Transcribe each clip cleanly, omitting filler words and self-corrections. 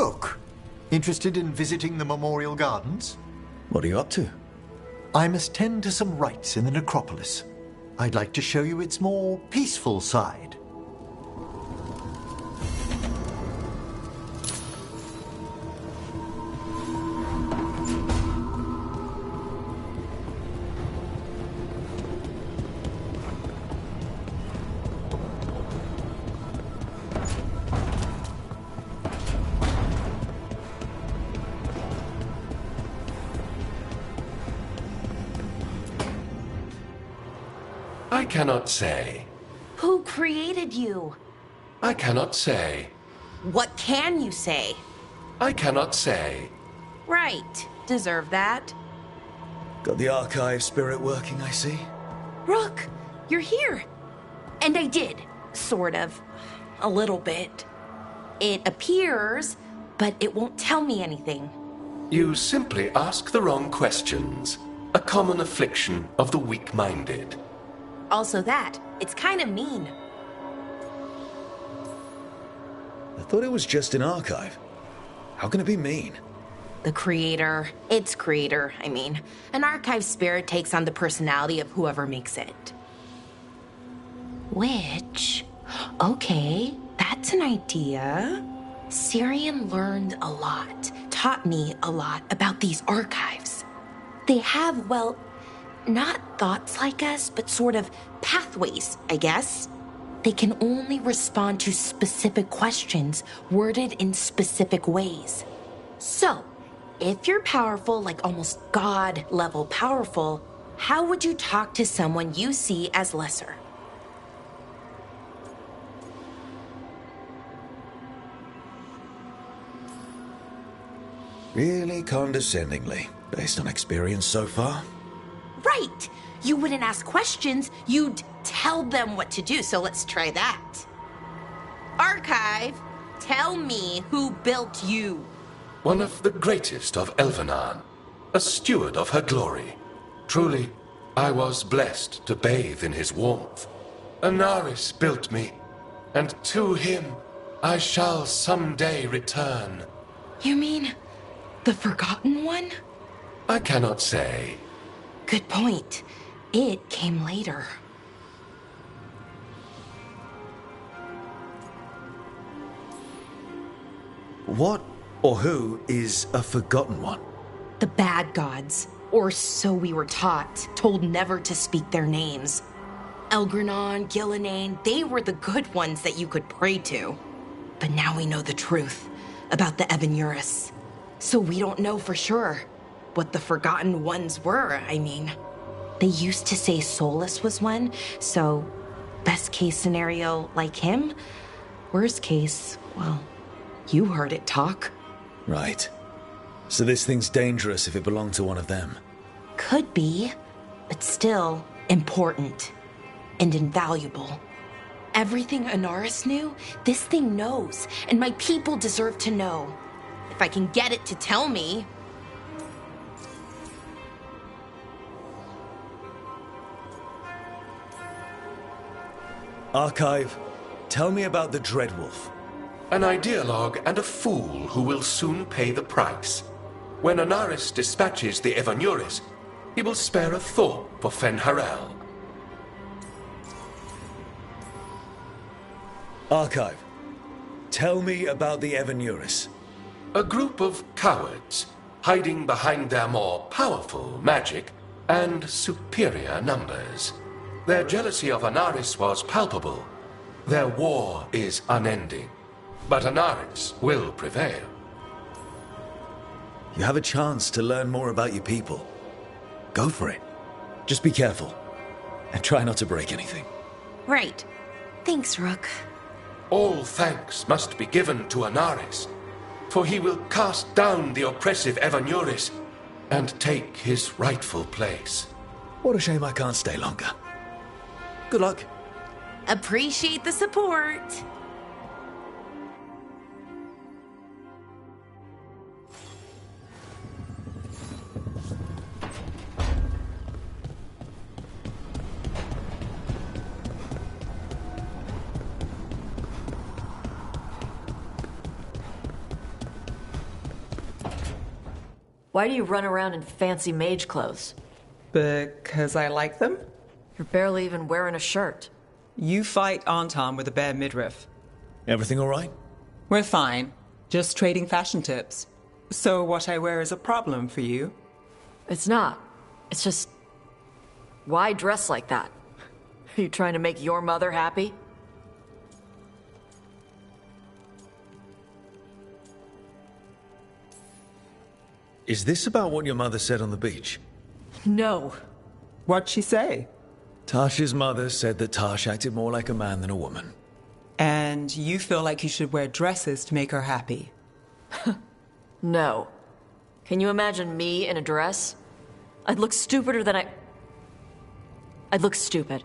Rook, interested in visiting the Memorial Gardens? What are you up to? I must tend to some rites in the necropolis. I'd like to show you its more peaceful side. I cannot say. Who created you? I cannot say. What can you say? I cannot say. Right. Deserve that. Got the archive spirit working, I see. Rook, you're here. And I did. Sort of. A little bit. It appears, but it won't tell me anything. You simply ask the wrong questions. A common affliction of the weak-minded. Also that, it's kind of mean. I thought it was just an archive. How can it be mean? The creator, its creator, I mean. An archive spirit takes on the personality of whoever makes it. Which, okay, that's an idea. Syrian learned a lot, taught me a lot about these archives. They have, well, not thoughts like us, but sort of pathways, I guess. They can only respond to specific questions worded in specific ways. So, if you're powerful, like almost God-level powerful, how would you talk to someone you see as lesser? Really condescendingly, based on experience so far. Right! You wouldn't ask questions, you'd tell them what to do, so let's try that. Archive, tell me who built you. One of the greatest of Elvenan, a steward of her glory. Truly, I was blessed to bathe in his warmth. Anaris built me, and to him I shall someday return. You mean the Forgotten One? I cannot say. Good point. It came later. What or who is a Forgotten One? The bad gods, or so we were taught, told never to speak their names. Elgranon, Gillinane, they were the good ones that you could pray to. But now we know the truth about the Evanuris. So we don't know for sure what the Forgotten Ones were, I mean. They used to say Solus was one, so best case scenario like him. Worst case, well, you heard it talk. Right. So this thing's dangerous if it belonged to one of them. Could be, but still important and invaluable. Everything Anaris knew, this thing knows, and my people deserve to know. If I can get it to tell me. Archive, tell me about the Dreadwolf. An ideologue and a fool who will soon pay the price. When Anaris dispatches the Evanuris, he will spare a thought for Fenharel. Archive, tell me about the Evanuris. A group of cowards, hiding behind their more powerful magic and superior numbers. Their jealousy of Anaris was palpable. Their war is unending. But Anaris will prevail. You have a chance to learn more about your people. Go for it. Just be careful. And try not to break anything. Right. Thanks, Rook. All thanks must be given to Anaris, for he will cast down the oppressive Evanuris and take his rightful place. What a shame I can't stay longer. Good luck. Appreciate the support. Why do you run around in fancy mage clothes? Because I like them? You're barely even wearing a shirt. You fight Anton with a bare midriff. Everything all right? We're fine. Just trading fashion tips. So what I wear is a problem for you? It's not. It's just... Why dress like that? Are you trying to make your mother happy? Is this about what your mother said on the beach? No. What'd she say? Tasha's mother said that Tash acted more like a man than a woman. And you feel like you should wear dresses to make her happy? No. Can you imagine me in a dress? I'd look stupider than I'd look stupid.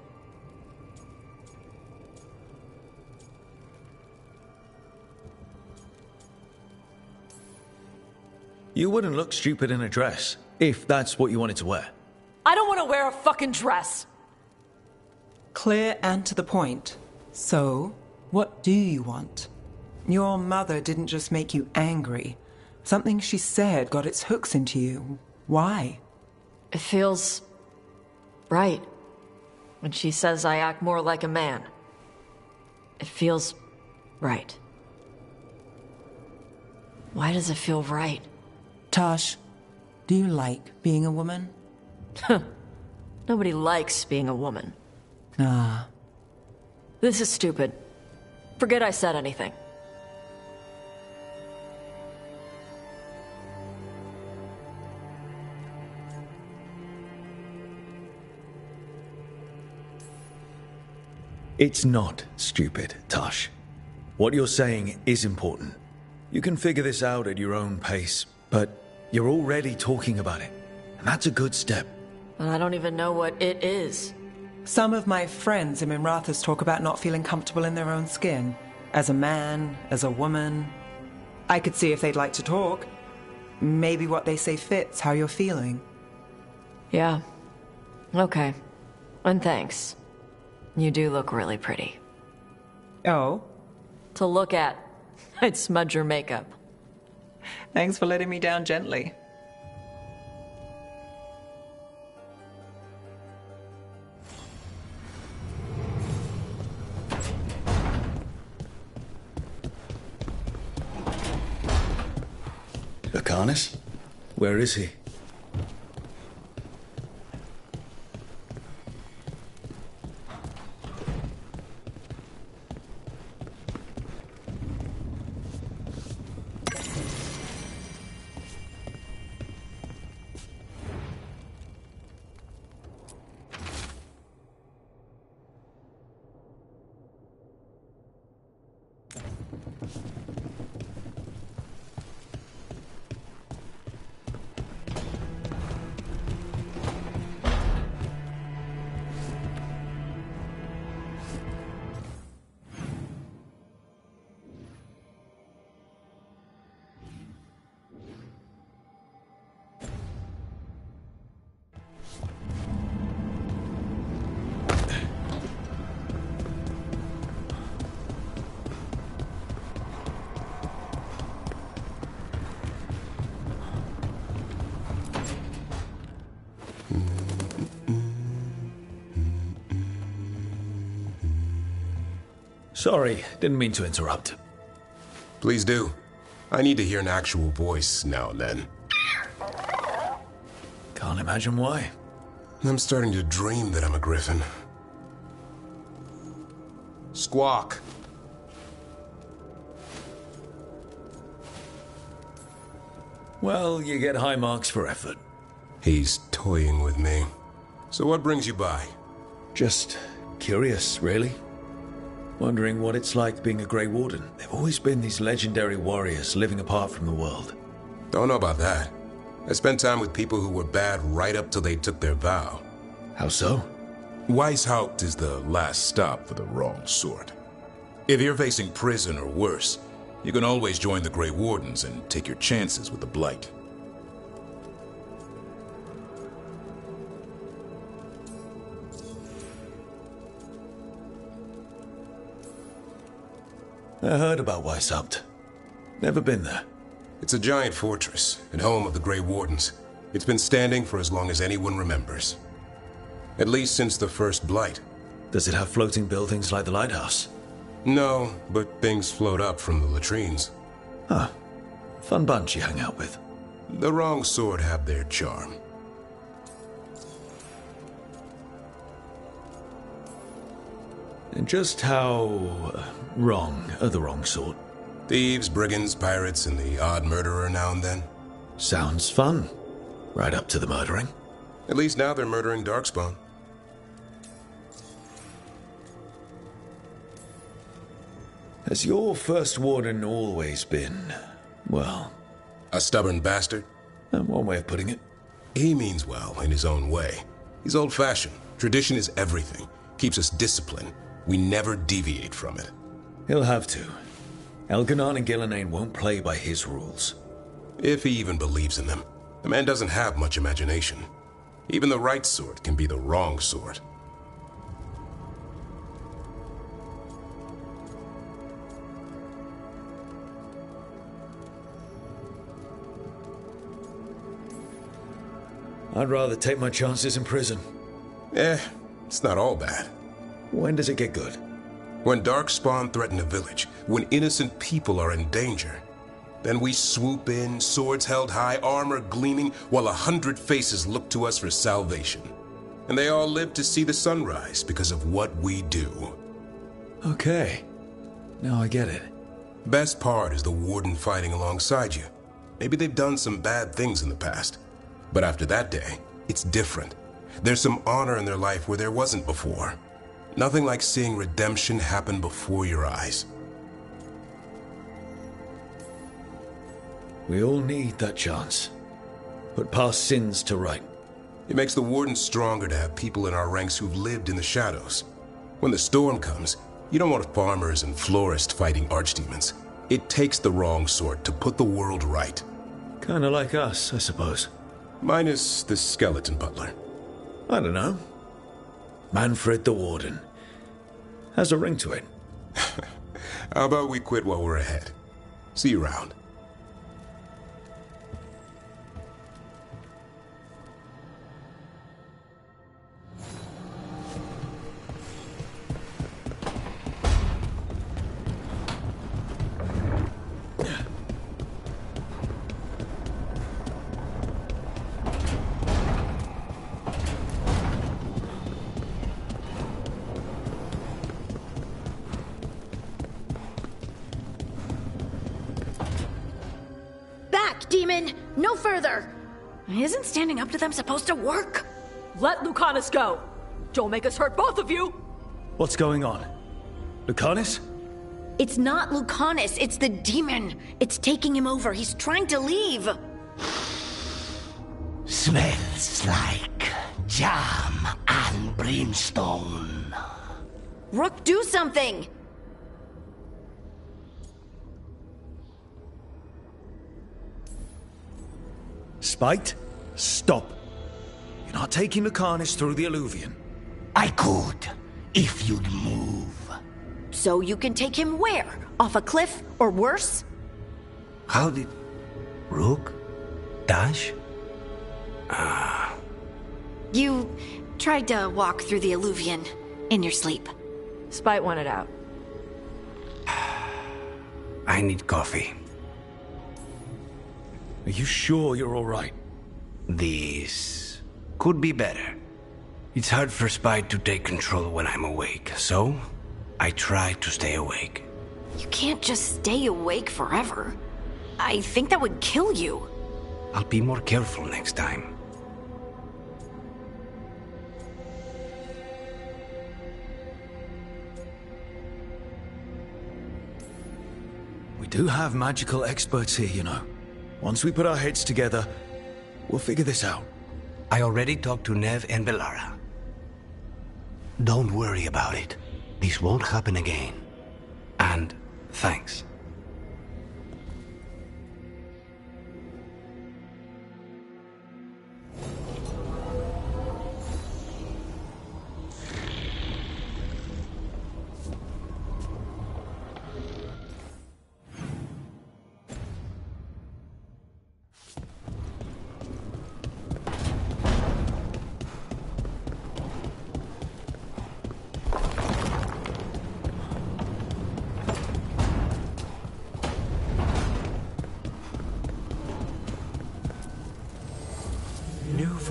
You wouldn't look stupid in a dress, if that's what you wanted to wear. I don't want to wear a fucking dress! Clear and to the point. So, what do you want? Your mother didn't just make you angry. Something she said got its hooks into you. Why? It feels... right. When she says I act more like a man. It feels... right. Why does it feel right? Tosh, do you like being a woman? Nobody likes being a woman. Ah. This is stupid. Forget I said anything. It's not stupid, Tash. What you're saying is important. You can figure this out at your own pace, but you're already talking about it, and that's a good step. And I don't even know what it is. Some of my friends in Minrathous talk about not feeling comfortable in their own skin. As a man, as a woman. I could see if they'd like to talk. Maybe what they say fits how you're feeling. Yeah. Okay. And thanks. You do look really pretty. Oh? To look at. I'd smudge your makeup. Thanks for letting me down gently. Akanis? Where is he? Sorry, didn't mean to interrupt. Please do. I need to hear an actual voice now and then. Can't imagine why. I'm starting to dream that I'm a griffin. Squawk. Well, you get high marks for effort. He's toying with me. So what brings you by? Just curious, really. Wondering what it's like being a Grey Warden. They've always been these legendary warriors living apart from the world. Don't know about that. I spent time with people who were bad right up till they took their vow. How so? Weishaupt is the last stop for the wrong sort. If you're facing prison or worse, you can always join the Grey Wardens and take your chances with the Blight. I heard about Weishaupt. Never been there. It's a giant fortress and home of the Grey Wardens. It's been standing for as long as anyone remembers. At least since the first Blight. Does it have floating buildings like the lighthouse? No, but things float up from the latrines. Huh. Fun bunch you hang out with. The wrong sort have their charm. And just how wrong are the wrong sort? Thieves, brigands, pirates, and the odd murderer now and then. Sounds fun. Right up to the murdering. At least now they're murdering Darkspawn. Has your first warden always been, well... A stubborn bastard? One way of putting it. He means well in his own way. He's old-fashioned. Tradition is everything. Keeps us disciplined. We never deviate from it. He'll have to. Elganon and Gillenane won't play by his rules. If he even believes in them. The man doesn't have much imagination. Even the right sort can be the wrong sort. I'd rather take my chances in prison. It's not all bad. When does it get good? When Darkspawn threaten a village, when innocent people are in danger, then we swoop in, swords held high, armor gleaming, while 100 faces look to us for salvation. And they all live to see the sunrise because of what we do. Okay. Now I get it. Best part is the warden fighting alongside you. Maybe they've done some bad things in the past. But after that day, it's different. There's some honor in their life where there wasn't before. Nothing like seeing redemption happen before your eyes. We all need that chance. Put past sins to right. It makes the Warden stronger to have people in our ranks who've lived in the shadows. When the storm comes, you don't want farmers and florists fighting archdemons. It takes the wrong sort to put the world right. Kinda like us, I suppose. Minus the skeleton butler. I don't know. Manfred the Warden. Has a ring to it. How about we quit while we're ahead? See you around. Demon! No further! Isn't standing up to them supposed to work? Let Lucanus go! Don't make us hurt both of you! What's going on? Lucanus? It's not Lucanus, it's the demon! It's taking him over, he's trying to leave! Smells like jam and brimstone. Rook, do something! Spite, stop. You're not taking Lucanus through the Alluvion. I could, if you'd move. So you can take him where? Off a cliff, or worse? How did... Rook? Dash? You tried to walk through the Alluvion in your sleep. Spite wanted out. I need coffee. Are you sure you're all right? This could be better. It's hard for Spite to take control when I'm awake, so I try to stay awake. You can't just stay awake forever. I think that would kill you. I'll be more careful next time. We do have magical experts here, you know. Once we put our heads together, we'll figure this out. I already talked to Nev and Bellara. Don't worry about it. This won't happen again. And thanks.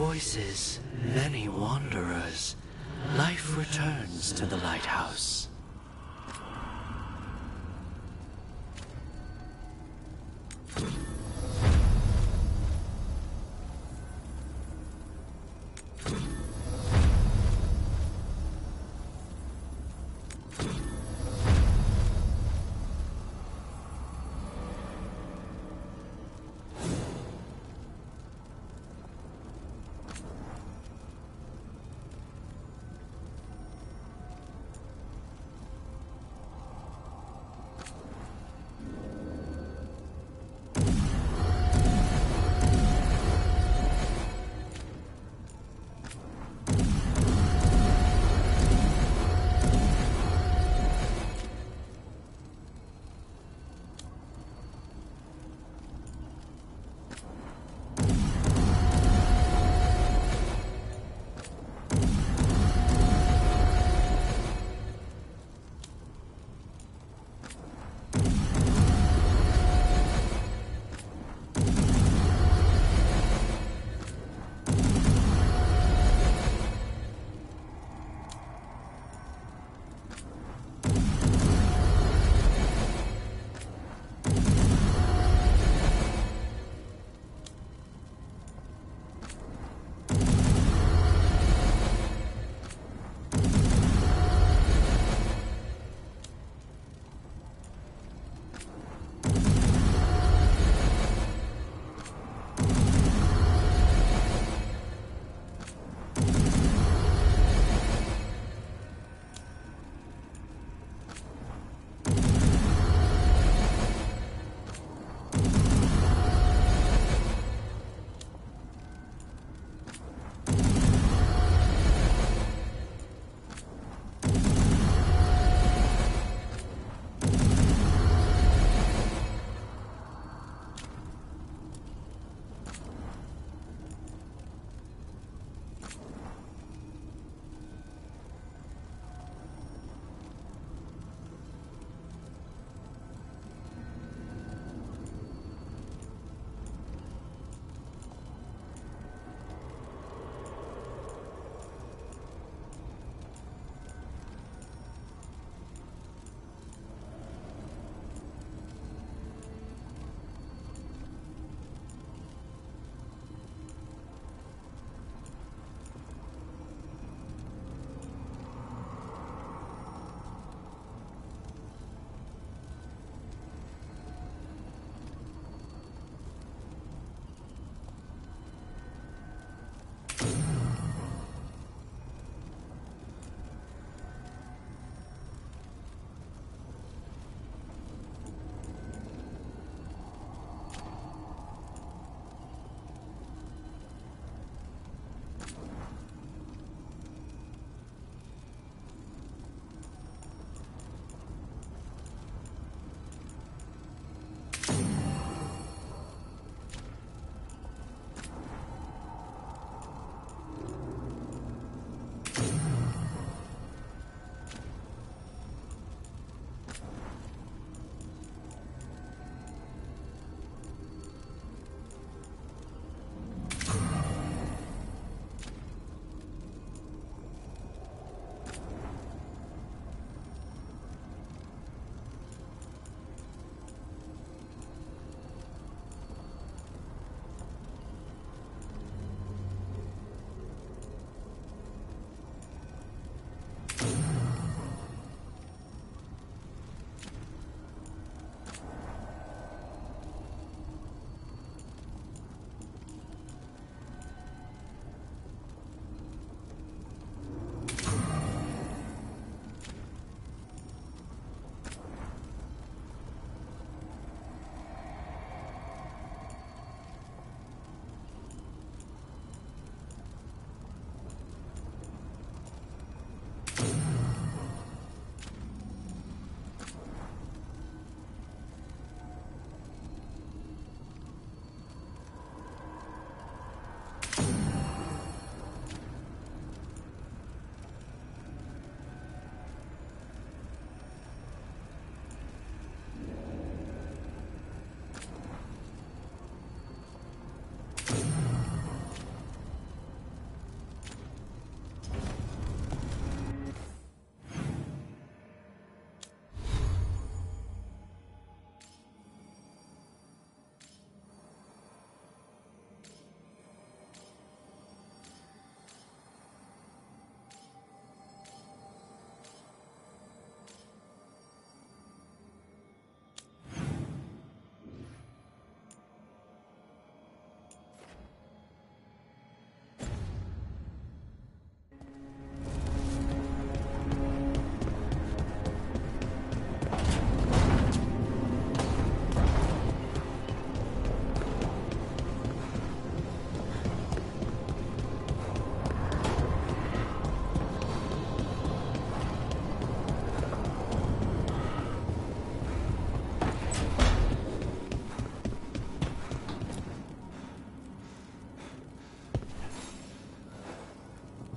voices, many wanderers, life returns to the lighthouse.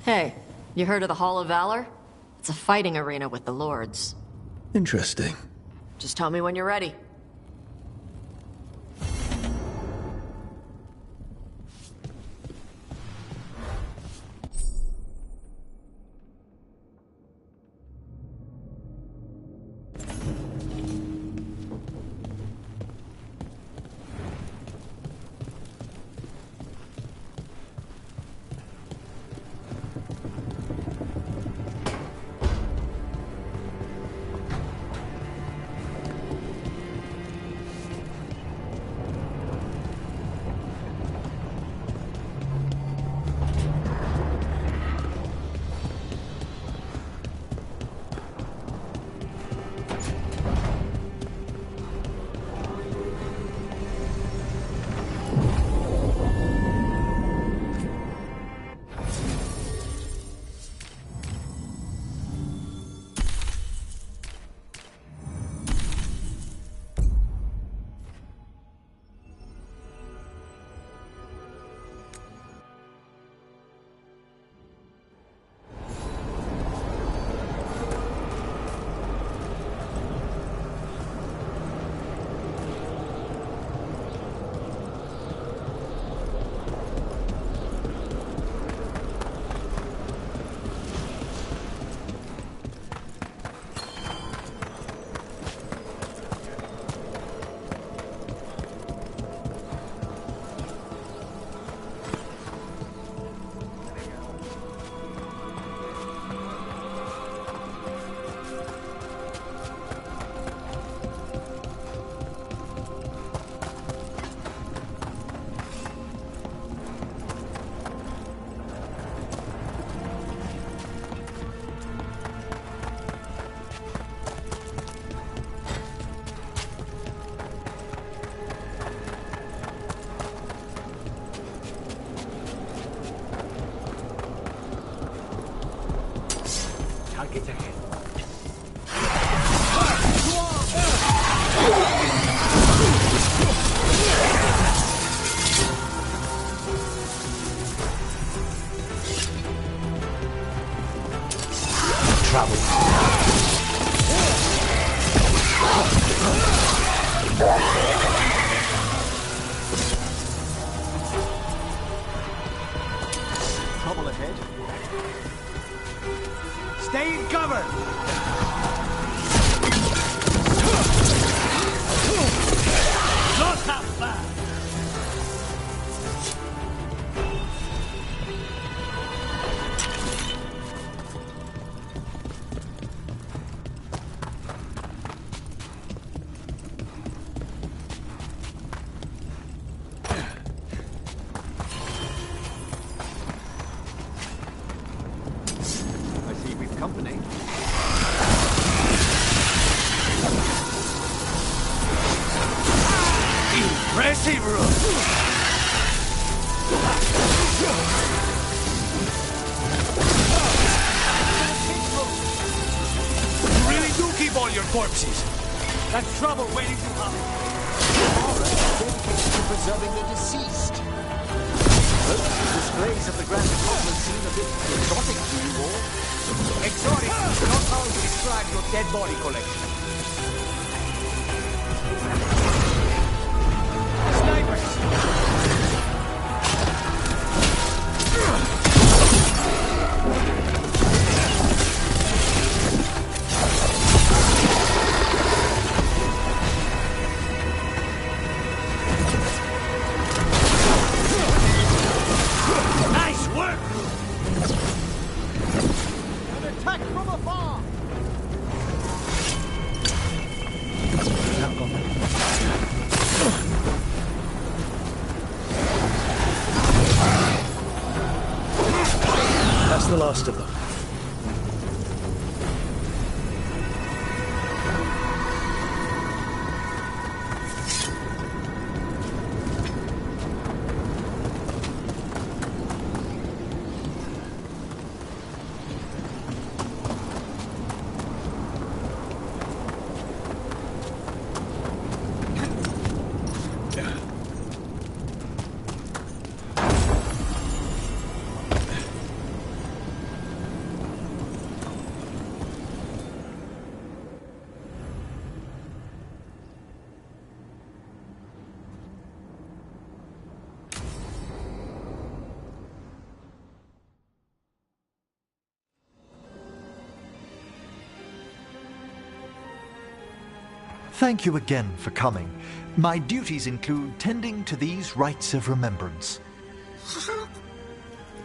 Hey, you heard of the Hall of Valor? It's a fighting arena with the lords. Interesting. Just tell me when you're ready. Trouble ahead. Stay in cover! Not that bad! Company. Impressive, Rook! You really do keep all your corpses. That's trouble waiting to happen. Dedicated to preserving the deceased. Those displays of the Grand Accomplice seem a bit exotic to you all. Exotic is not how you describe your dead body collection. Nice work! An attack from afar! That's the last of them. Thank you again for coming. My duties include tending to these rites of remembrance.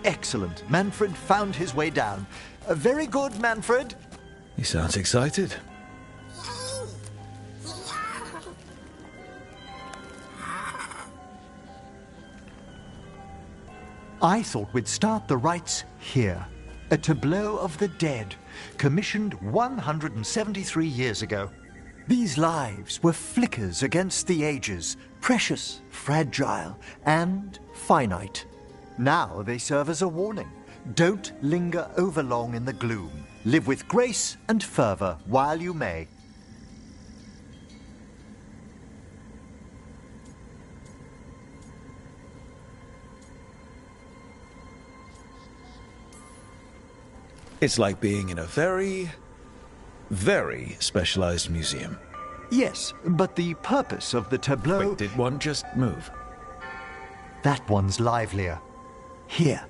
Excellent. Manfred found his way down. Very good, Manfred. He sounds excited. I thought we'd start the rites here. A tableau of the dead, commissioned 173 years ago. These lives were flickers against the ages, precious, fragile, and finite. Now they serve as a warning. Don't linger overlong in the gloom. Live with grace and fervor while you may. It's like being in a very, very specialized museum. Yes, but the purpose of the tableau... Wait, did one just move? That one's livelier. Here.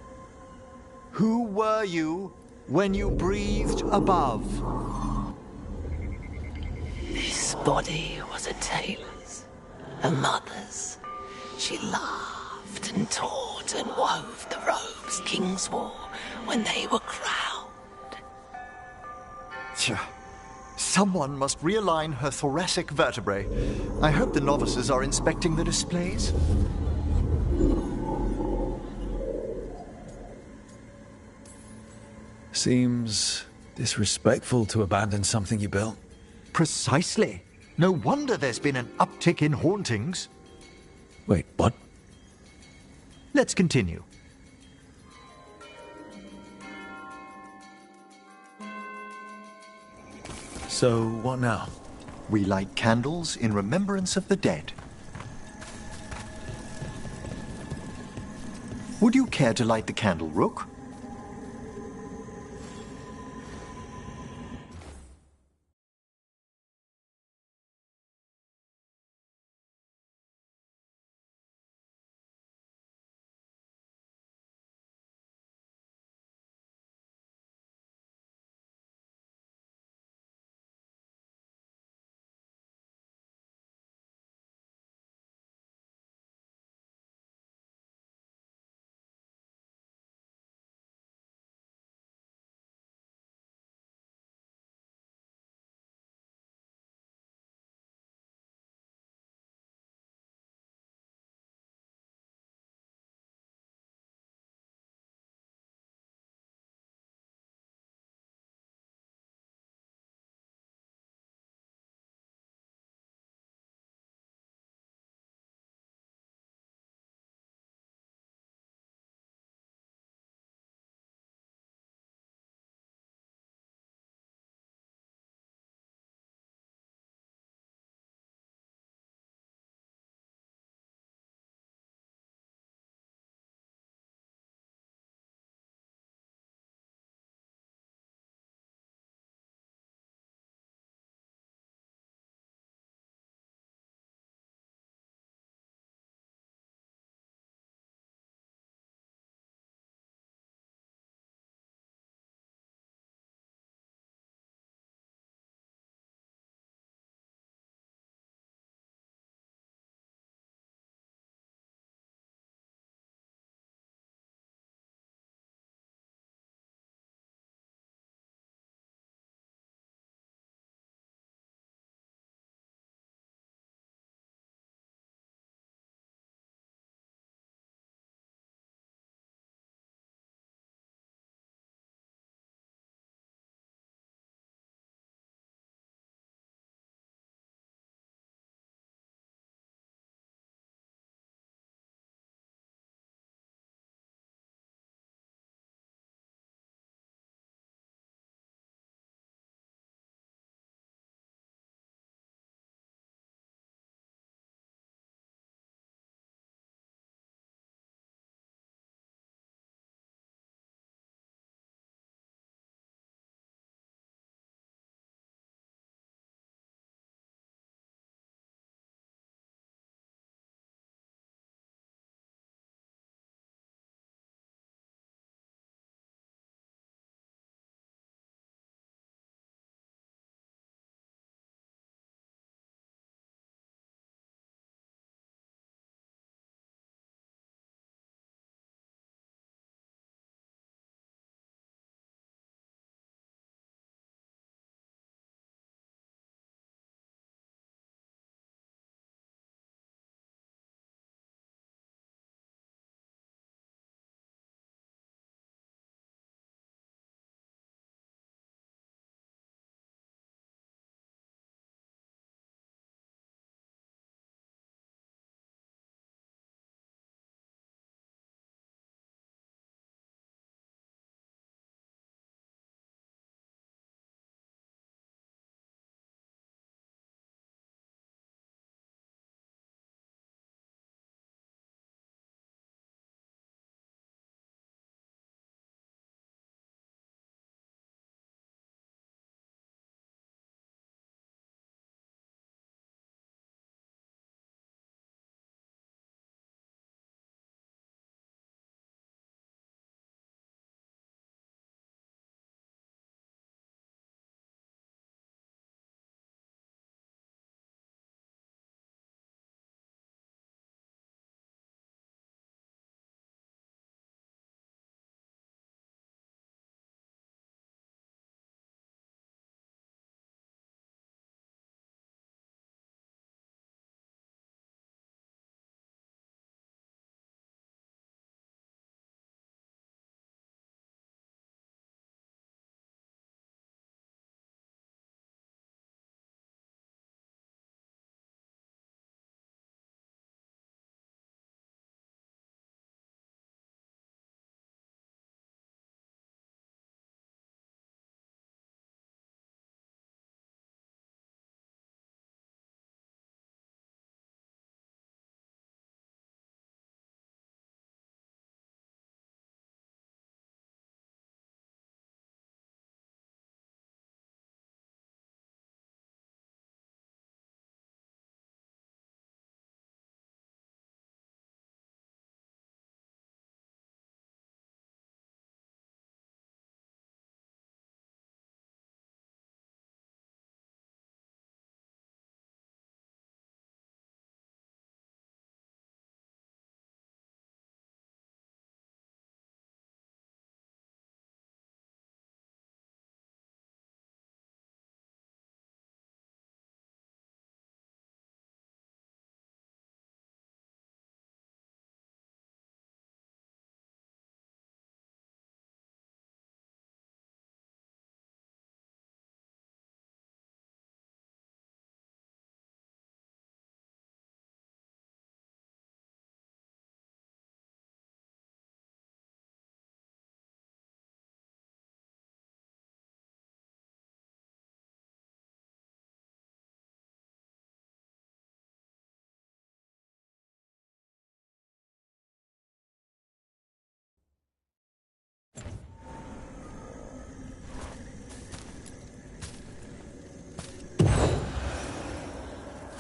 Who were you when you breathed above? This body was a tailor's, a mother's. She laughed and taught and wove the robes kings wore when they were crowned. Someone must realign her thoracic vertebrae. I hope the novices are inspecting the displays. Seems disrespectful to abandon something you built. Precisely. No wonder there's been an uptick in hauntings. Wait, what? Let's continue. So, what now? We light candles in remembrance of the dead. Would you care to light the candle, Rook?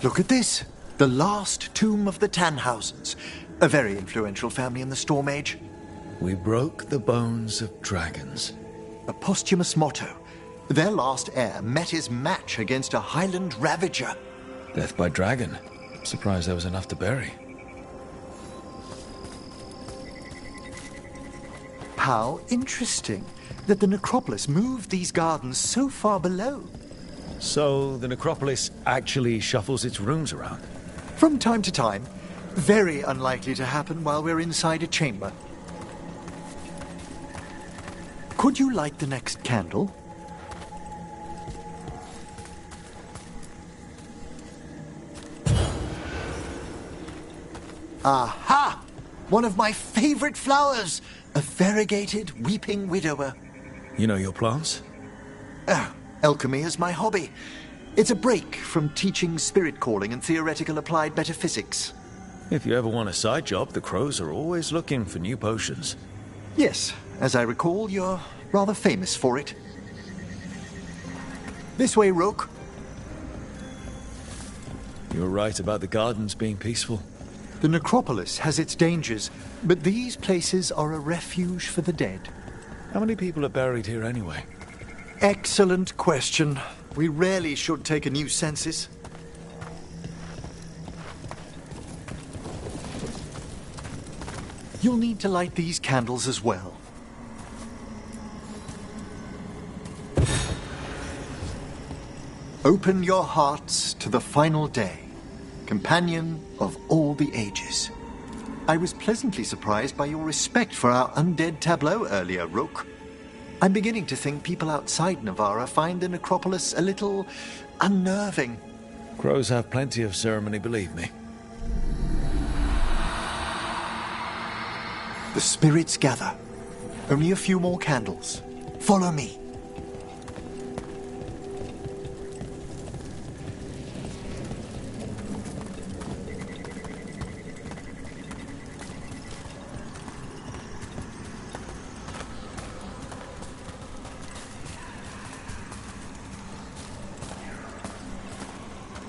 Look at this. The last tomb of the Tannhausens. A very influential family in the Storm Age. We broke the bones of dragons. A posthumous motto. Their last heir met his match against a Highland Ravager. Death by dragon. Surprised there was enough to bury. How interesting that the necropolis moved these gardens so far below. So the necropolis actually shuffles its rooms around? From time to time. Very unlikely to happen while we're inside a chamber. Could you light the next candle? Aha! One of my favorite flowers! A variegated weeping widower. You know your plants? Alchemy is my hobby. It's a break from teaching spirit calling and theoretical applied metaphysics. If you ever want a side job, the crows are always looking for new potions. Yes, as I recall, you're rather famous for it. This way, Rook. You're right about the gardens being peaceful. The necropolis has its dangers, but these places are a refuge for the dead. How many people are buried here anyway? Excellent question. We rarely should take a new census. You'll need to light these candles as well. Open your hearts to the final day, companion of all the ages. I was pleasantly surprised by your respect for our undead tableau earlier, Rook. I'm beginning to think people outside Navarra find the necropolis a little unnerving. Crows have plenty of ceremony, believe me. The spirits gather. Only a few more candles. Follow me.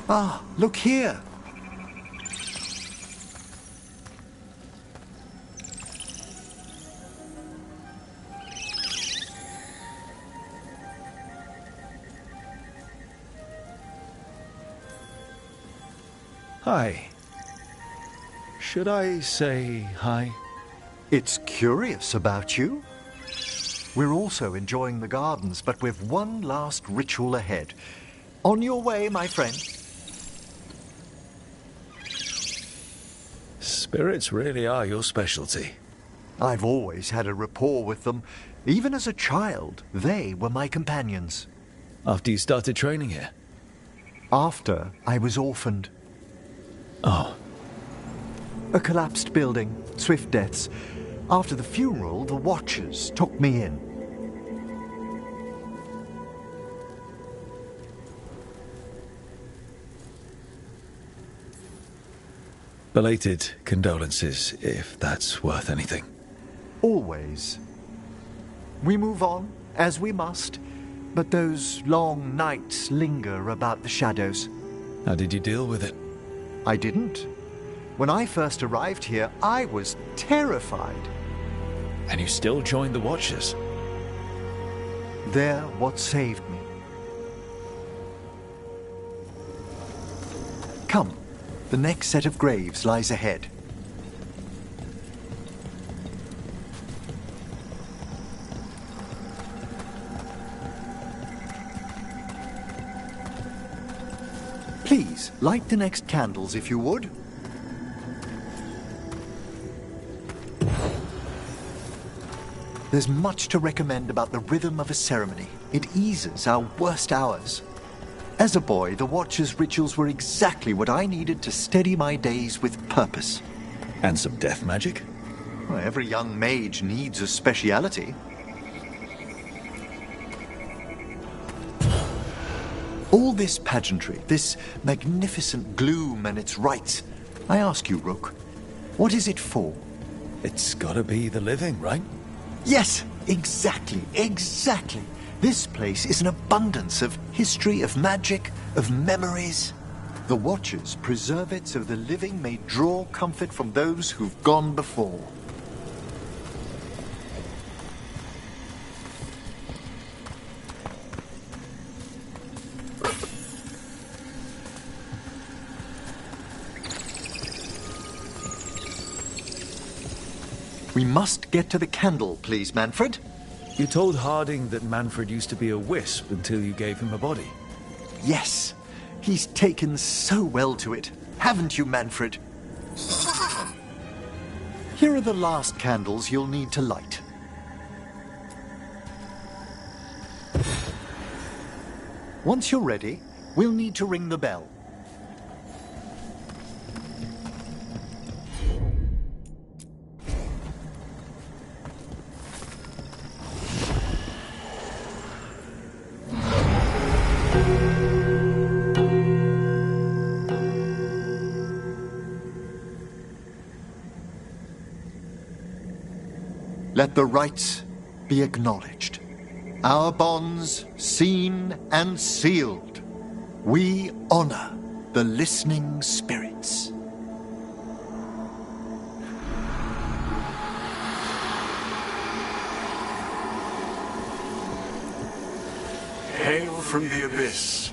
Ah, look here. Hi. Should I say hi? It's curious about you. We're also enjoying the gardens, but with one last ritual ahead. On your way, my friend. Spirits really are your specialty. I've always had a rapport with them. Even as a child, they were my companions. After you started training here? After I was orphaned. Oh. A collapsed building, swift deaths. After the funeral, the Watchers took me in. Belated condolences, if that's worth anything. Always. We move on, as we must, but those long nights linger about the shadows. How did you deal with it? I didn't. When I first arrived here, I was terrified. And you still joined the Watchers? They're what saved me. Come, the next set of graves lies ahead. Please, light the next candles if you would. There's much to recommend about the rhythm of a ceremony. It eases our worst hours. As a boy, the Watcher's rituals were exactly what I needed to steady my days with purpose. And some death magic? Well, every young mage needs a speciality. All this pageantry, this magnificent gloom and its rites, I ask you, Rook, what is it for? It's gotta be the living, right? Yes, exactly. This place is an abundance of history, of magic, of memories. The Watchers preserve it so the living may draw comfort from those who've gone before. We must get to the candle, please, Manfred. You told Harding that Manfred used to be a wisp until you gave him a body. Yes, he's taken so well to it. Haven't you, Manfred? Here are the last candles you'll need to light. Once you're ready, we'll need to ring the bell. Let the rites be acknowledged. Our bonds seen and sealed. We honor the listening spirits. Hail from the abyss.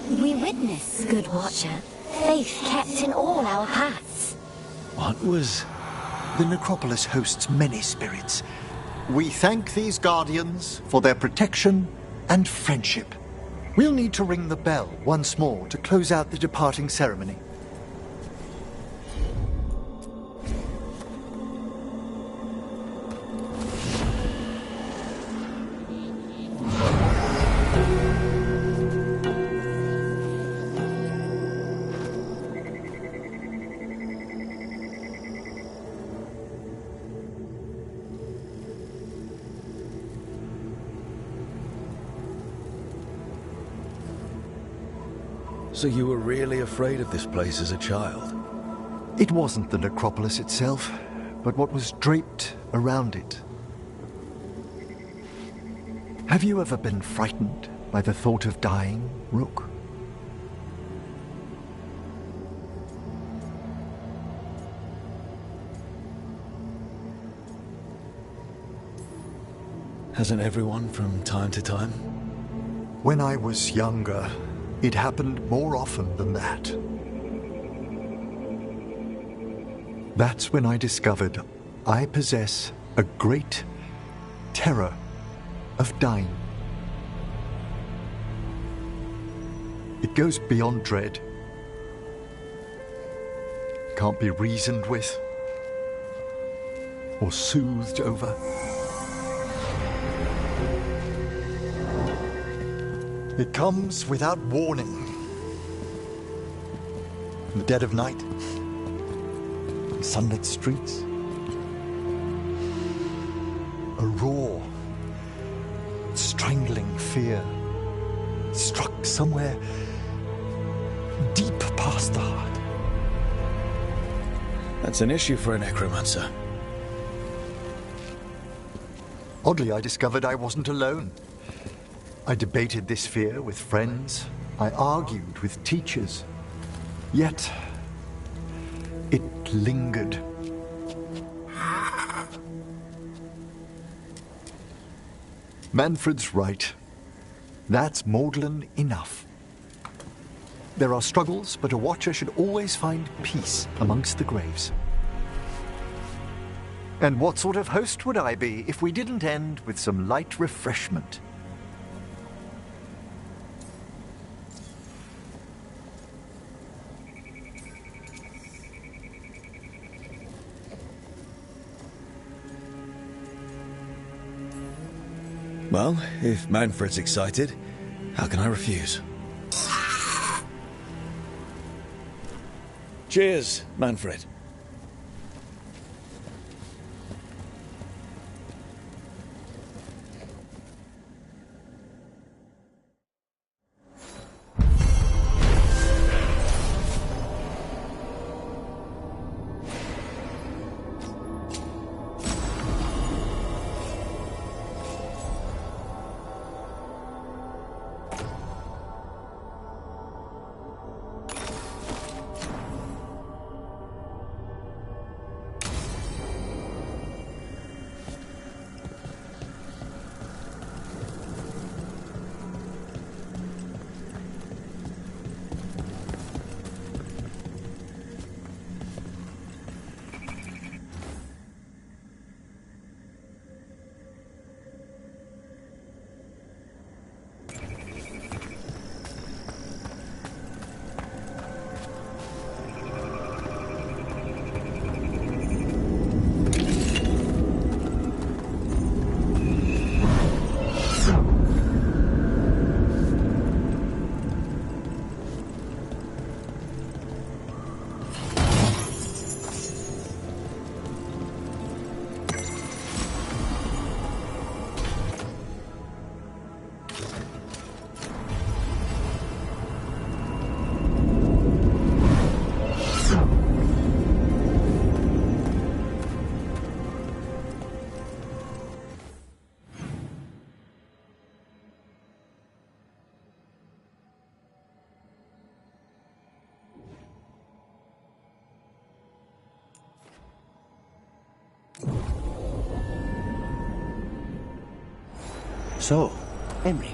We witness, good Watcher, faith kept in all our paths. What was... The necropolis hosts many spirits. We thank these guardians for their protection and friendship. We'll need to ring the bell once more to close out the departing ceremony. So you were really afraid of this place as a child? It wasn't the necropolis itself, but what was draped around it. Have you ever been frightened by the thought of dying, Rook? Hasn't everyone from time to time? When I was younger, it happened more often than that. That's when I discovered I possess a great terror of dying. It goes beyond dread. Can't be reasoned with or soothed over. It comes without warning. In the dead of night, in sunlit streets, a raw, strangling fear struck somewhere deep past the heart. That's an issue for a necromancer. Oddly, I discovered I wasn't alone. I debated this fear with friends. I argued with teachers. Yet, it lingered. Manfred's right. That's maudlin enough. There are struggles, but a watcher should always find peace amongst the graves. And what sort of host would I be if we didn't end with some light refreshment? Well, if Manfred's excited, how can I refuse? Cheers, Manfred. So, Emric,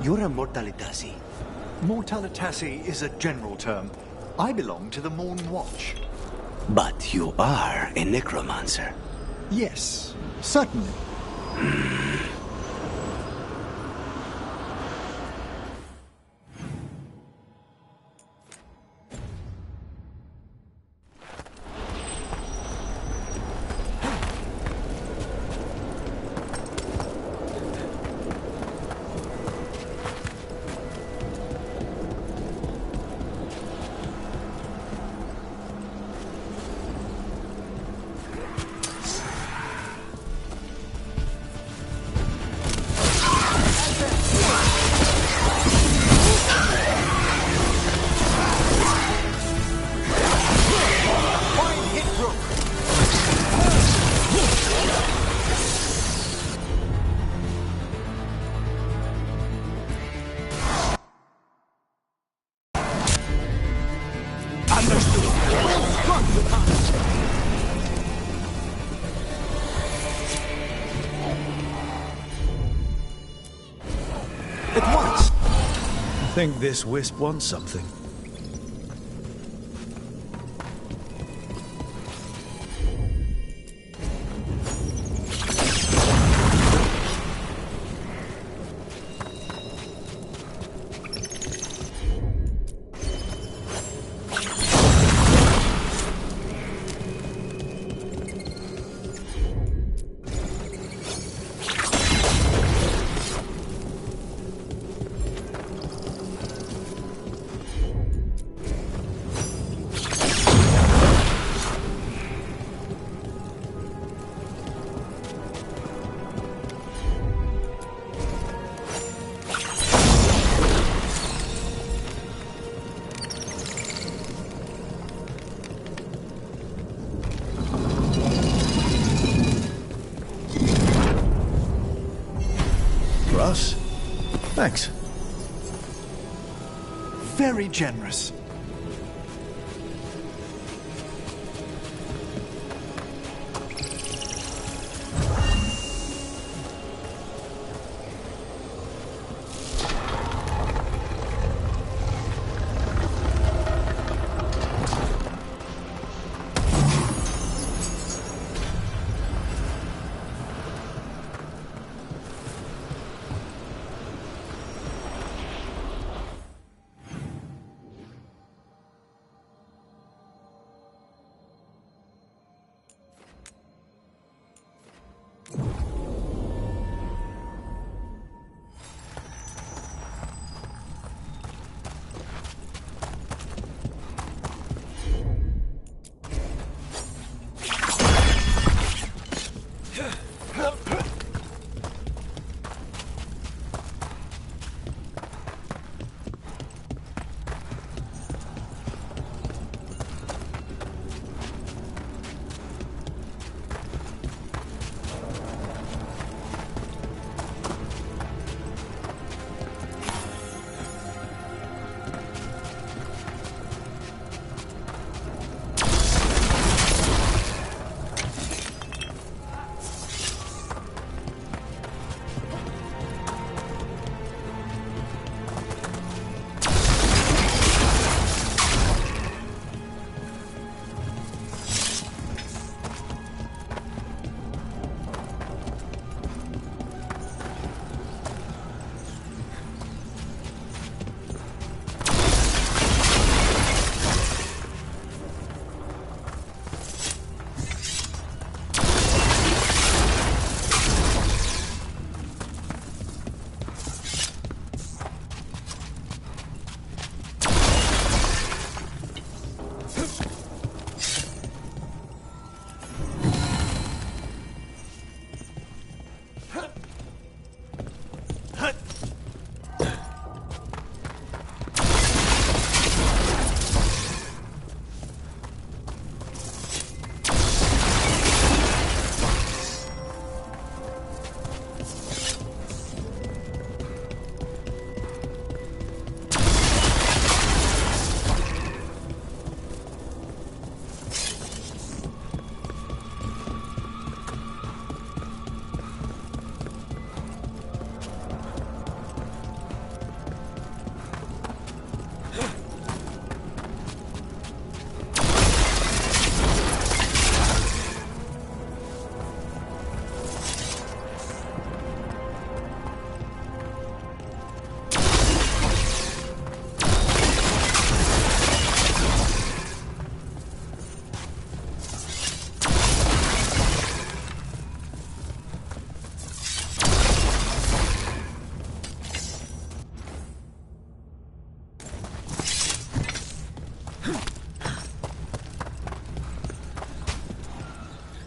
you're a Mortalitasi. Mortalitasi is a general term. I belong to the Morn Watch. But you are a necromancer. Yes, certainly. I think this wisp wants something. Russ? Thanks. Very generous.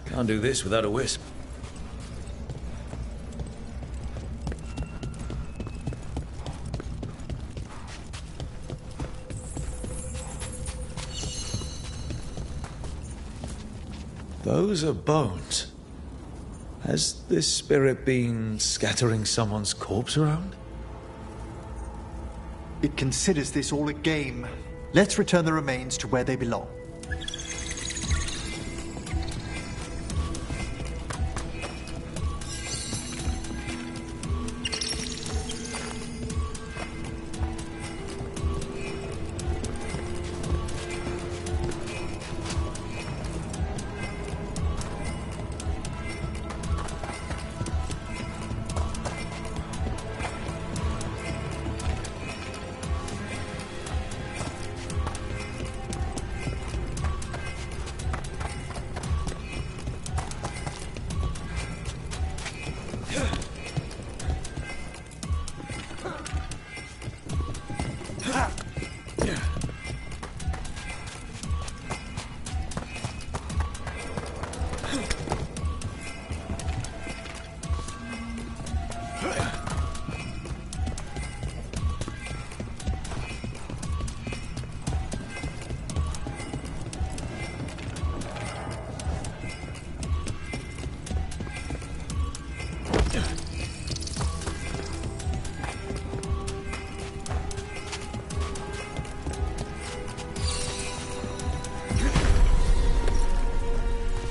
Can't do this without a wisp. Those are bones. Has this spirit been scattering someone's corpse around? It considers this all a game. Let's return the remains to where they belong.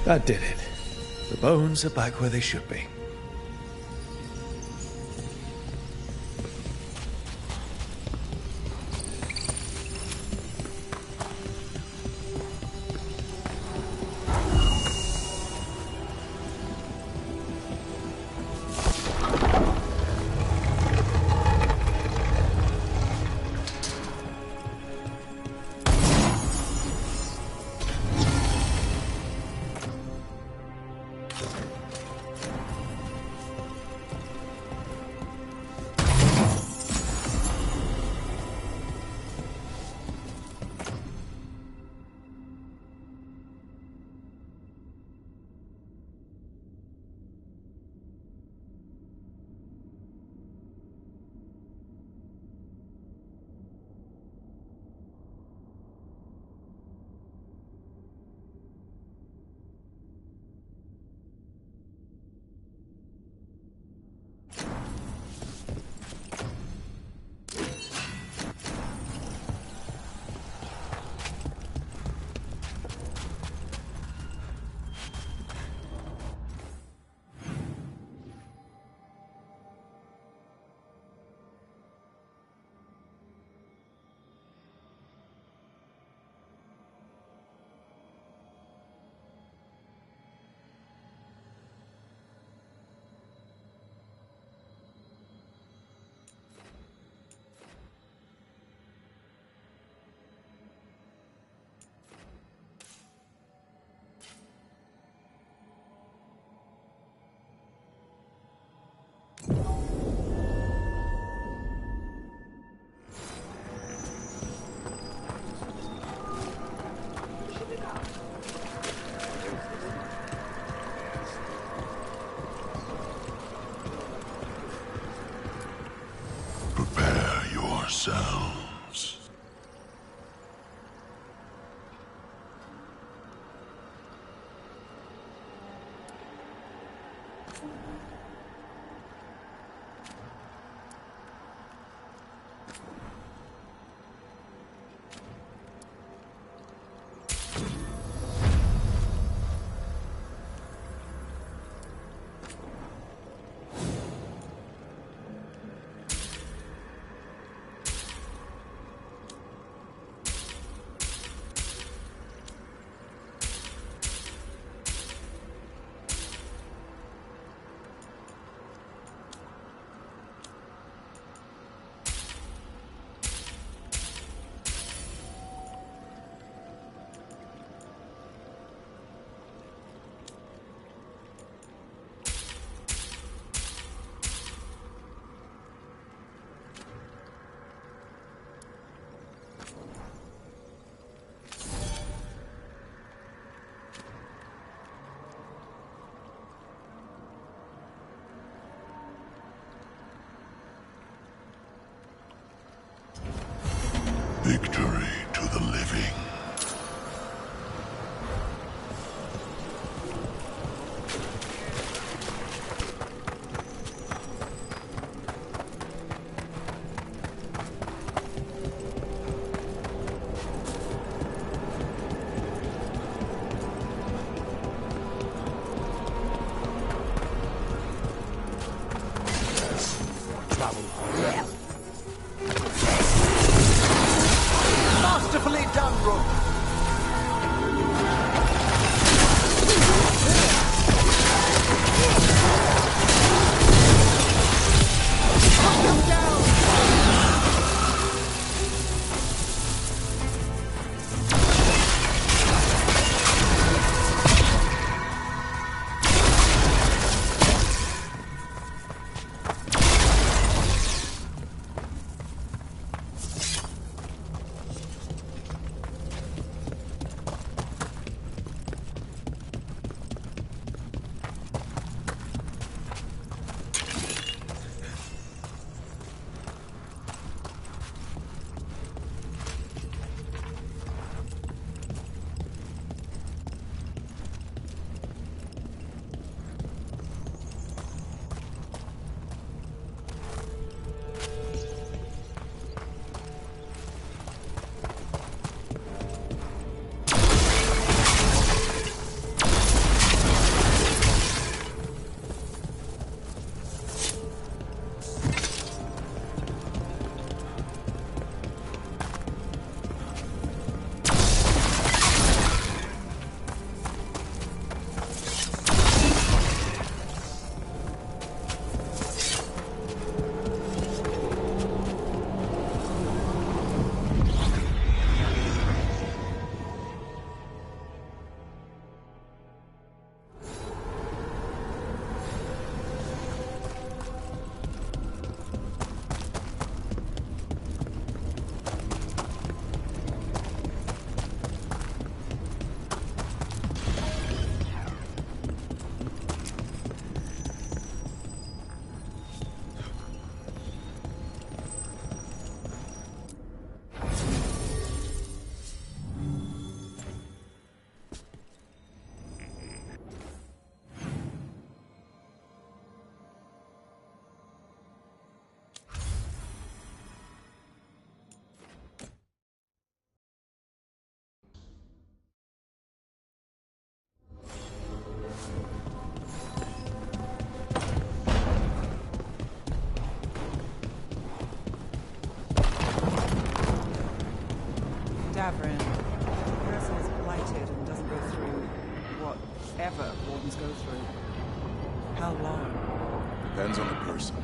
That did it. The bones are back where they should be. Victory to the living. Masterfully done, Rook. Davrin, if a person is blighted and doesn't go through whatever wardens go through, how long? Depends on the person.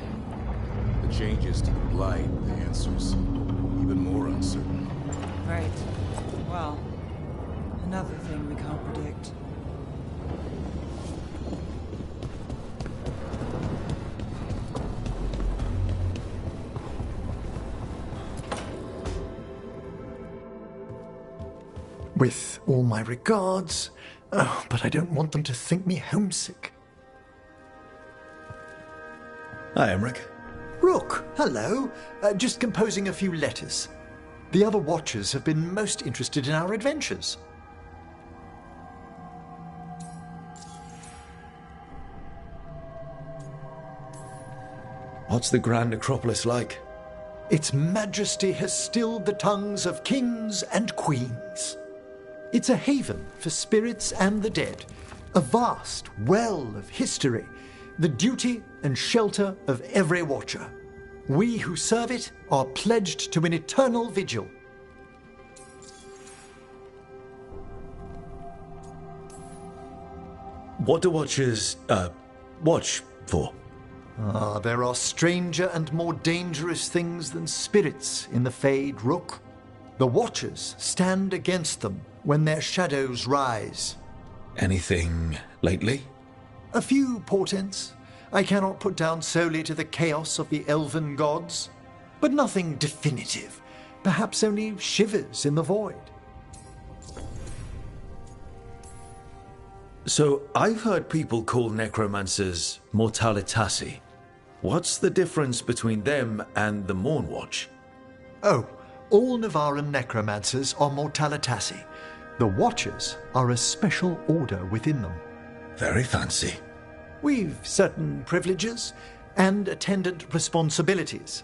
The changes to the blight, the answer's even more uncertain. Right. Well, another thing we can't predict. With all my regards, but I don't want them to think me homesick. Hi, Emmerich. Rook, hello. Just composing a few letters. The other Watchers have been most interested in our adventures. What's the Grand Acropolis like? Its majesty has stilled the tongues of kings and queens. It's a haven for spirits and the dead, a vast well of history, the duty and shelter of every Watcher. We who serve it are pledged to an eternal vigil. What do Watchers, watch for? There are stranger and more dangerous things than spirits in the Fade, Rook. The Watchers stand against them when their shadows rise. Anything lately? A few portents I cannot put down solely to the chaos of the elven gods, but nothing definitive. Perhaps only shivers in the void. So, I've heard people call necromancers mortalitasi. What's the difference between them and the Mornwatch? Oh, All Navaran necromancers are mortalitasi. The Watchers are a special order within them. Very fancy. We've certain privileges and attendant responsibilities.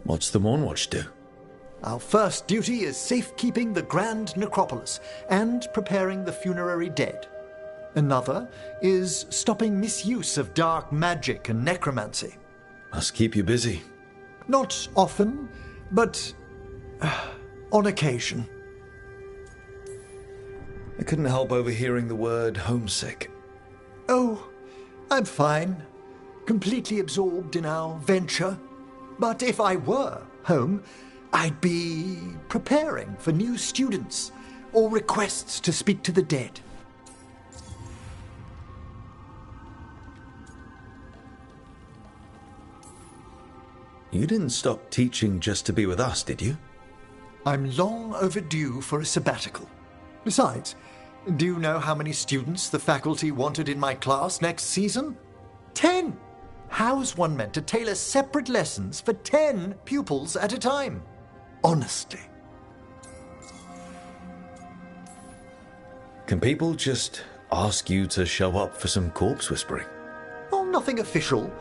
What's the Mournwatch do? Our first duty is safekeeping the Grand Necropolis and preparing the funerary dead. Another is stopping misuse of dark magic and necromancy. Must keep you busy. Not often, but on occasion. I couldn't help overhearing the word homesick. Oh, I'm fine. Completely absorbed in our venture. But if I were home, I'd be preparing for new students or requests to speak to the dead. You didn't stop teaching just to be with us, did you? I'm long overdue for a sabbatical. Besides, do you know how many students the faculty wanted in my class next season? 10! How's one meant to tailor separate lessons for 10 pupils at a time? Honestly. Can people just ask you to show up for some corpse whispering? Oh, nothing official.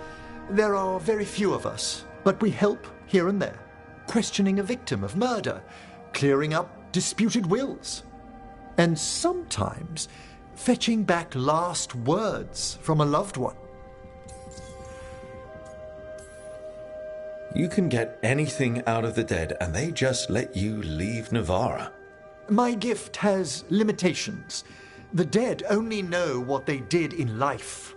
There are very few of us, but we help here and there. Questioning a victim of murder, clearing up disputed wills, and sometimes fetching back last words from a loved one. You can get anything out of the dead, and they just let you leave Navarra. My gift has limitations. The dead only know what they did in life.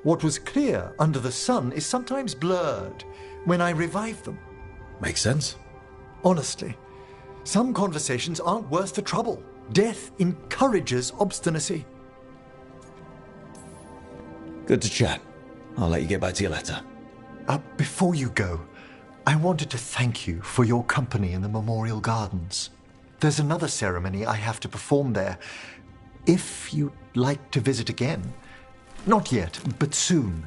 What was clear under the sun is sometimes blurred when I revive them. Makes sense. Honestly, some conversations aren't worth the trouble. Death encourages obstinacy. Good to chat. I'll let you get back to your letter. Before you go, I wanted to thank you for your company in the Memorial Gardens. There's another ceremony I have to perform there. If you'd like to visit again. Not yet, but soon.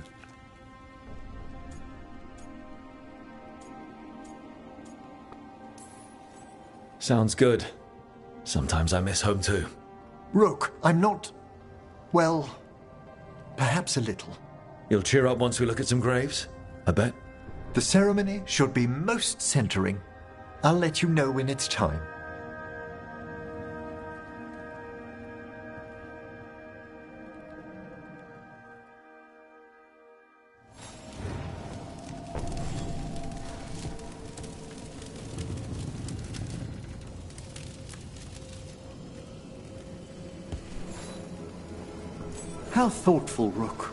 Sounds good. Sometimes I miss home too. Rook, I'm not... well, perhaps a little. You'll cheer up once we look at some graves, I bet. The ceremony should be most centering. I'll let you know when it's time. How thoughtful, Rook.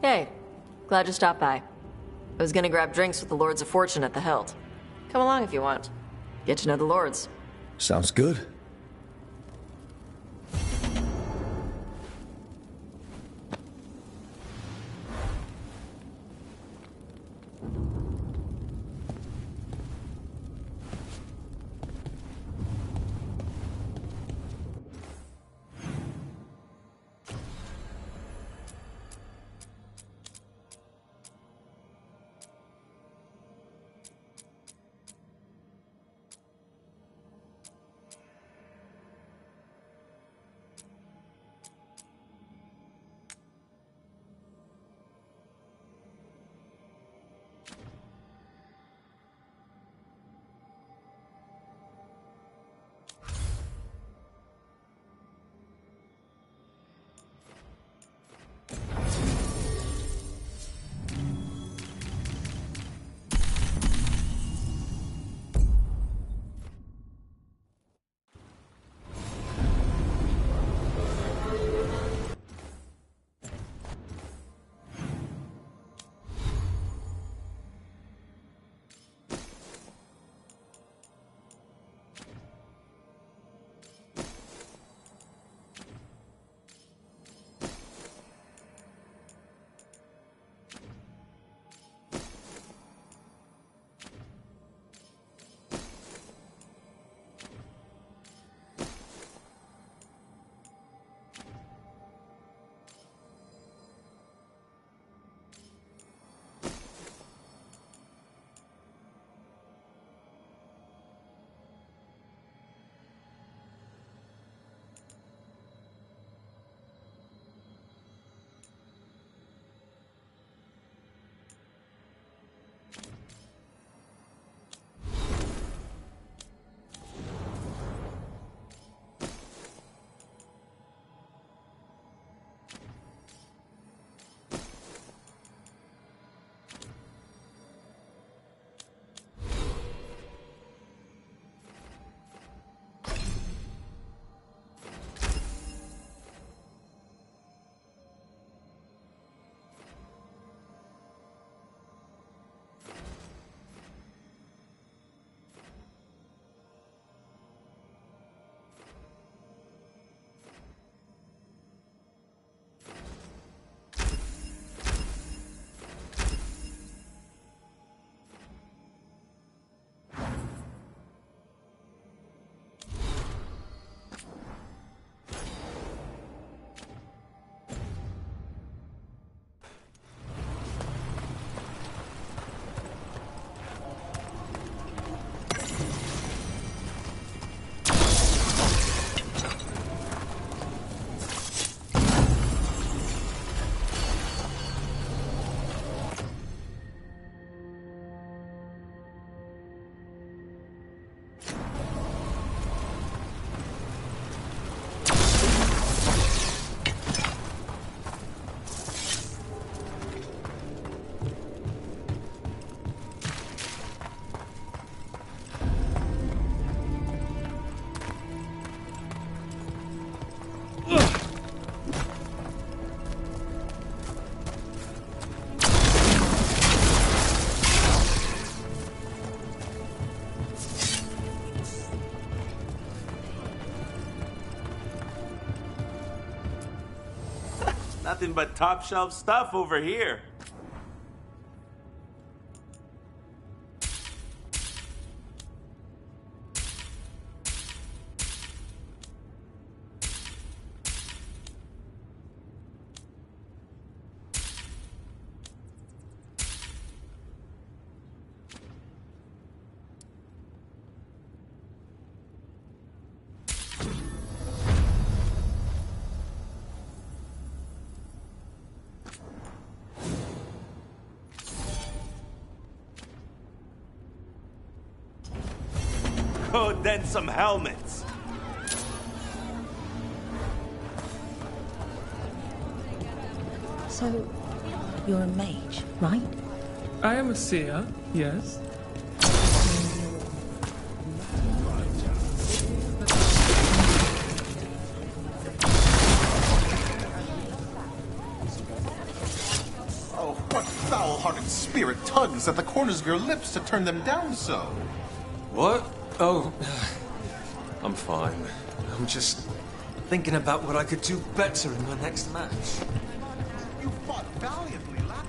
Hey, glad you stopped by. I was gonna grab drinks with the Lords of Fortune at the Hilt. Come along if you want. Get to know the Lords. Sounds good. Nothing but top shelf stuff over here. Oh, then some helmets. So, you're a mage, right? I am a seer, yes. Oh, what foul-hearted spirit tugs at the corners of your lips to turn them down so? What? Oh, I'm fine. I'm just thinking about what I could do better in my next match. You fought valiantly, lad.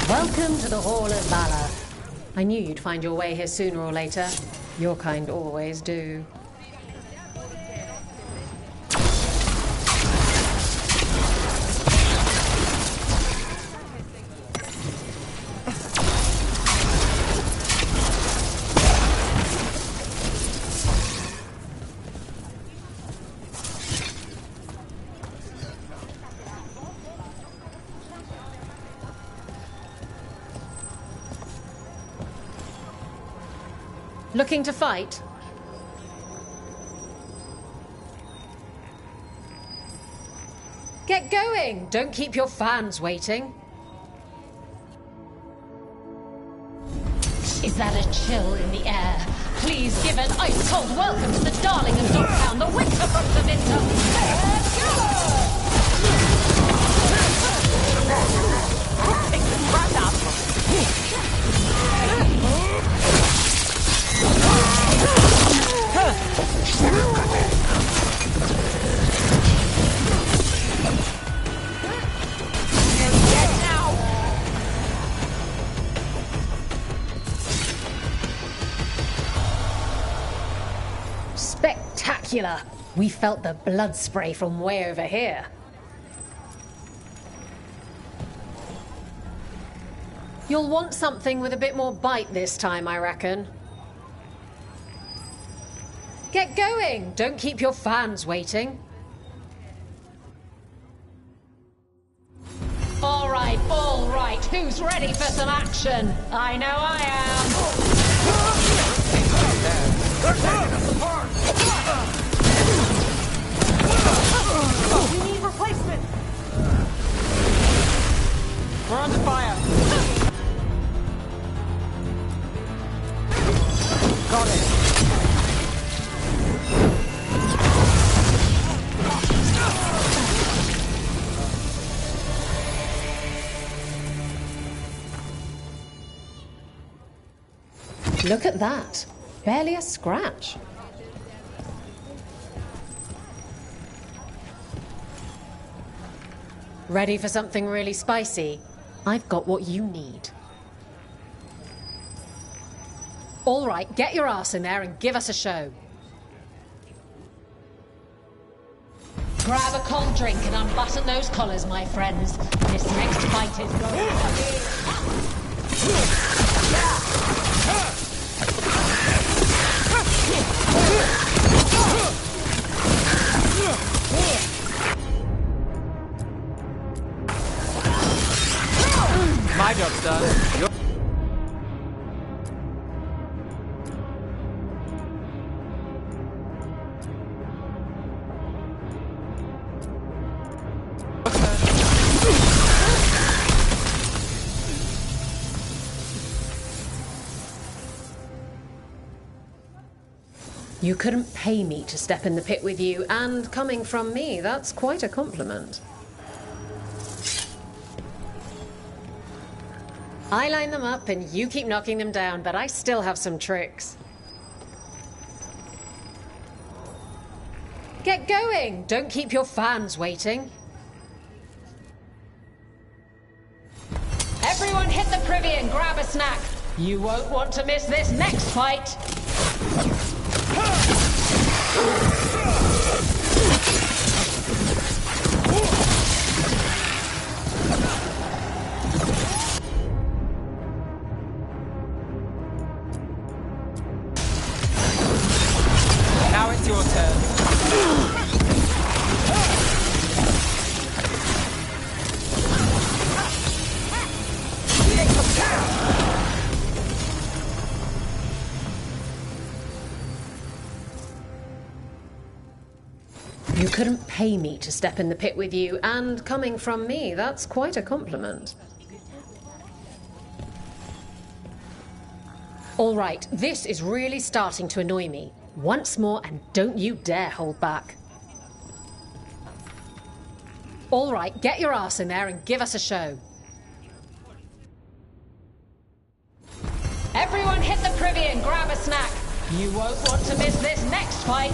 Welcome to the Hall of Valor. I knew you'd find your way here sooner or later. Your kind always do. Looking to fight? Get going! Don't keep your fans waiting. Is that a chill in the air? Please give an ice-cold welcome to the darling of Dogtown, the winter from the winter. Take the crap out of Spectacular! We felt the blood spray from way over here. You'll want something with a bit more bite this time, I reckon. Get going! Don't keep your fans waiting. All right. Who's ready for some action? I know I am. You need replacement. We're under fire. Got it. Look at that. Barely a scratch. Ready for something really spicy? I've got what you need. All right, get your ass in there and give us a show. Grab a cold drink and unbutton those collars, my friends. This next fight is going to be... My job's done. You couldn't pay me to step in the pit with you, and coming from me, that's quite a compliment. I line them up and you keep knocking them down, but I still have some tricks. Get going! Don't keep your fans waiting. Everyone hit the privy and grab a snack. You won't want to miss this next fight. Now it's your turn. You couldn't pay me to step in the pit with you, and coming from me, that's quite a compliment. All right, this is really starting to annoy me. Once more, and don't you dare hold back. All right, get your ass in there and give us a show. Everyone hit the privy and grab a snack. You won't want to miss this next fight.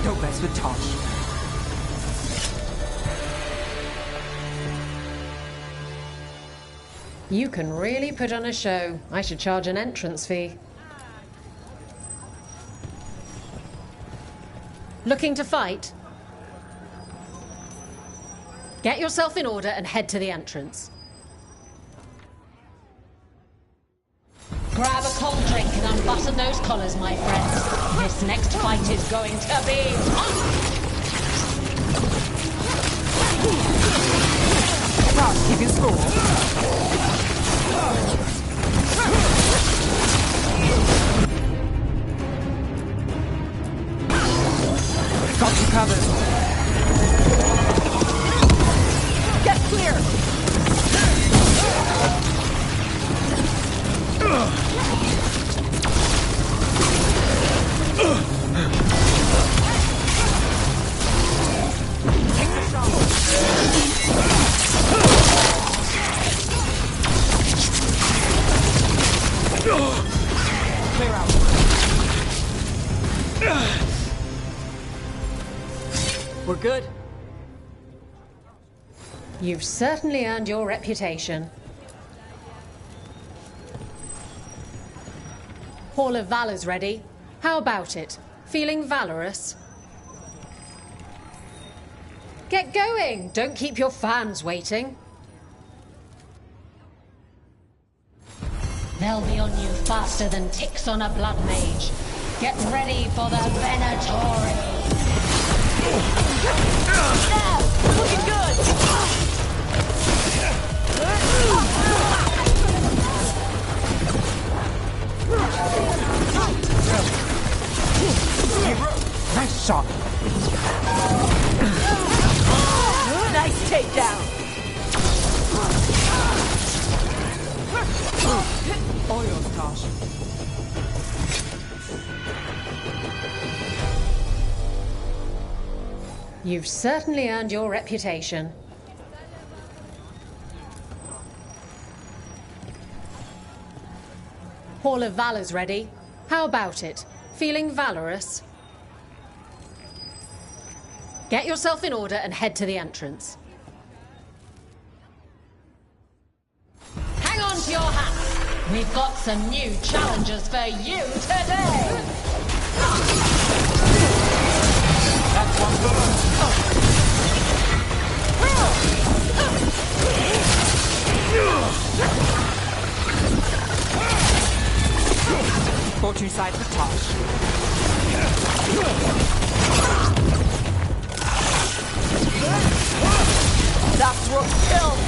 Don't mess with Tosh. You can really put on a show. I should charge an entrance fee. Looking to fight? Get yourself in order and head to the entrance. Grab a cold drink and unbutton those collars, my friends. This next fight is going to be Ross, keep your score. Got you covered. Get clear! Take the shot. Clear out. We're good. You've certainly earned your reputation. Hall of Valor's ready. How about it? Feeling valorous? Get going! Don't keep your fans waiting. They'll be on you faster than ticks on a blood mage. Get ready for the Venatori! Now! Looking good! Nice shot. Nice takedown! All yours, Tosh. You've certainly earned your reputation. Hall of Valor's ready. How about it? Feeling valorous? Get yourself in order and head to the entrance. Hang on to your hats. We've got some new challengers for you today. That's one for Fortune side for Tosh. That's what kills!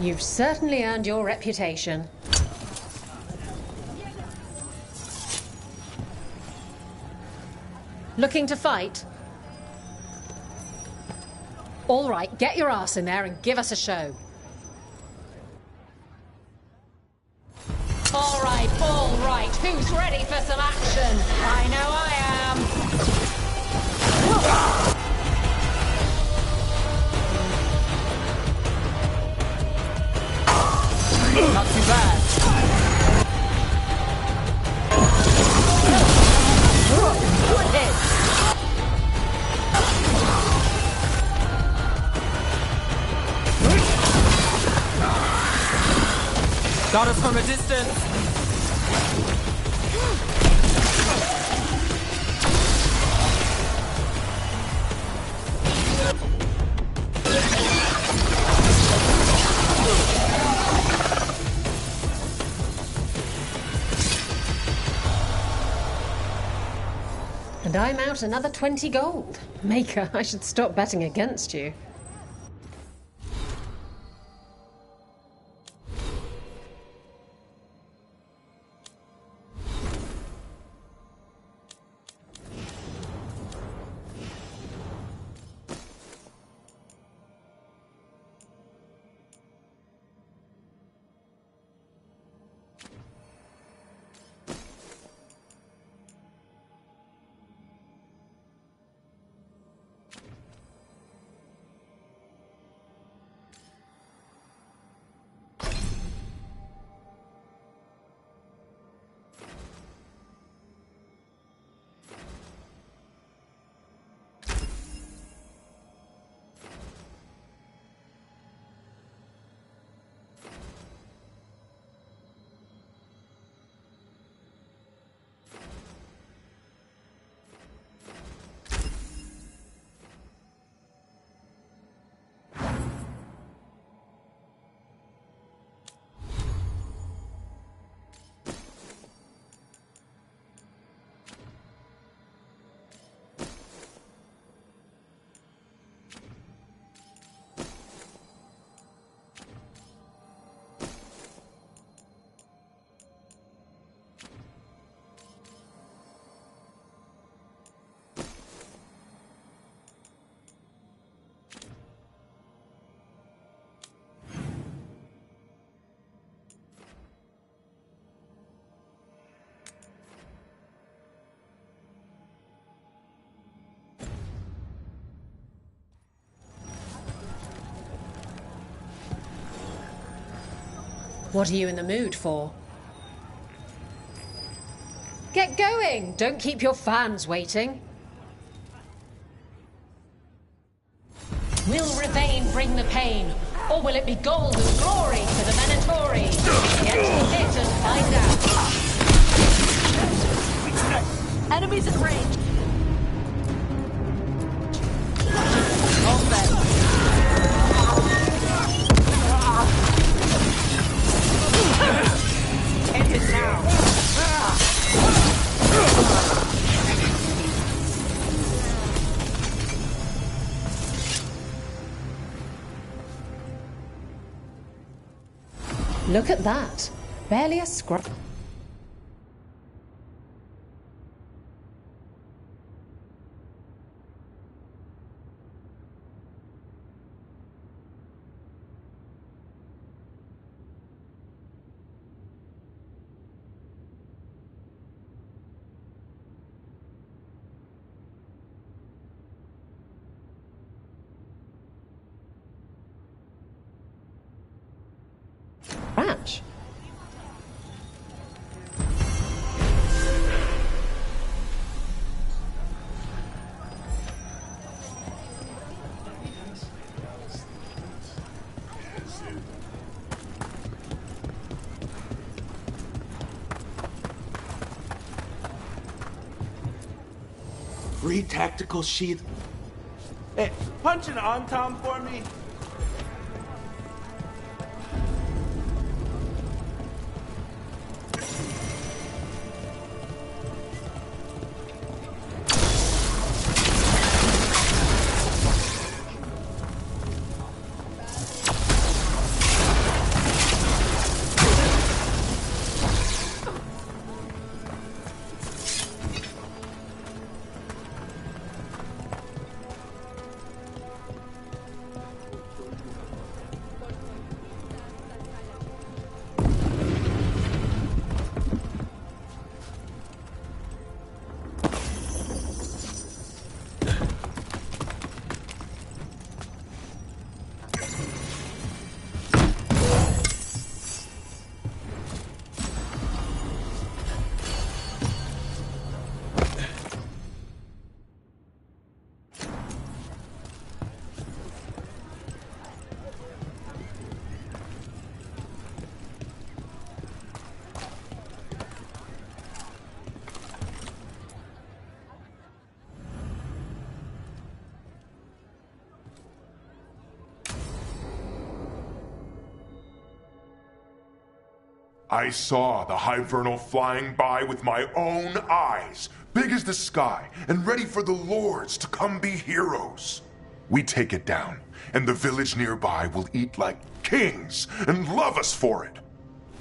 You've certainly earned your reputation. Looking to fight? All right, get your ass in there and give us a show. All right, who's ready for some action? I know I am. Not too bad. Good hit. Got us from a distance. And I'm out another 20 gold. Maker, I should stop betting against you. What are you in the mood for? Get going! Don't keep your fans waiting. Will Ravane bring the pain? Or will it be gold and glory to the Venatori? Get to the pit and find out. Enemies in range. All set. End it now. Look at that. Barely a scrub. Ranch. Free tactical sheath. Hey, punch an on-tom for me. I saw the Hivernal flying by with my own eyes, big as the sky, and ready for the lords to come be heroes. We take it down, and the village nearby will eat like kings and love us for it.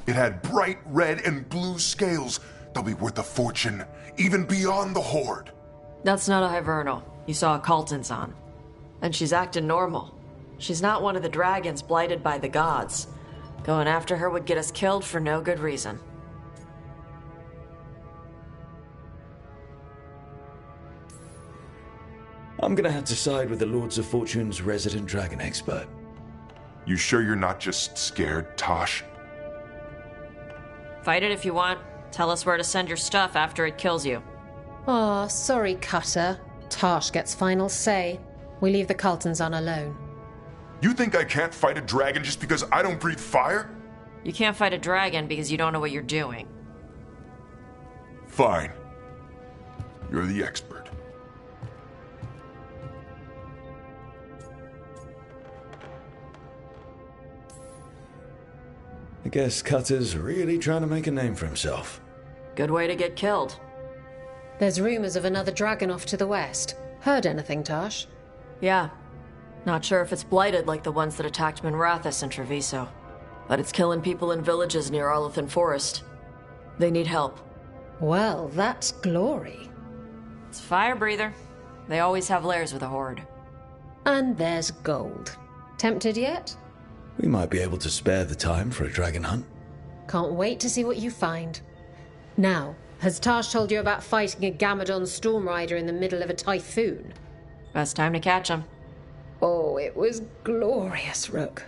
It had bright red and blue scales. They'll be worth a fortune, even beyond the Horde. That's not a Hivernal. You saw a Calton's on. And she's acting normal. She's not one of the dragons blighted by the gods. Going after her would get us killed for no good reason. I'm gonna have to side with the Lords of Fortune's resident dragon expert. You sure you're not just scared, Tosh? Fight it if you want. Tell us where to send your stuff after it kills you. Aw, sorry, Cutter. Tosh gets final say. We leave the Cultons on alone. You think I can't fight a dragon just because I don't breathe fire? You can't fight a dragon because you don't know what you're doing. Fine. You're the expert. I guess Cutter's really trying to make a name for himself. Good way to get killed. There's rumors of another dragon off to the west. Heard anything, Tosh? Yeah. Not sure if it's blighted like the ones that attacked Minrathous and Treviso. But it's killing people in villages near Arlethan Forest. They need help. Well, that's glory. It's fire breather. They always have lairs with a horde. And there's gold. Tempted yet? We might be able to spare the time for a dragon hunt. Can't wait to see what you find. Now, has Tosh told you about fighting a Gamadon storm rider in the middle of a typhoon? Best time to catch him. Oh, it was glorious, Rook.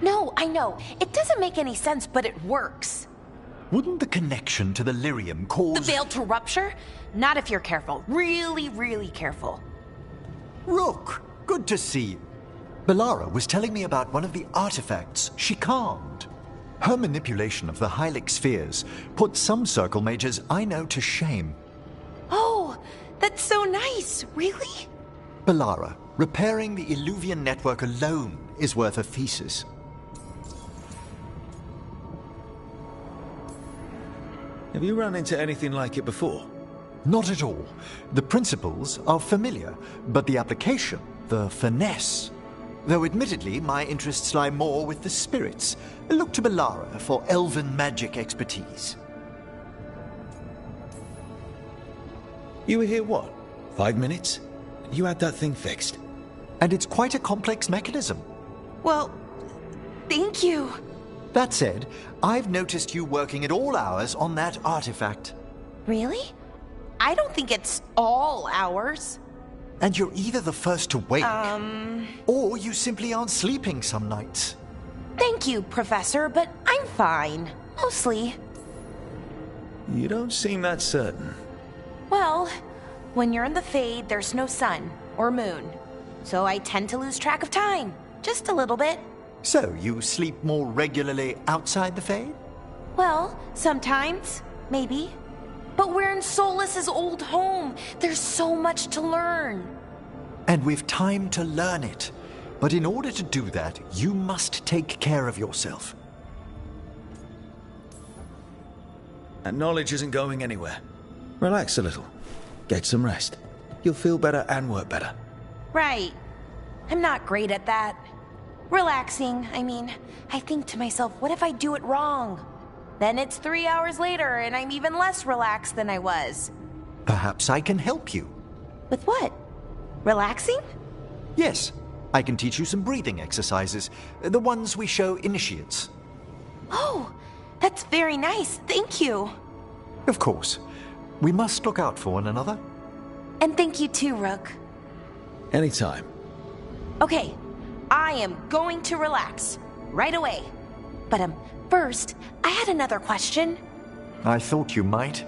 No, I know. It doesn't make any sense, but it works. Wouldn't the connection to the lyrium cause... The veil to rupture? Not if you're careful. Really, really careful. Rook, good to see you. Belara was telling me about one of the artifacts she calmed. Her manipulation of the Hylic spheres put some circle mages I know to shame. Oh, that's so nice. Really? Bellara, repairing the Illuvian network alone is worth a thesis. Have you run into anything like it before? Not at all. The principles are familiar, but the application, the finesse. Though admittedly, my interests lie more with the spirits. Look to Bellara for elven magic expertise. You were here, what, 5 minutes? You had that thing fixed. And it's quite a complex mechanism. Well, thank you. That said, I've noticed you working at all hours on that artifact. Really? I don't think it's all hours. And you're either the first to wake, or you simply aren't sleeping some nights. Thank you, Professor, but I'm fine. Mostly. You don't seem that certain. Well, when you're in the Fade, there's no sun or moon. So I tend to lose track of time. Just a little bit. So, you sleep more regularly outside the Fade? Well, sometimes. Maybe. But we're in Solus's old home. There's so much to learn. And we've time to learn it. But in order to do that, you must take care of yourself. And knowledge isn't going anywhere. Relax a little. Get some rest. You'll feel better and work better. Right. I'm not great at that. Relaxing, I mean, I think to myself, what if I do it wrong? Then it's 3 hours later and I'm even less relaxed than I was. Perhaps I can help you. With what? Relaxing? Yes. I can teach you some breathing exercises. The ones we show initiates. Oh, that's very nice. Thank you. Of course. We must look out for one another. And thank you too, Rook. Anytime. Okay, I am going to relax. Right away. But, first, I had another question. I thought you might.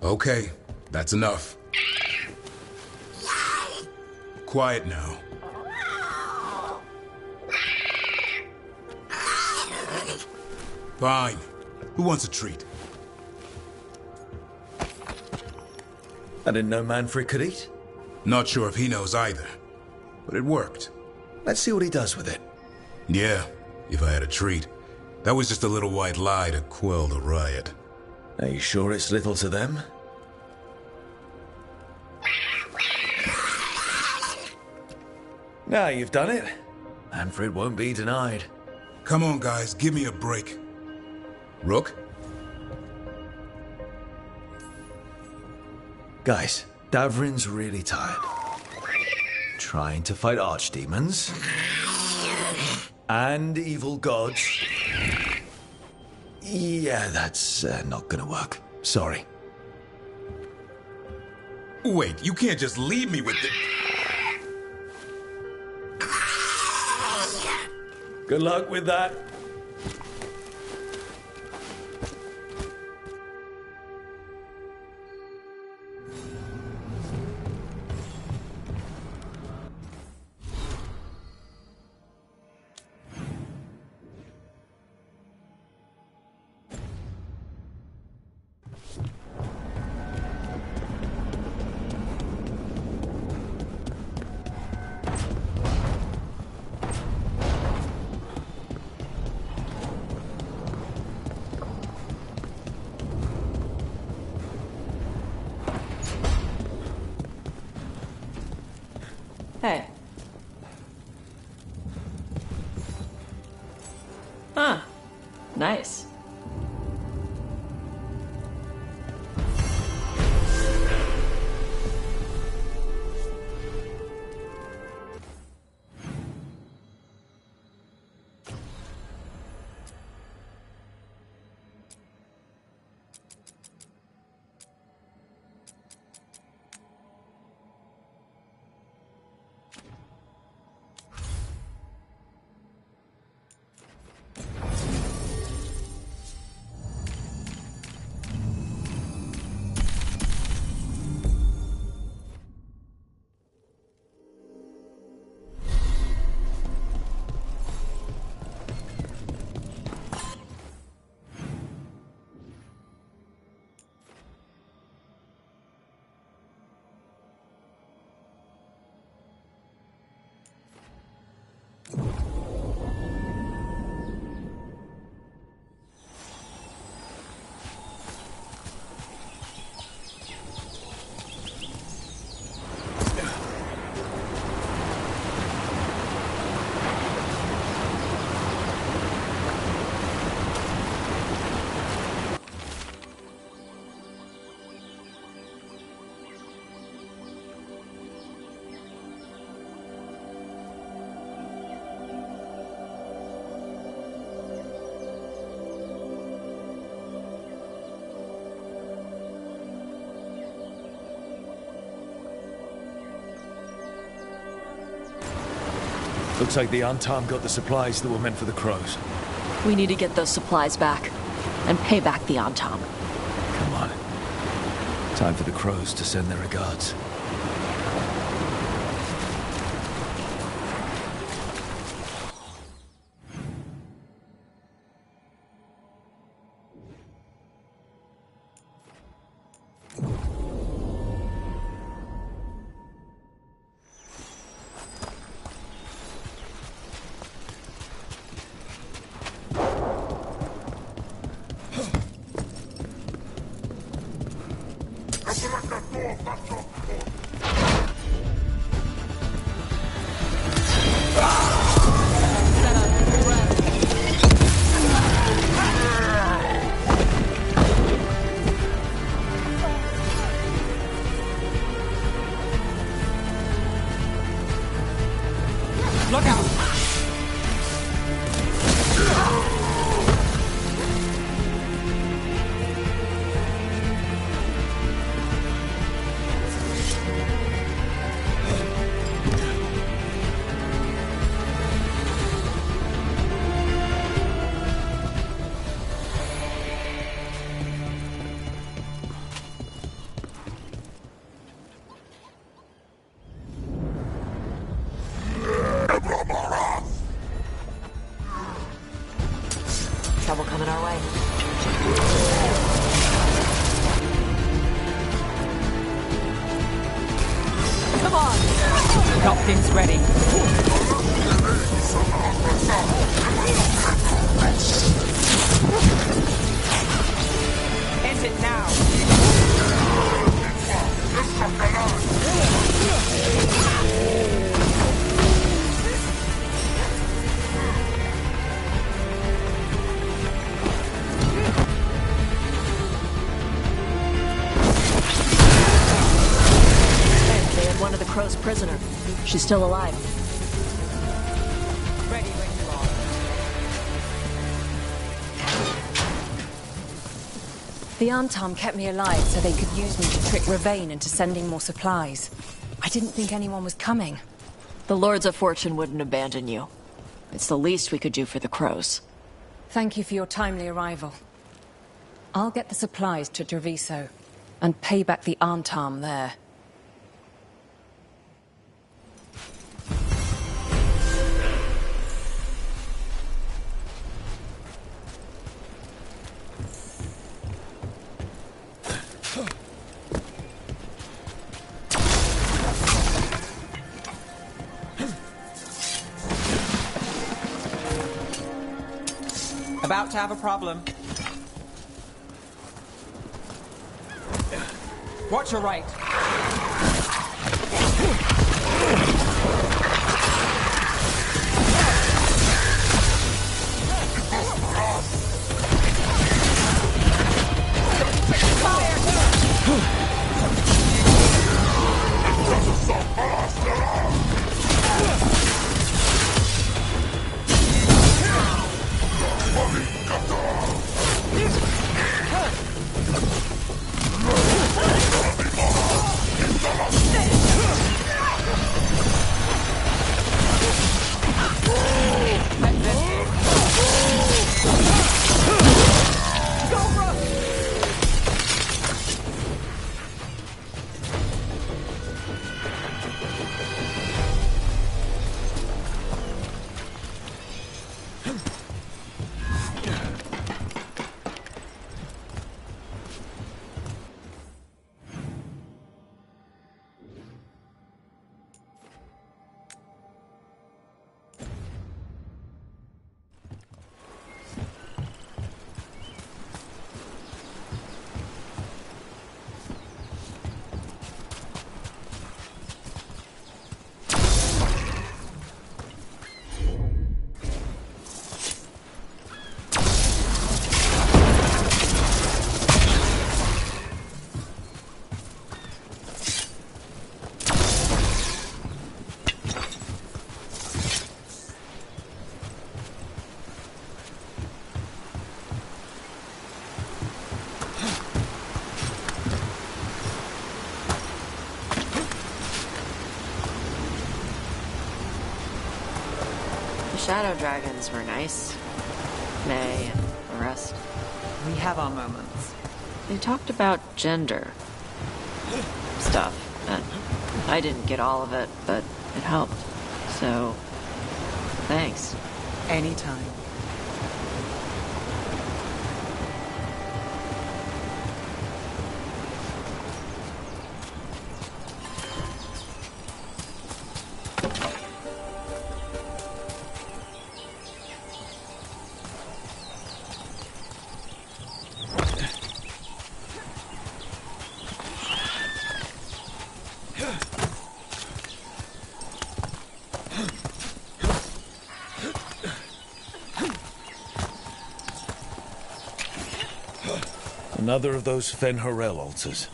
Okay, that's enough. Quiet now. Fine. Who wants a treat? I didn't know Manfred could eat. Not sure if he knows either. But it worked. Let's see what he does with it. Yeah, if I had a treat. That was just a little white lie to quell the riot. Are you sure it's little to them? Now you've done it. Manfred won't be denied. Come on, guys, give me a break. Rook? Guys, Davrin's really tired. Trying to fight archdemons. And evil gods. Yeah, that's not gonna work. Sorry. Wait, you can't just leave me with the... Good luck with that. Hey. Huh. Nice. Looks like the Antam got the supplies that were meant for the crows. We need to get those supplies back and pay back the Antam. Come on. Time for the crows to send their regards. Look out! Trouble coming our way. Come on! Got things ready. End it now! They had one of the crows prisoner. She's still alive. Ready when you are. The Antam kept me alive so they could use me to trick Ravane into sending more supplies. I didn't think anyone was coming. The Lords of Fortune wouldn't abandon you. It's the least we could do for the crows. Thank you for your timely arrival. I'll get the supplies to Treviso and pay back the Antam there. About to have a problem. Watch your right. shadow dragons were nice. May and the rest. We have our moments. They talked about gender stuff, and I didn't get all of it, but it helped. So, thanks. Anytime. Another of those Fen'Harel altars.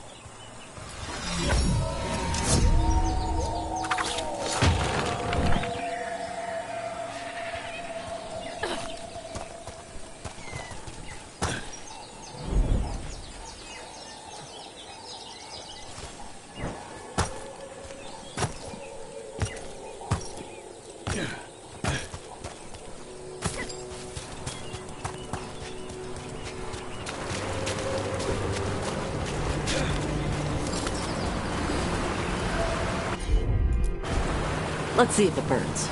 Let's see if it burns.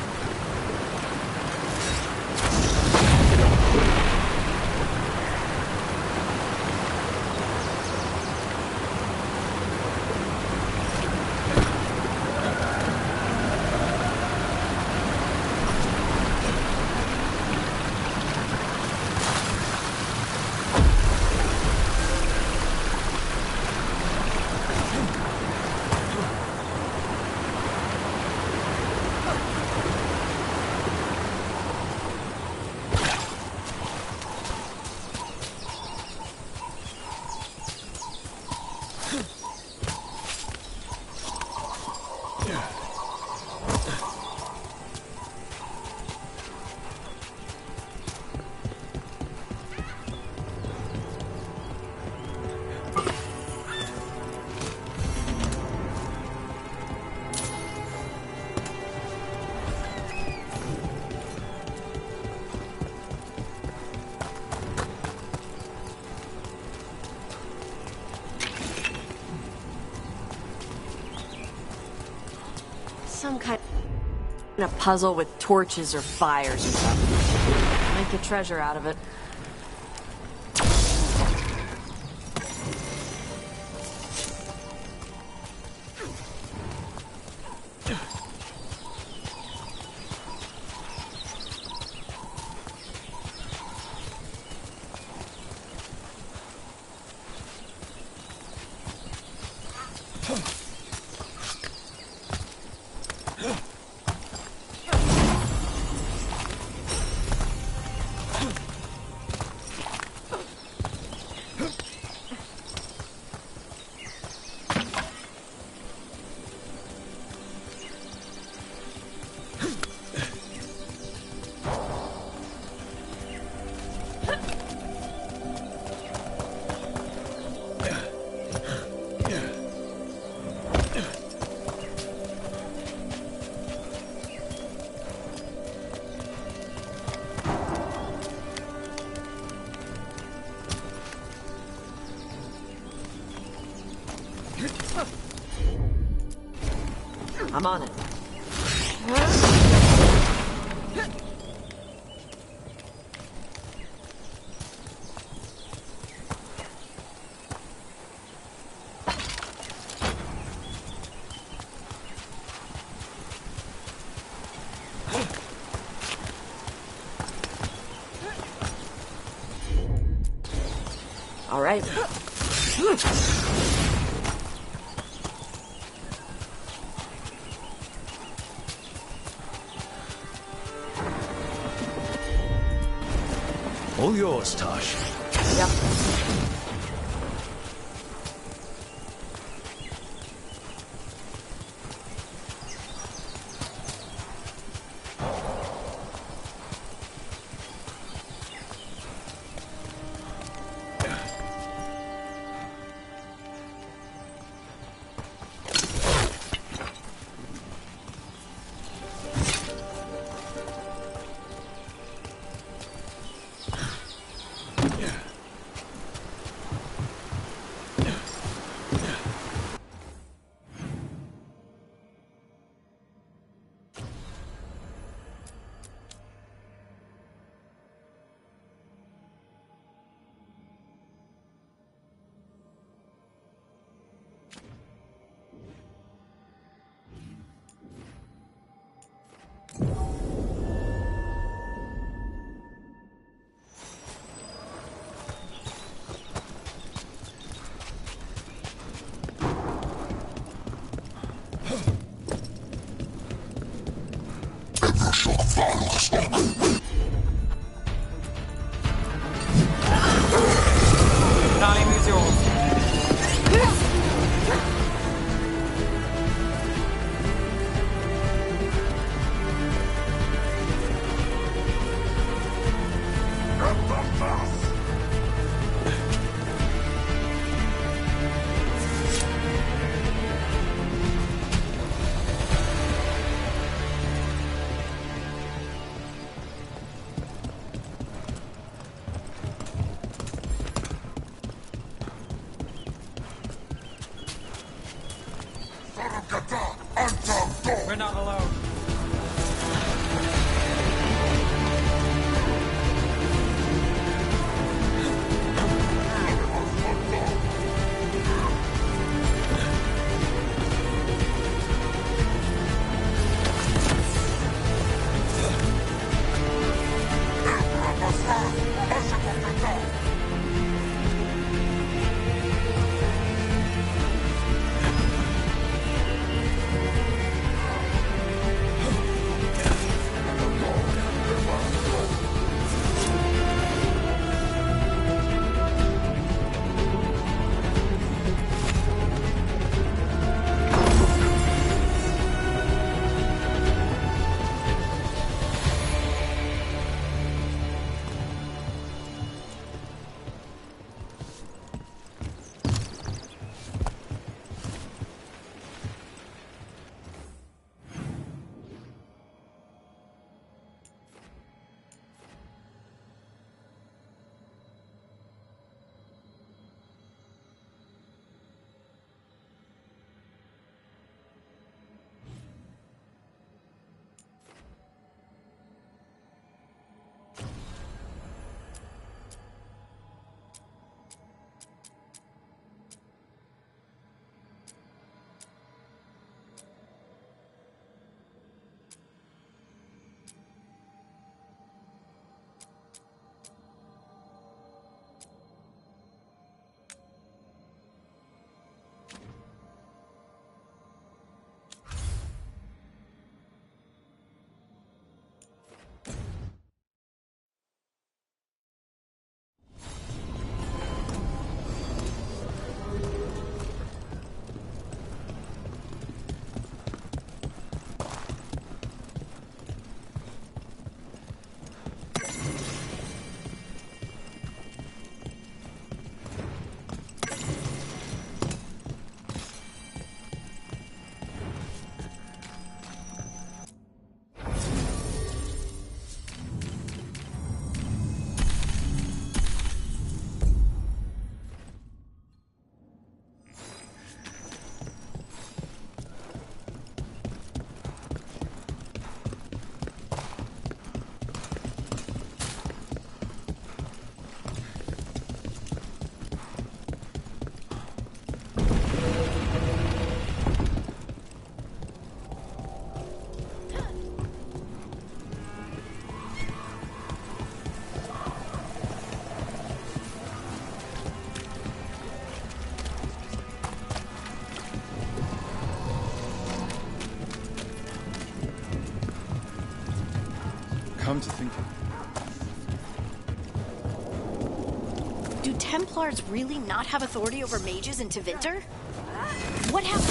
Some kind of puzzle with torches or fires or something. Make a treasure out of it. I'm on it. All right. All yours, Tosh. Yep. We're not alone. Come to think of it. Do Templars really not have authority over mages in Tevinter? What happened?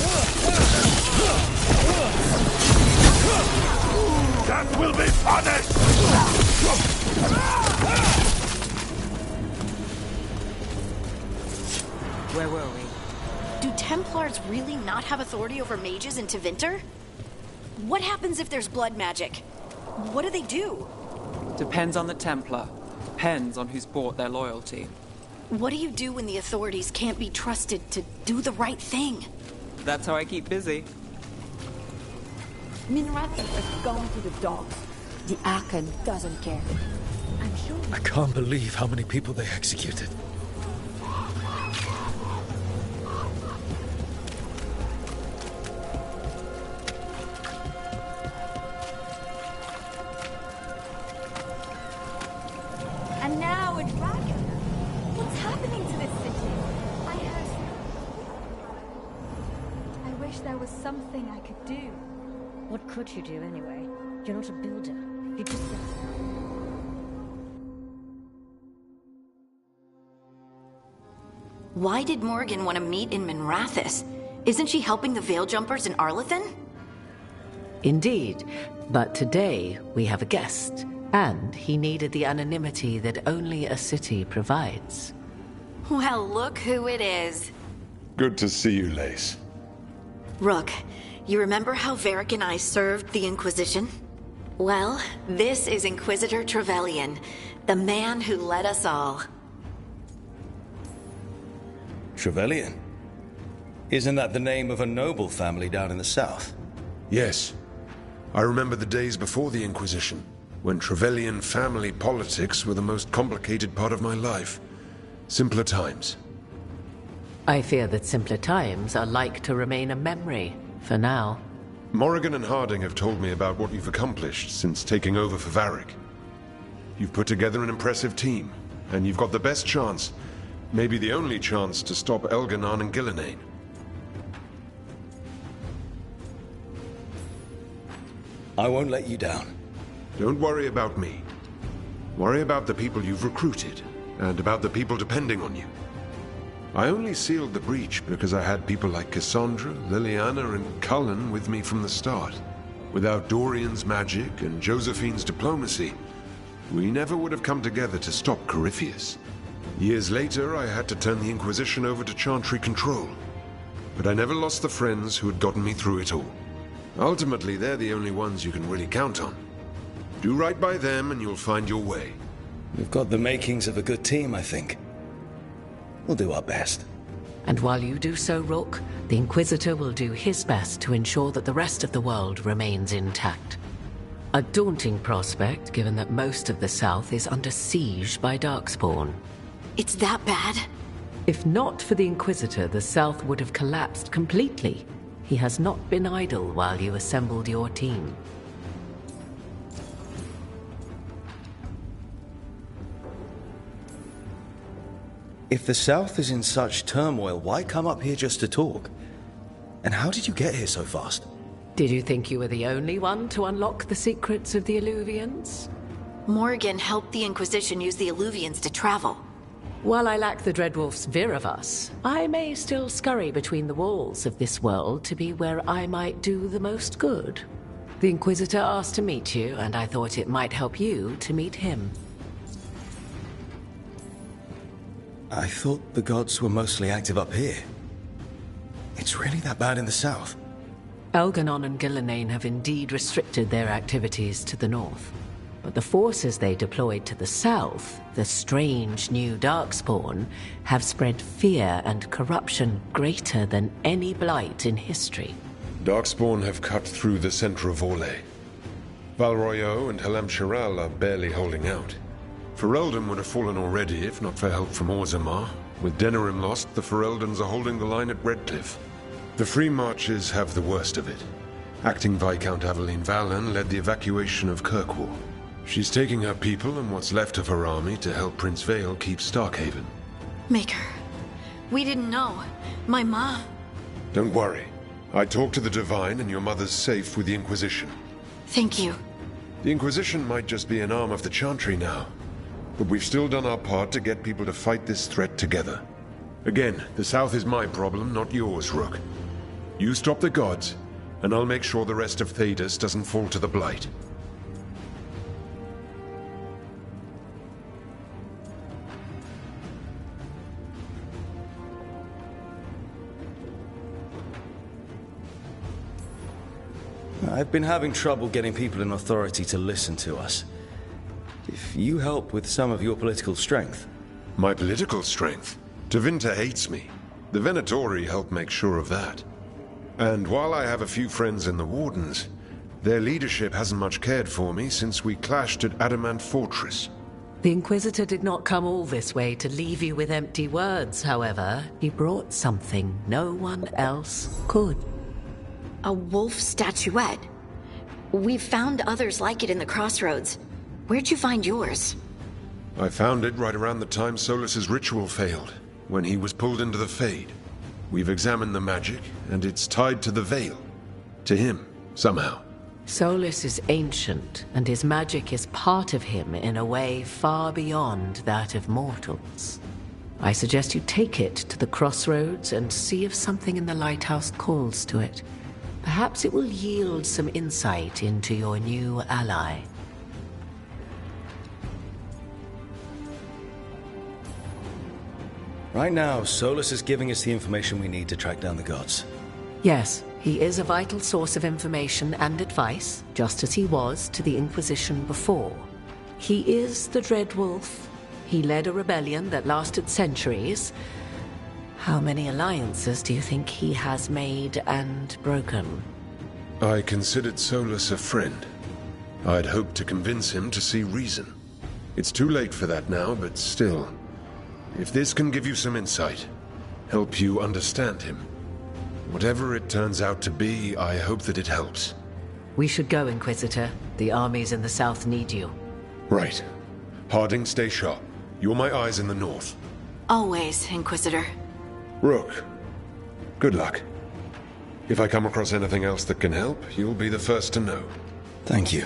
That will be punished! Where were we? Do Templars really not have authority over mages in Tevinter? What happens if there's blood magic? What do they do? Depends on the Templar. Depends on who's bought their loyalty. What do you do when the authorities can't be trusted to do the right thing? That's how I keep busy. Minrathis has gone to the dogs. The Akan doesn't care. I'm sure. I can't believe how many people they executed. And now a dragon. What's happening to this city? I wish there was something I could do. What could you do anyway? You're not a builder. You just... Why did Morgan want to meet in Minrathis? Isn't she helping the Veil Jumpers in Arlathan? Indeed, but today we have a guest, and he needed the anonymity that only a city provides. Well, look who it is. Good to see you, Lace. Rook, you remember how Varric and I served the Inquisition? Well, this is Inquisitor Trevelyan, the man who led us all. Trevelyan? Isn't that the name of a noble family down in the south? Yes, I remember the days before the Inquisition, when Trevelyan family politics were the most complicated part of my life. Simpler times. I fear that simpler times are like to remain a memory, for now. Morrigan and Harding have told me about what you've accomplished since taking over for Varric. You've put together an impressive team, and you've got the best chance, maybe the only chance, to stop Elganon and Gillenane. I won't let you down. Don't worry about me. Worry about the people you've recruited, and about the people depending on you. I only sealed the breach because I had people like Cassandra, Liliana, and Cullen with me from the start. Without Dorian's magic and Josephine's diplomacy, we never would have come together to stop Corypheus. Years later, I had to turn the Inquisition over to Chantry control. But I never lost the friends who had gotten me through it all. Ultimately, they're the only ones you can really count on. Do right by them and you'll find your way. We've got the makings of a good team, I think. We'll do our best. And while you do so, Rook, the Inquisitor will do his best to ensure that the rest of the world remains intact. A daunting prospect, given that most of the South is under siege by Darkspawn. It's that bad? If not for the Inquisitor, the South would have collapsed completely. He has not been idle while you assembled your team. If the South is in such turmoil, why come up here just to talk? And how did you get here so fast? Did you think you were the only one to unlock the secrets of the Illuvians? Morgan helped the Inquisition use the Illuvians to travel. While I lack the Dreadwolf's Viravus, I may still scurry between the walls of this world to be where I might do the most good. The Inquisitor asked to meet you, and I thought it might help you to meet him. I thought the gods were mostly active up here. It's really that bad in the south? Elganon and Gillenane have indeed restricted their activities to the north. But the forces they deployed to the south, the strange new Darkspawn, have spread fear and corruption greater than any blight in history. Darkspawn have cut through the center of Orlais. Valroyo and Halam Shiral are barely holding out. Ferelden would have fallen already if not for help from Orzammar. With Denerim lost, the Fereldans are holding the line at Redcliffe. The Free Marches have the worst of it. Acting Viscount Aveline Valen led the evacuation of Kirkwall. She's taking her people and what's left of her army to help Prince Vale keep Starkhaven. Maker, we didn't know. My ma... Don't worry. I talked to the Divine and your mother's safe with the Inquisition. Thank you. The Inquisition might just be an arm of the Chantry now, but we've still done our part to get people to fight this threat together. Again, the South is my problem, not yours, Rook. You stop the gods, and I'll make sure the rest of Thedas doesn't fall to the Blight. I've been having trouble getting people in authority to listen to us. If you help with some of your political strength... My political strength? Tevinter hates me. The Venatori help make sure of that. And while I have a few friends in the Wardens, their leadership hasn't much cared for me since we clashed at Adamant Fortress. The Inquisitor did not come all this way to leave you with empty words, however. He brought something no one else could. A wolf statuette. We've found others like it in the crossroads. Where'd you find yours? I found it right around the time Solus's ritual failed, when he was pulled into the Fade. We've examined the magic, and it's tied to the Veil. To him, somehow. Solus is ancient, and his magic is part of him in a way far beyond that of mortals. I suggest you take it to the crossroads and see if something in the lighthouse calls to it. Perhaps it will yield some insight into your new ally. Right now, Solus is giving us the information we need to track down the gods. Yes, he is a vital source of information and advice, just as he was to the Inquisition before. He is the Dreadwolf. He led a rebellion that lasted centuries. How many alliances do you think he has made and broken? I considered Solus a friend. I'd hoped to convince him to see reason. It's too late for that now, but still, if this can give you some insight, help you understand him, whatever it turns out to be, I hope that it helps. We should go, Inquisitor. The armies in the south need you. Right. Harding, stay sharp. You're my eyes in the north. Always, Inquisitor. Rook, good luck. If I come across anything else that can help, you'll be the first to know. Thank you.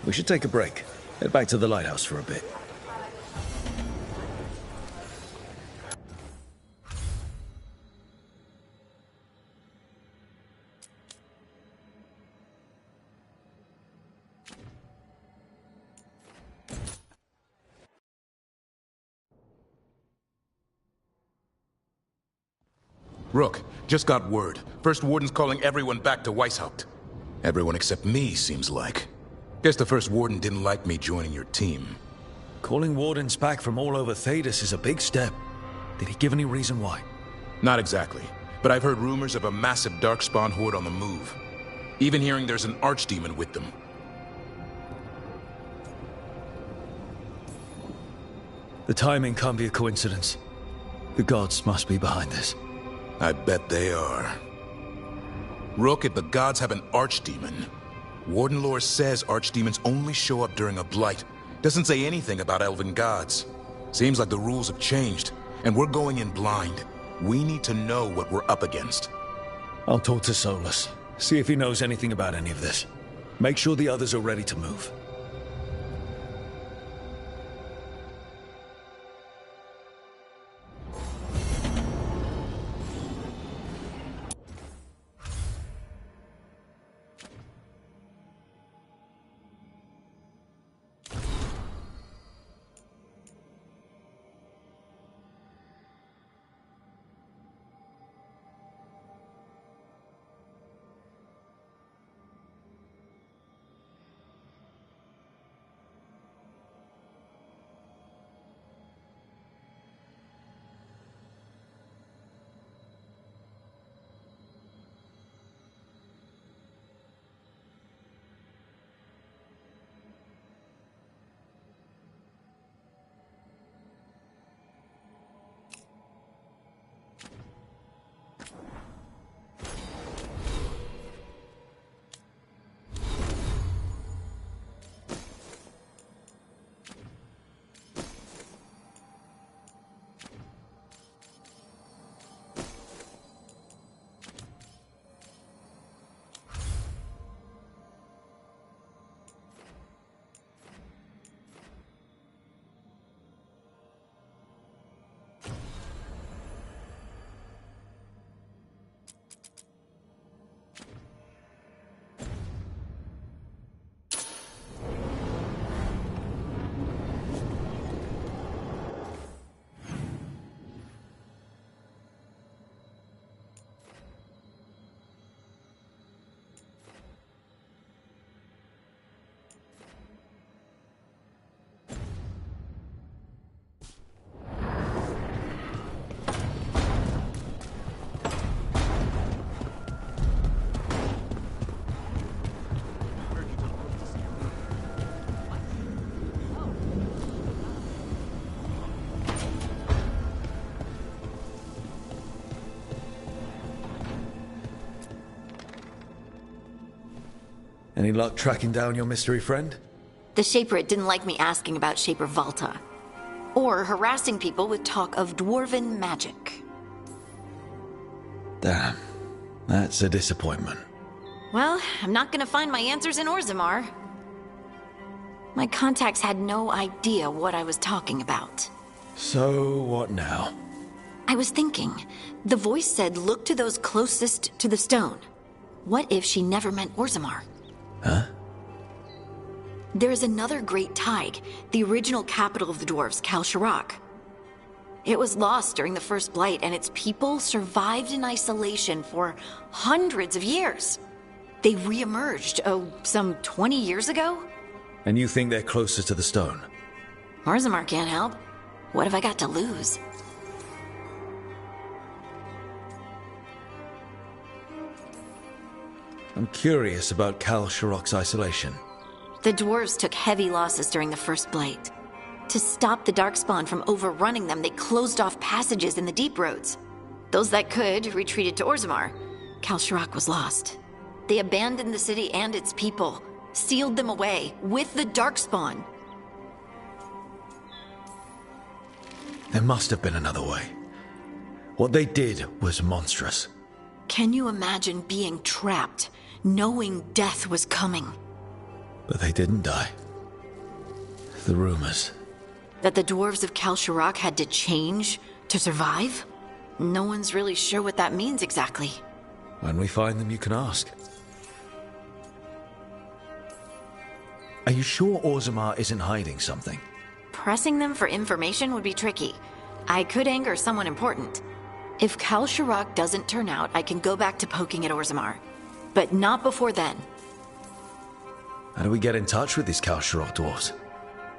We should take a break. Head back to the lighthouse for a bit. Rook, just got word. First Warden's calling everyone back to Weishaupt. Everyone except me, seems like. Guess the First Warden didn't like me joining your team. Calling Wardens back from all over Thedas is a big step. Did he give any reason why? Not exactly, but I've heard rumors of a massive Darkspawn horde on the move. Even hearing there's an archdemon with them. The timing can't be a coincidence. The gods must be behind this. I bet they are. Rook, if the gods have an archdemon, Warden lore says archdemons only show up during a blight. Doesn't say anything about elven gods. Seems like the rules have changed, and we're going in blind. We need to know what we're up against. I'll talk to Solus, see if he knows anything about any of this. Make sure the others are ready to move. Any luck tracking down your mystery friend? The Shaper didn't like me asking about Shaper Valta, or harassing people with talk of dwarven magic. Damn, that's a disappointment. Well, I'm not gonna find my answers in Orzammar. My contacts had no idea what I was talking about. So, what now? I was thinking, the voice said look to those closest to the stone. What if she never meant Orzammar? Huh? There is another great tide, the original capital of the dwarves, Kal Shirak. It was lost during the First Blight, and its people survived in isolation for hundreds of years. They re-emerged, some 20 years ago? And you think they're closer to the stone? Orzammar can't help. What have I got to lose? I'm curious about Kal Sharok's isolation. The dwarves took heavy losses during the First Blight. To stop the Darkspawn from overrunning them, they closed off passages in the deep roads. Those that could retreated to Orzammar. Kal Sharok was lost. They abandoned the city and its people, sealed them away with the Darkspawn. There must have been another way. What they did was monstrous. Can you imagine being trapped, knowing death was coming? But they didn't die. The rumors. That the dwarves of Kal Sharok had to change to survive? No one's really sure what that means exactly. When we find them, you can ask. Are you sure Orzammar isn't hiding something? Pressing them for information would be tricky. I could anger someone important. If Kal Sharok doesn't turn out, I can go back to poking at Orzammar. But not before then. How do we get in touch with these Kal Sharok dwarves?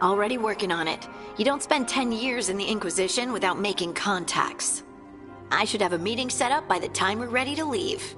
Already working on it. You don't spend 10 years in the Inquisition without making contacts. I should have a meeting set up by the time we're ready to leave.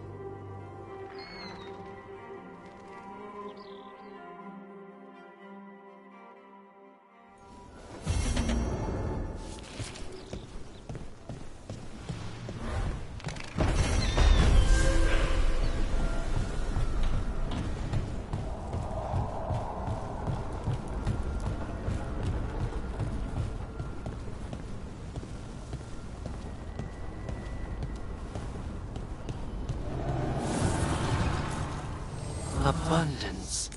Abundance.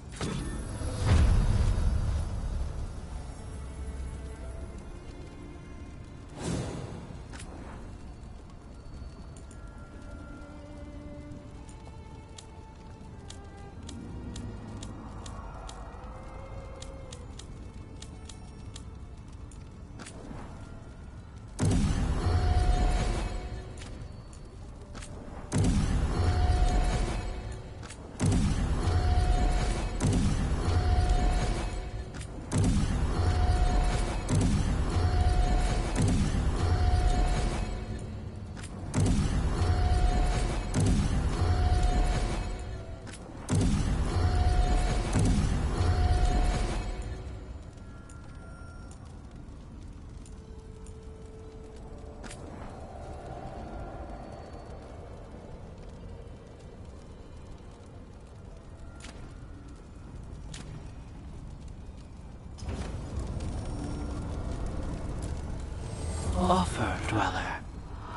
Offer, Dweller.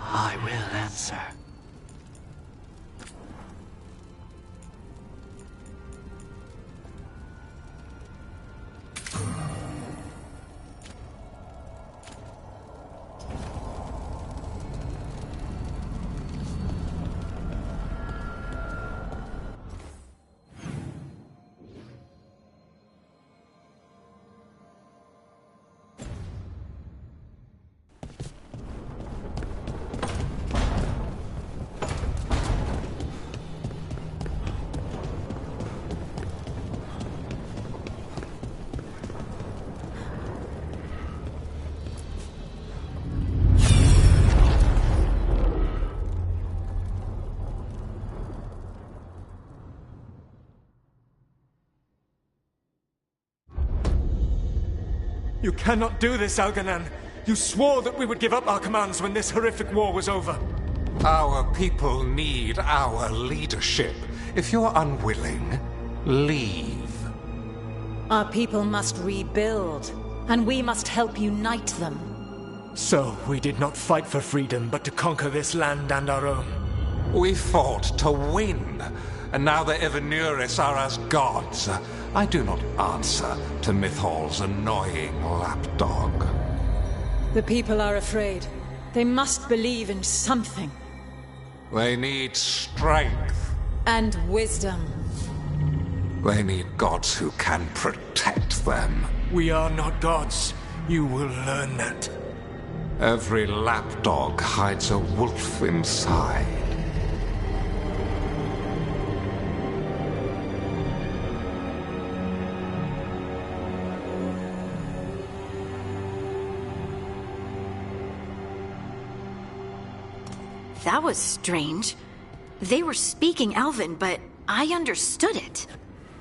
I will answer. You cannot do this, Algernon. You swore that we would give up our commands when this horrific war was over. Our people need our leadership. If you're unwilling, leave. Our people must rebuild, and we must help unite them. So, we did not fight for freedom, but to conquer this land and our own. We fought to win, and now the Evanuris are as gods. I do not answer to Mythal's annoying lapdog. The people are afraid. They must believe in something. They need strength. And wisdom. They need gods who can protect them. We are not gods. You will learn that. Every lapdog hides a wolf inside. That was strange. They were speaking Elven, but I understood it.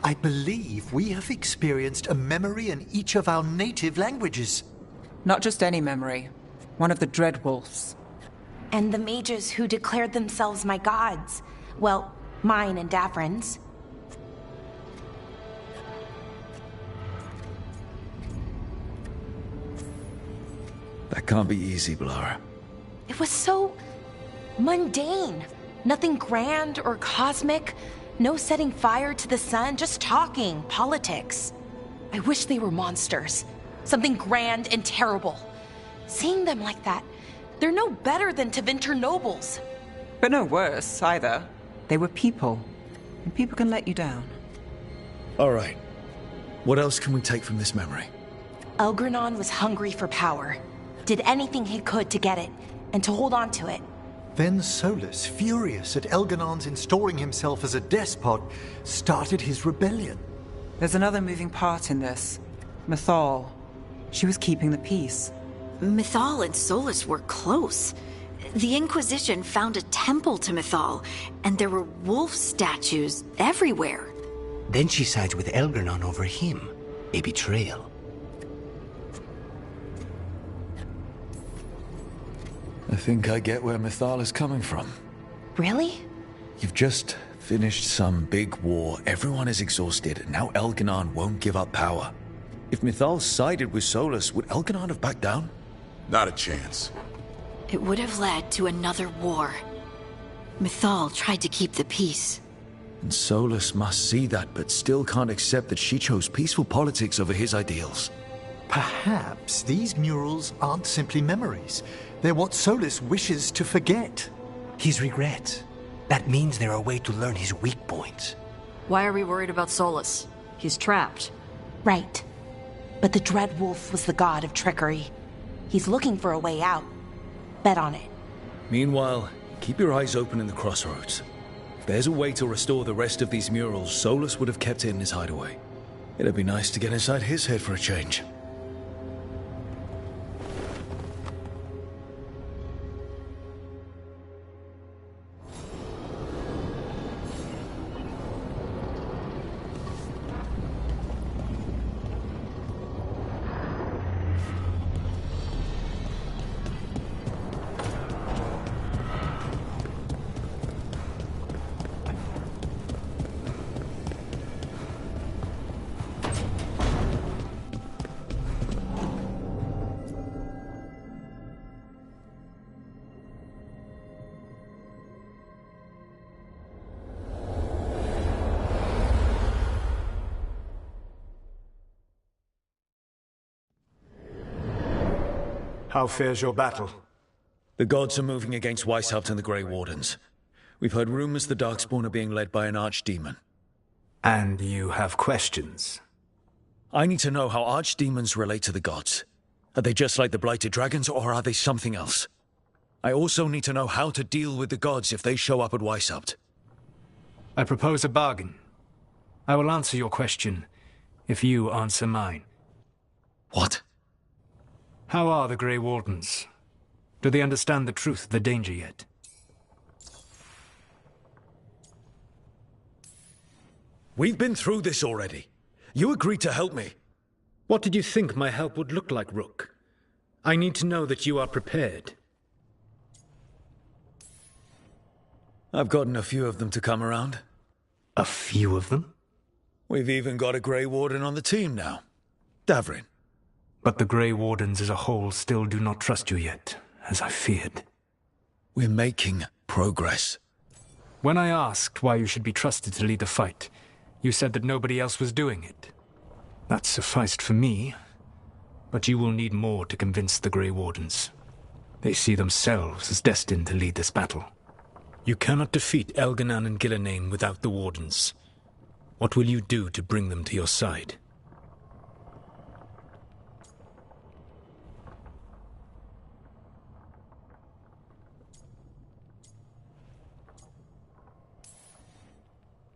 I believe we have experienced a memory in each of our native languages. Not just any memory. One of the Dread Wolves. And the mages who declared themselves my gods. Well, mine and Davrin's. That can't be easy, Blara. It was so mundane. Nothing grand or cosmic. No setting fire to the sun, just talking, politics. I wish they were monsters. Something grand and terrible. Seeing them like that, they're no better than Tevinter nobles. But no worse, either. They were people. And people can let you down. All right. What else can we take from this memory? Elgranon was hungry for power. Did anything he could to get it, and to hold on to it. Then Solus, furious at Elganon's installing himself as a despot, started his rebellion. There's another moving part in this. Mythal. She was keeping the peace. Mythal and Solus were close. The Inquisition found a temple to Mythal, and there were wolf statues everywhere. Then she sides with Elgranon over him. A betrayal. I think I get where Mythal is coming from. Really? You've just finished some big war, everyone is exhausted, and now Elganon won't give up power. If Mythal sided with Solus, would Elganon have backed down? Not a chance. It would have led to another war. Mythal tried to keep the peace. And Solus must see that, but still can't accept that she chose peaceful politics over his ideals. Perhaps these murals aren't simply memories. They're what Solus wishes to forget. His regrets. That means they're a way to learn his weak points. Why are we worried about Solus? He's trapped. Right. But the Dread Wolf was the god of trickery. He's looking for a way out. Bet on it. Meanwhile, keep your eyes open in the crossroads. If there's a way to restore the rest of these murals, Solus would have kept it in his hideaway. It'd be nice to get inside his head for a change. How fares your battle? The gods are moving against Weishaupt and the Grey Wardens. We've heard rumors the Darkspawn are being led by an archdemon. And you have questions? I need to know how archdemons relate to the gods. Are they just like the Blighted Dragons, or are they something else? I also need to know how to deal with the gods if they show up at Weishaupt. I propose a bargain. I will answer your question if you answer mine. What? How are the Grey Wardens? Do they understand the truth of the danger yet? We've been through this already. You agreed to help me. What did you think my help would look like, Rook? I need to know that you are prepared. I've gotten a few of them to come around. A few of them? We've even got a Grey Warden on the team now. Davrin. But the Grey Wardens as a whole still do not trust you yet, as I feared. We're making progress. When I asked why you should be trusted to lead the fight, you said that nobody else was doing it. That sufficed for me, but you will need more to convince the Grey Wardens. They see themselves as destined to lead this battle. You cannot defeat Elganon and Gillenane without the Wardens. What will you do to bring them to your side?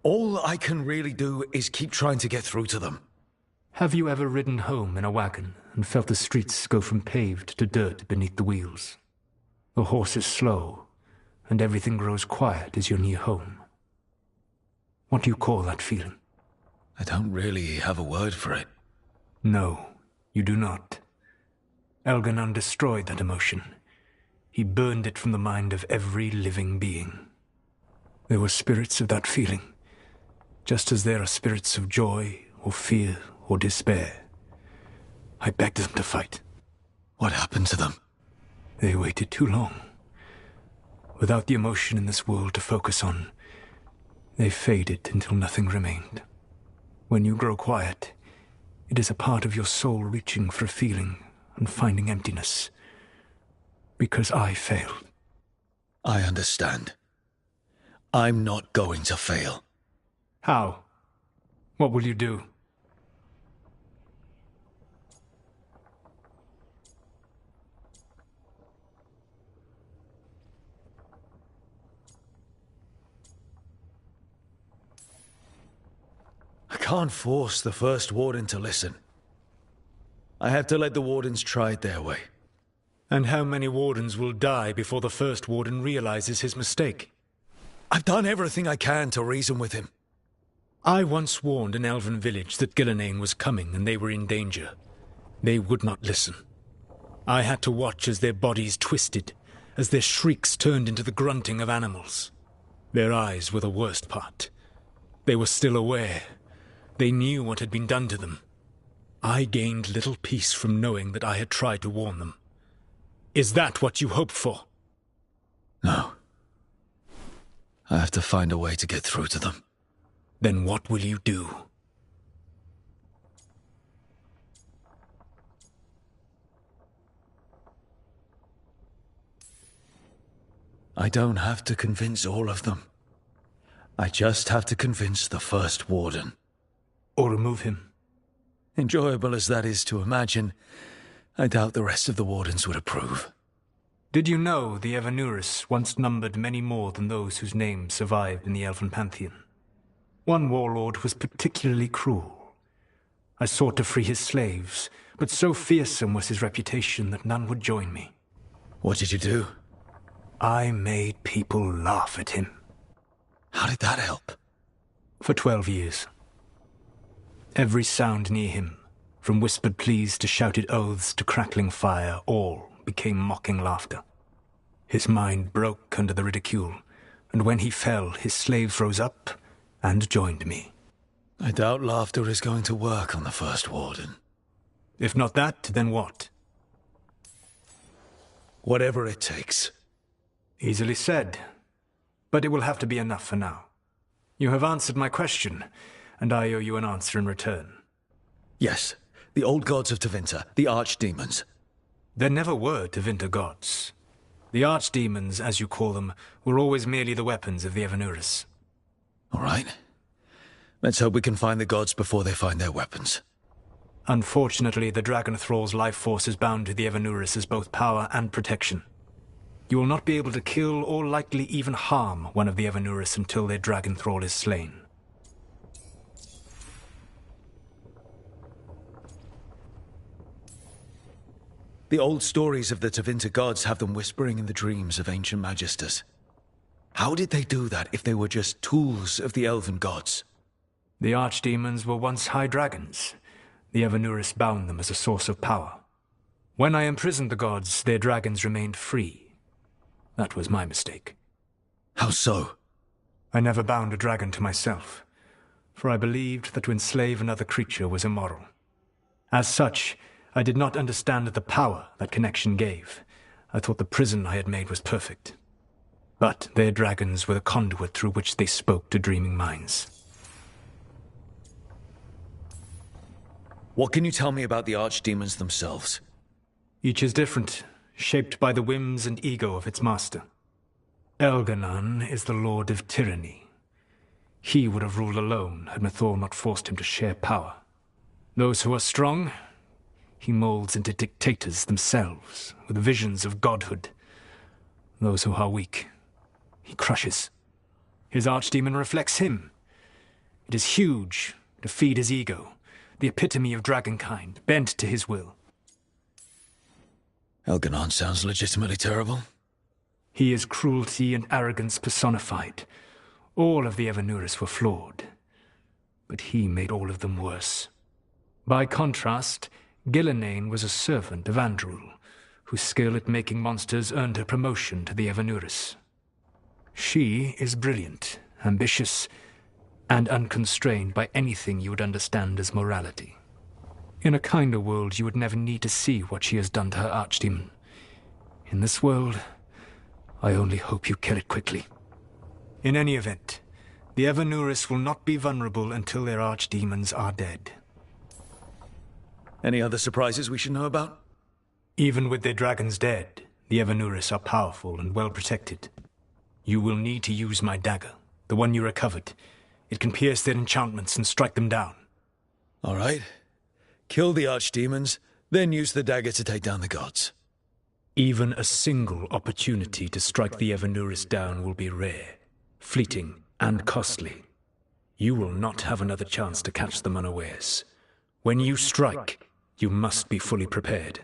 All I can really do is keep trying to get through to them. Have you ever ridden home in a wagon and felt the streets go from paved to dirt beneath the wheels? The horse is slow, and everything grows quiet as you're near home. What do you call that feeling? I don't really have a word for it. No, you do not. Elganon destroyed that emotion. He burned it from the mind of every living being. There were spirits of that feeling, just as there are spirits of joy or fear or despair. I begged them to fight. What happened to them? They waited too long. Without the emotion in this world to focus on, they faded until nothing remained. When you grow quiet, it is a part of your soul reaching for a feeling and finding emptiness. Because I failed. I understand. I'm not going to fail. How? What will you do? I can't force the First Warden to listen. I have to let the Wardens try it their way. And how many Wardens will die before the First Warden realizes his mistake? I've done everything I can to reason with him. I once warned an elven village that Gillenane was coming and they were in danger. They would not listen. I had to watch as their bodies twisted, as their shrieks turned into the grunting of animals. Their eyes were the worst part. They were still aware. They knew what had been done to them. I gained little peace from knowing that I had tried to warn them. Is that what you hope for? No. I have to find a way to get through to them. Then what will you do? I don't have to convince all of them. I just have to convince the First Warden. Or remove him. Enjoyable as that is to imagine, I doubt the rest of the Wardens would approve. Did you know the Evanuris once numbered many more than those whose names survived in the Elven Pantheon? One warlord was particularly cruel. I sought to free his slaves, but so fearsome was his reputation that none would join me. What did you do? I made people laugh at him. How did that help? For 12 years. Every sound near him, from whispered pleas to shouted oaths to crackling fire, all became mocking laughter. His mind broke under the ridicule, and when he fell, his slaves rose up and joined me. I doubt laughter is going to work on the First Warden. If not that, then what? Whatever it takes. Easily said, but it will have to be enough for now. You have answered my question, and I owe you an answer in return. Yes, the old gods of Tevinter, the archdemons. There never were Tevinter gods. The archdemons, as you call them, were always merely the weapons of the Evanuris. All right. Let's hope we can find the gods before they find their weapons. Unfortunately, the Dragon Thrall's life force is bound to the Evanuris as both power and protection. You will not be able to kill or likely even harm one of the Evanuris until their Dragon Thrall is slain. The old stories of the Tevinter gods have them whispering in the dreams of ancient magisters. How did they do that if they were just tools of the elven gods? The archdemons were once high dragons. The Evanuris bound them as a source of power. When I imprisoned the gods, their dragons remained free. That was my mistake. How so? I never bound a dragon to myself, for I believed that to enslave another creature was immoral. As such, I did not understand the power that connection gave. I thought the prison I had made was perfect. But their dragons were the conduit through which they spoke to dreaming minds. What can you tell me about the archdemons themselves? Each is different, shaped by the whims and ego of its master. Elganon is the lord of tyranny. He would have ruled alone had Mythor not forced him to share power. Those who are strong, he molds into dictators themselves, with visions of godhood. Those who are weak, he crushes. His archdemon reflects him. It is huge, to feed his ego, the epitome of dragonkind, bent to his will. Elganon sounds legitimately terrible. He is cruelty and arrogance personified. All of the Evanuris were flawed, but he made all of them worse. By contrast, Gillenane was a servant of Andrul, whose skill at making monsters earned her promotion to the Evanuris. She is brilliant, ambitious, and unconstrained by anything you would understand as morality. In a kinder world, you would never need to see what she has done to her archdemon. In this world, I only hope you kill it quickly. In any event, the Evanuris will not be vulnerable until their archdemons are dead. Any other surprises we should know about? Even with their dragons dead, the Evanuris are powerful and well protected. You will need to use my dagger, the one you recovered. It can pierce their enchantments and strike them down. All right. Kill the archdemons, then use the dagger to take down the gods. Even a single opportunity to strike the Evanuris down will be rare, fleeting, and costly. You will not have another chance to catch them unawares. When you strike, you must be fully prepared.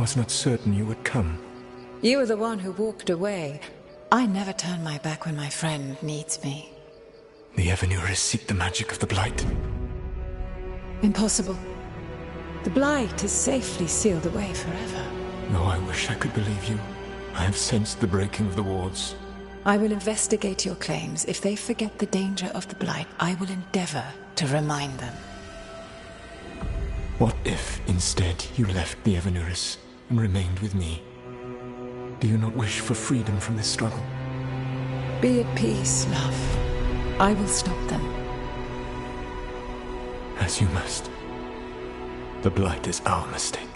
was not certain you would come. You were the one who walked away. I never turn my back when my friend needs me. The Evanurus seek the magic of the Blight. Impossible. The Blight is safely sealed away forever. Though I wish I could believe you. I have sensed the breaking of the wards. I will investigate your claims. If they forget the danger of the Blight, I will endeavor to remind them. What if, instead, you left the Evanurus and remained with me? Do you not wish for freedom from this struggle? Be at peace, love. I will stop them. As you must. The Blight is our mistake.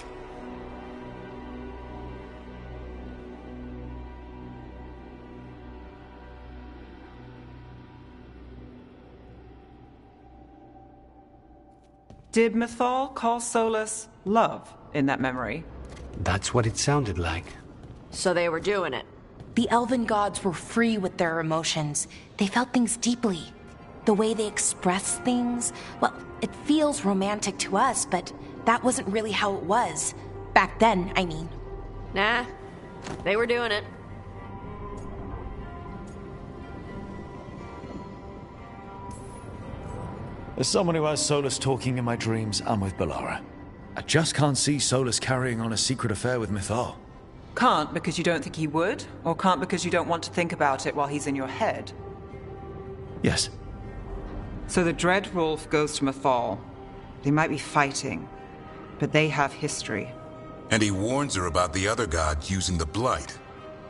Did Mythal call Solus love in that memory? That's what it sounded like. So they were doing it. The elven gods were free with their emotions. They felt things deeply. The way they express things, well, it feels romantic to us, but that wasn't really how it was. Back then, I mean. Nah, they were doing it. As someone who has Solus talking in my dreams, I'm with Balara. I just can't see Solus carrying on a secret affair with Mythal. Can't because you don't think he would? Or can't because you don't want to think about it while he's in your head? Yes. So the Dread Wolf goes to Mythal. They might be fighting, but they have history. And he warns her about the other god using the Blight.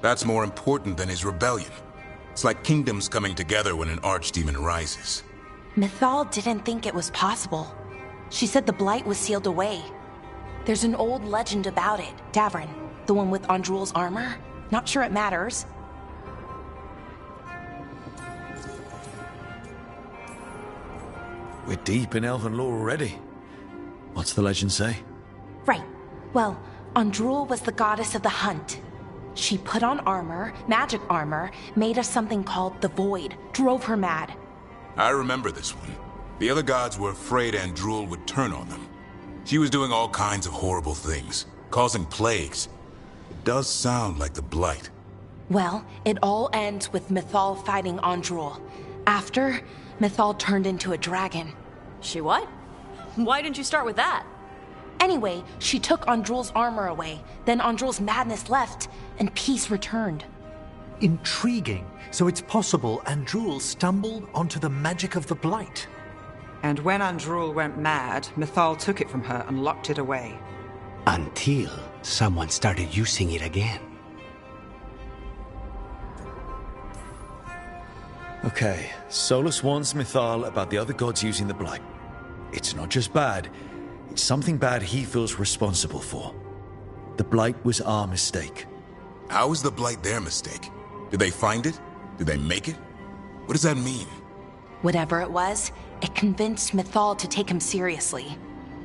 That's more important than his rebellion. It's like kingdoms coming together when an archdemon rises. Mythal didn't think it was possible. She said the Blight was sealed away. There's an old legend about it. Davrin, the one with Andrul's armor. Not sure it matters. We're deep in elven lore already. What's the legend say? Right. Well, Andrul was the goddess of the hunt. She put on armor, magic armor, made of something called the Void, drove her mad. I remember this one. The other gods were afraid Andrul would turn on them. She was doing all kinds of horrible things, causing plagues. It does sound like the Blight. Well, it all ends with Mythal fighting Andrul. After, Mythal turned into a dragon. She what? Why didn't you start with that? Anyway, she took Andrul's armor away. Then Andrul's madness left, and peace returned. Intriguing. So it's possible Andrul stumbled onto the magic of the Blight. And when Andrul went mad, Mythal took it from her and locked it away. Until someone started using it again. Okay, Solus warns Mythal about the other gods using the Blight. It's not just bad, it's something bad he feels responsible for. The Blight was our mistake. How was the Blight their mistake? Did they find it? Did they make it? What does that mean? Whatever it was, it convinced Mythal to take him seriously.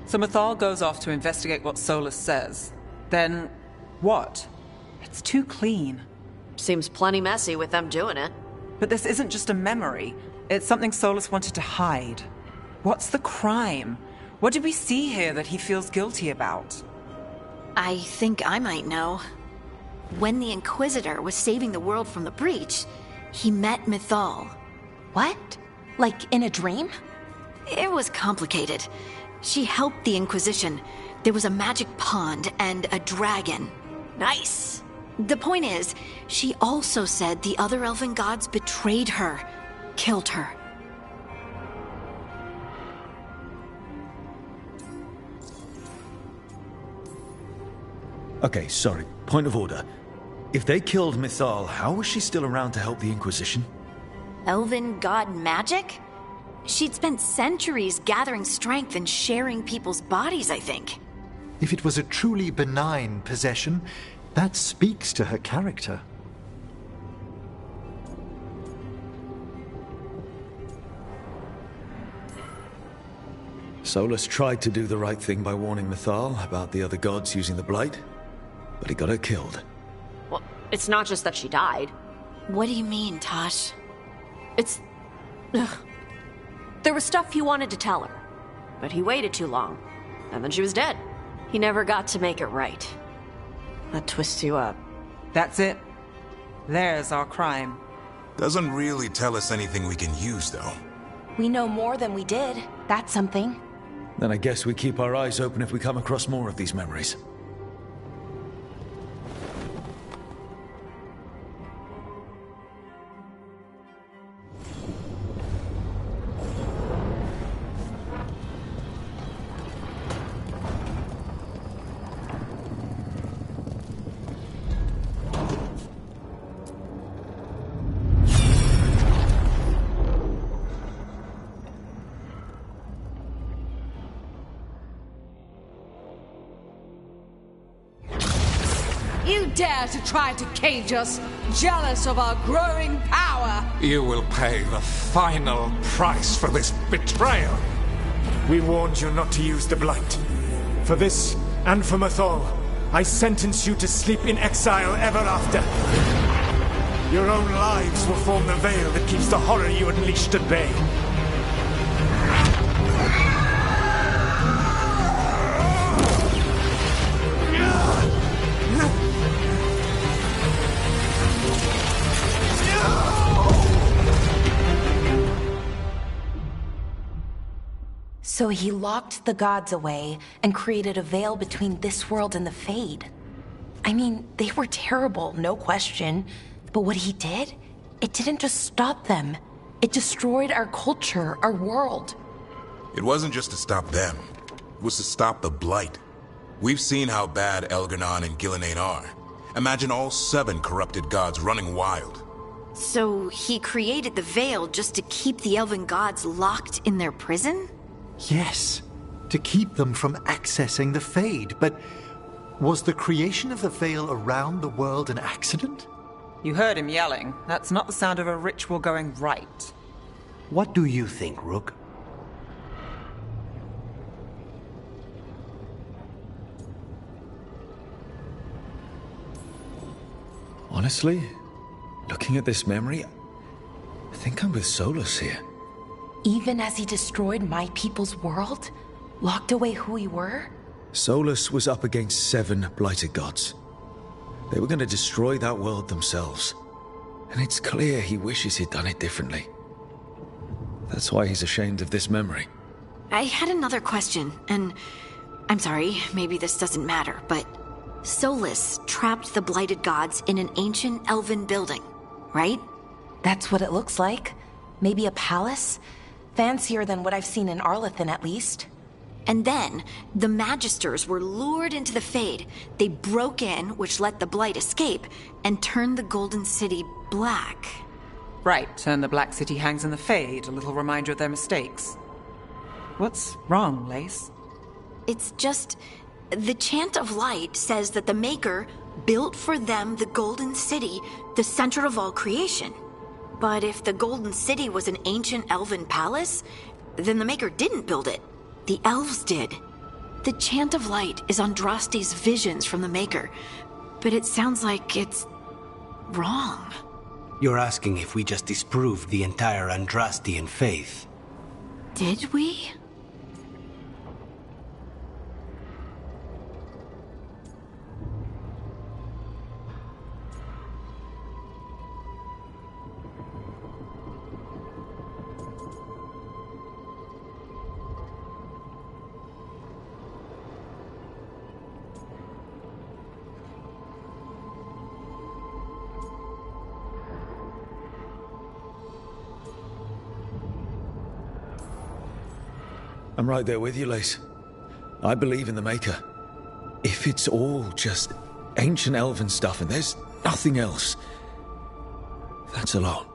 So Mythal goes off to investigate what Solus says. Then, what? It's too clean. Seems plenty messy with them doing it. But this isn't just a memory. It's something Solus wanted to hide. What's the crime? What did we see here that he feels guilty about? I think I might know. When the Inquisitor was saving the world from the breach, he met Mythal. What? Like in a dream? It was complicated. She helped the Inquisition. There was a magic pond and a dragon. Nice. The point is, she also said the other elven gods betrayed her, killed her. Okay, sorry. Point of order. If they killed Mythal, how was she still around to help the Inquisition? Elven god magic? She'd spent centuries gathering strength and sharing people's bodies, I think. If it was a truly benign possession, that speaks to her character. Solus tried to do the right thing by warning Mythal about the other gods using the Blight, but he got her killed. Well, it's not just that she died. What do you mean, Tosh? It's... Ugh. There was stuff he wanted to tell her, but he waited too long, and then she was dead. He never got to make it right. That twists you up. That's it. There's our crime. Doesn't really tell us anything we can use, though. We know more than we did. That's something. Then I guess we keep our eyes open if we come across more of these memories. You dare to try to cage us, jealous of our growing power! You will pay the final price for this betrayal. We warned you not to use the Blight. For this, and for Mythal, I sentence you to sleep in exile ever after. Your own lives will form the veil that keeps the horror you unleashed at bay. So he locked the gods away and created a veil between this world and the Fade. I mean, they were terrible, no question. But what he did, it didn't just stop them. It destroyed our culture, our world. It wasn't just to stop them. It was to stop the Blight. We've seen how bad Elgar'nan and Gillenane are. Imagine all 7 corrupted gods running wild. So he created the Veil just to keep the elven gods locked in their prison? Yes, to keep them from accessing the Fade. But was the creation of the Veil around the world an accident? You heard him yelling. That's not the sound of a ritual going right. What do you think, Rook? Honestly, looking at this memory, I think I'm with Solus here. Even as he destroyed my people's world? Locked away who we were? Solus was up against 7 blighted gods. They were going to destroy that world themselves. And it's clear he wishes he'd done it differently. That's why he's ashamed of this memory. I had another question, and I'm sorry, maybe this doesn't matter, but Solus trapped the blighted gods in an ancient elven building, right? That's what it looks like. Maybe a palace? Fancier than what I've seen in Arlathan, at least. And then, the Magisters were lured into the Fade. They broke in, which let the Blight escape, and turned the Golden City black. Right, and the Black City hangs in the Fade, a little reminder of their mistakes. What's wrong, Lace? It's just... the Chant of Light says that the Maker built for them the Golden City, the center of all creation. But if the Golden City was an ancient elven palace, then the Maker didn't build it. The elves did. The Chant of Light is Andraste's visions from the Maker, but it sounds like it's wrong. You're asking if we just disproved the entire Andrastian faith. Did we? I'm right there with you, Lace. I believe in the Maker. If it's all just ancient elven stuff and there's nothing else, that's a lot.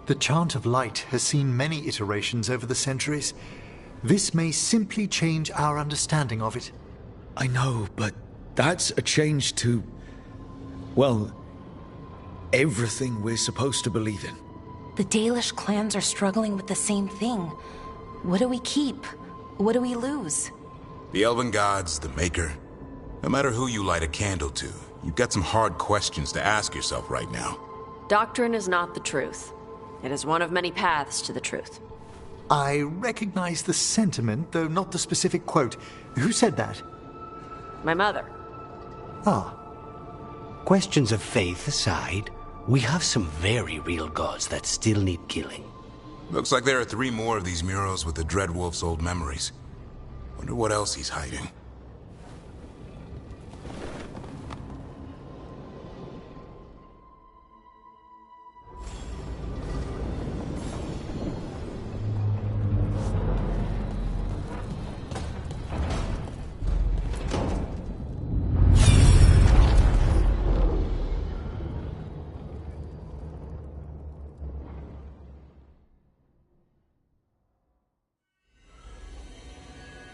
The Chant of Light has seen many iterations over the centuries. This may simply change our understanding of it. I know, but that's a change to, well, everything we're supposed to believe in. The Dalish clans are struggling with the same thing. What do we keep? What do we lose? The elven gods, the Maker. No matter who you light a candle to, you've got some hard questions to ask yourself right now. Doctrine is not the truth. It is one of many paths to the truth. I recognize the sentiment, though not the specific quote. Who said that? My mother. Ah. Questions of faith aside, we have some very real gods that still need killing. Looks like there are 3 more of these murals with the Dreadwolf's old memories. Wonder what else he's hiding.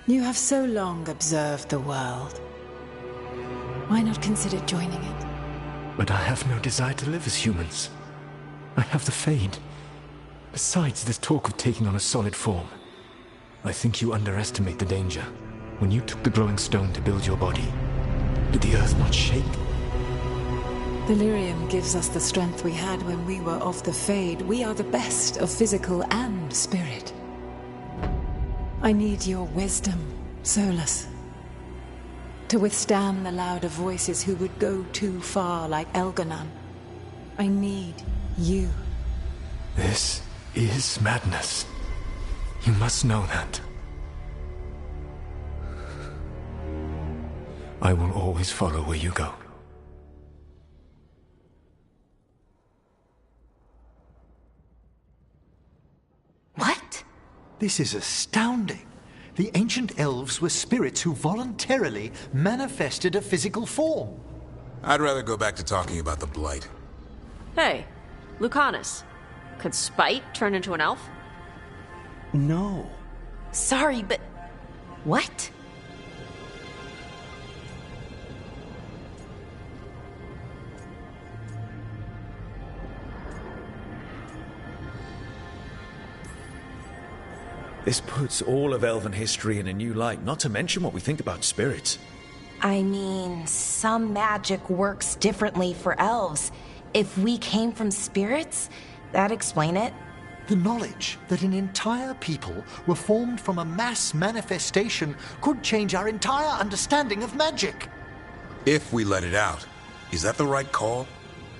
You have so long observed the world. Why not consider joining it? But I have no desire to live as humans. I have the Fade. Besides this talk of taking on a solid form, I think you underestimate the danger. When you took the glowing stone to build your body, did the earth not shake? Delirium gives us the strength we had when we were of the Fade. We are the best of physical and spirit. I need your wisdom, Solus. To withstand the louder voices who would go too far like Elganon. I need you. This is madness. You must know that. I will always follow where you go. What? This is astounding. The ancient elves were spirits who voluntarily manifested a physical form. I'd rather go back to talking about the Blight. Hey, Lucanus. Could Spite turn into an elf? No. Sorry, but... what? This puts all of elven history in a new light, not to mention what we think about spirits. I mean, some magic works differently for elves. If we came from spirits, that'd explain it. The knowledge that an entire people were formed from a mass manifestation could change our entire understanding of magic. If we let it out, is that the right call?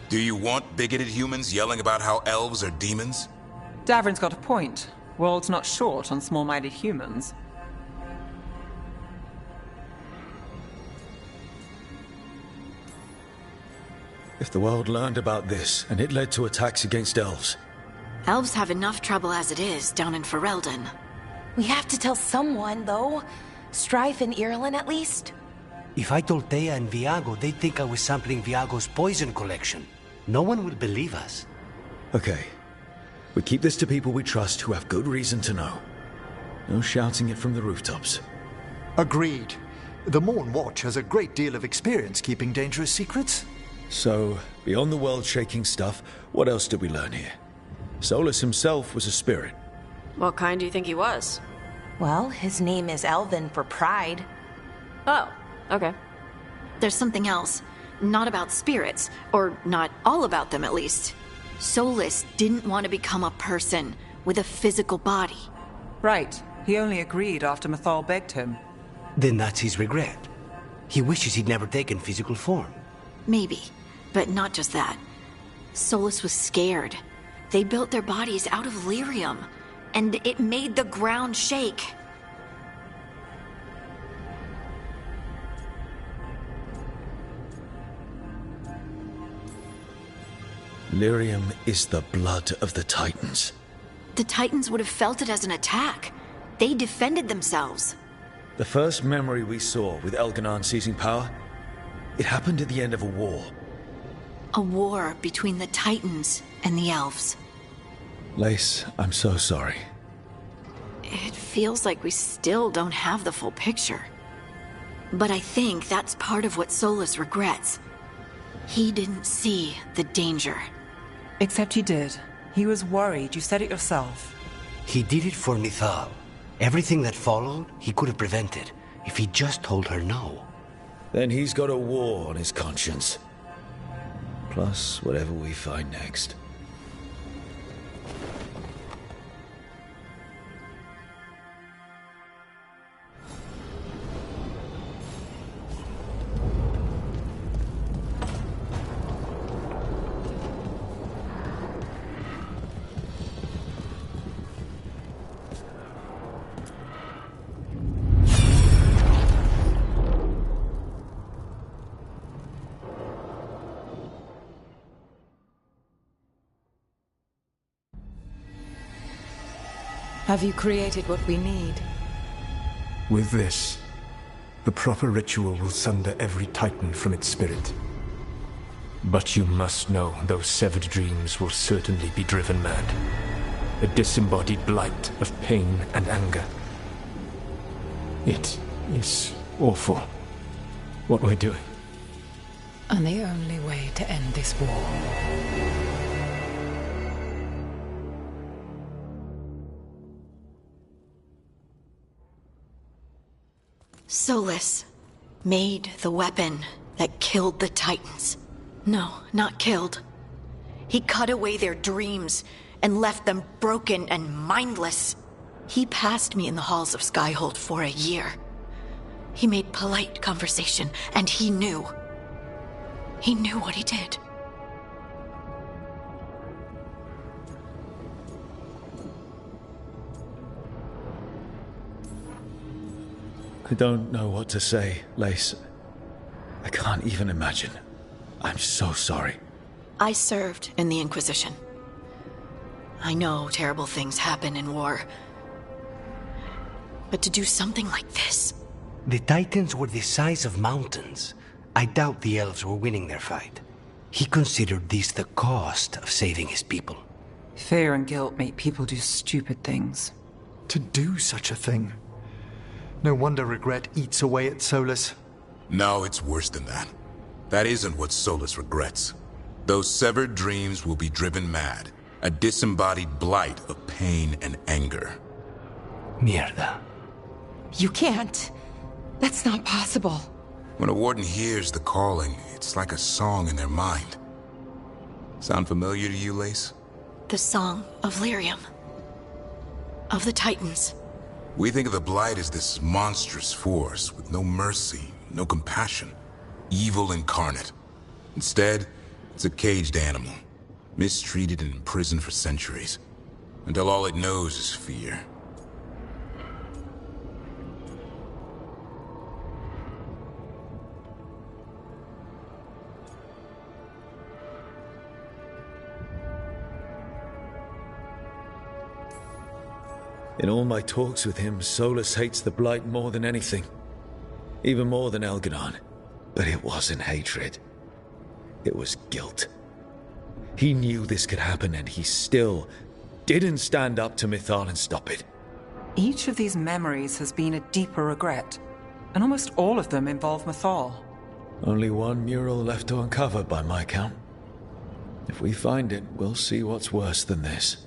Do you want bigoted humans yelling about how elves are demons? Davrin's got a point. World's not short on small-minded humans. If the world learned about this, and it led to attacks against elves. Elves have enough trouble as it is down in Ferelden. We have to tell someone, though. Strife and Irulan, at least. If I told Thea and Viago, they'd think I was sampling Viago's poison collection. No one will believe us. Okay. We keep this to people we trust who have good reason to know. No shouting it from the rooftops. Agreed. The Morn Watch has a great deal of experience keeping dangerous secrets. So, beyond the world-shaking stuff, what else did we learn here? Solus himself was a spirit. What kind do you think he was? Well, his name is Elven for pride. Oh, okay. There's something else. Not about spirits, or not all about them at least. Solus didn't want to become a person with a physical body. Right. He only agreed after Mythal begged him. Then that's his regret. He wishes he'd never taken physical form. Maybe, but not just that. Solus was scared. They built their bodies out of lyrium, and it made the ground shake. Lyrium is the blood of the Titans. The Titans would have felt it as an attack. They defended themselves. The first memory we saw with Elganon seizing power, it happened at the end of a war. A war between the Titans and the elves. Lace, I'm so sorry. It feels like we still don't have the full picture. But I think that's part of what Solus regrets. He didn't see the danger. Except he did. He was worried. You said it yourself. He did it for Mythal. Everything that followed, he could have prevented, if he just told her no. Then he's got a war on his conscience. Plus, whatever we find next. Have you created what we need? With this, the proper ritual will sunder every Titan from its spirit. But you must know those severed dreams will certainly be driven mad. A disembodied blight of pain and anger. It is awful what we're doing. And the only way to end this war. Solus made the weapon that killed the Titans. No, not killed. He cut away their dreams and left them broken and mindless. He passed me in the halls of Skyhold for a year. He made polite conversation, and he knew. He knew what he did. I don't know what to say, Lace. I can't even imagine. I'm so sorry. I served in the Inquisition. I know terrible things happen in war. But to do something like this... The Titans were the size of mountains. I doubt the elves were winning their fight. He considered this the cost of saving his people. Fear and guilt make people do stupid things. To do such a thing. No wonder regret eats away at Solus. No, it's worse than that. That isn't what Solus regrets. Those severed dreams will be driven mad. A disembodied blight of pain and anger. Mierda. You can't. That's not possible. When a warden hears the calling, it's like a song in their mind. Sound familiar to you, Lace? The Song of Lyrium. Of the Titans. We think of the Blight as this monstrous force with no mercy, no compassion. Evil incarnate. Instead, it's a caged animal. Mistreated and imprisoned for centuries. Until all it knows is fear. In all my talks with him, Solus hates the Blight more than anything. Even more than Elganon. But it wasn't hatred. It was guilt. He knew this could happen, and he still didn't stand up to Mythal and stop it. Each of these memories has been a deeper regret, and almost all of them involve Mythal. Only one mural left to uncover by my count. If we find it, we'll see what's worse than this.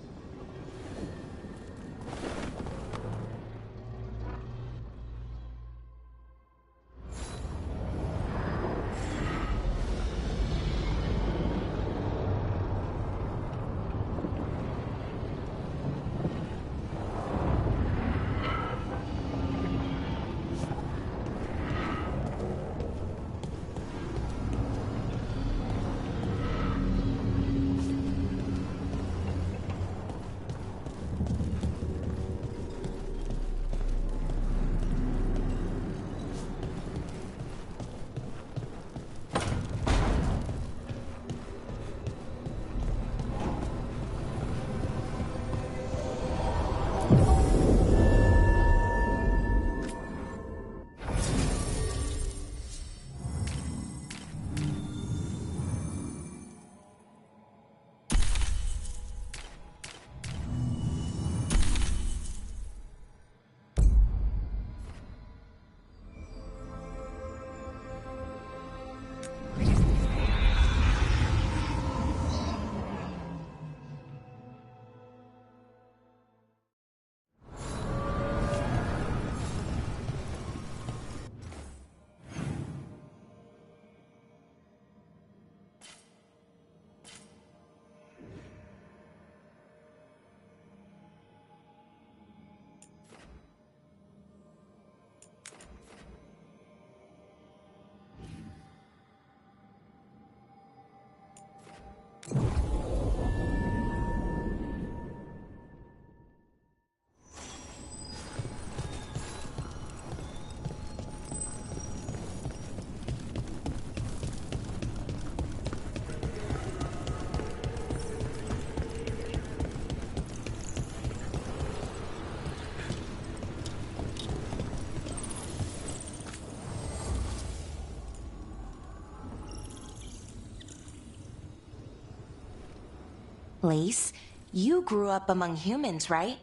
Lace, you grew up among humans, right?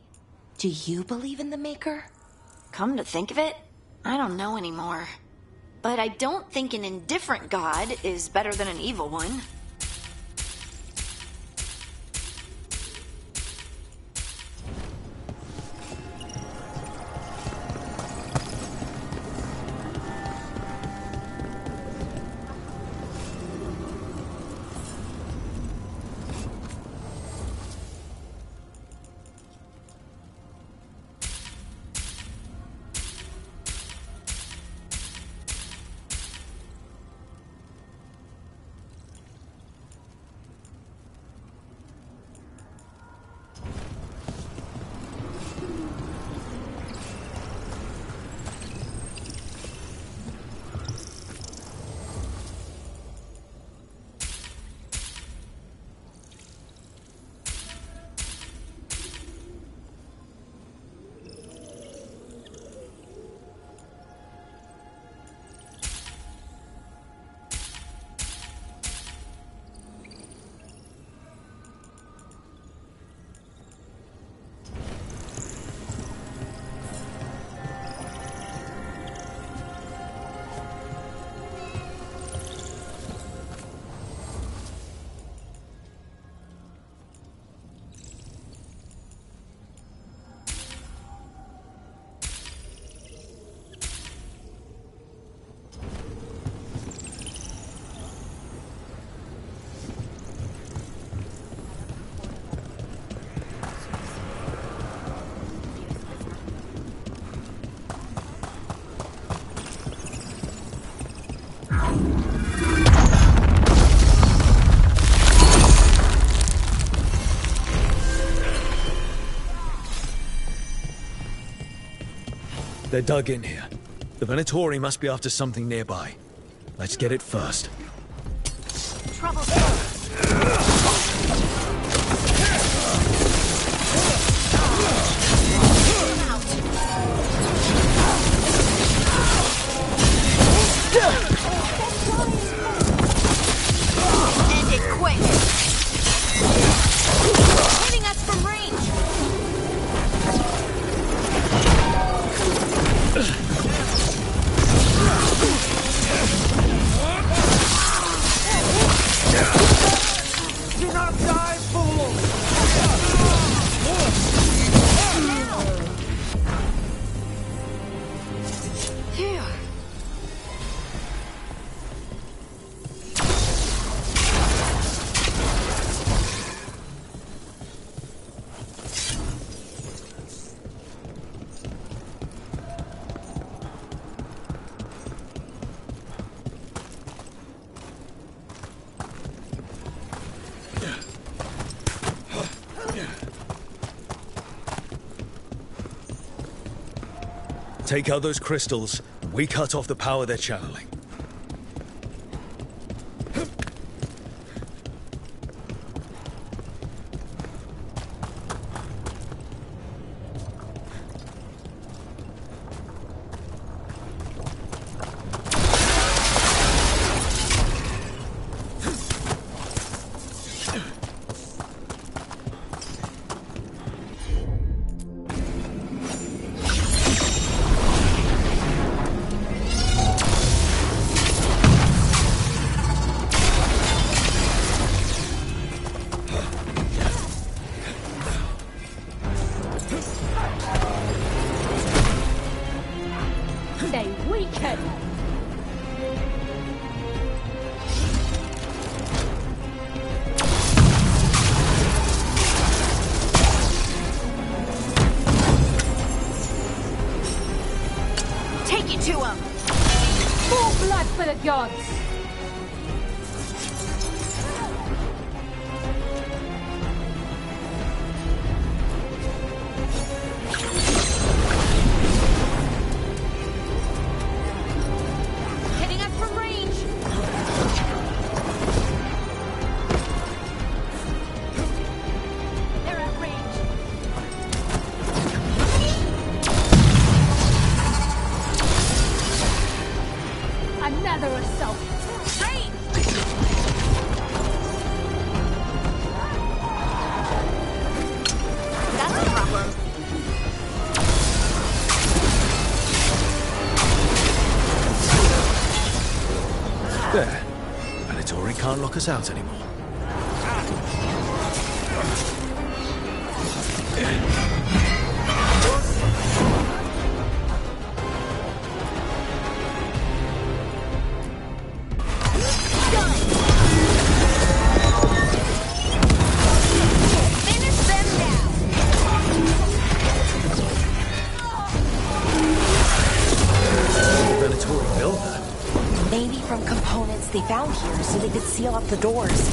Do you believe in the Maker? Come to think of it, I don't know anymore. But I don't think an indifferent god is better than an evil one. They're dug in here. The Venatori must be after something nearby. Let's get it first. Trouble. End it quick. Hitting us from range. Do not die, fool! Phew. Take out those crystals. We cut off the power they're channeling. They weaken! Take it to him! More blood for the gods! Hitting us from range! They're at range. Another assault! can't lock us out anymore. Maybe from components they found here so they could seal off the doors.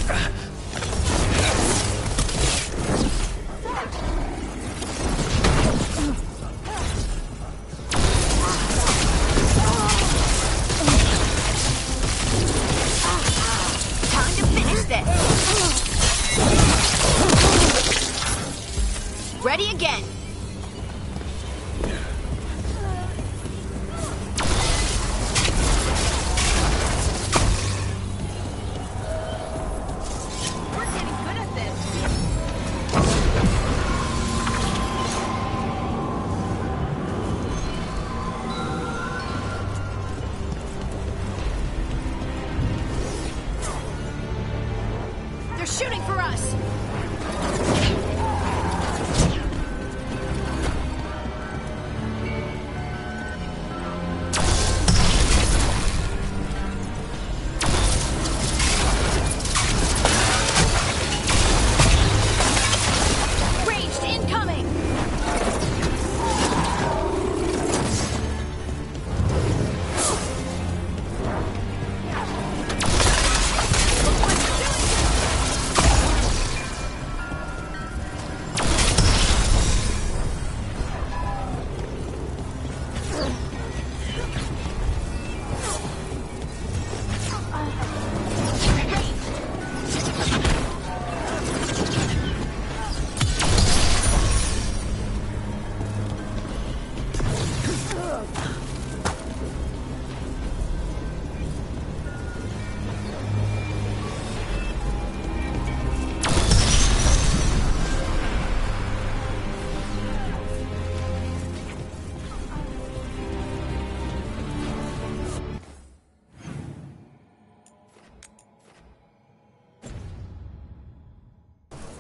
Time to finish this. Ready again. They're shooting for us! Ranged incoming!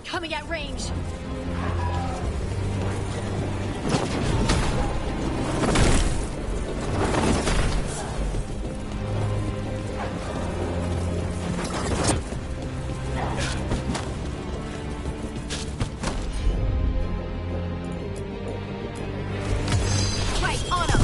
Coming at range. Right on him.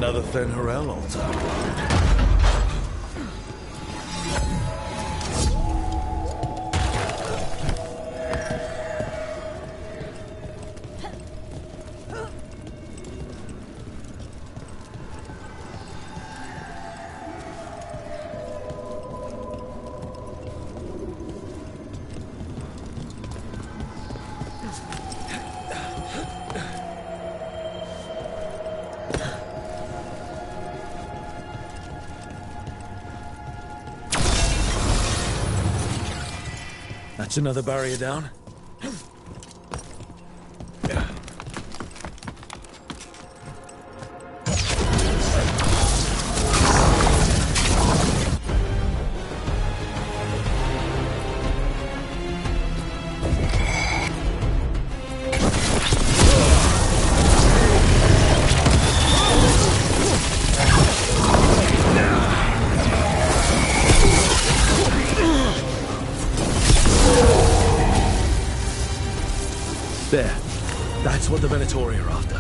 Another Fen'Harel altar. That's another barrier down. There. That's what the Venatori are after.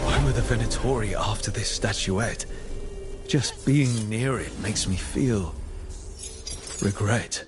Why were the Venatori after this statuette? Just being near it makes me feel regret.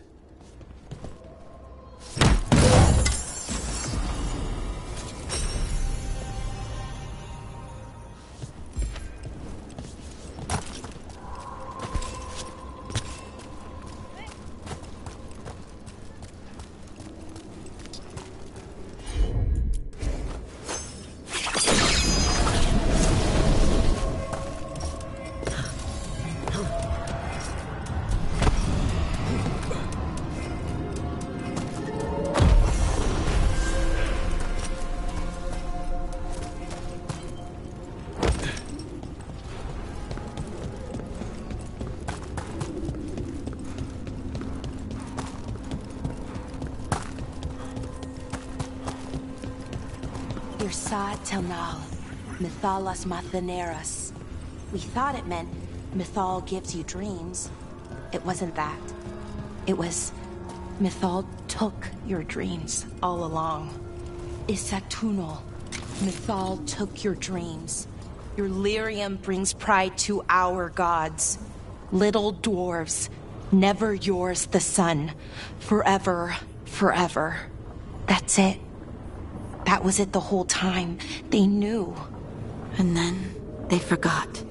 Irsa Telnal, Mythalas Matheneras. We thought it meant Mythal gives you dreams. It wasn't that. It was Mythal took your dreams all along. Isatunal, Mythal took your dreams. Your lyrium brings pride to our gods. Little dwarves, never yours the sun. Forever, forever. That's it. That was it the whole time. They knew. And then they forgot.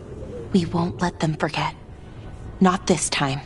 We won't let them forget. Not this time.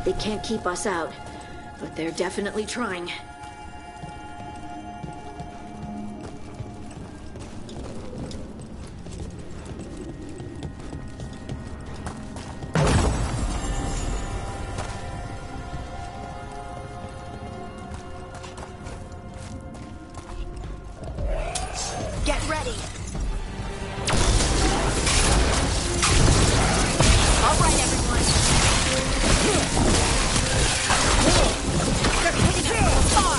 They can't keep us out, but they're definitely trying. Get ready! All right, everyone! They're hitting us from afar!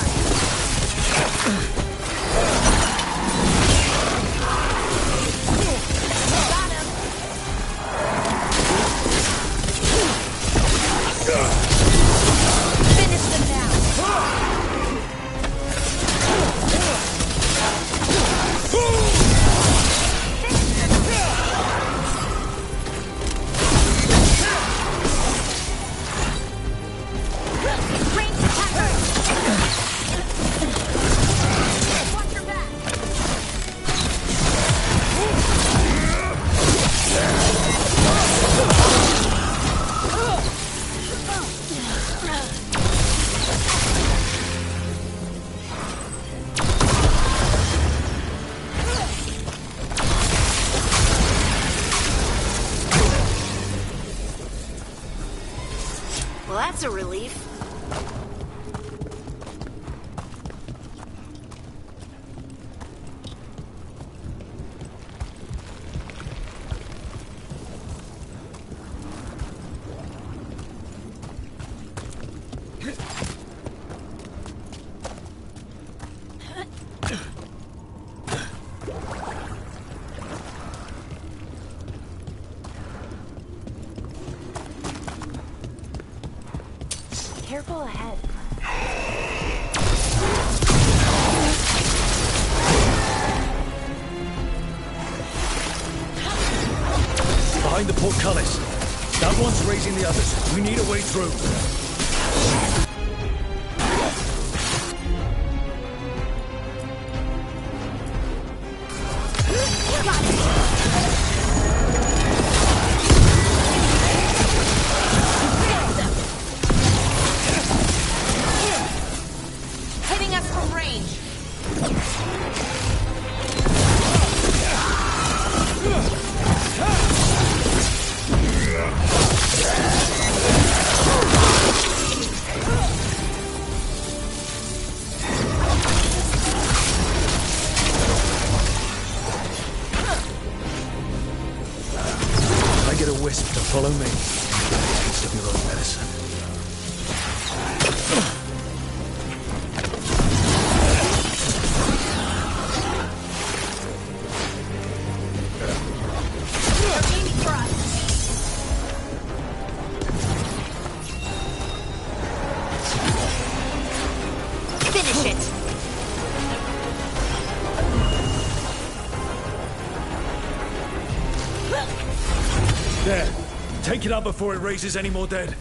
that's a relief. Careful ahead. Behind the portcullis. That one's raising the others. We need a way through. Hitting us from range. I get a wisp to follow me. Taste of your own medicine. Finish it! There. Take it out before it raises any more dead.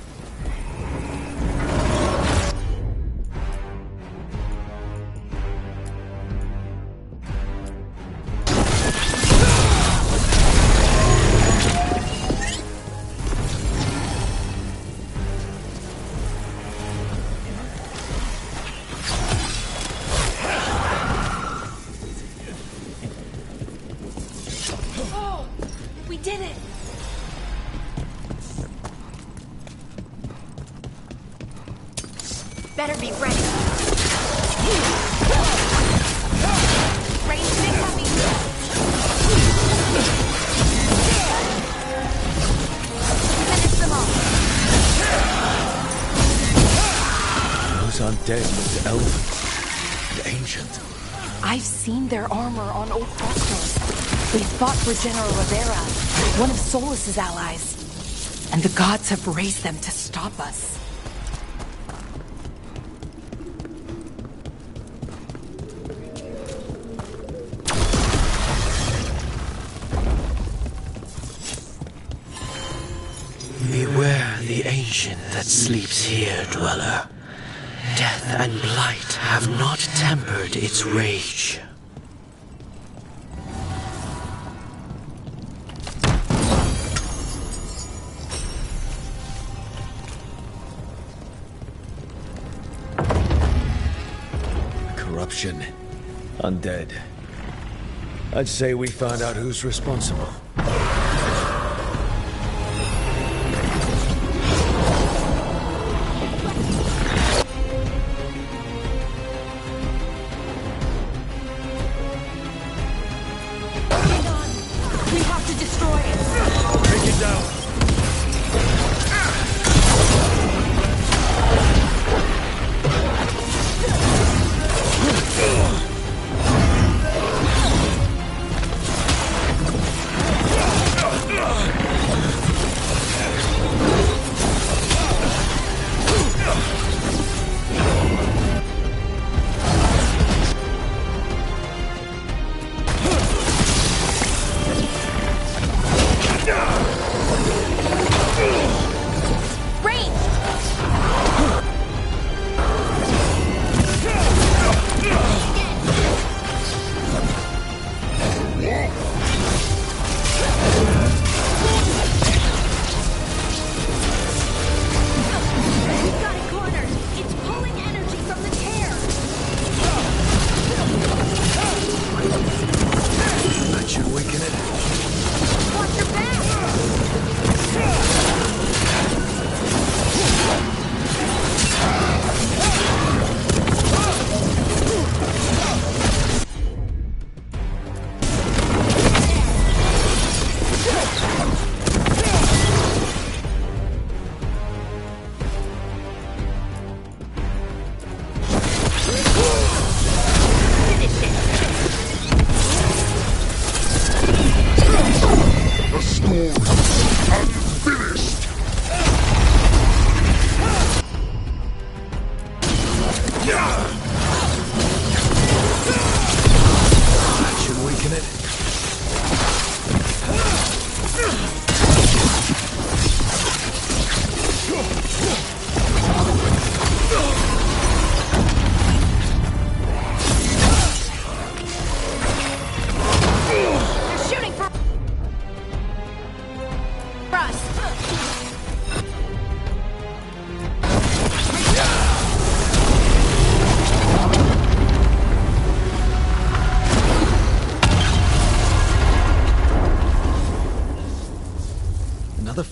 Oh, we did it! Better be ready. Range big heavy. Finish them all. Those undead looked elven and ancient. I've seen their armor on old crossroads. They fought for General Rivera, one of Solus's allies. And the gods have raised them to stop us. Beware the ancient that sleeps here, dweller. Death and blight have not tempered its rage. Corruption. Undead. I'd say we found out who's responsible. We have to destroy it. Take it down.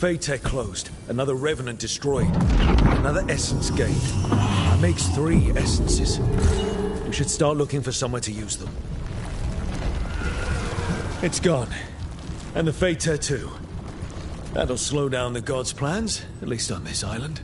Fade Tech closed, another Revenant destroyed, another Essence gained. That makes 3 Essences. We should start looking for somewhere to use them. It's gone. And the Fade Tech too. That'll slow down the gods' plans, at least on this island.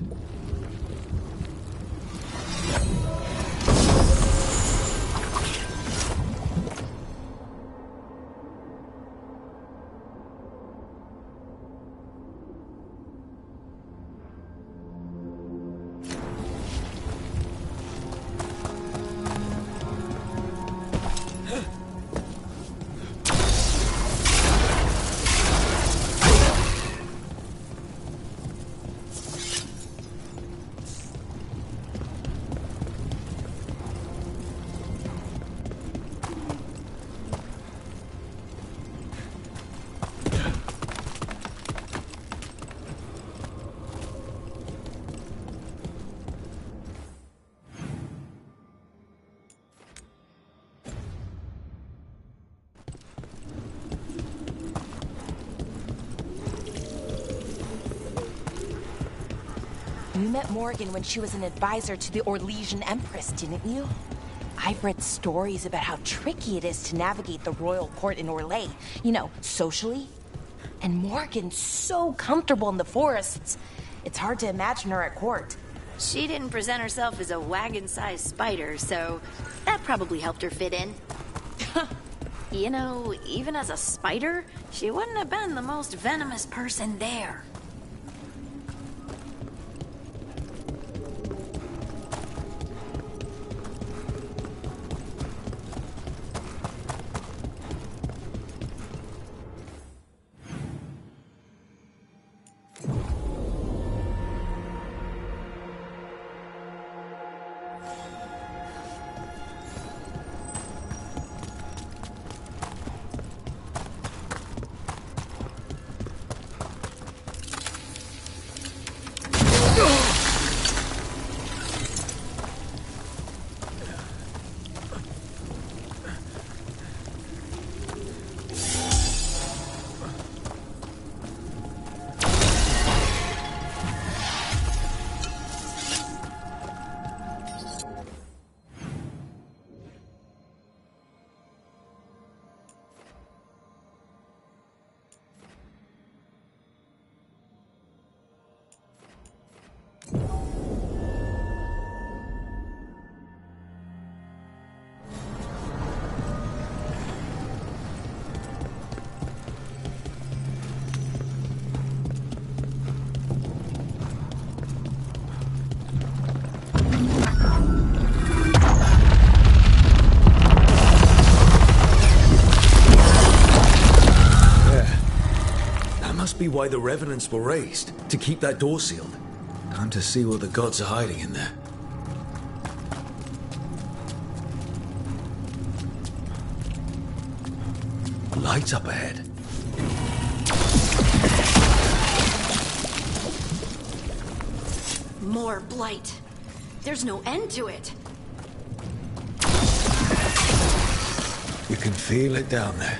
You met Morgan when she was an advisor to the Orlesian Empress, didn't you? I've read stories about how tricky it is to navigate the royal court in Orlais, you know, socially. And Morgan's so comfortable in the forests. It's hard to imagine her at court. She didn't present herself as a wagon-sized spider, so that probably helped her fit in. You know, even as a spider, she wouldn't have been the most venomous person there. Be why the Revenants were raised, to keep that door sealed. Time to see what the gods are hiding in there. Lights up ahead. More blight. There's no end to it. You can feel it down there.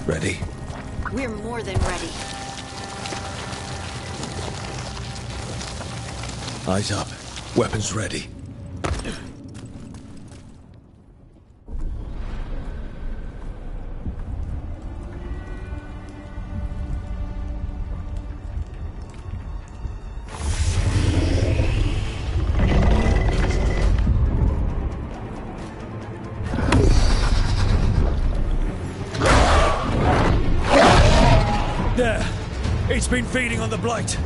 Ready? We're more than ready. Eyes up. Weapons ready. There! It's been feeding on the blight.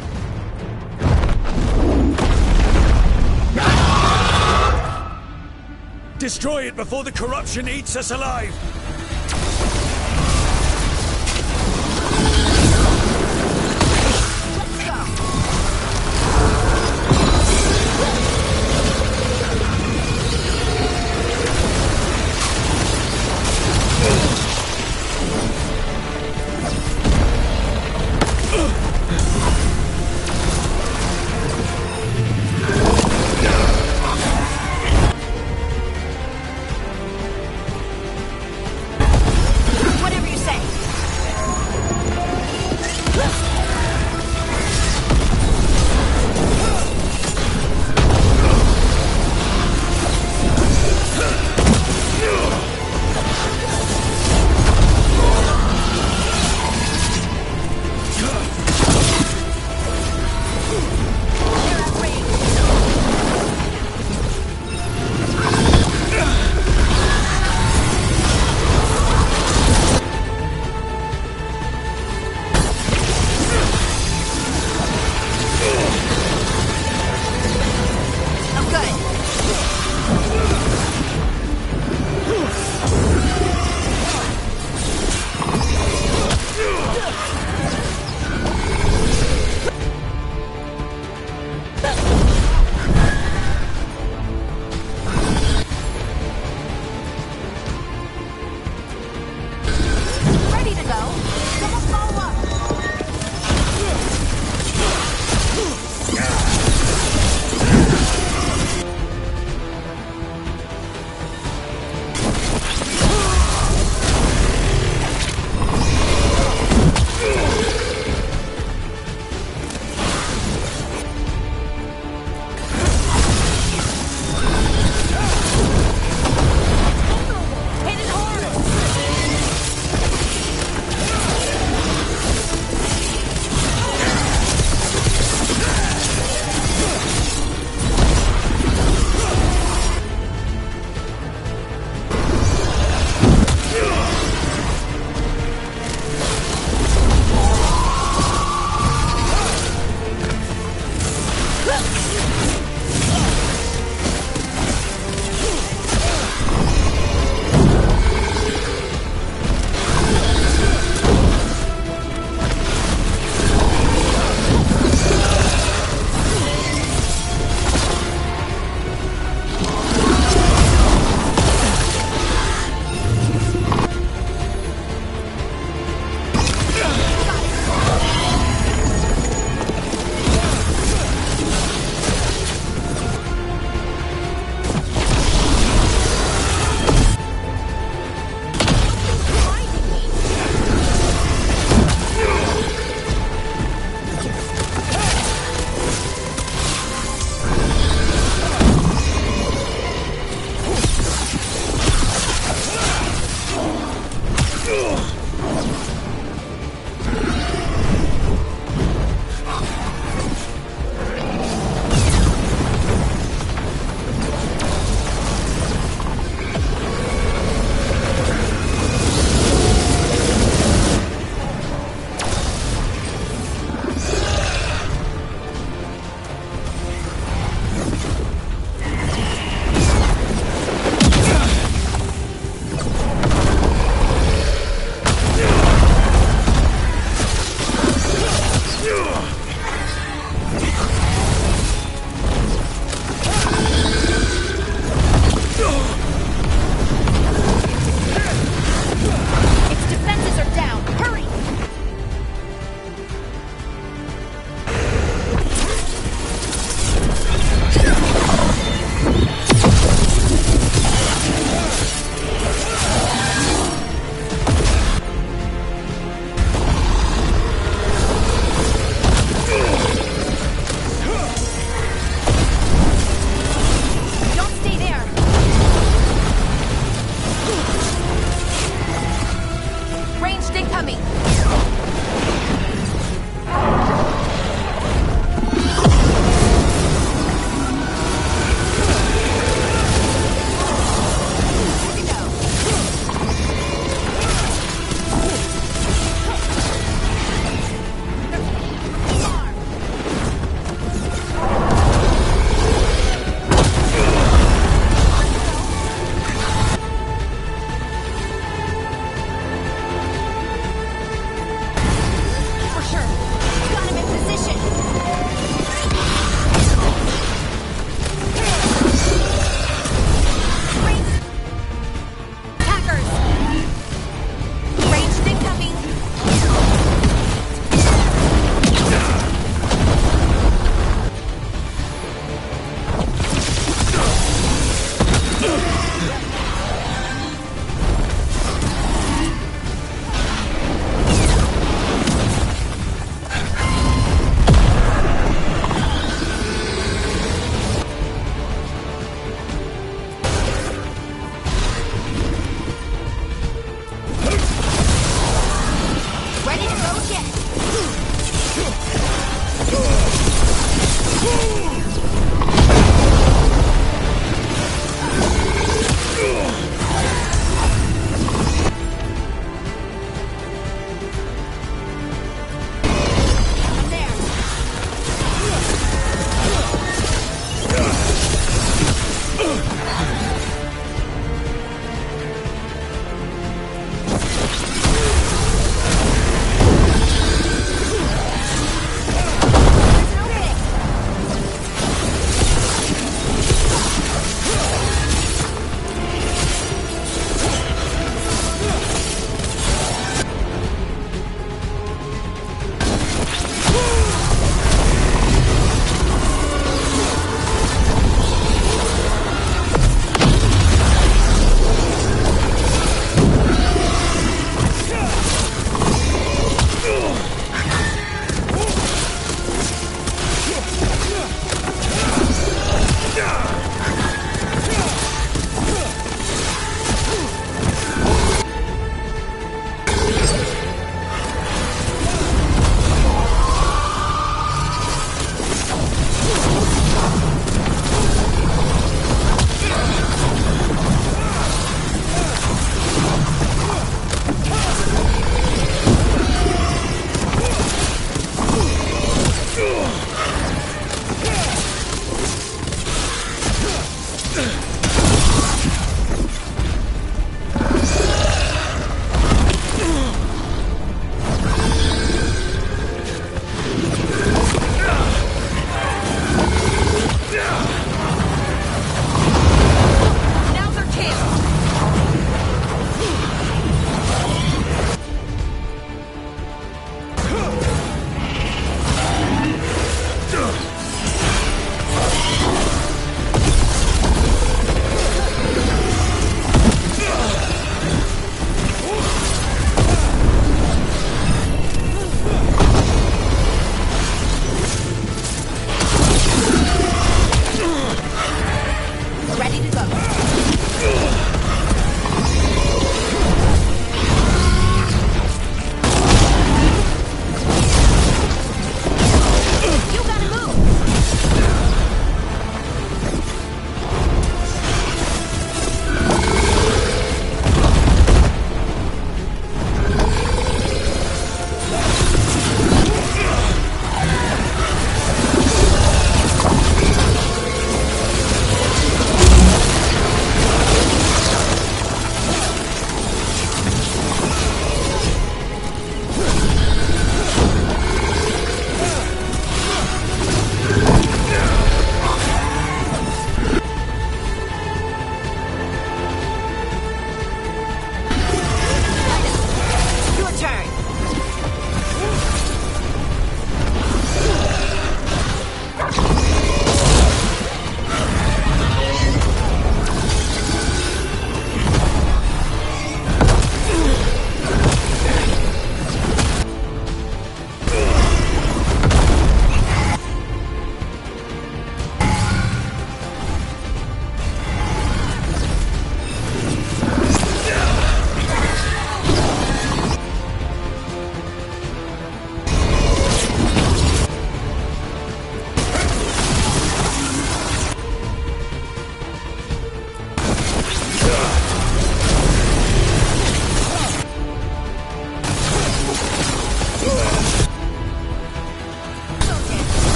Destroy it before the corruption eats us alive!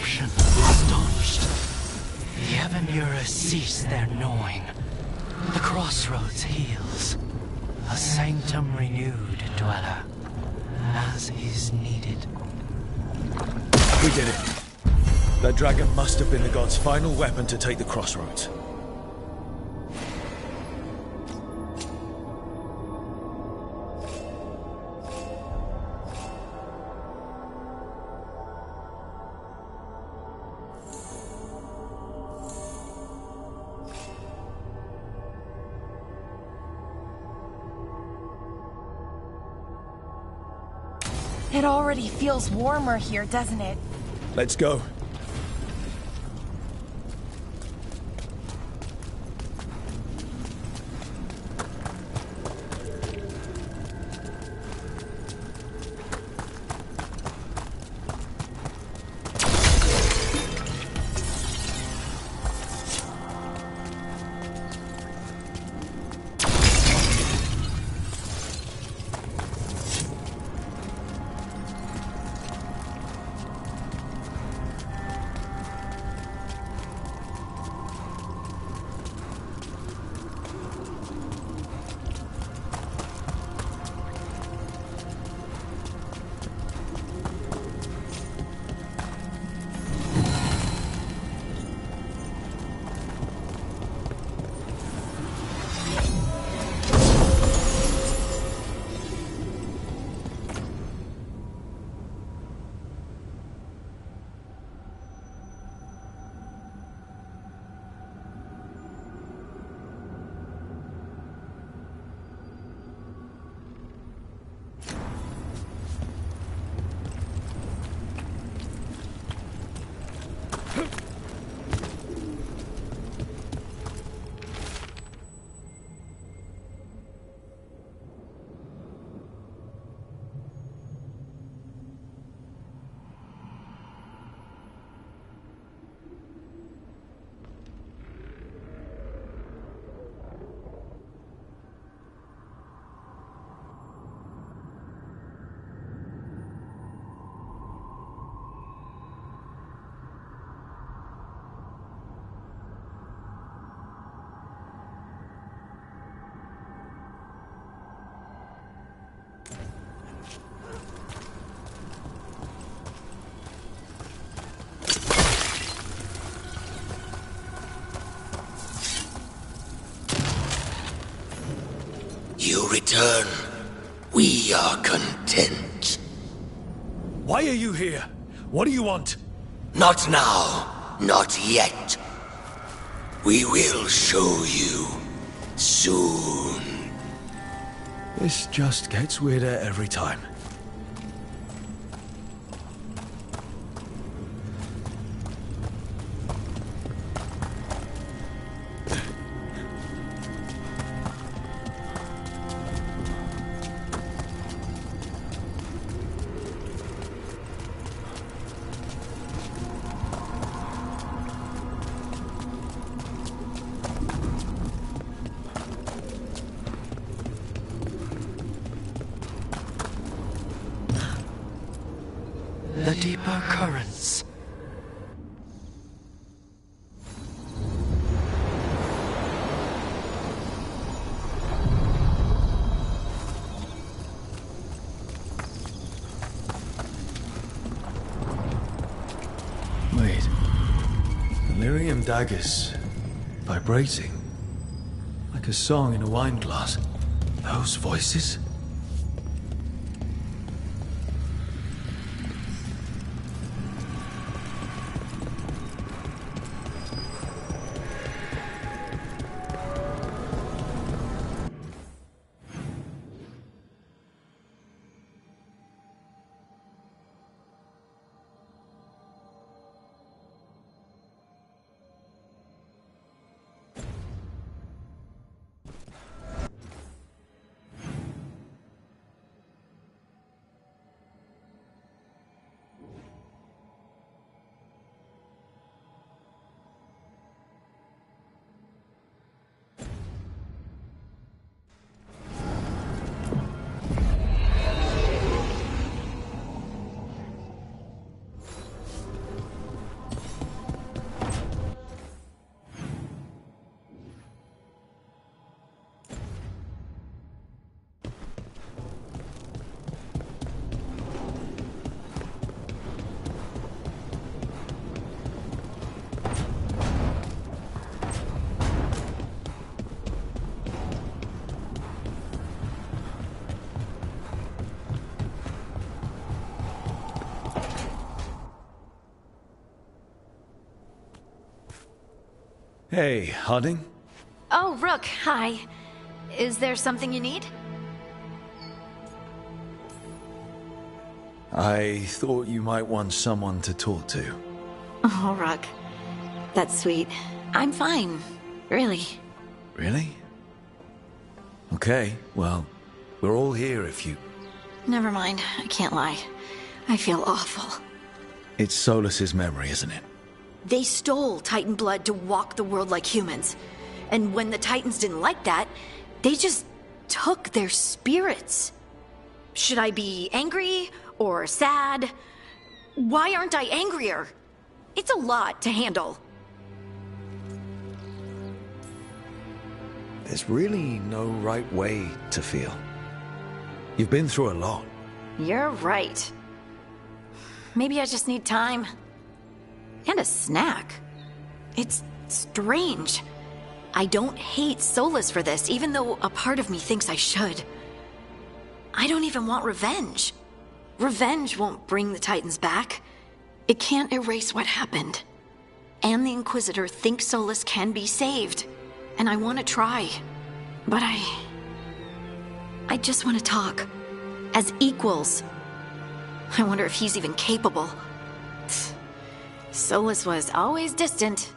corruption staunched. The Evanura cease their gnawing. The crossroads heals. A sanctum renewed, dweller, as is needed. We did it. That dragon must have been the god's final weapon to take the crossroads. It already feels warmer here, doesn't it? Let's go. You return. We are content. Why are you here? What do you want? Not now. Not yet. We will show you. Soon. This just gets weirder every time. The deeper currents. Wait. Delirium daggers. Vibrating. Like a song in a wine glass. Those voices? Hey, Harding. Oh, Rook, hi. Is there something you need? I thought you might want someone to talk to. Oh, Rook. That's sweet. I'm fine. Really. Really? Okay, well, we're all here if you... Never mind. I can't lie. I feel awful. It's Solus's memory, isn't it? They stole Titan blood to walk the world like humans. And when the Titans didn't like that, they just took their spirits. Should I be angry or sad? Why aren't I angrier? It's a lot to handle. There's really no right way to feel. You've been through a lot. You're right. Maybe I just need time. And a snack. It's strange. I don't hate Solus for this, even though a part of me thinks I should. I don't even want revenge. Revenge won't bring the Titans back. It can't erase what happened. And the Inquisitor thinks Solus can be saved. And I want to try. But I just want to talk. As equals. I wonder if he's even capable. Solus was always distant.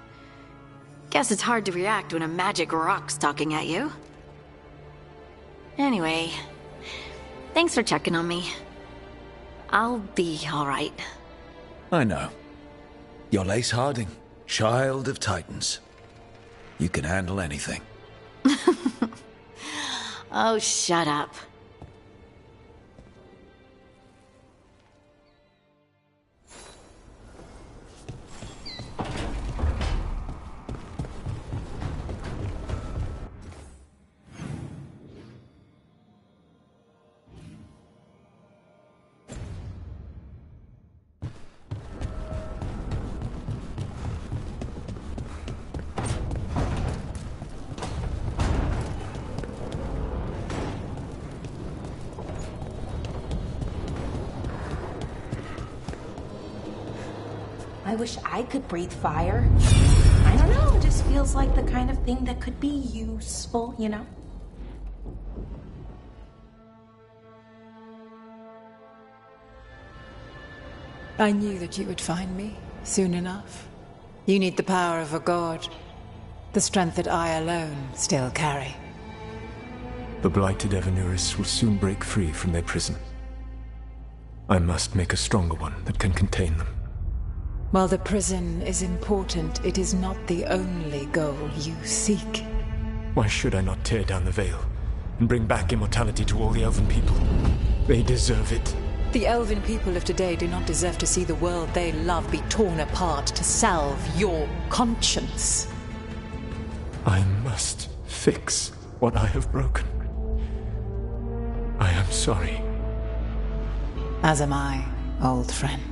Guess it's hard to react when a magic rock's talking at you. Anyway, thanks for checking on me. I'll be alright. I know. You're Lace Harding, child of Titans. You can handle anything. Oh, shut up. I wish I could breathe fire. I don't know, it just feels like the kind of thing that could be useful, you know? I knew that you would find me soon enough. You need the power of a god. The strength that I alone still carry. The blighted Evanuris will soon break free from their prison. I must make a stronger one that can contain them. While the prison is important, it is not the only goal you seek. Why should I not tear down the veil and bring back immortality to all the Elven people? They deserve it. The Elven people of today do not deserve to see the world they love be torn apart to salve your conscience. I must fix what I have broken. I am sorry. As am I, old friend.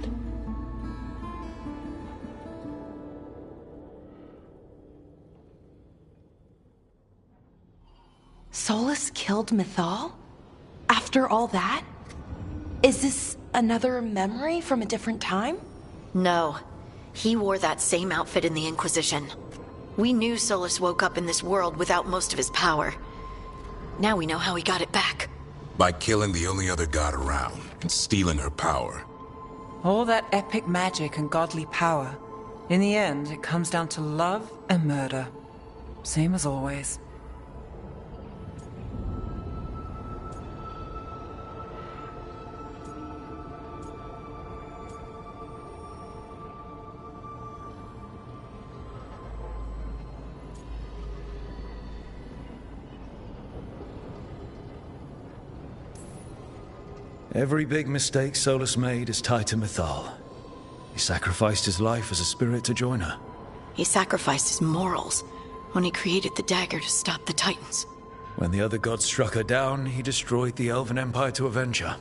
Solus killed Mythal? After all that? Is this another memory from a different time? No. He wore that same outfit in the Inquisition. We knew Solus woke up in this world without most of his power. Now we know how he got it back. By killing the only other god around and stealing her power. All that epic magic and godly power. In the end, it comes down to love and murder. Same as always. Every big mistake Solus made is tied to Mythal. He sacrificed his life as a spirit to join her. He sacrificed his morals when he created the dagger to stop the Titans. When the other gods struck her down, he destroyed the Elven Empire to avenge her.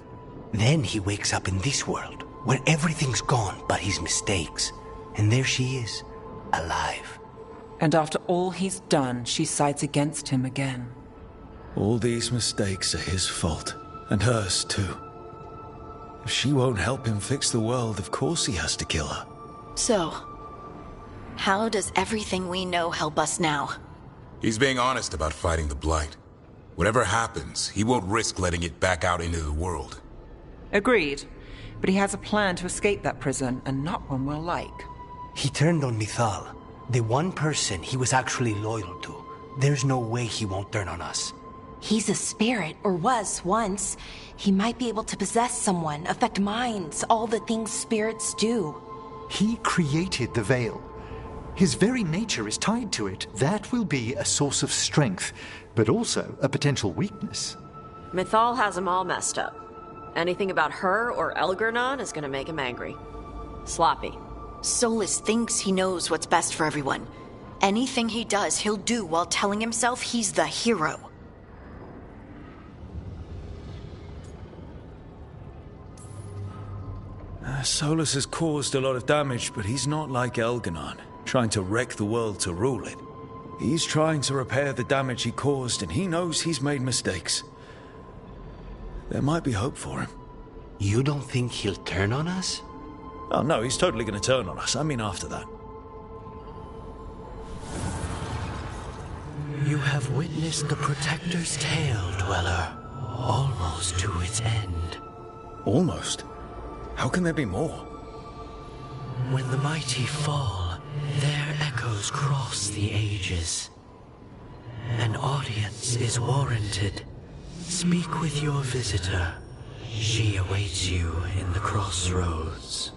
Then he wakes up in this world, where everything's gone but his mistakes. And there she is, alive. And after all he's done, she sides against him again. All these mistakes are his fault, and hers too. If she won't help him fix the world, of course he has to kill her. So, How does everything we know help us now? He's being honest about fighting the Blight. Whatever happens, he won't risk letting it back out into the world. Agreed. But he has a plan to escape that prison, and not one we'll like. He turned on Mithal, the one person he was actually loyal to. There's no way he won't turn on us. He's a spirit, or was once. He might be able to possess someone, affect minds, all the things spirits do. He created the Veil. His very nature is tied to it. That will be a source of strength, but also a potential weakness. Mithal has him all messed up. Anything about her or Elgernon is gonna make him angry. Sloppy. Solus thinks he knows what's best for everyone. Anything he does, he'll do while telling himself he's the hero. Solus has caused a lot of damage, but he's not like Elgernon, trying to wreck the world to rule it. He's trying to repair the damage he caused, and he knows he's made mistakes. There might be hope for him. You don't think he'll turn on us? Oh no, he's totally going to turn on us. I mean after that. You have witnessed the Protector's tale, Dweller, almost to its end. Almost? How can there be more? When the mighty fall, their echoes cross the ages. An audience is warranted. Speak with your visitor. She awaits you in the crossroads.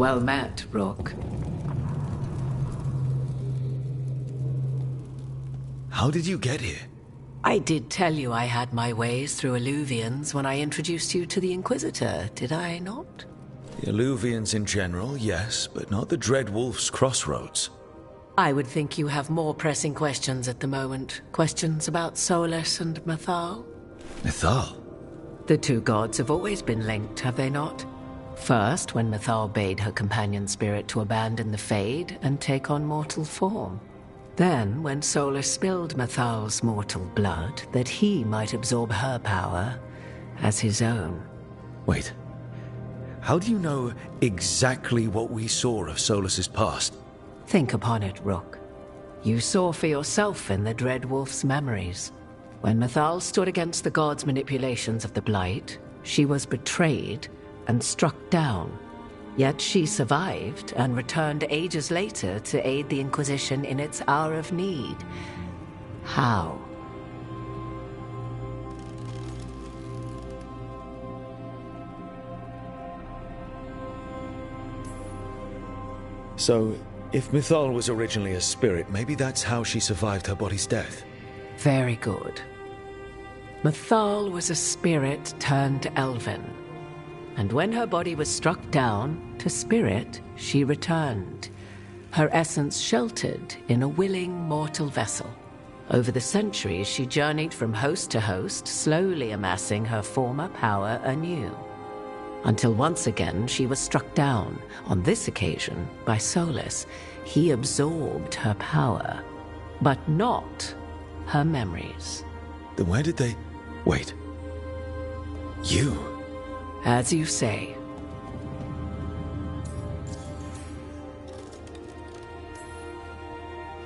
Well met, Rook. How did you get here? I did tell you I had my ways through Illuvians when I introduced you to the Inquisitor, did I not? The Illuvians in general, yes, but not the Dread Wolf's crossroads. I would think you have more pressing questions at the moment. Questions about Solus and Mithal? Mithal? The two gods have always been linked, have they not? First, when Mithal bade her companion spirit to abandon the Fade and take on mortal form. Then, when Solus spilled Mithal's mortal blood, that he might absorb her power as his own. Wait. How do you know exactly what we saw of Solus's past? Think upon it, Rook. You saw for yourself in the Dread Wolf's memories. When Mithal stood against the gods' manipulations of the Blight, she was betrayed and struck down. Yet she survived and returned ages later to aid the Inquisition in its hour of need. How? So, if Mithal was originally a spirit, maybe that's how she survived her body's death. Very good. Mithal was a spirit turned elven. And when her body was struck down, to spirit, she returned. Her essence sheltered in a willing mortal vessel. Over the centuries, she journeyed from host to host, slowly amassing her former power anew. Until once again, she was struck down, on this occasion, by Solus. He absorbed her power, but not her memories. Then where did they... Wait. You... As you say.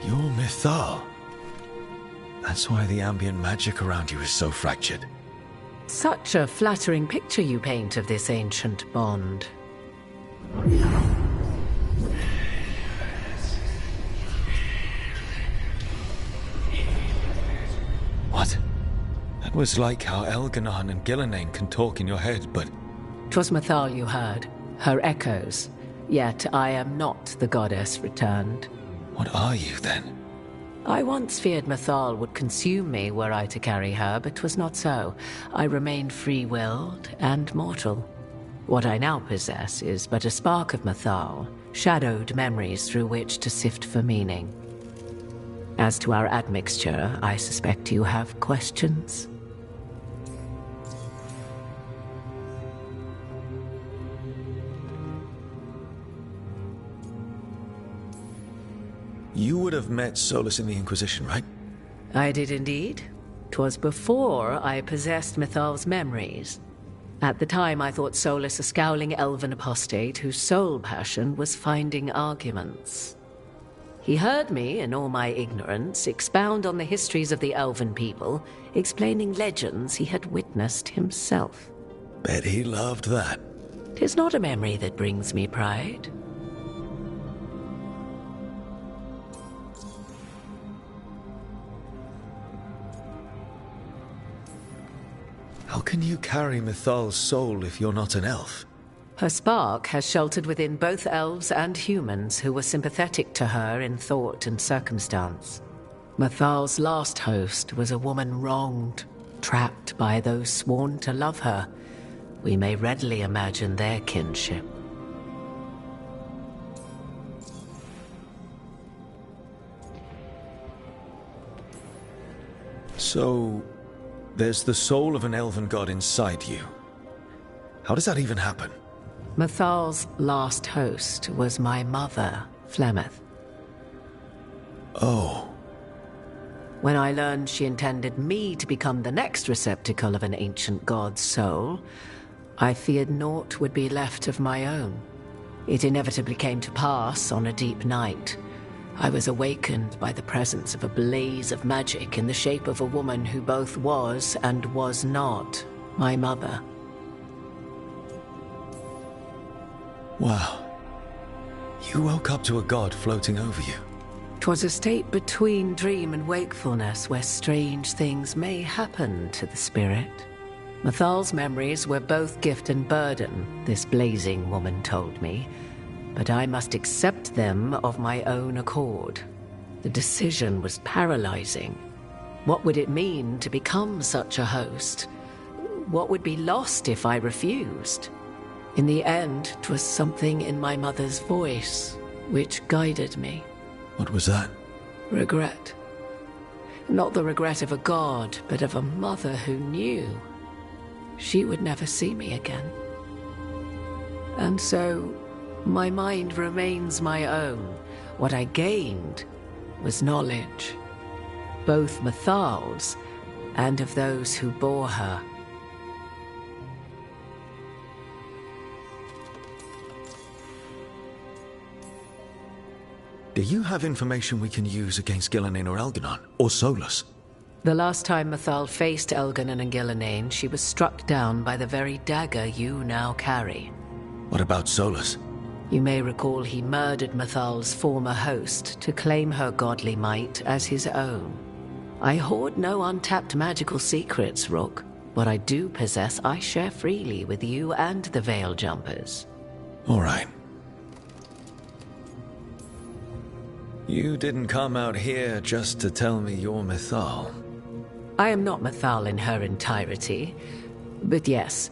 You're Mithal. That's why the ambient magic around you is so fractured. Such a flattering picture you paint of this ancient bond. What? That was like how Elganon and Gillenane can talk in your head, but... 'Twas Mythal you heard, her echoes. Yet I am not the goddess returned. What are you, then? I once feared Mythal would consume me were I to carry her, but 'twas not so. I remained free-willed and mortal. What I now possess is but a spark of Mythal, shadowed memories through which to sift for meaning. As to our admixture, I suspect you have questions. You would have met Solus in the Inquisition, right? I did indeed. 'Twas before I possessed Mythal's memories. At the time, I thought Solus a scowling elven apostate whose sole passion was finding arguments. He heard me, in all my ignorance, expound on the histories of the elven people, explaining legends he had witnessed himself. Bet he loved that. 'Tis not a memory that brings me pride. How can you carry Mythal's soul if you're not an elf? Her spark has sheltered within both elves and humans who were sympathetic to her in thought and circumstance. Mythal's last host was a woman wronged, trapped by those sworn to love her. We may readily imagine their kinship. So, there's the soul of an elven god inside you. How does that even happen? Mythal's last host was my mother, Flemeth. Oh. When I learned she intended me to become the next receptacle of an ancient god's soul, I feared naught would be left of my own. It inevitably came to pass on a deep night. I was awakened by the presence of a blaze of magic in the shape of a woman who both was and was not my mother. Wow. You woke up to a god floating over you. 'Twas a state between dream and wakefulness where strange things may happen to the spirit. Mythal's memories were both gift and burden, this blazing woman told me, but I must accept them of my own accord. The decision was paralyzing. What would it mean to become such a host? What would be lost if I refused? In the end, 'twas something in my mother's voice which guided me. What was that? Regret. Not the regret of a god, but of a mother who knew she would never see me again. And so, my mind remains my own. What I gained was knowledge, both Mythal's and of those who bore her. Do you have information we can use against Gillenane or Elganon, or Solus? The last time Mythal faced Elganon and Gillenane, she was struck down by the very dagger you now carry. What about Solus? You may recall he murdered Mythal's former host to claim her godly might as his own. I hoard no untapped magical secrets, Rook. What I do possess, I share freely with you and the Veil Jumpers. All right. You didn't come out here just to tell me you're Mythal. I am not Mythal in her entirety, but yes,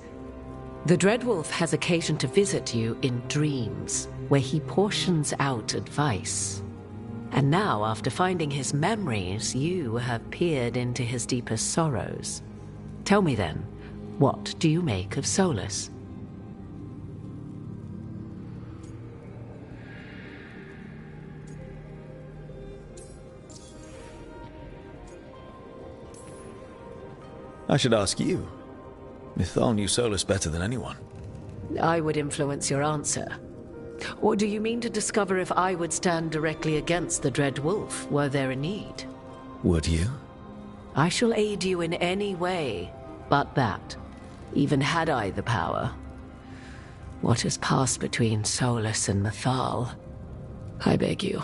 the Dreadwolf has occasion to visit you in dreams, where he portions out advice. And now, after finding his memories, you have peered into his deepest sorrows. Tell me then, what do you make of Solus? I should ask you. Mythal knew Solus better than anyone. I would influence your answer. Or do you mean to discover if I would stand directly against the Dread Wolf, were there a need? Would you? I shall aid you in any way but that, even had I the power. What has passed between Solus and Mythal, I beg you,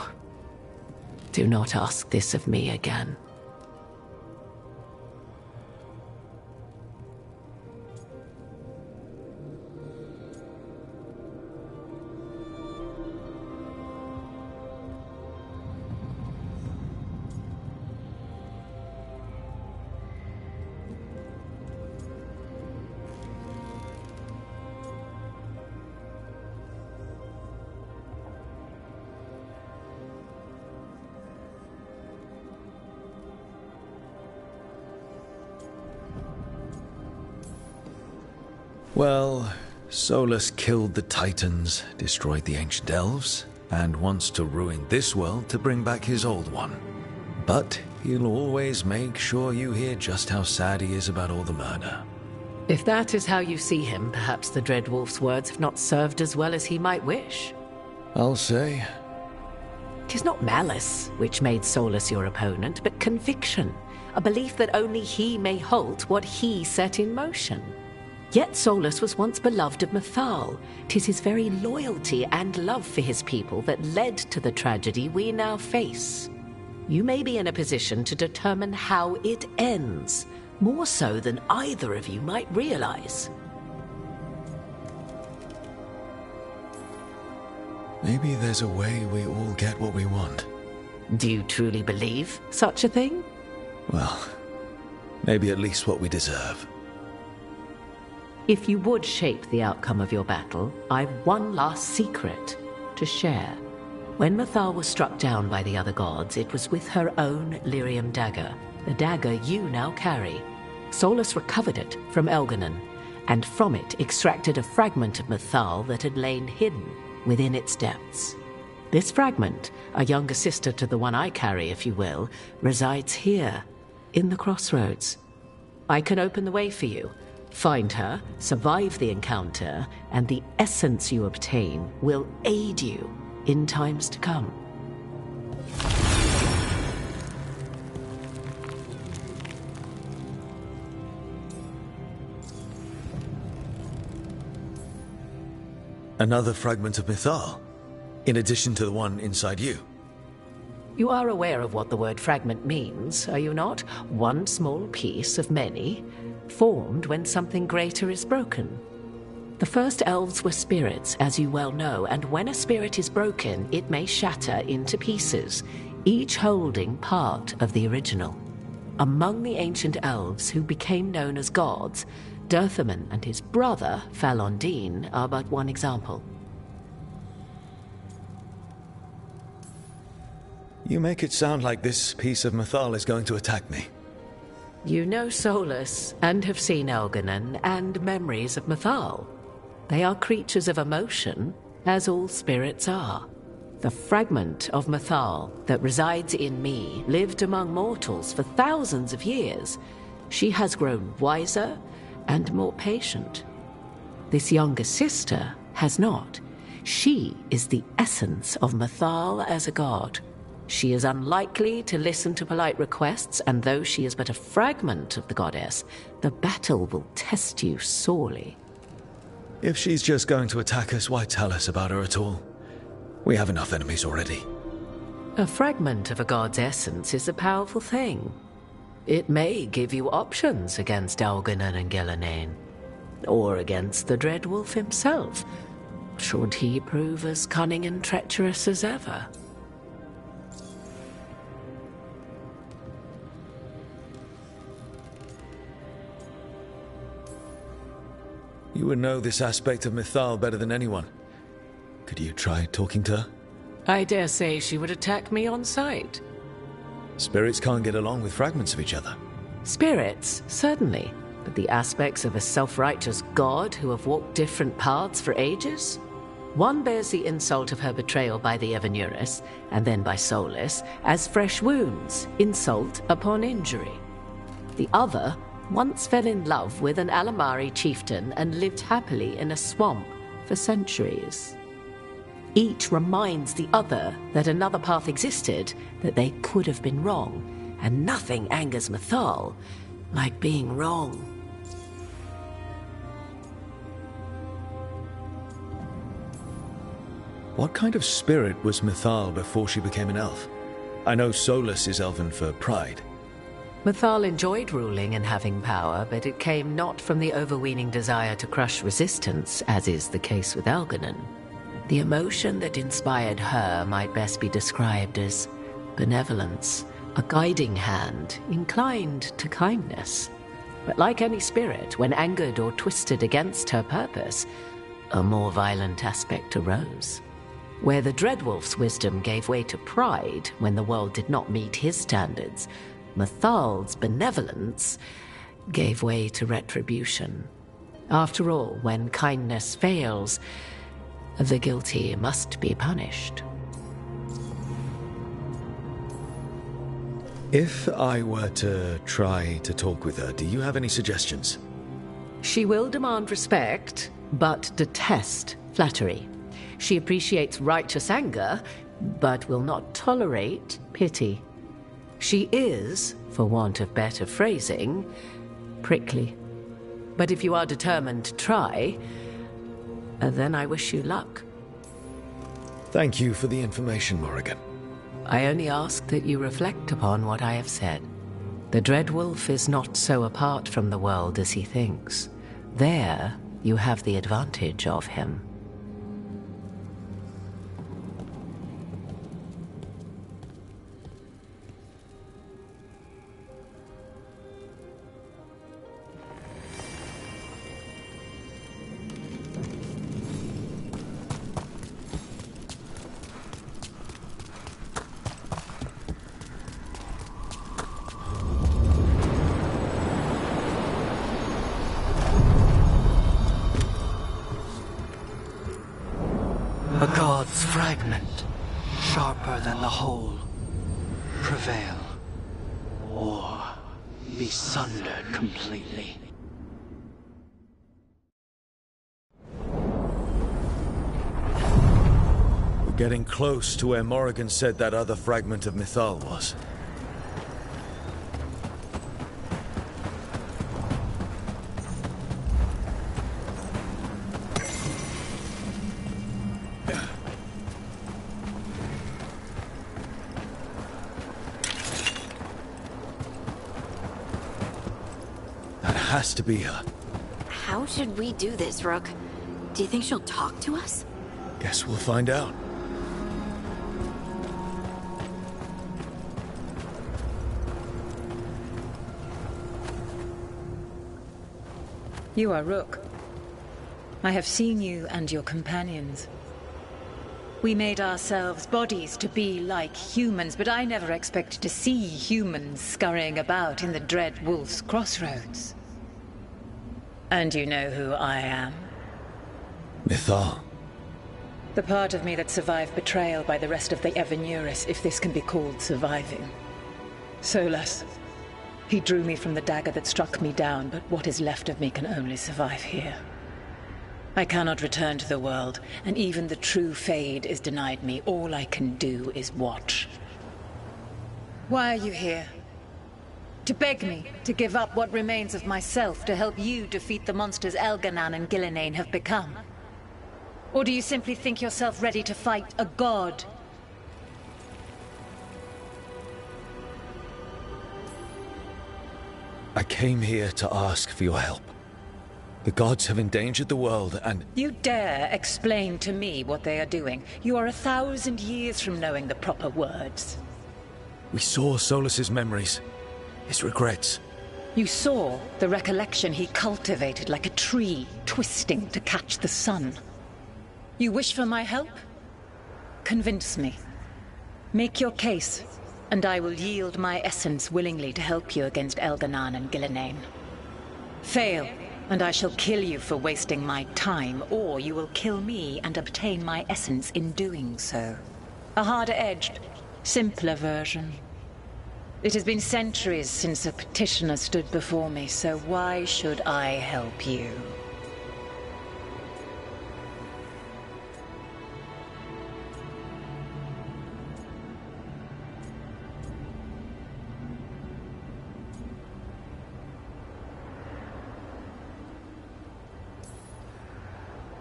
do not ask this of me again. Well, Solus killed the Titans, destroyed the ancient elves, and wants to ruin this world to bring back his old one. But he'll always make sure you hear just how sad he is about all the murder. If that is how you see him, perhaps the Dreadwolf's words have not served as well as he might wish. I'll say. 'Tis not malice which made Solus your opponent, but conviction, a belief that only he may halt what he set in motion. Yet Solus was once beloved of Mythal. 'Tis his very loyalty and love for his people that led to the tragedy we now face. You may be in a position to determine how it ends, more so than either of you might realize. Maybe there's a way we all get what we want. Do you truly believe such a thing? Well, maybe at least what we deserve. If you would shape the outcome of your battle, I've one last secret to share. When Mythal was struck down by the other gods, it was with her own lyrium dagger, the dagger you now carry. Solus recovered it from Elganon, and from it extracted a fragment of Mythal that had lain hidden within its depths. This fragment, a younger sister to the one I carry, if you will, resides here, in the crossroads. I can open the way for you. Find her, survive the encounter, and the essence you obtain will aid you in times to come. Another fragment of Mythal, in addition to the one inside you. You are aware of what the word fragment means, are you not? One small piece of many, formed when something greater is broken. The first elves were spirits, as you well know, and when a spirit is broken, it may shatter into pieces, each holding part of the original. Among the ancient elves who became known as gods, Dirthaman and his brother, Falondine, are but one example. You make it sound like this piece of Mythal is going to attack me. You know Solus, and have seen Elganon, and memories of Mythal. They are creatures of emotion, as all spirits are. The fragment of Mythal that resides in me lived among mortals for thousands of years. She has grown wiser and more patient. This younger sister has not. She is the essence of Mythal as a god. She is unlikely to listen to polite requests, and though she is but a fragment of the goddess, the battle will test you sorely. If she's just going to attack us, why tell us about her at all? We have enough enemies already. A fragment of a god's essence is a powerful thing. It may give you options against Elganon and Gillanane, or against the Dreadwolf himself, should he prove as cunning and treacherous as ever. You would know this aspect of Mythal better than anyone. Could you try talking to her? I dare say she would attack me on sight. Spirits can't get along with fragments of each other. Spirits, certainly, but the aspects of a self-righteous god who have walked different paths for ages? One bears the insult of her betrayal by the Evanuris, and then by Solus, as fresh wounds, insult upon injury. The other once fell in love with an Alamari chieftain and lived happily in a swamp for centuries. Each reminds the other that another path existed, that they could have been wrong, and nothing angers Mythal like being wrong. What kind of spirit was Mythal before she became an elf? I know Solus is elven for pride. Mythal enjoyed ruling and having power, but it came not from the overweening desire to crush resistance, as is the case with Elganon. The emotion that inspired her might best be described as benevolence, a guiding hand, inclined to kindness. But like any spirit, when angered or twisted against her purpose, a more violent aspect arose. Where the Dreadwolf's wisdom gave way to pride when the world did not meet his standards, Mythal's benevolence gave way to retribution. After all, when kindness fails, the guilty must be punished. If I were to try to talk with her, do you have any suggestions? She will demand respect, but detest flattery. She appreciates righteous anger, but will not tolerate pity. She is, for want of better phrasing, prickly. But if you are determined to try, then I wish you luck. Thank you for the information, Morrigan. I only ask that you reflect upon what I have said. The Dreadwolf is not so apart from the world as he thinks. There, you have the advantage of him. A god's fragment, sharper than the whole, prevail, or be sundered completely. We're getting close to where Morrigan said that other fragment of Mythal was. Has to be her. How should we do this, Rook? Do you think she'll talk to us? Guess we'll find out. You are Rook. I have seen you and your companions. We made ourselves bodies to be like humans, but I never expected to see humans scurrying about in the Dread Wolf's crossroads. And you know who I am? Mythal. The part of me that survived betrayal by the rest of the Evanuris, if this can be called surviving. Solus. He drew me from the dagger that struck me down, but what is left of me can only survive here. I cannot return to the world, and even the true Fade is denied me. All I can do is watch. Why are you here? To beg me to give up what remains of myself to help you defeat the monsters Elganon and Gillenane have become? Or do you simply think yourself ready to fight a god? I came here to ask for your help. The gods have endangered the world and... You dare explain to me what they are doing? You are 1,000 years from knowing the proper words. We saw Solus's memories. His regrets. You saw the recollection he cultivated like a tree, twisting to catch the sun. You wish for my help? Convince me. Make your case, and I will yield my essence willingly to help you against Elganon and Gillenane. Fail, and I shall kill you for wasting my time, or you will kill me and obtain my essence in doing so. A harder-edged, simpler version. It has been centuries since a petitioner stood before me, so why should I help you?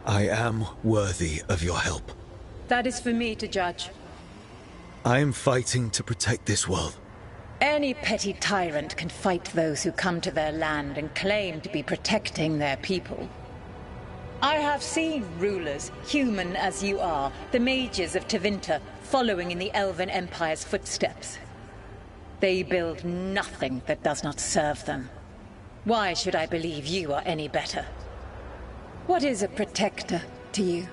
I am worthy of your help. That is for me to judge. I am fighting to protect this world. Any petty tyrant can fight those who come to their land and claim to be protecting their people. I have seen rulers, human as you are, the mages of Tevinter, following in the Elven Empire's footsteps. They build nothing that does not serve them. Why should I believe you are any better? What is a protector to you?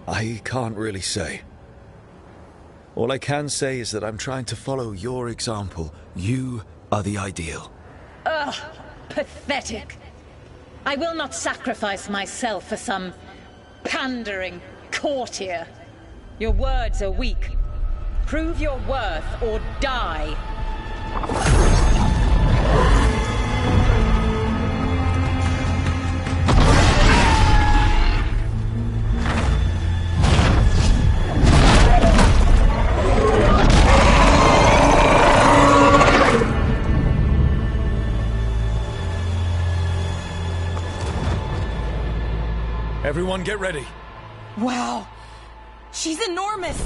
I can't really say. All I can say is that I'm trying to follow your example. You are the ideal. Ugh, pathetic. I will not sacrifice myself for some pandering courtier. Your words are weak. Prove your worth or die. Everyone get ready. Wow. She's enormous.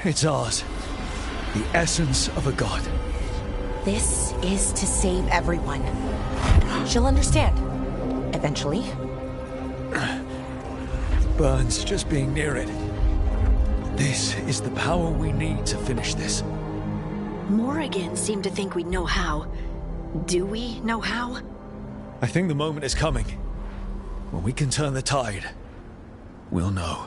It's ours. The essence of a god. This is to save everyone. She'll understand. Eventually. Burns just being near it. This is the power we need to finish this. Morrigan seemed to think we'd know how. Do we know how? I think the moment is coming. When we can turn the tide, we'll know.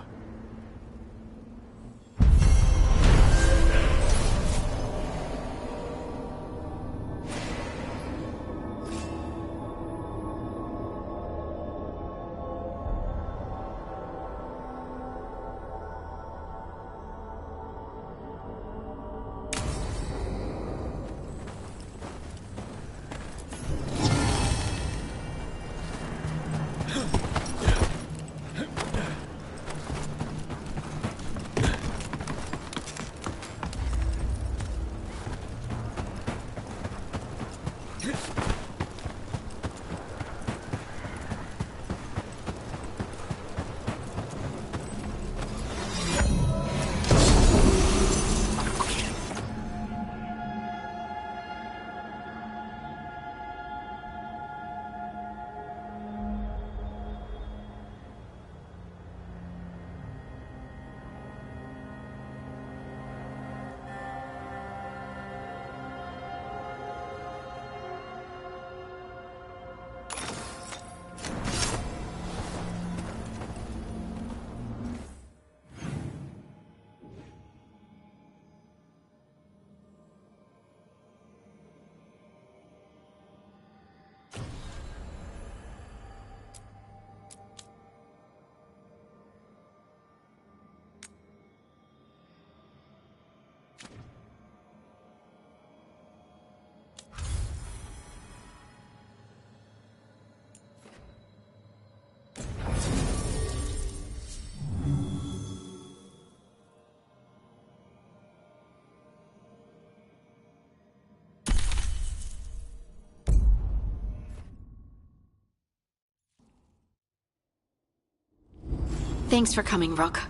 Thanks for coming, Rook.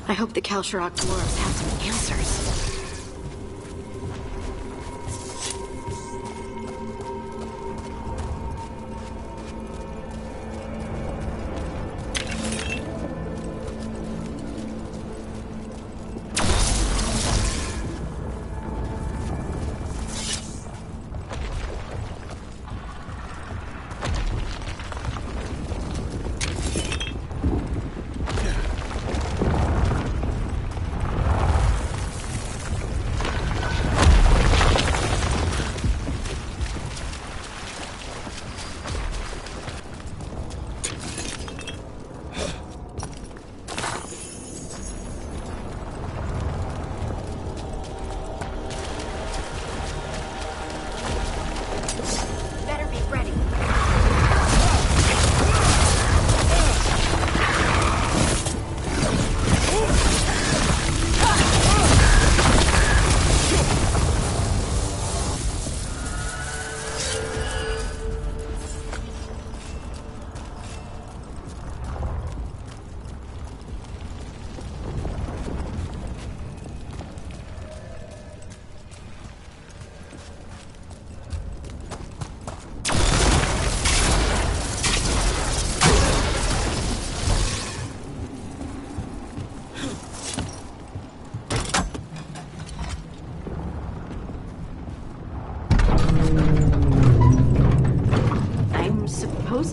I hope the Kalsharok dwarves have some answers.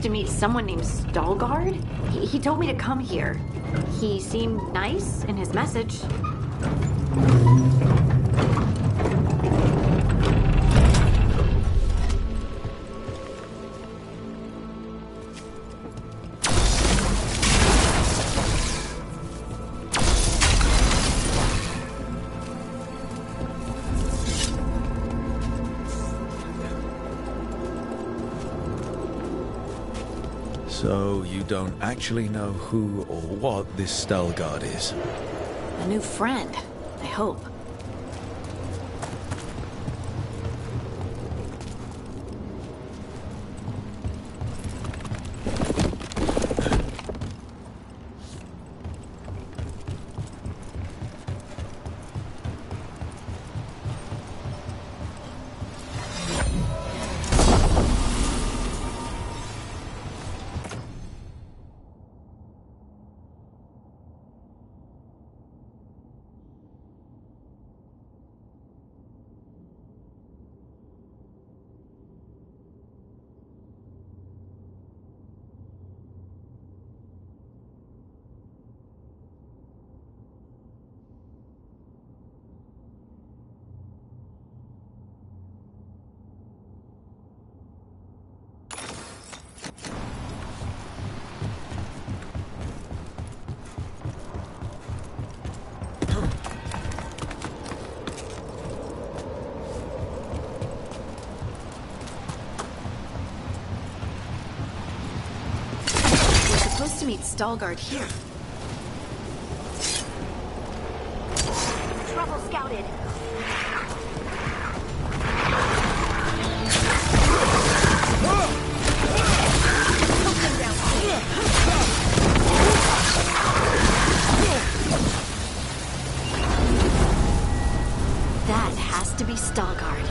To meet someone named Stalgard? He told me to come here. He seemed nice in his message. So, you don't actually know who or what this Stalgard is? A new friend, I hope. supposed to meet Veilguard here. Trouble scouted. That has to be Veilguard.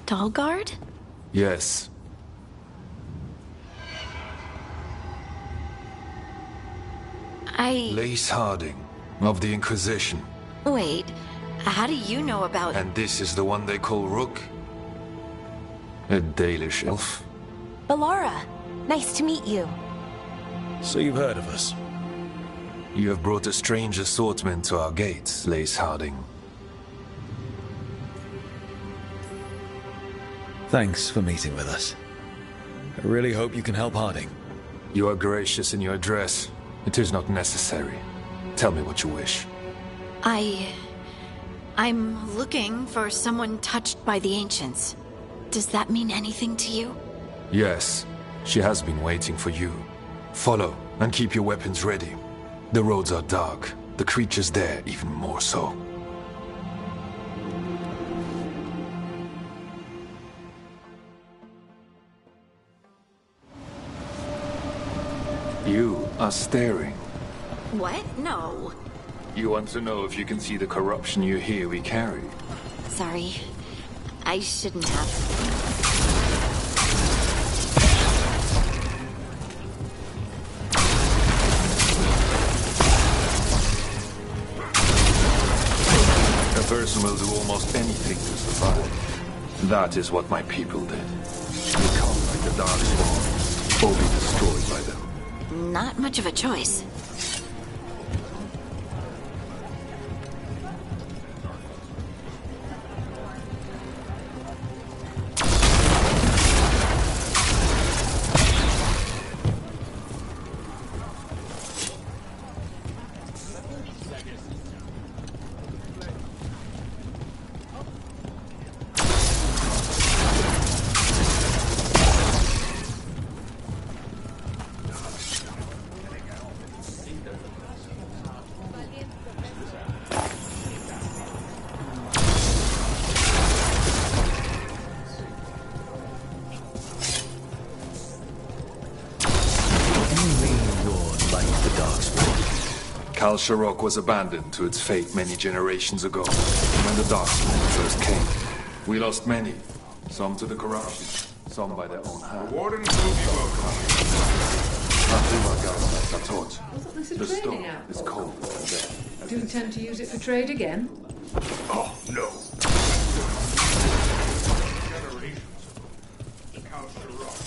Veilguard? Yes. Lace Harding, of the Inquisition. Wait, how do you know about... And this is the one they call Rook? A Dalish elf. Balara, nice to meet you. So you've heard of us? You have brought a strange assortment to our gates, Lace Harding. Thanks for meeting with us. I really hope you can help Harding. You are gracious in your address. It is not necessary. Tell me what you wish. I'm looking for someone touched by the Ancients. Does that mean anything to you? Yes, she has been waiting for you. Follow, and keep your weapons ready. The roads are dark, the creatures there even more so. You are staring. What? No. You want to know if you can see the corruption you hear we carry? Sorry. I shouldn't have. A person will do almost anything to survive. That is what my people did. Become like the Darkspawn, or be destroyed by them. Not much of a choice. Al-Sharok was abandoned to its fate many generations ago, when the Darkspawn first came. We lost many, some to the corruption, some by their own hand. The Wardens will be welcome. The stone is cold and dead. Do you intend to use it for trade again? Oh, no. Generations. Al-Sharok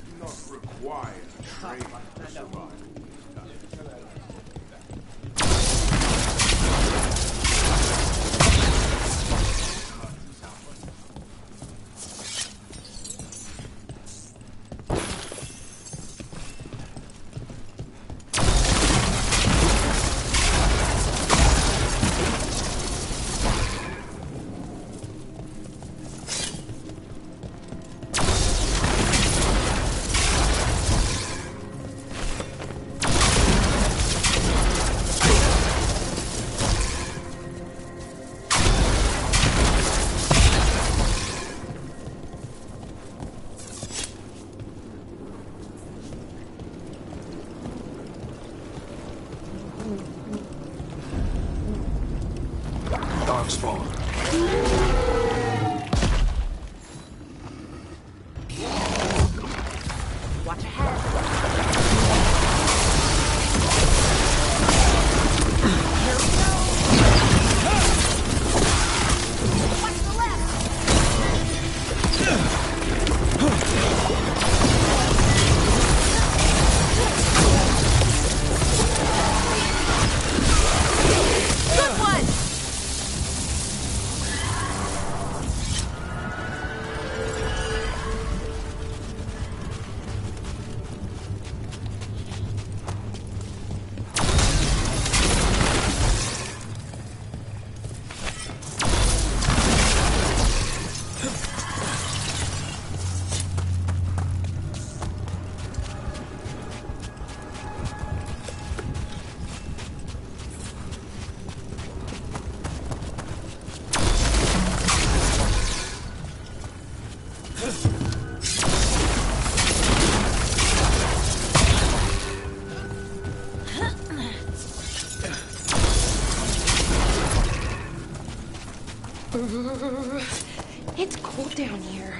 do not require trade to survive. It's cold down here.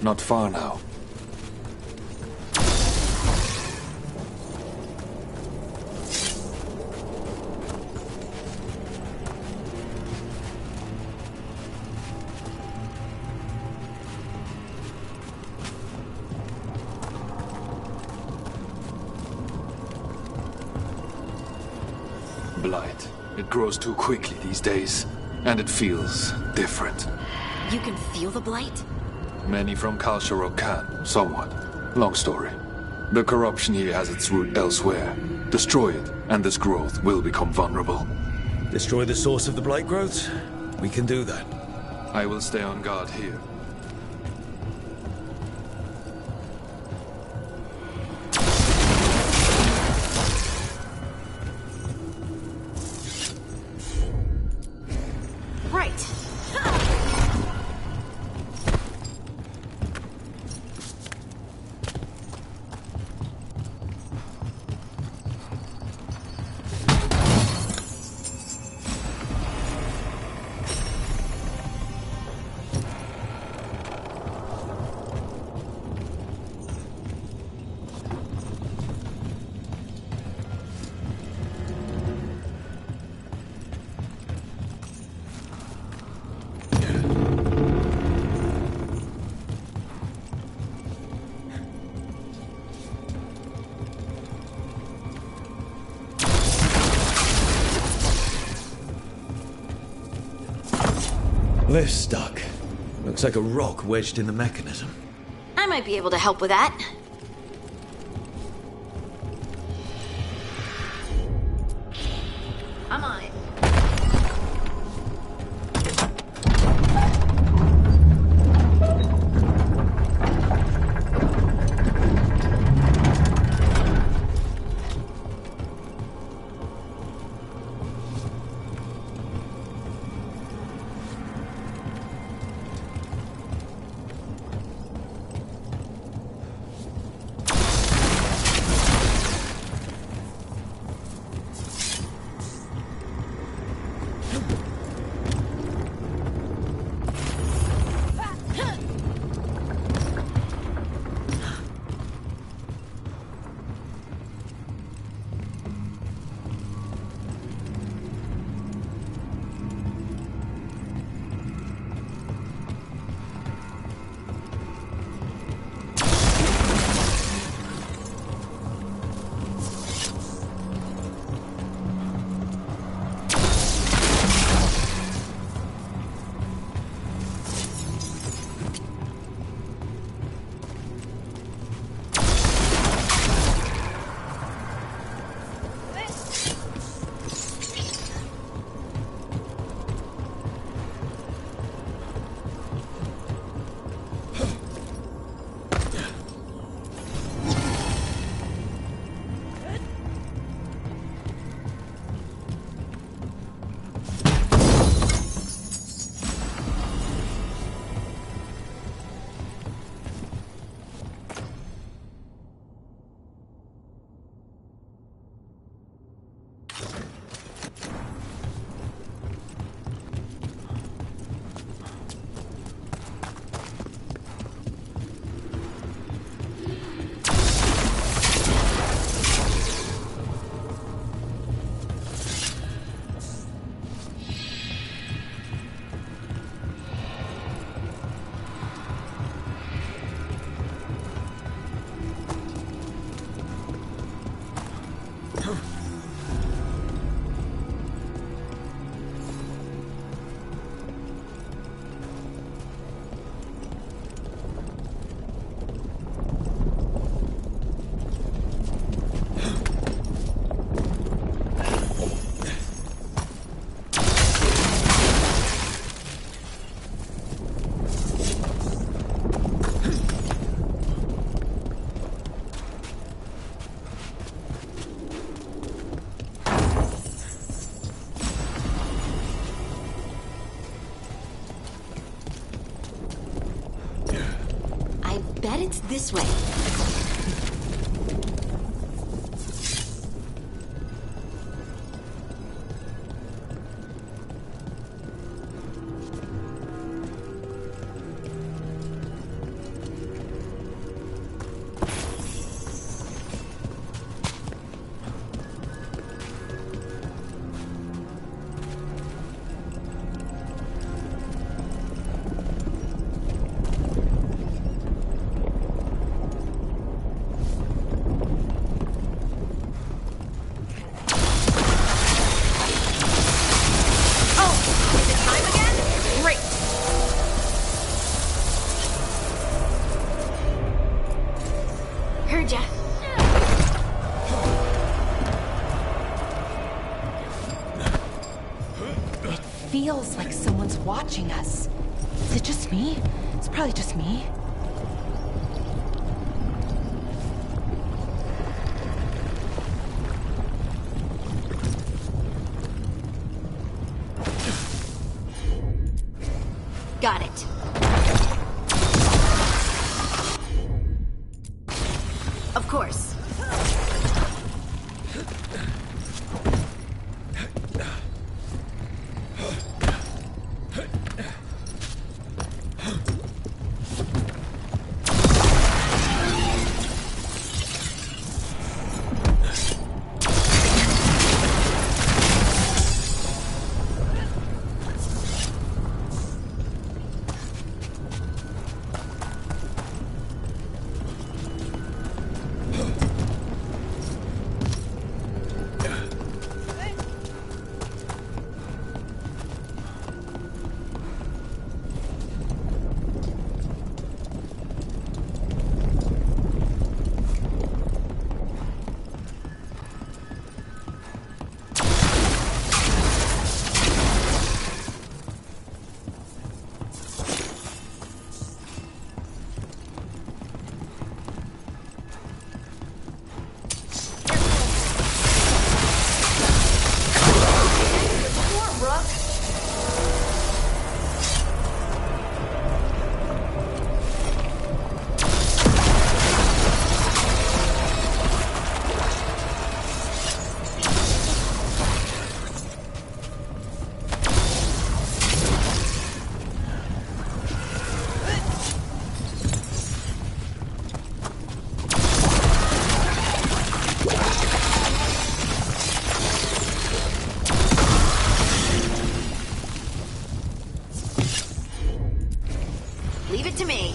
Not far now. Blight. It grows too quickly these days, and it feels different. You can feel the blight? Many from Kalsharok can, somewhat. Long story. The corruption here has its root elsewhere. Destroy it, and this growth will become vulnerable. Destroy the source of the blight growths? We can do that. I will stay on guard here. Right. Lift's stuck. Looks like a rock wedged in the mechanism. I might be able to help with that. I'm on it. Bet it's this way. feels like someone's watching us. Is it just me? It's probably just me. Got it. Of course. Leave it to me.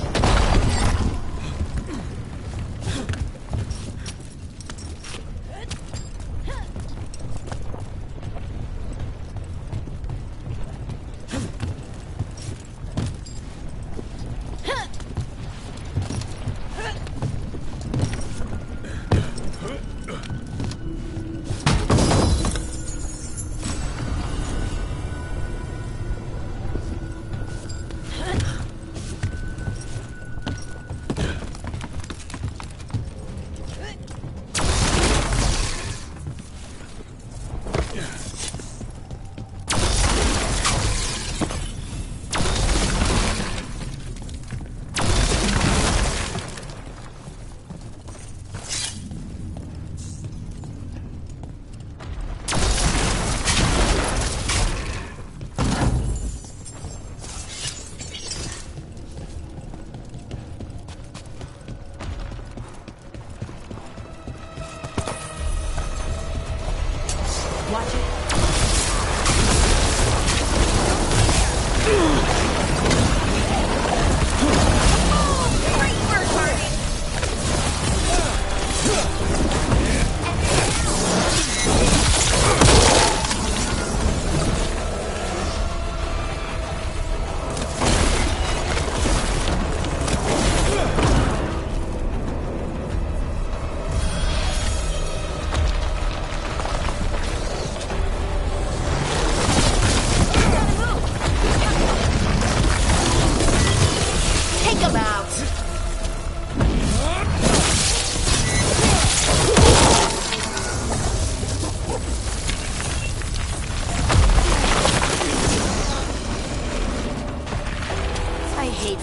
Watch it.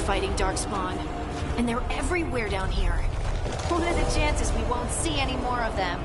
Fighting Darkspawn. And they're everywhere down here. What are the chances we won't see any more of them?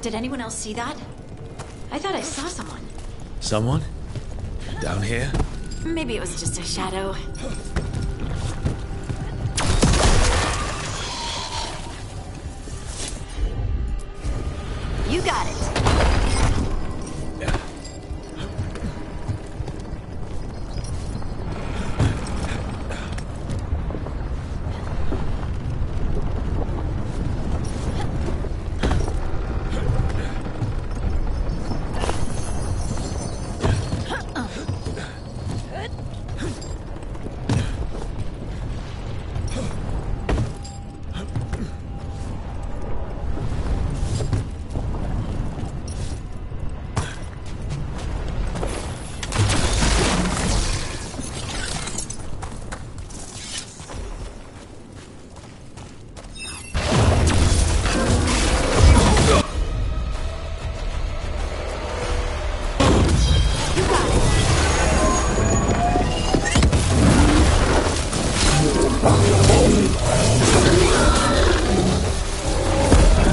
Did anyone else see that? I thought I saw someone. Someone? Down here? Maybe it was just a shadow. You got it.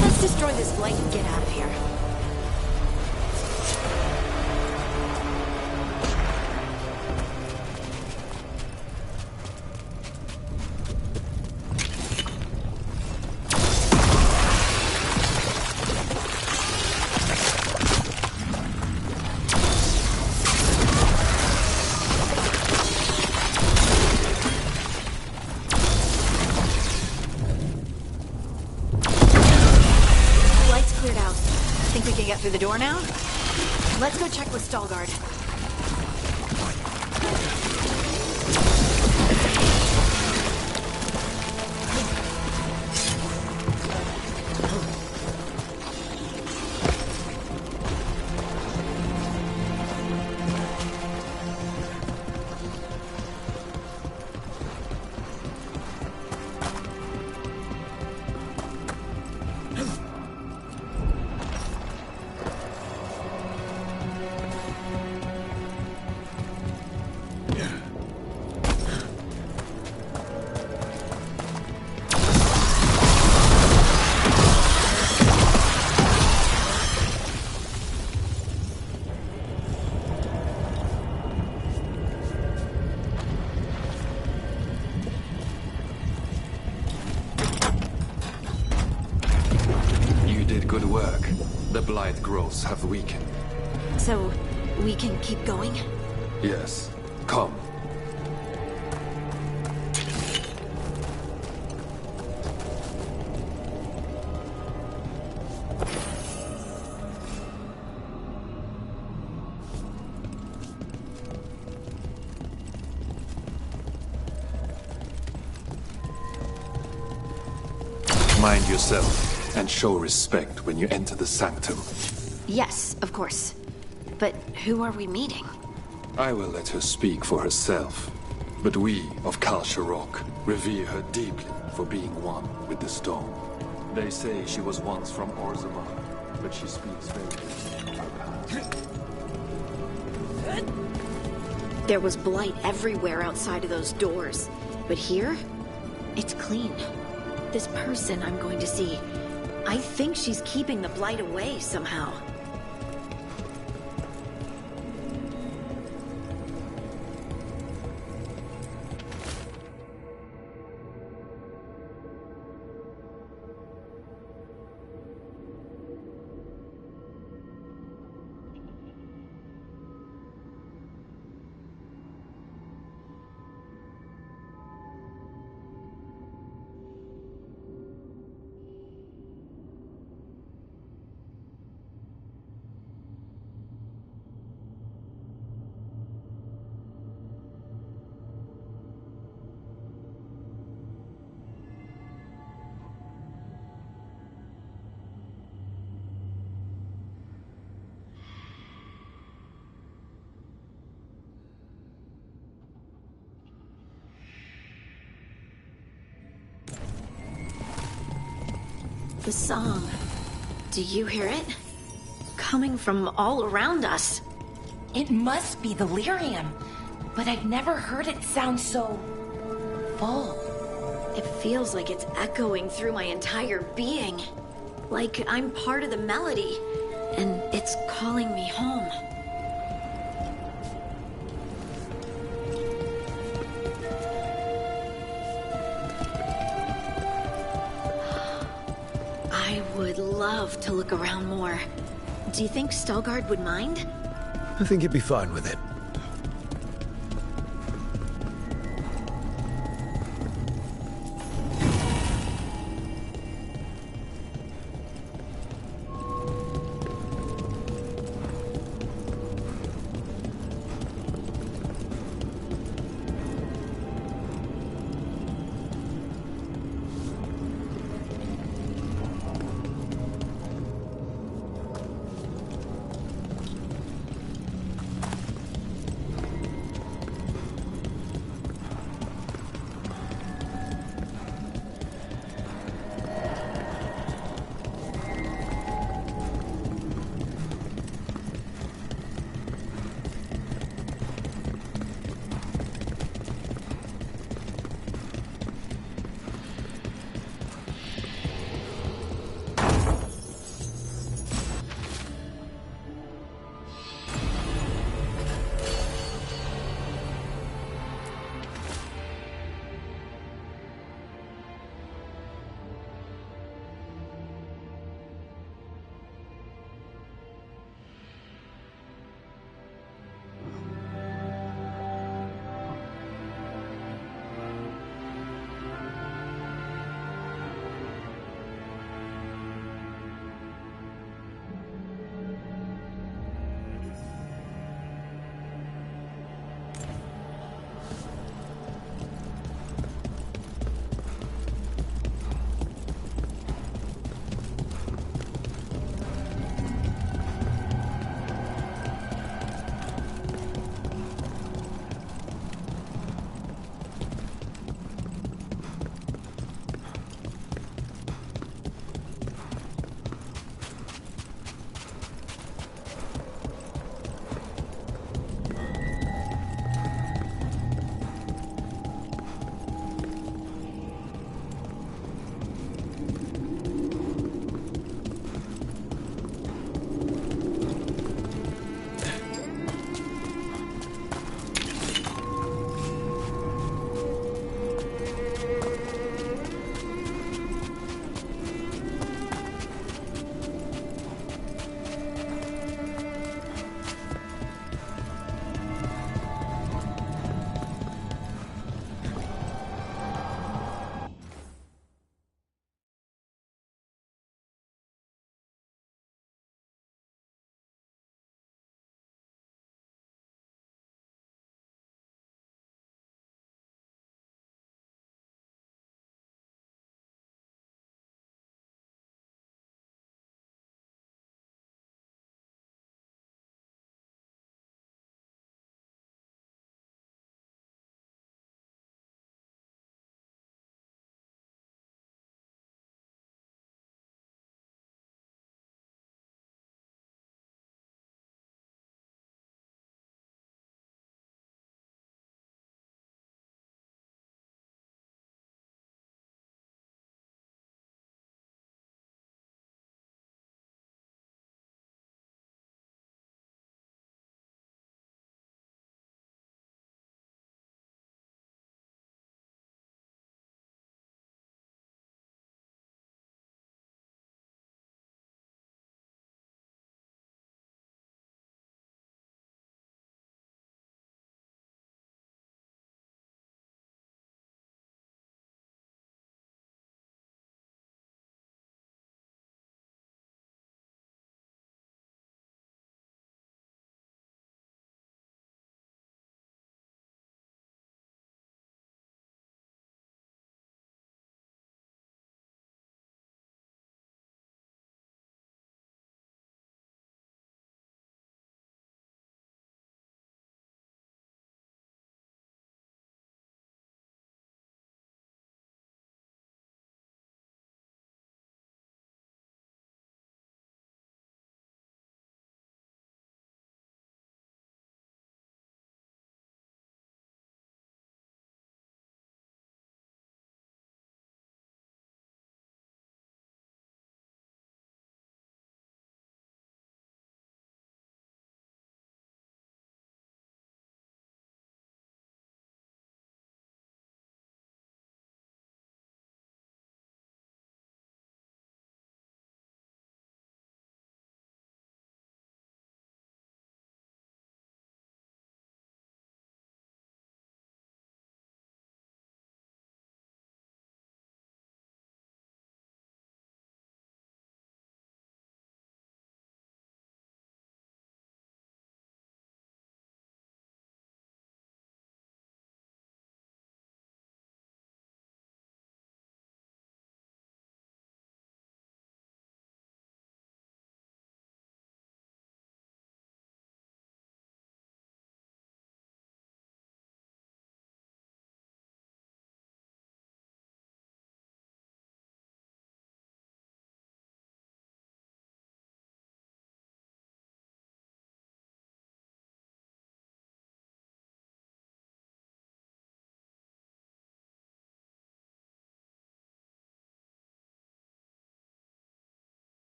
Let's destroy this blight and get out of here. Get through the door now? Let's go check with Veilguard. Good work. The blight growths have weakened. So, we can keep going? Yes. Come. Mind yourself. And show respect when you enter the sanctum. Yes, of course. But who are we meeting? I will let her speak for herself. But we of Kal Sharok revere her deeply for being one with the stone. They say she was once from Orzammar, but she speaks vaguely of her past. There was blight everywhere outside of those doors. But here, it's clean. This person I'm going to see, I think she's keeping the blight away somehow. The song. Do you hear it? Coming from all around us. It must be the lyrium, but I've never heard it sound so full. It feels like it's echoing through my entire being. Like I'm part of the melody, and it's calling me home. I would love to look around more. Do you think Stelgard would mind? I think he'd be fine with it.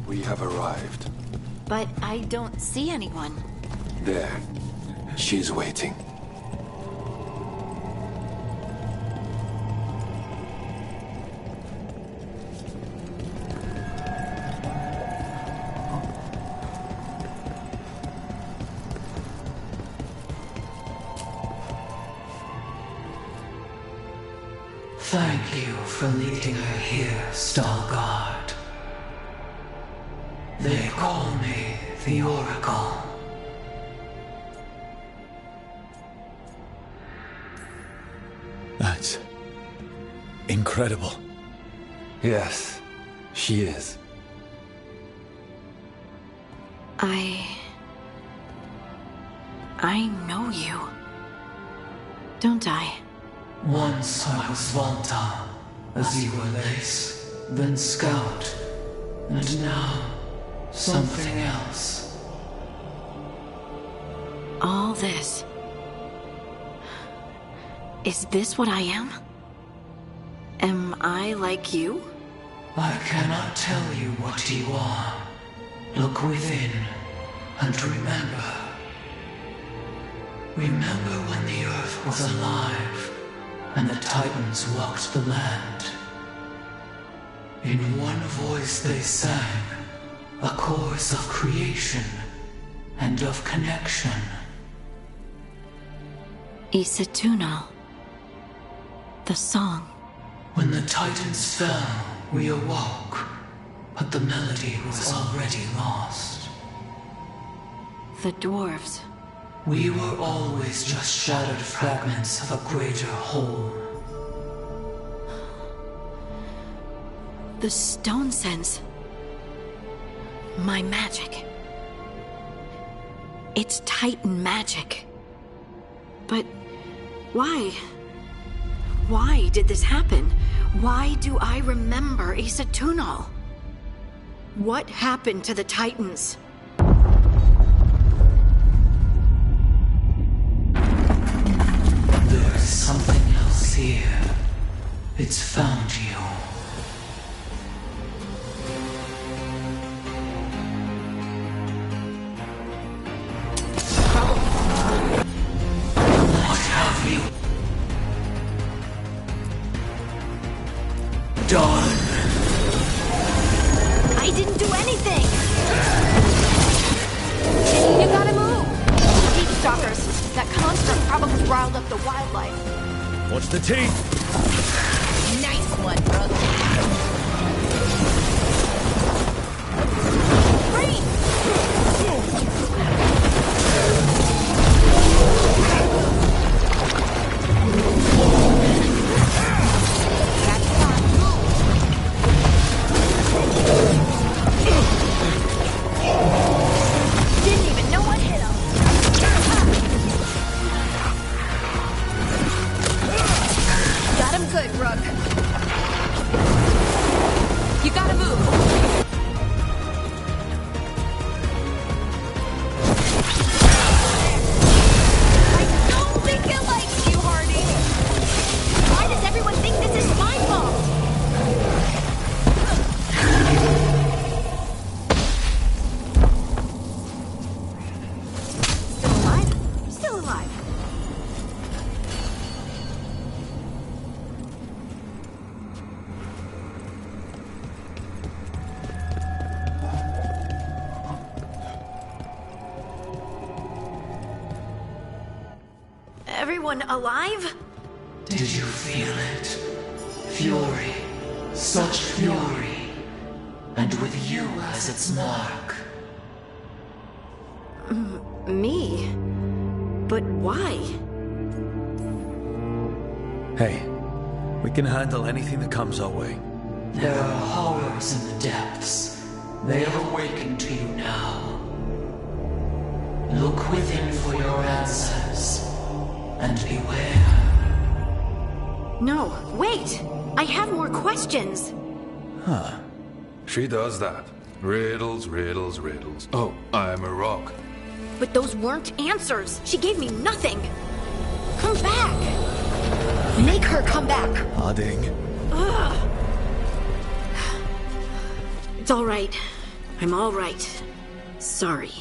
We have arrived. But I don't see anyone. There. She's waiting. Thank you for leading her here, Veilguard. They call me the Oracle. That's incredible. Yes, she is. I know you. Don't I? Once I was Volta, as you were Lace, then Scout, and now something else. All this. Is this what I am? Am I like you? I cannot tell you what you are. Look within, and remember. Remember when the Earth was alive, and the Titans walked the land. In one voice they sang, a chorus of creation and of connection. Isatunal. The song. When the Titans fell, we awoke, but the melody was already lost. The dwarves. We were always just shattered fragments of a greater whole. The stone sense. My magic. It's Titan magic. But why? Why did this happen? Why do I remember Isatunal? What happened to the Titans? There's something else here. It's found you. What have you done? I didn't do anything! You gotta move! Deep stalkers. That construct probably riled up the wildlife. Watch the teeth! Nice one, bro. Didn't even know what hit him. Got him good, Rook. You gotta move. I don't think it likes you, Hardy. Why does everyone think this is my fault? Still alive? Still alive. Everyone alive? Did you feel it? Fury. Such fury. And with you as its mark. Me? But why? Hey, we can handle anything that comes our way. There are horrors in the depths. They have awakened to you now. Look within for your answers. And beware. No, wait! I have more questions! Huh. She does that. Riddles, riddles, riddles. Oh, I'm a rock. But those weren't answers! She gave me nothing! Come back! Make her come back! Harding. Ugh. It's all right. I'm all right. Sorry.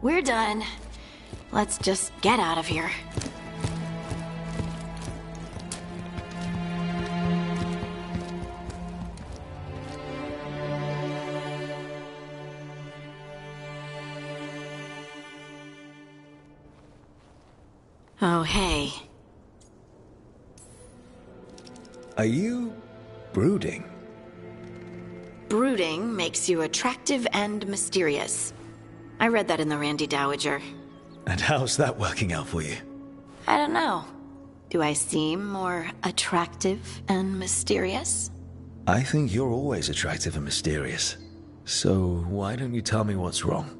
We're done. Let's just get out of here. Oh, hey. Are you brooding? Brooding makes you attractive and mysterious. I read that in the Randy Dowager. And how's that working out for you? I don't know. Do I seem more attractive and mysterious? I think you're always attractive and mysterious. So why don't you tell me what's wrong?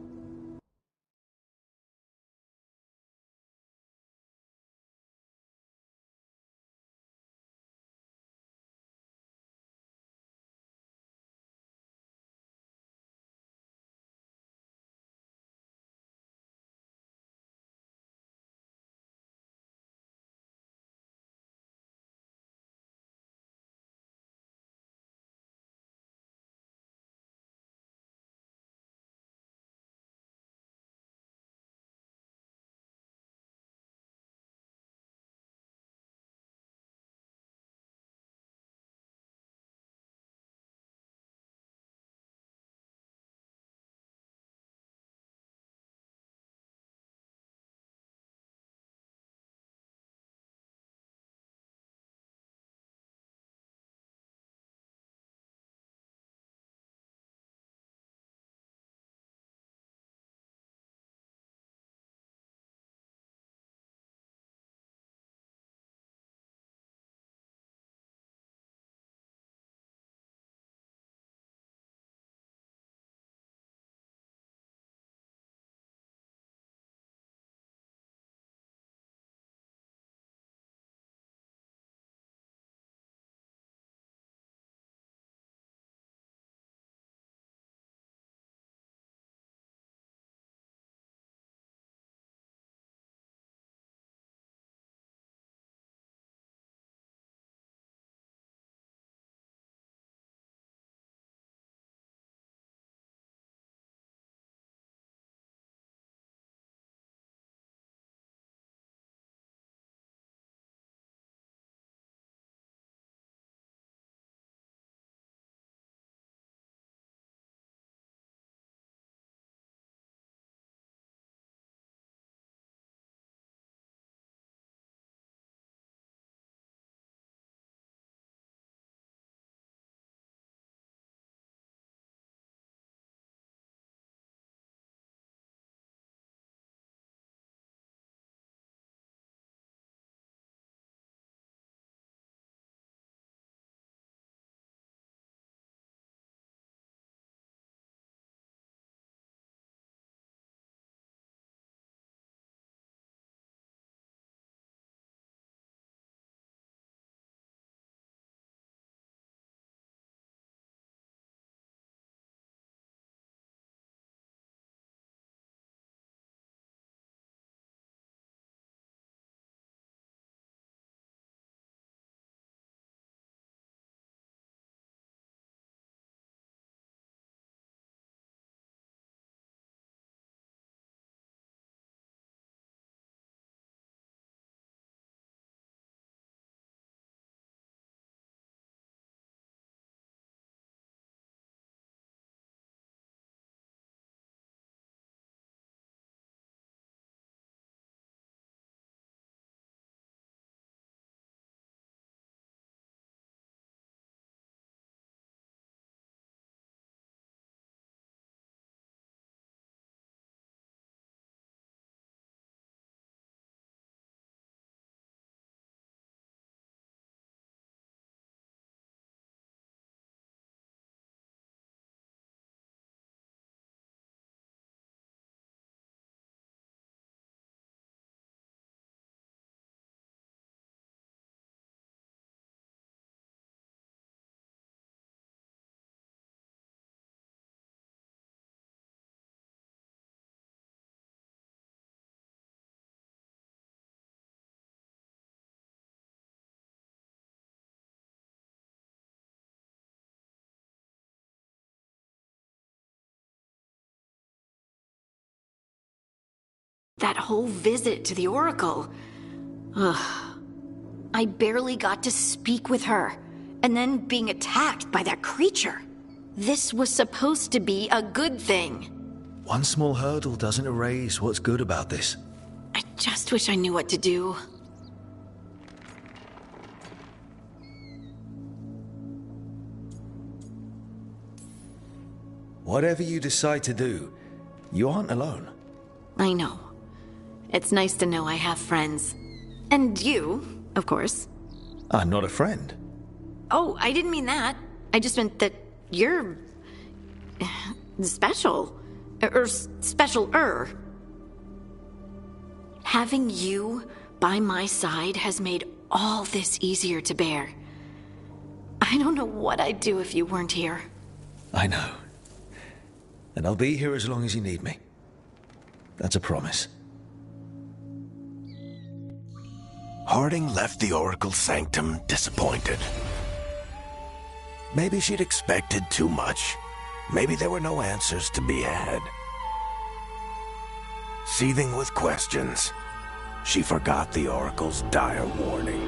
That whole visit to the Oracle. Ugh. I barely got to speak with her, and then being attacked by that creature. This was supposed to be a good thing. One small hurdle doesn't erase what's good about this. I just wish I knew what to do. Whatever you decide to do, you aren't alone. I know. It's nice to know I have friends. And you, of course. I'm not a friend. Oh, I didn't mean that. I just meant that you're... special. Or special-er. Having you by my side has made all this easier to bear. I don't know what I'd do if you weren't here. I know. And I'll be here as long as you need me. That's a promise. Harding left the Oracle Sanctum disappointed. Maybe she'd expected too much. Maybe there were no answers to be had. Seething with questions, she forgot the Oracle's dire warning.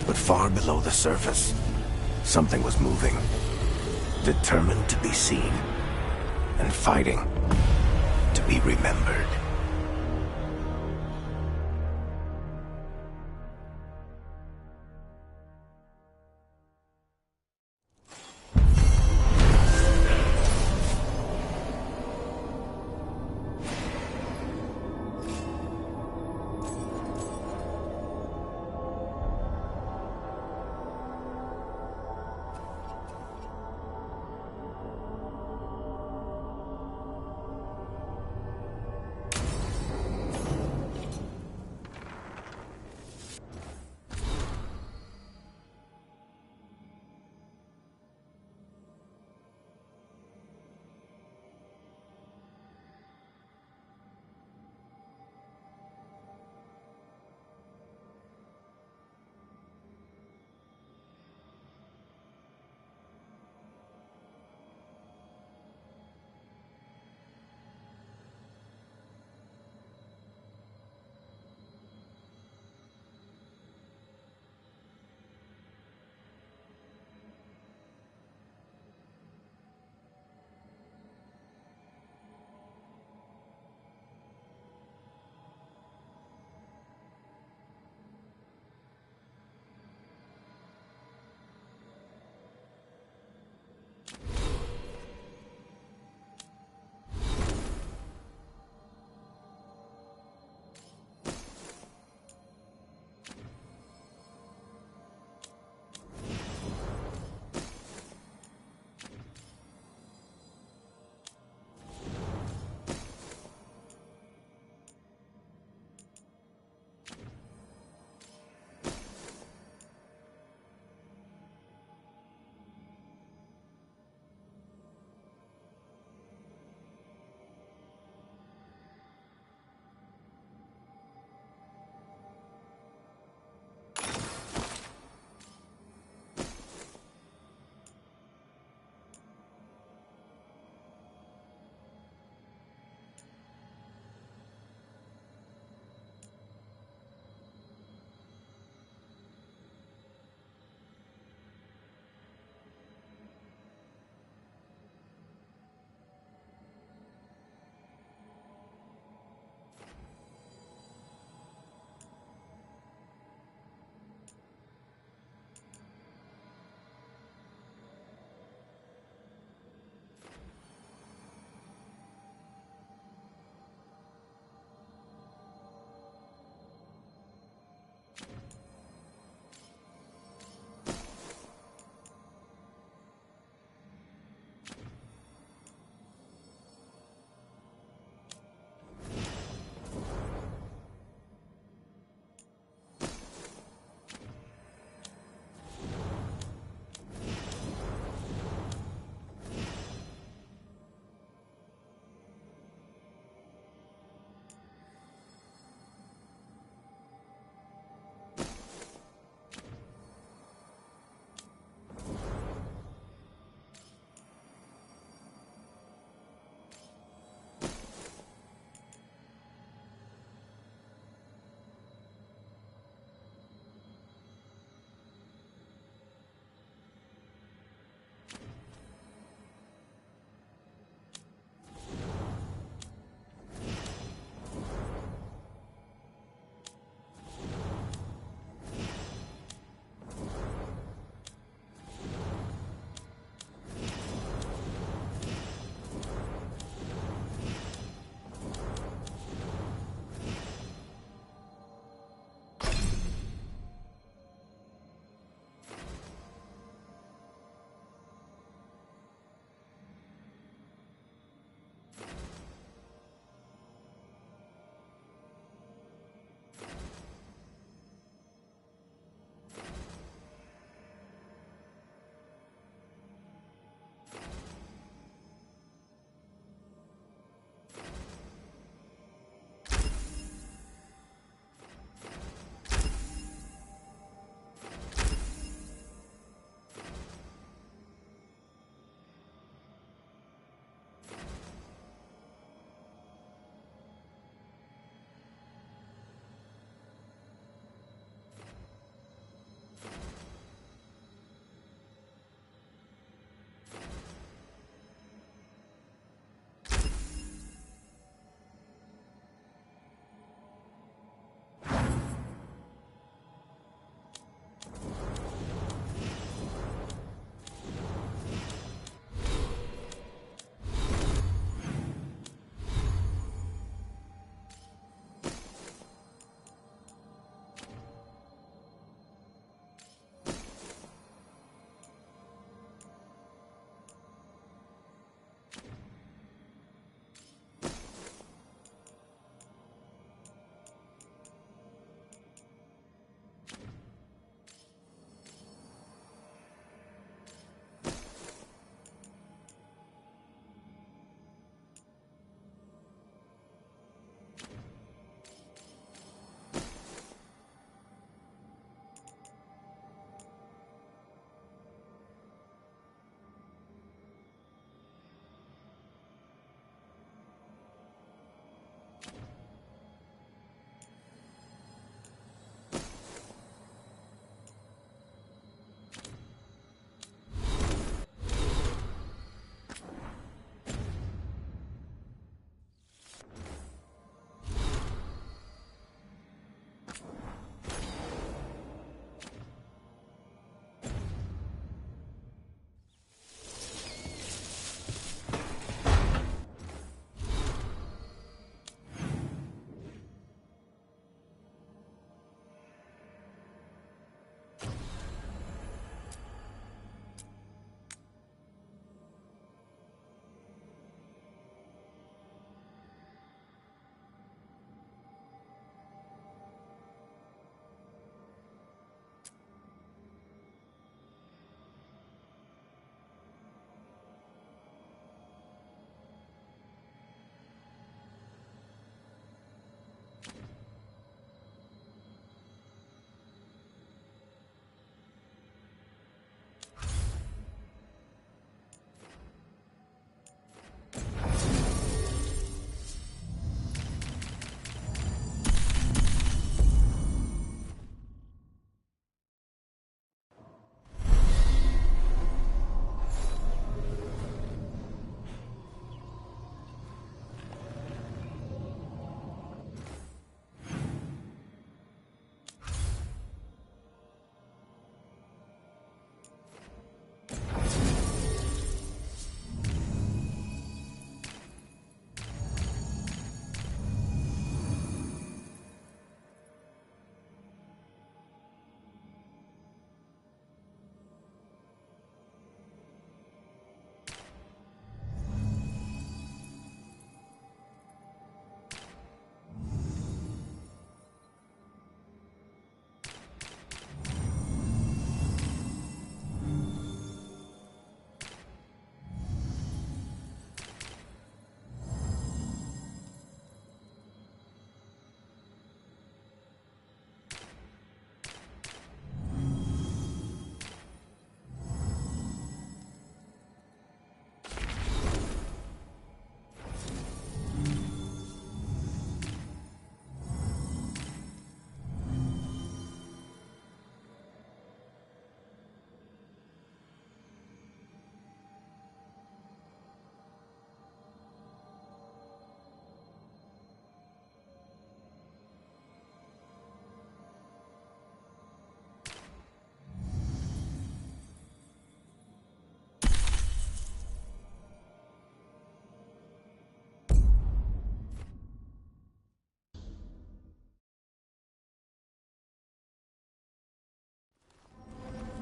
But far below the surface, something was moving, determined to be seen, and fighting to be remembered.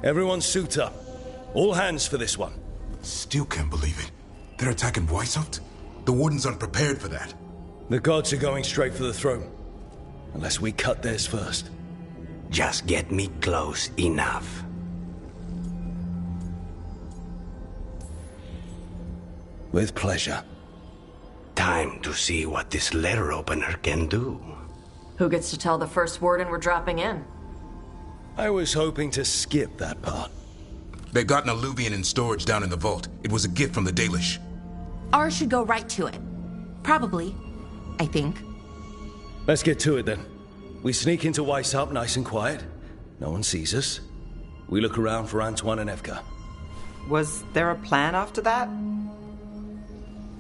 Everyone suit up. All hands for this one. Still can't believe it. They're attacking Weishaupt? The Wardens aren't prepared for that. The gods are going straight for the throne. Unless we cut theirs first. Just get me close enough. With pleasure. Time to see what this letter opener can do. Who gets to tell the first warden we're dropping in? I was hoping to skip that part. They've got an Alluvian in storage down in the vault. It was a gift from the Dalish. Ours should go right to it. Probably. I think. Let's get to it then. We sneak into Weishaupt nice and quiet. No one sees us. We look around for Antoine and Evka. Was there a plan after that?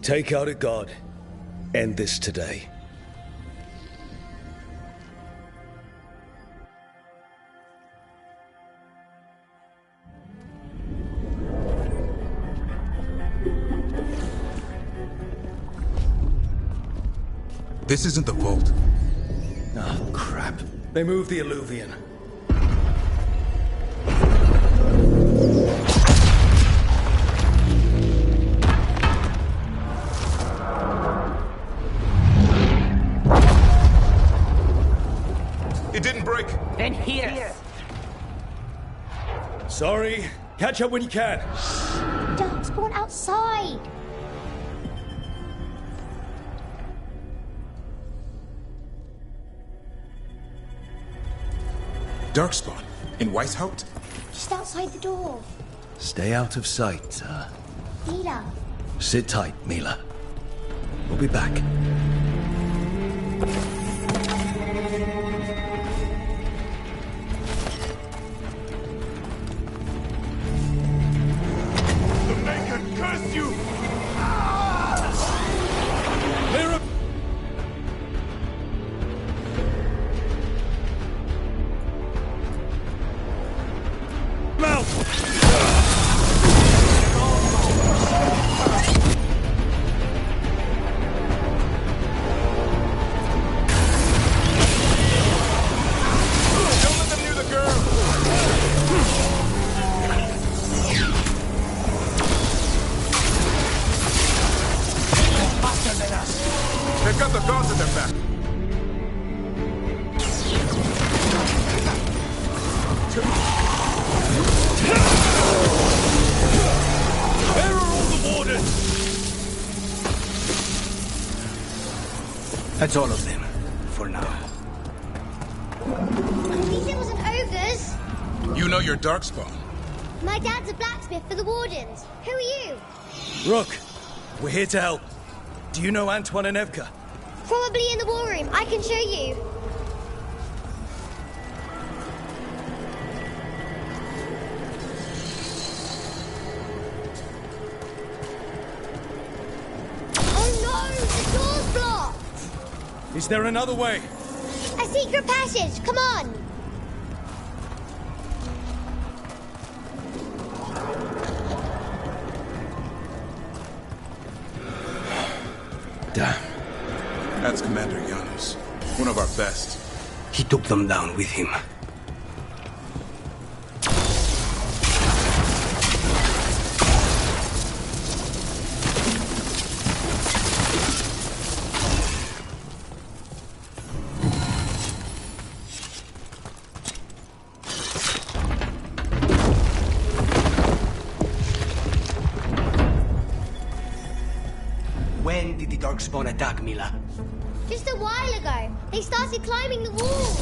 Take out a god. End this today. This isn't the vault. Oh, crap. They moved the Alluvian. It didn't break. Then here. Sorry. Catch up when you can. Darkspawn outside. Darkspawn? In Weishaupt? Just outside the door. Stay out of sight, sir. Mila. Sit tight, Mila. We'll be back. The Maker curse you! Clear up! They've got the gods at their back. Where are all the wardens? That's all of them, for now. At least it wasn't ogres. You know your Darkspawn. My dad's a blacksmith for the Wardens. Who are you? Rook, we're here to help. Do you know Antoine and Evka? Probably in the war room. I can show you. Oh no! The door's blocked! Is there another way? A secret passage! Come on! Damn. That's Commander Janus. One of our best. He took them down with him. When did the Darkspawn attack, Mila? Just a while ago. They started climbing the wall.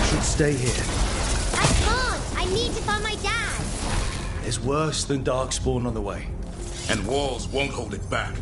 Should stay here. I can't. I need to find my dad. There's worse than Darkspawn on the way. And walls won't hold it back.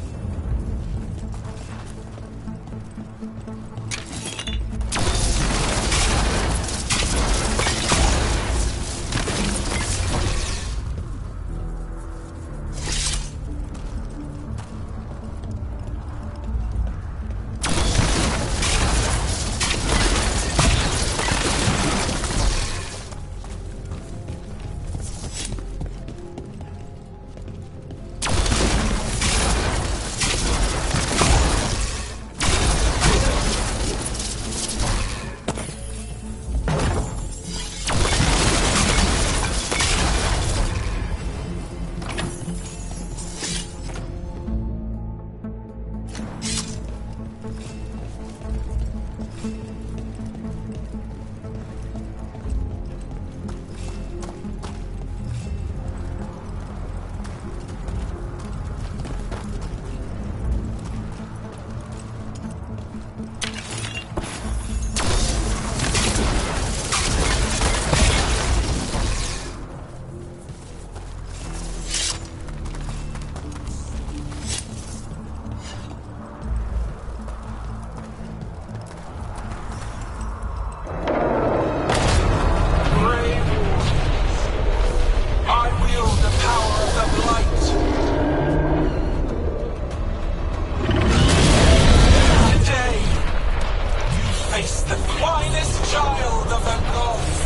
face the finest child of the gods.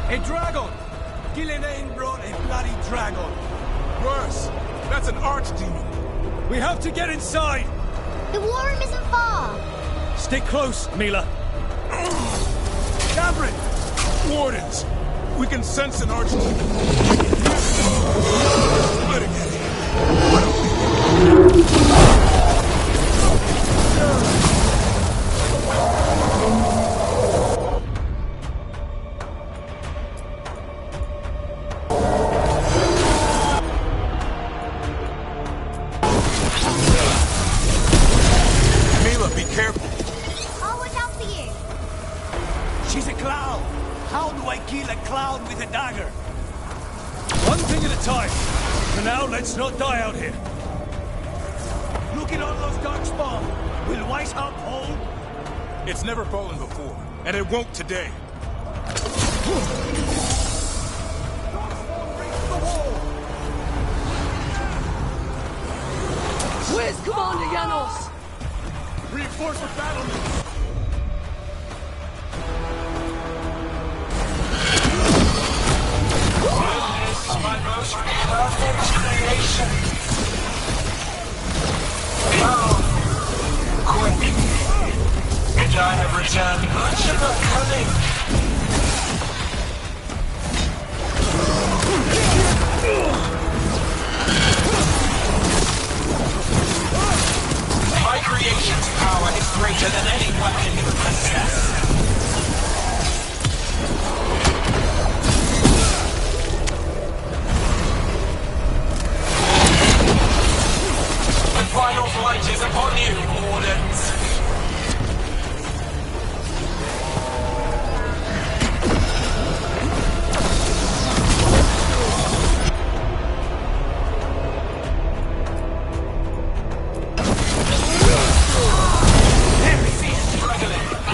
A dragon! Gillian brought a bloody dragon. Worse, that's an archdemon. We have to get inside. The war room isn't far. Stick close, Mila. Gabriel! Wardens! We can sense an archdemon. Let it get in. Mila, be careful. I'll watch out for you. She's a cloud. How do I kill a cloud with a dagger? One thing at a time. For now, let's not die out here. Look at all those darkspawn. Will Weishaupt hold? It's never fallen before, and it won't today. Where's Commander Janos? Reinforce with battlements! This is my most perfect creation. Come, quick, and I have returned much of her cunning. My creation's power is greater than any weapon you possess. The final flight is upon you, Wardens.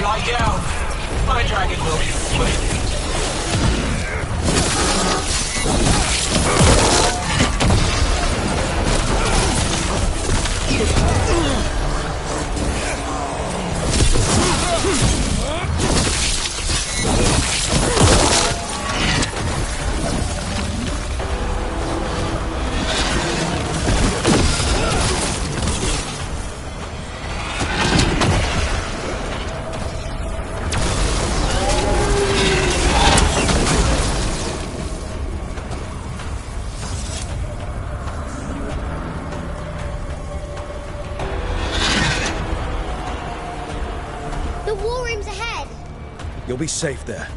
Lie down. My dragon will be swift. The war room's ahead. You'll be safe there.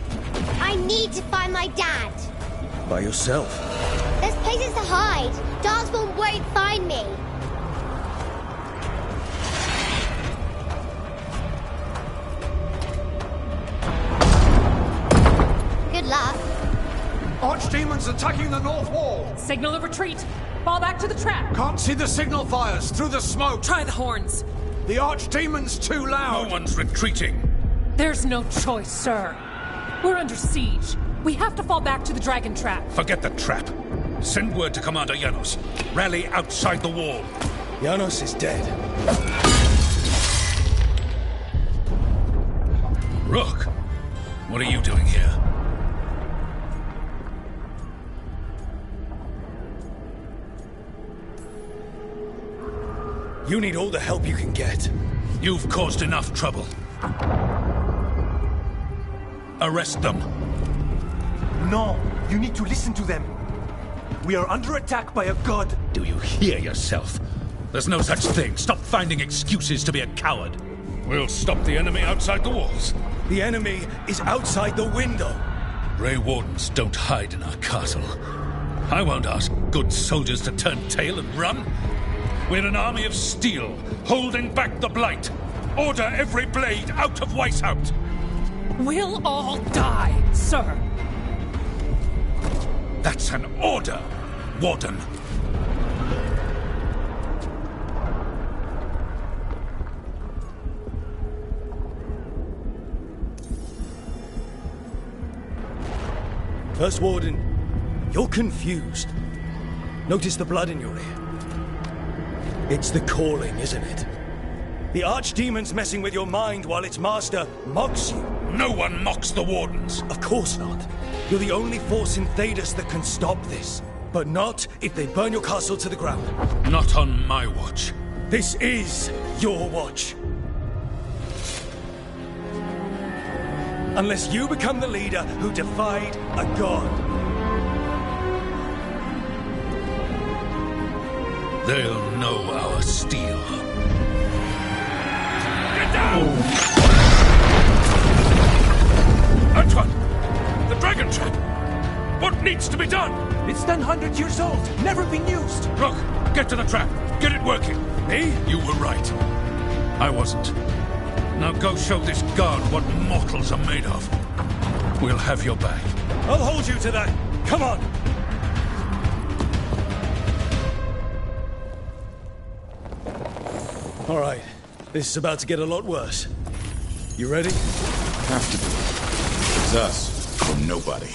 I need to find my dad. By yourself. There's places to hide. Darkspawn won't find me. Good luck. Archdemons attacking the north wall. Signal of retreat. Fall back to the trap. Can't see the signal fires through the smoke. Try the horns. The Archdemon's too loud. No one's retreating. There's no choice, sir. We're under siege. We have to fall back to the dragon trap. Forget the trap. Send word to Commander Janos. Rally outside the wall. Janos is dead. Rook, what are you doing here? You need all the help you can get. You've caused enough trouble. Arrest them. No, you need to listen to them. We are under attack by a god. Do you hear yourself? There's no such thing. Stop finding excuses to be a coward. We'll stop the enemy outside the walls. The enemy is outside the window. Grey Wardens don't hide in our castle. I won't ask good soldiers to turn tail and run. We're an army of steel, holding back the Blight. Order every blade out of Weishaupt. We'll all die, sir. That's an order, Warden. First Warden, you're confused. Notice the blood in your ear. It's the calling, isn't it? The archdemon's messing with your mind while its master mocks you. No one mocks the Wardens. Of course not. You're the only force in Thedas that can stop this. But not if they burn your castle to the ground. Not on my watch. This is your watch. Unless you become the leader who defied a god. They'll know our steel. Get down! Antoine! The dragon trap! What needs to be done? It's 100 years old, never been used. Look, get to the trap. Get it working. Me? You were right. I wasn't. Now go show this guard what mortals are made of. We'll have your back. I'll hold you to that. Come on. All right. This is about to get a lot worse. You ready? Have to be. It's us or nobody.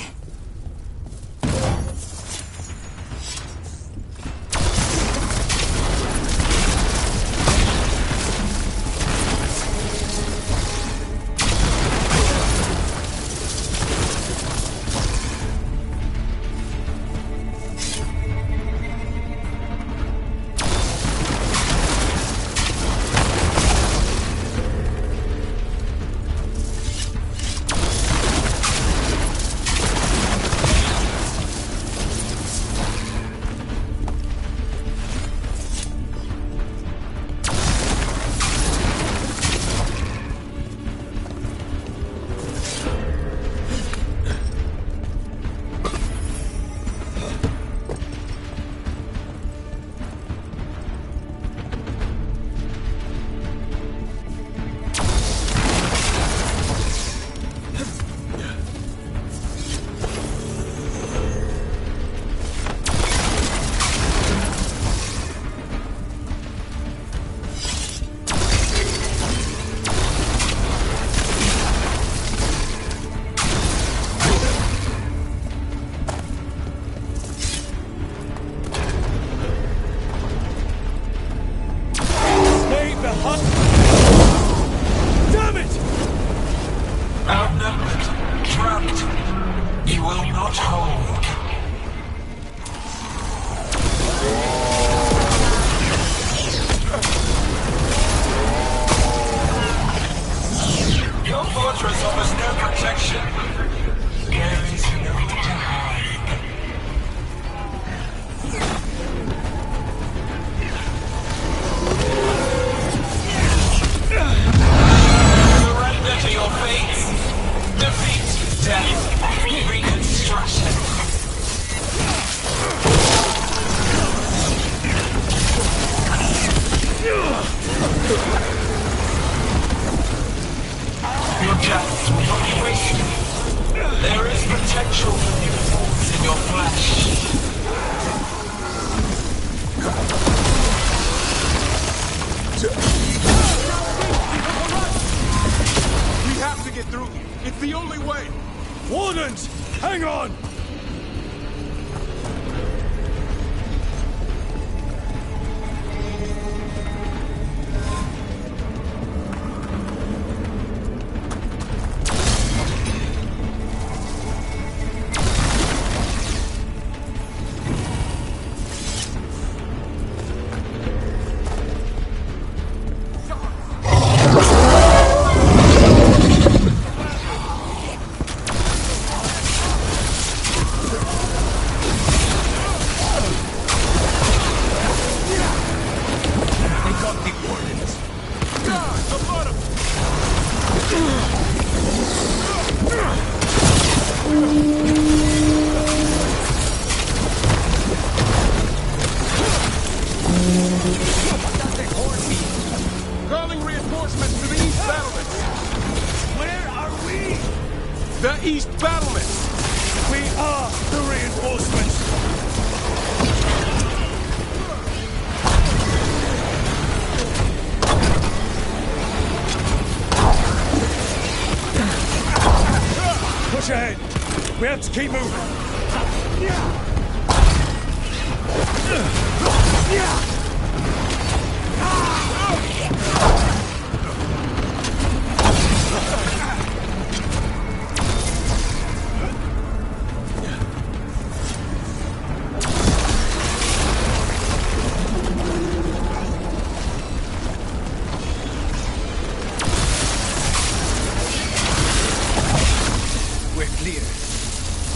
Keep moving.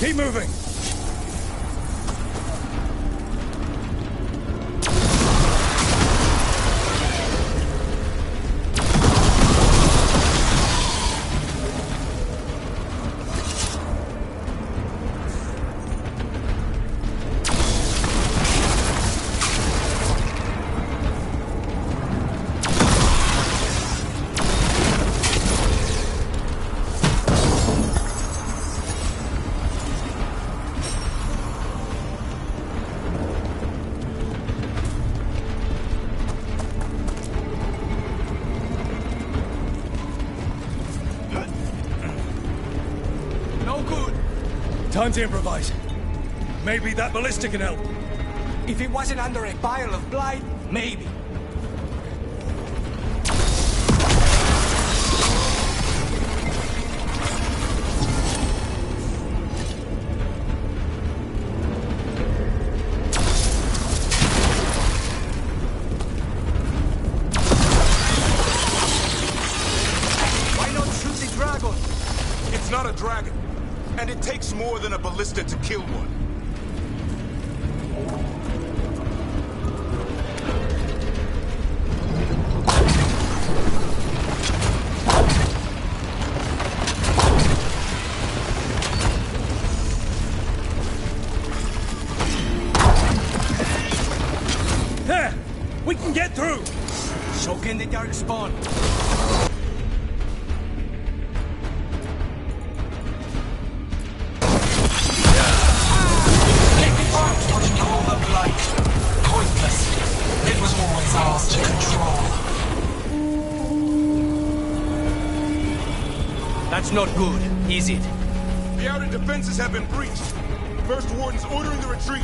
Keep moving! Time to improvise. Maybe that ballista can help. If it wasn't under a pile of blight, maybe. Why not shoot the dragon? It's not a dragon. And it takes more than a ballista to kill one. There! We can get through! So can the darkspawn. That's not good, is it? The outer defenses have been breached. First Warden's ordering the retreat.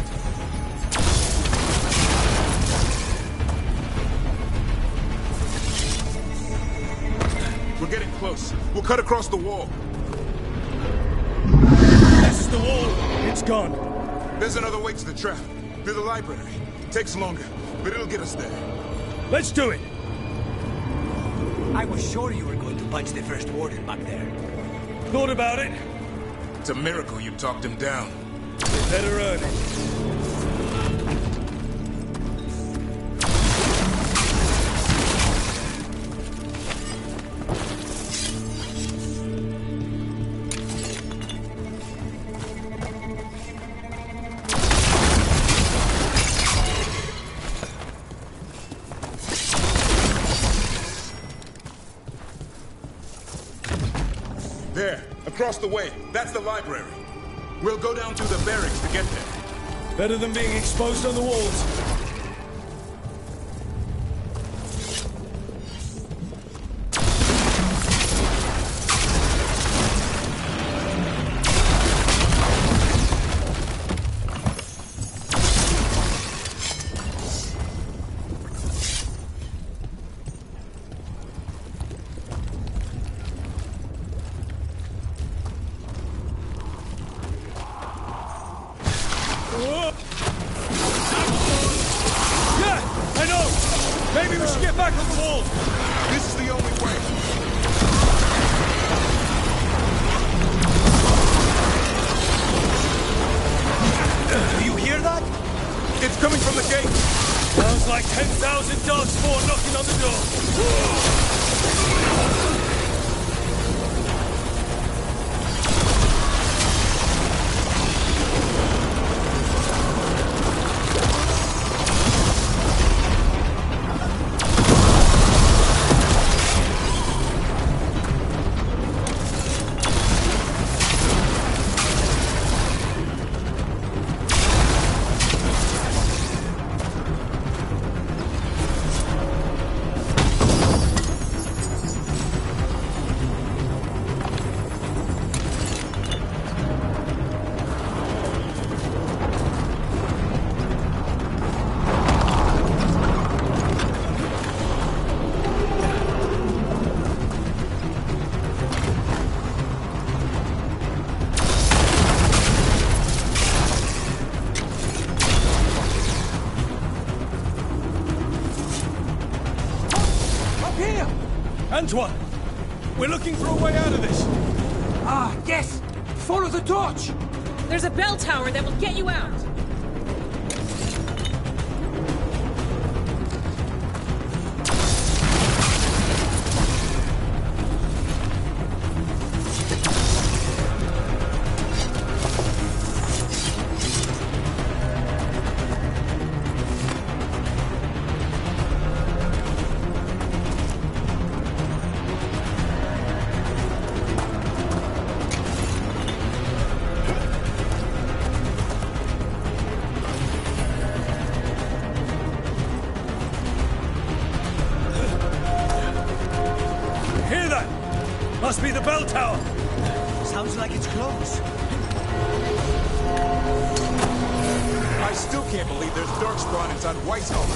We're getting close. We'll cut across the wall. This is the wall. It's gone. There's another way to the trap. Through the library. Takes longer, but it'll get us there. Let's do it! I was sure you were going to punch the First Warden back there. Thought about it. It's a miracle you talked him down. You better earn it. There, across the way. That's the library. We'll go down through the barracks to get there. Better than being exposed on the walls. Maybe we should get back on the walls! This is the only way. Do you hear that? It's coming from the gate. Sounds like 10,000 darkspawn knocking on the door. Antoine! We're looking for a way out of this! Ah, yes! Follow the torch! There's a bell tower that will get you out! Must be the bell tower! Sounds like it's close. I still can't believe there's darkspawn inside Whitehall.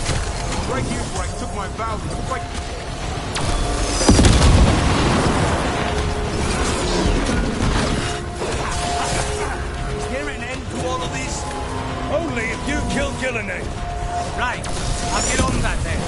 Right here's where I took my vows to fight. Is there an end to all of this? Only if you kill Gillenay. Right. I'll get on that then.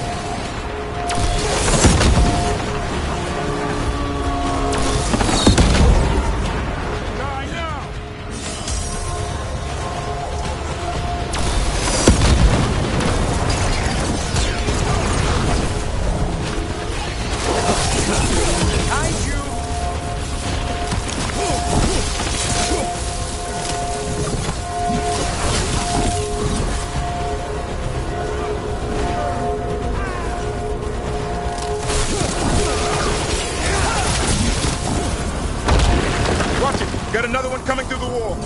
Got another one coming through the wall.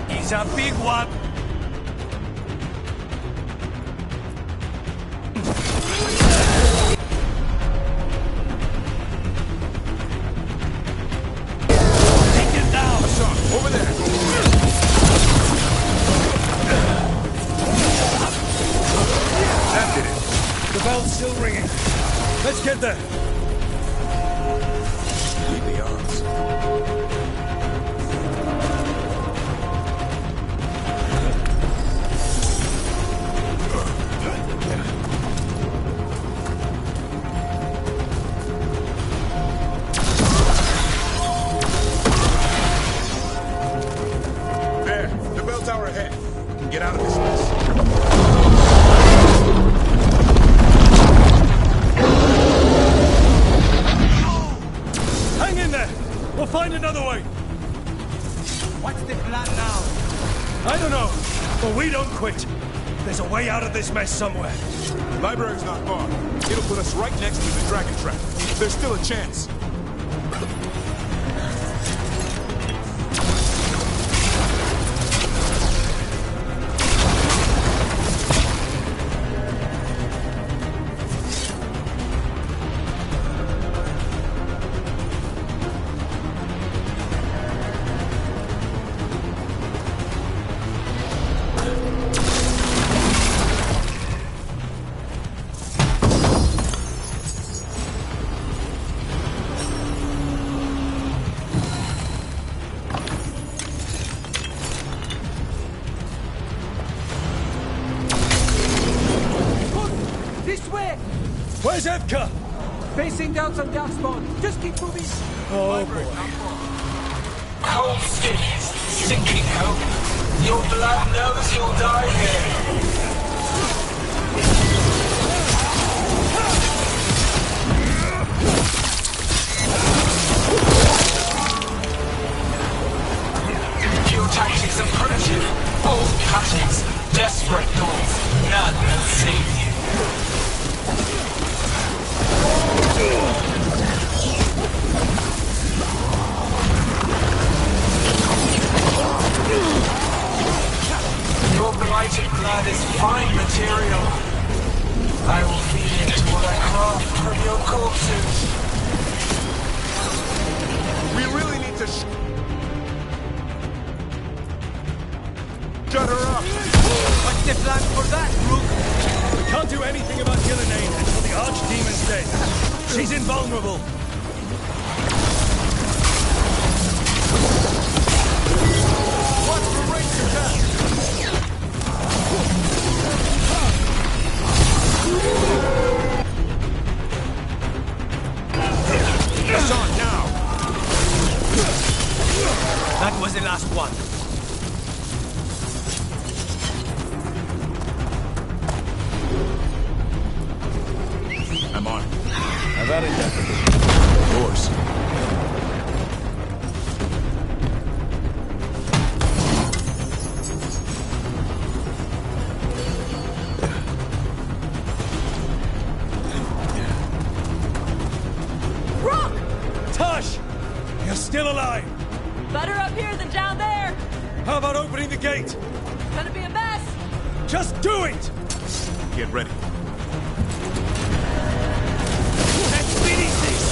He's a big one. Take him down! Son, over there! That did it. The bell's still ringing. Let's get there. Keep the odds. There, the bell tower ahead. We can get out of this mess. Hang in there! We'll find another way! What's the plan now? I don't know, but we don't quit. There's a way out of this mess somewhere. Library's not far. It'll put us right next to the dragon trap. There's still a chance. Where's Evka? Facing down some darkspawn. Just keep moving. Oh boy. Cold skin, sinking hope. Your blood knows you'll die here. Your tactics are primitive. Old cuttings, desperate doors. None will save you. Your blighted blood is fine material. I will feed it to what I craft from your corpses. We really need to shut her up. What's the plan for that, Rook? We can't do anything about Gillenay until the Archdemon's dead. She's invulnerable. Watch for ranged attack. That was the last one. I'm on. I've had it done. Yours. Rock! Tosh! You're still alive! Better up here than down there! How about opening the gate? Gonna be a mess! Just do it! Get ready. Let's finish this!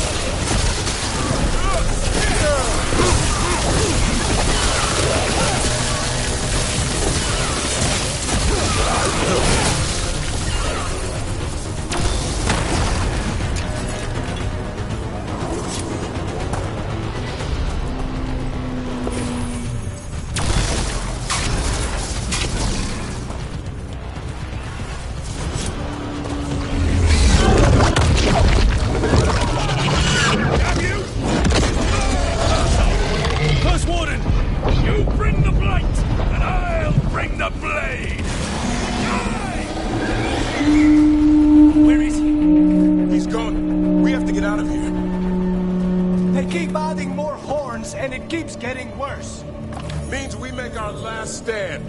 First Warden! You bring the blight, and I'll bring the blade! Where is he? He's gone. We have to get out of here. They keep adding more horns, and it keeps getting worse. Means we make our last stand.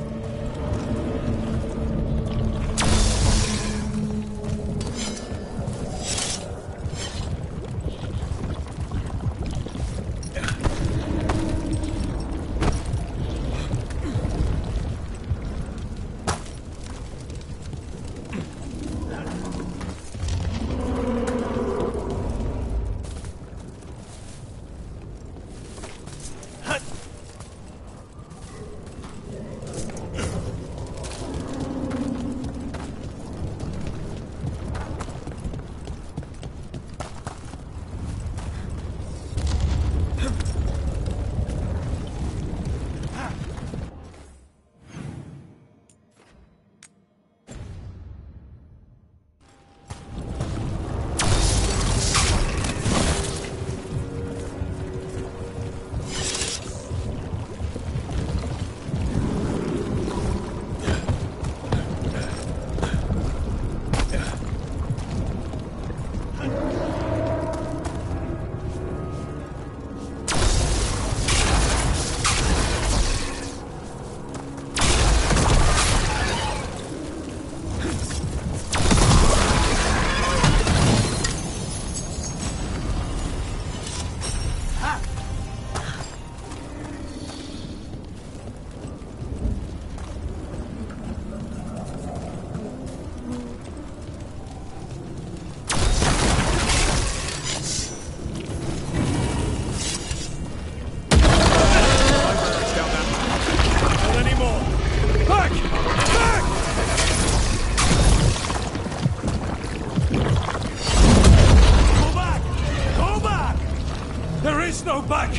No back!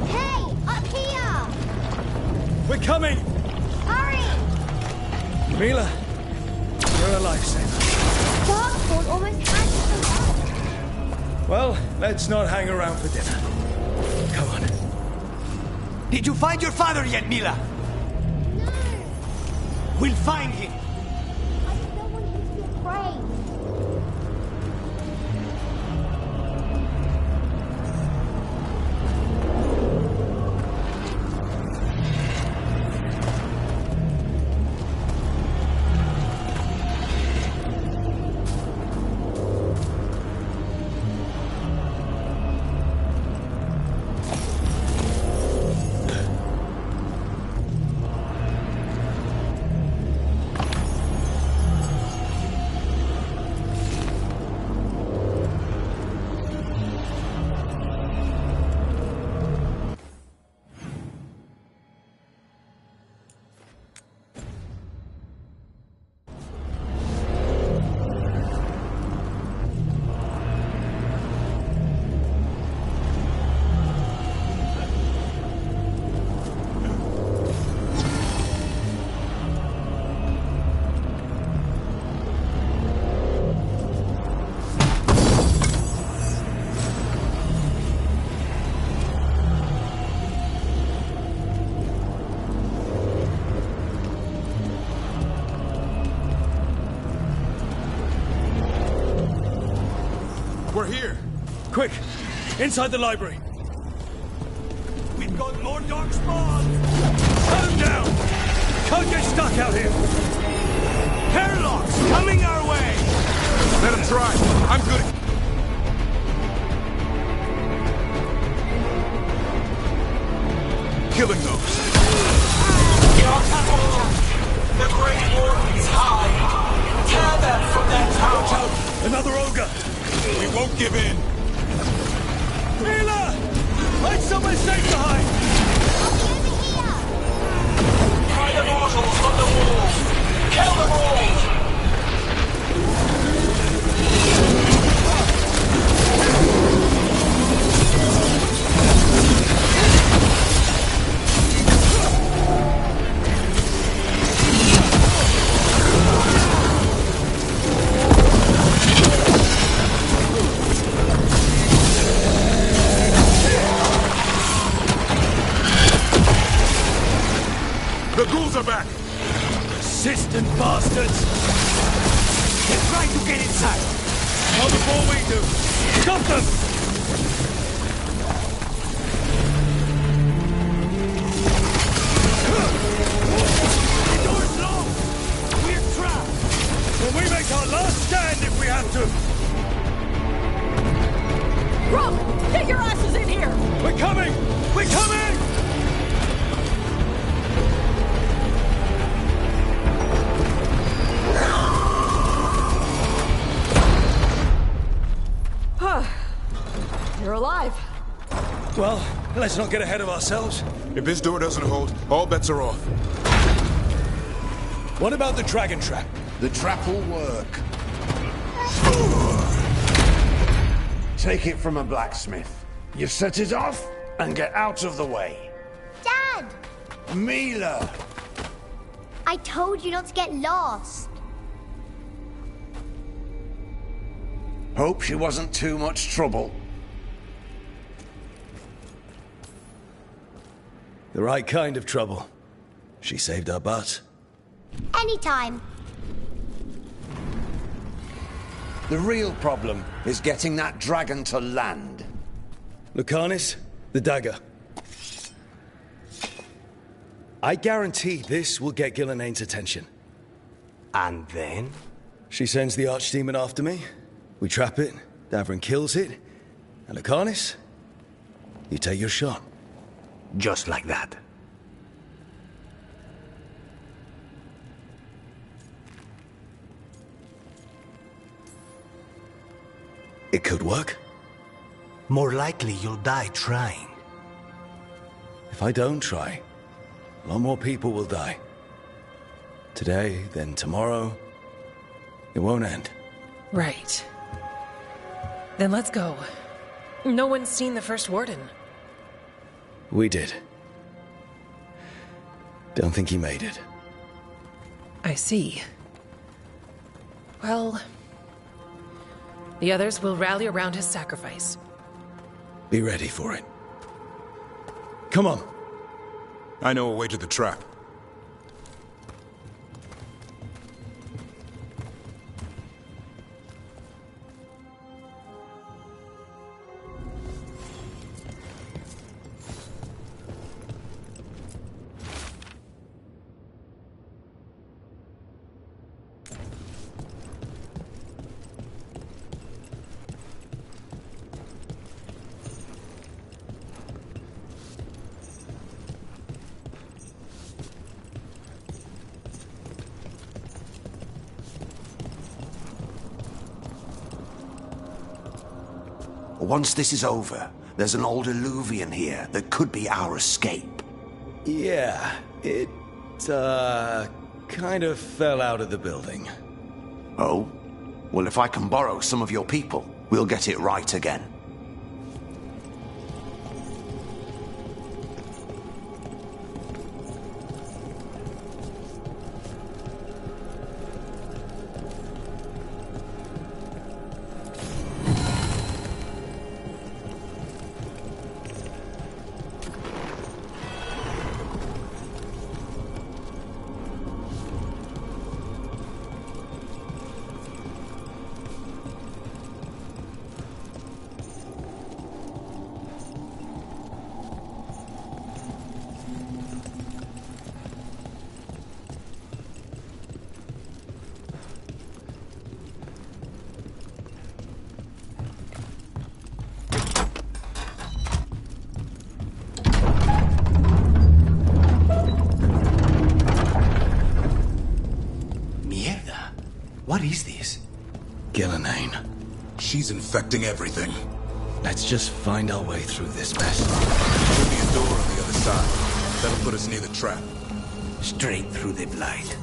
Hey, up here! We're coming! Hurry! Mila, you're a lifesaver. Darkborn almost had us. Well, let's not hang around for dinner. Come on. Did you find your father yet, Mila? No. We'll find him. I don't want him to be afraid. Quick! Inside the library! We've got more darkspawn! Shut him down! Can't get stuck out here! Hairlocks coming our way! Let him try! I'm good at... killing those. The Great Wardens hide! Tear them from their tower! Watch out! Another ogre! We won't give in! Mila! Find somewhere safe to hide! Pry the mortals from the walls! Kill them all! The ghouls are back! Persistent bastards! They're trying to get inside! Not before we do! Stop them! The door's locked! We're trapped! Well, we make our last stand if we have to! Rock! Get your asses in here! We're coming! We're coming! You're alive. Well, let's not get ahead of ourselves. If this door doesn't hold, all bets are off. What about the dragon trap? The trap will work. Take it from a blacksmith. You set it off and get out of the way. Dad! Mila! I told you not to get lost. Hope she wasn't too much trouble. The right kind of trouble. She saved our butt. Anytime. The real problem is getting that dragon to land. Lucanis, the dagger. I guarantee this will get Gillenane's attention. And then? She sends the archdemon after me. We trap it, Davrin kills it, and Lucanis, you take your shot. Just like that. It could work. More likely you'll die trying. If I don't try, a lot more people will die. Today, then tomorrow. It won't end. Right. Then let's go. No one's seen the first warden. We did. Don't think he made it. I see. Well, the others will rally around his sacrifice. Be ready for it. Come on. I know a way to the trap. Once this is over, there's an old Illuvian here that could be our escape. Yeah, it, kind of fell out of the building. Oh? Well, if I can borrow some of your people, we'll get it right again. What is this? Gillenane. She's infecting everything. Let's just find our way through this mess. There'll be a door on the other side. That'll put us near the trap. Straight through the blight.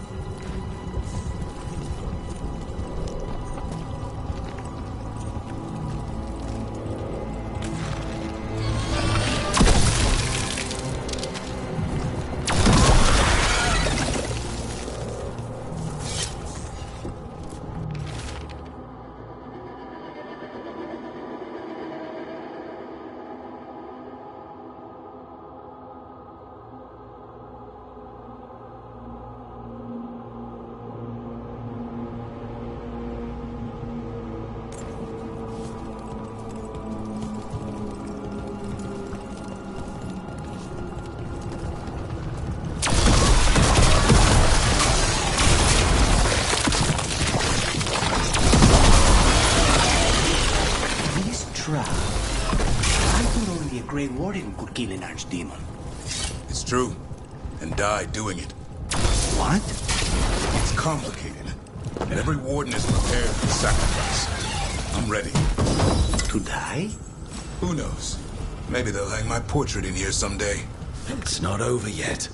Kill an archdemon. It's true. And die doing it. What? It's complicated. And every warden is prepared for the sacrifice. I'm ready. To die? Who knows? Maybe they'll hang my portrait in here someday. It's not over yet.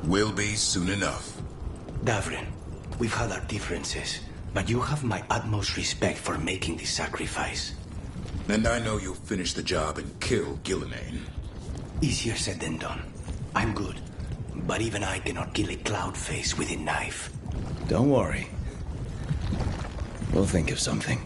Will be soon enough. Davrin, we've had our differences, but you have my utmost respect for making this sacrifice. And I know you'll finish the job and kill Gillenane. Easier said than done. I'm good. But even I cannot kill a cloud face with a knife. Don't worry. We'll think of something.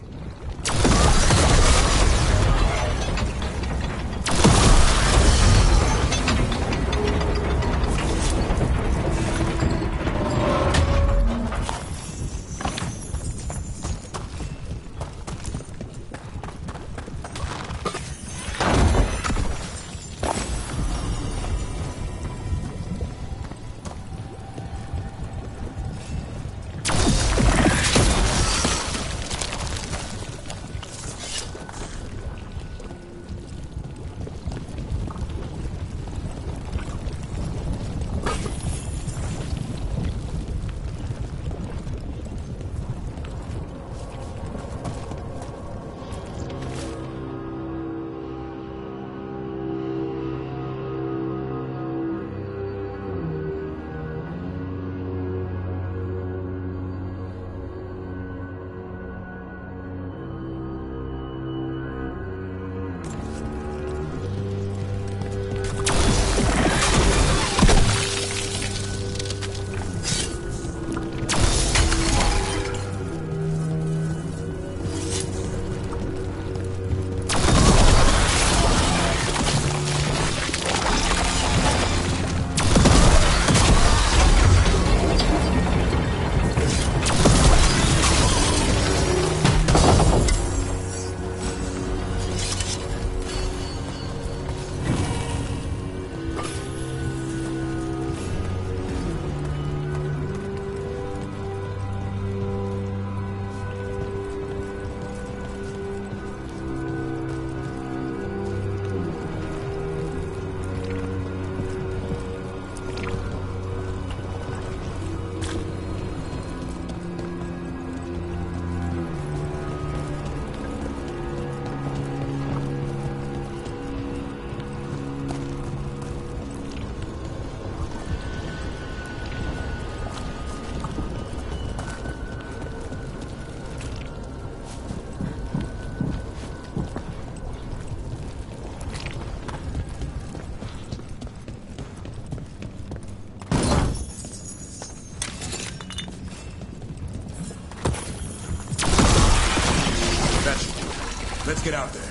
Let's get out there.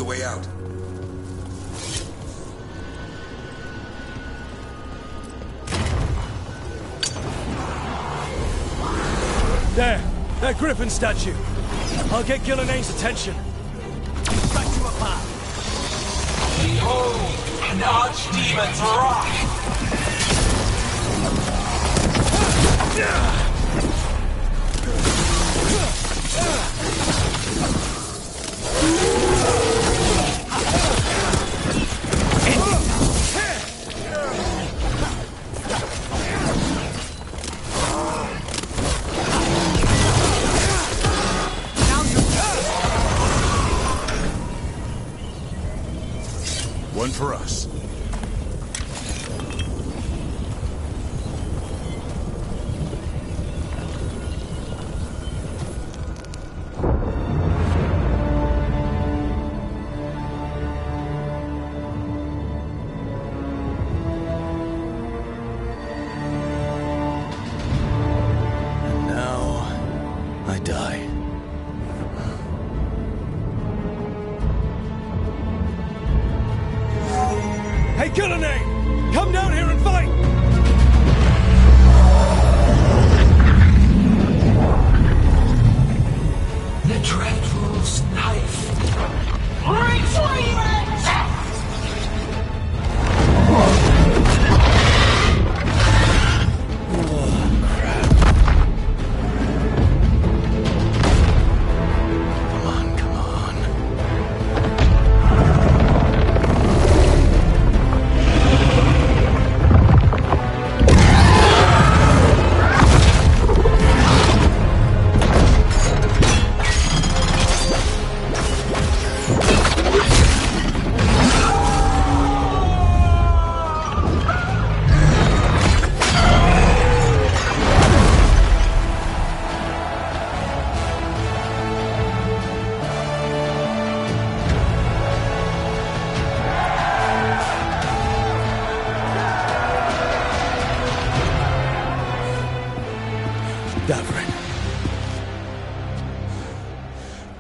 way out. There! That griffin statue! I'll get Gillenay's attention. Back to a path! Behold, an archdemon's wrath! One for us. And now, I die. Hey, Gillenay! Come down here and fight! The Dreadful's knife! Retrieve it!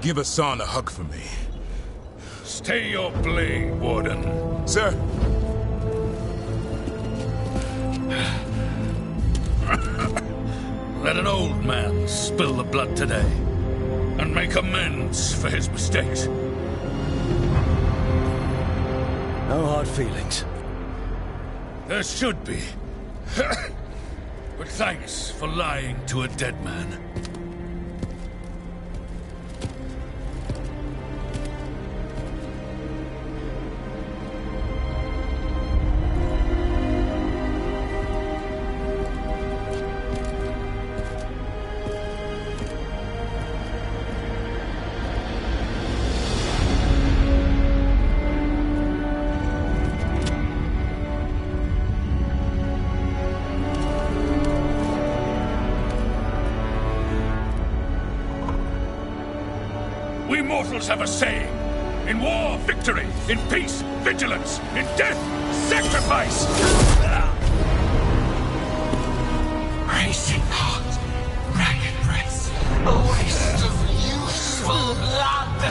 Give Hassan a hug for me. Stay your blade, Warden. Sir. Let an old man spill the blood today and make amends for his mistakes. No hard feelings. There should be. But thanks for lying to a dead man. We mortals have a saying. In war, victory. In peace, vigilance. In death, sacrifice. Racing heart, ragged breath, a waste of useful blood.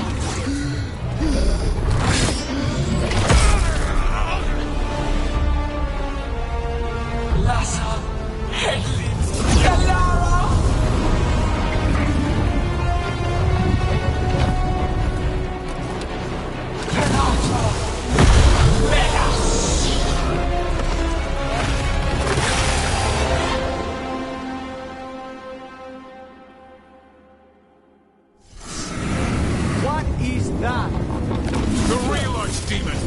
Lassa, headlips, Galara. What is that? The real archdemon!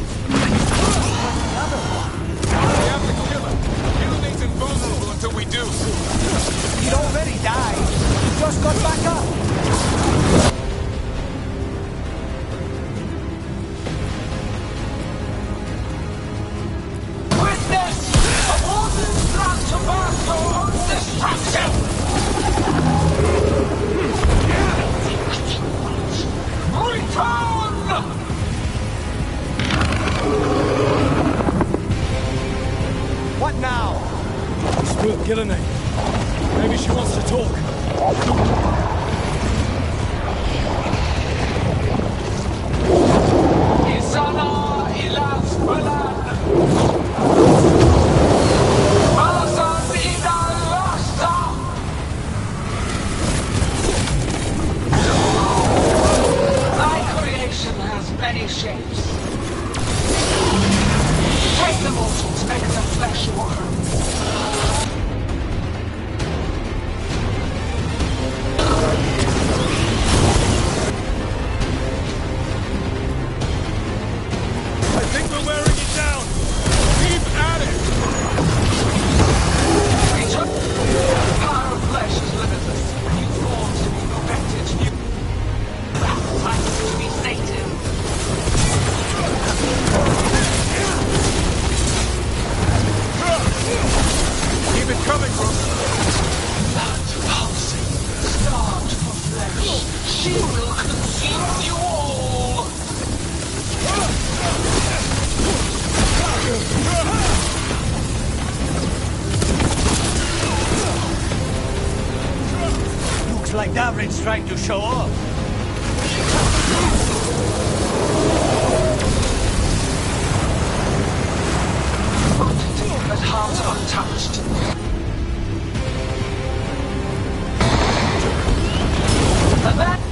Another one! We have to kill him! Gillenay's invulnerable until we do! He'd already died! He just got back up! Witness a warden's blood tobacco on destruction! Return! What now? Spook Gillenay. Maybe she wants to talk. like Davrid's trying to show off. But heart untouched. Avenge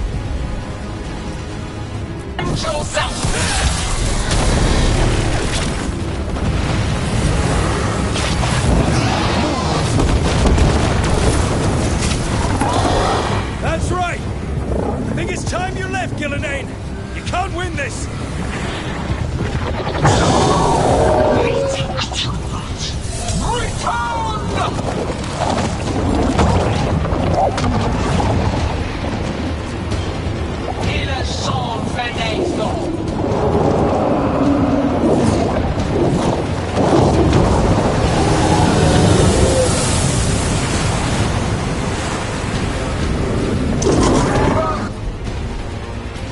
yourself! That's right! I think it's time you left, Gillenane! You can't win this! Il son fenestro!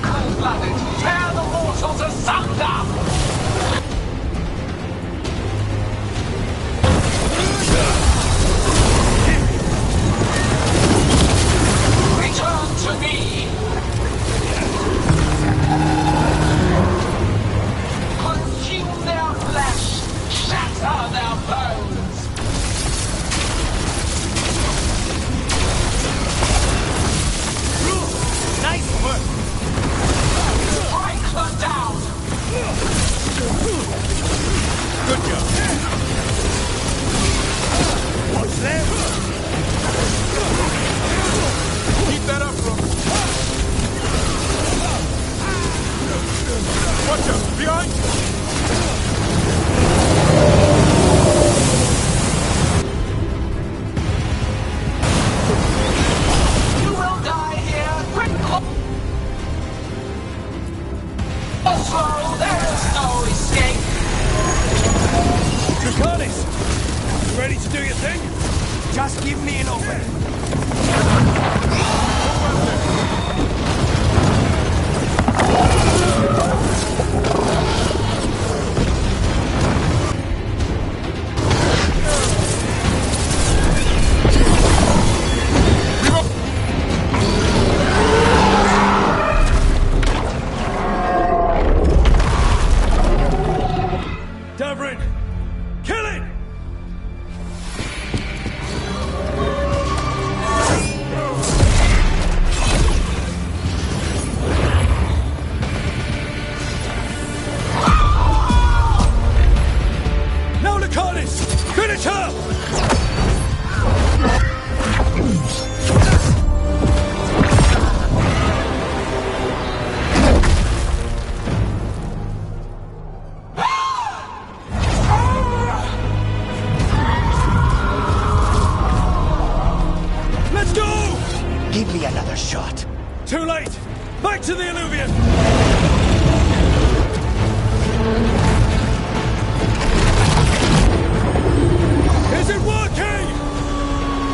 Cold-blooded, tear the mortals asunder! Return to me! Consume their flesh! Shatter their bones! Nice work! Strike them down! Good job! What's there? Keep that up, Rook. Watch out! Behind! You will die here! Quick! Oswald, there is no escape! Draconis! You ready to do your thing? Just give me an opening. Davrin! Kill it! Now, Lucanis! Finish her! Let's go! Give me another shot. Too late! Back to the Illuvian! Is it working?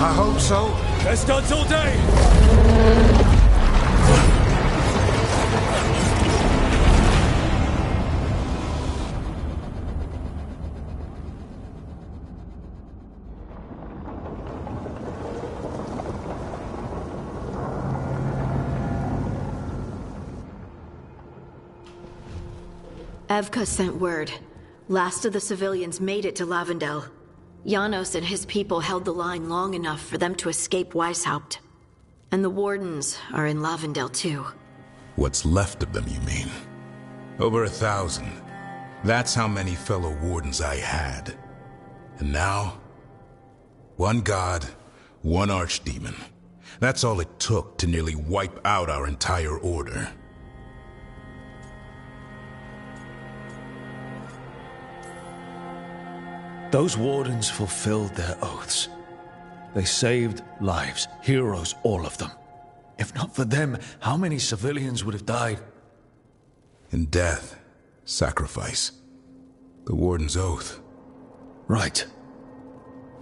I hope so. Best odds all day! Evka sent word. Last of the civilians made it to Lavendel. Janos and his people held the line long enough for them to escape Weishaupt. And the Wardens are in Lavendel too. What's left of them, you mean? Over 1,000. That's how many fellow Wardens I had. And now? One god, one archdemon. That's all it took to nearly wipe out our entire order. Those Wardens fulfilled their oaths. They saved lives, heroes, all of them. If not for them, how many civilians would have died? In death, sacrifice. The Warden's oath. Right.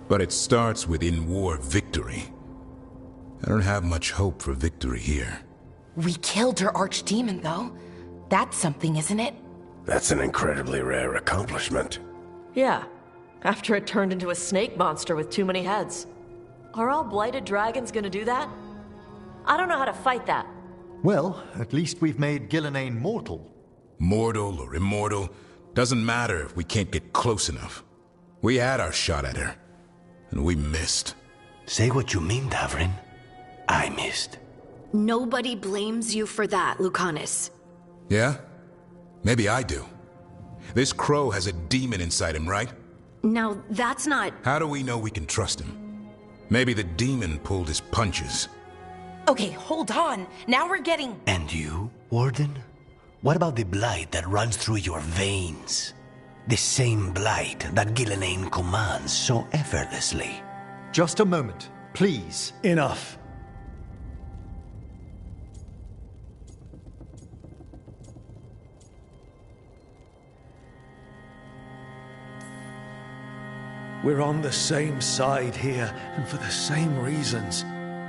But it starts with in-war victory. I don't have much hope for victory here. We killed her archdemon, though. That's something, isn't it? That's an incredibly rare accomplishment. Yeah, after it turned into a snake monster with too many heads. Are all blighted dragons gonna do that? I don't know how to fight that. Well, at least we've made Gillenane mortal. Mortal or immortal, doesn't matter if we can't get close enough. We had our shot at her, and we missed. Say what you mean, Davrin. I missed. Nobody blames you for that, Lucanus. Yeah? Maybe I do. This crow has a demon inside him, right? Now, that's not... How do we know we can trust him? Maybe the demon pulled his punches. Okay, hold on. Now we're getting... And you, Warden? What about the blight that runs through your veins? The same blight that Gillenane commands so effortlessly. Just a moment, please. Enough. We're on the same side here, and for the same reasons.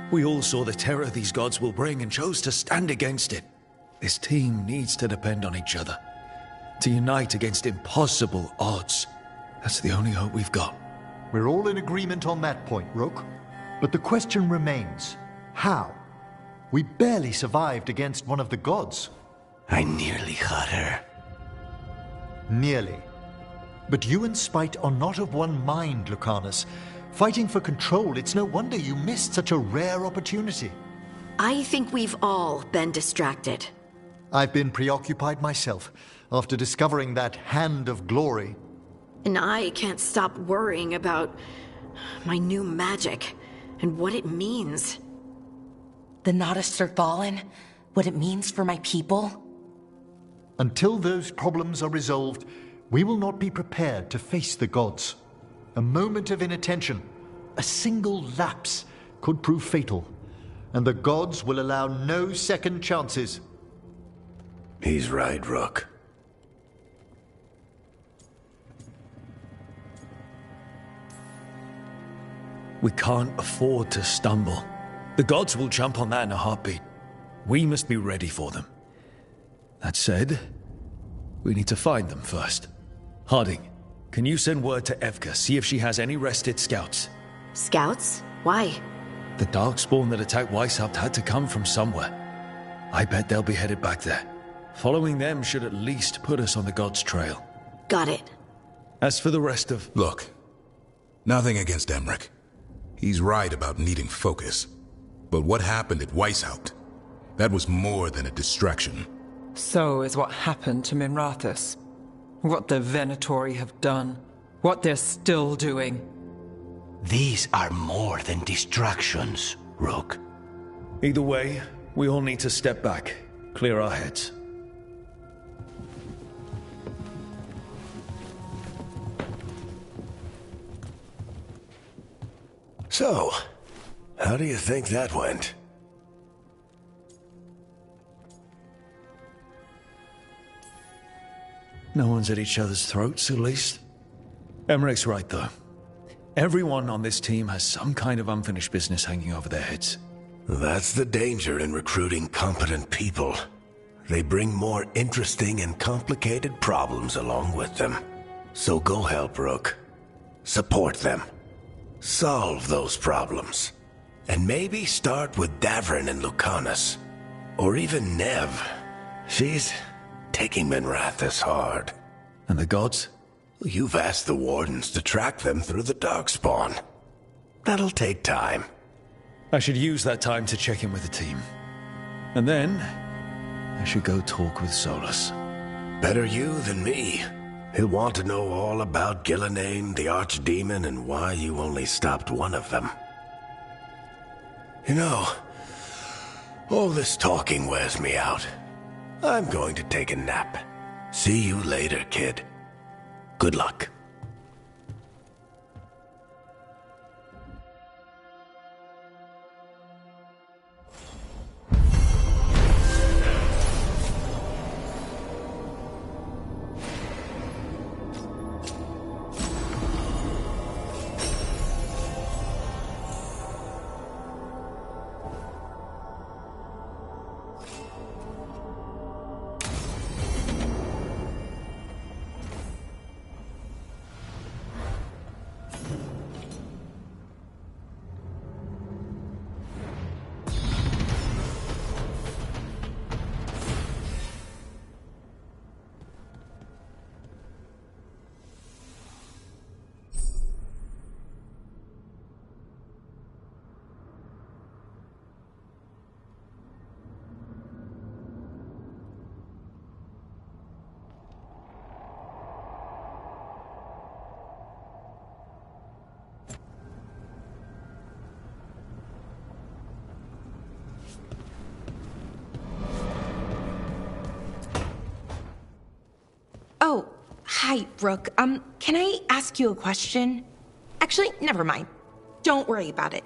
We all saw the terror these gods will bring and chose to stand against it. This team needs to depend on each other. To unite against impossible odds. That's the only hope we've got. We're all in agreement on that point, Rook. But the question remains, how? We barely survived against one of the gods. I nearly got her. Nearly. But you and Spite are not of one mind, Lucanus. Fighting for control, it's no wonder you missed such a rare opportunity. I think we've all been distracted. I've been preoccupied myself, after discovering that hand of glory. And I can't stop worrying about my new magic and what it means. The Nadists are fallen? What it means for my people? Until those problems are resolved, we will not be prepared to face the gods. A moment of inattention, a single lapse, could prove fatal, and the gods will allow no second chances. He's right, Rook. We can't afford to stumble. The gods will jump on that in a heartbeat. We must be ready for them. That said, we need to find them first. Harding, can you send word to Evka, see if she has any rested scouts? Scouts? Why? The Darkspawn that attacked Weishaupt had to come from somewhere. I bet they'll be headed back there. Following them should at least put us on the gods' trail. Got it. As for the rest of... Look, nothing against Emmerich. He's right about needing focus. But what happened at Weishaupt? That was more than a distraction. So is what happened to Minrathous. What the Venatori have done. What they're still doing. These are more than distractions, Rook. Either way, we all need to step back, clear our heads. So, how do you think that went? No one's at each other's throats, at least. Emmerich's right, though. Everyone on this team has some kind of unfinished business hanging over their heads. That's the danger in recruiting competent people. They bring more interesting and complicated problems along with them. So go help, Rook. Support them. Solve those problems. And maybe start with Davrin and Lucanus. Or even Nev. She's taking Minrathous hard. And the gods? You've asked the Wardens to track them through the Darkspawn. That'll take time. I should use that time to check in with the team. And then, I should go talk with Solus. Better you than me. He'll want to know all about Gillenane, the Archdemon, and why you only stopped one of them. You know, all this talking wears me out. I'm going to take a nap. See you later, kid. Good luck. Hi, Brooke. Can I ask you a question? Actually, never mind. Don't worry about it.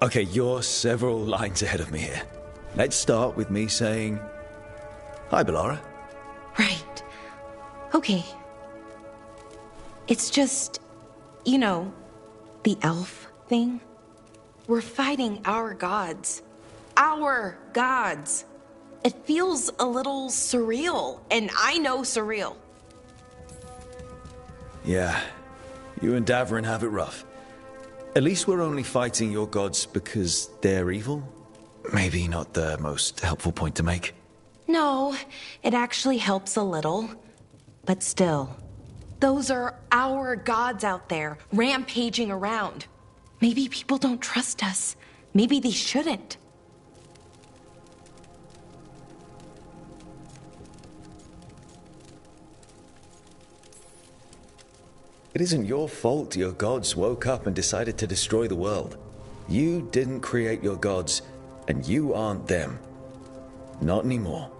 Okay, you're several lines ahead of me here. Let's start with me saying, hi, Bellara. Right. Okay. It's just, you know, the elf thing. We're fighting our gods. Our gods. It feels a little surreal, and I know surreal. Yeah, you and Davrin have it rough. At least we're only fighting your gods because they're evil? Maybe not the most helpful point to make. No, it actually helps a little. But still, those are our gods out there, rampaging around. Maybe people don't trust us. Maybe they shouldn't. It isn't your fault your gods woke up and decided to destroy the world. You didn't create your gods, and you aren't them. Not anymore.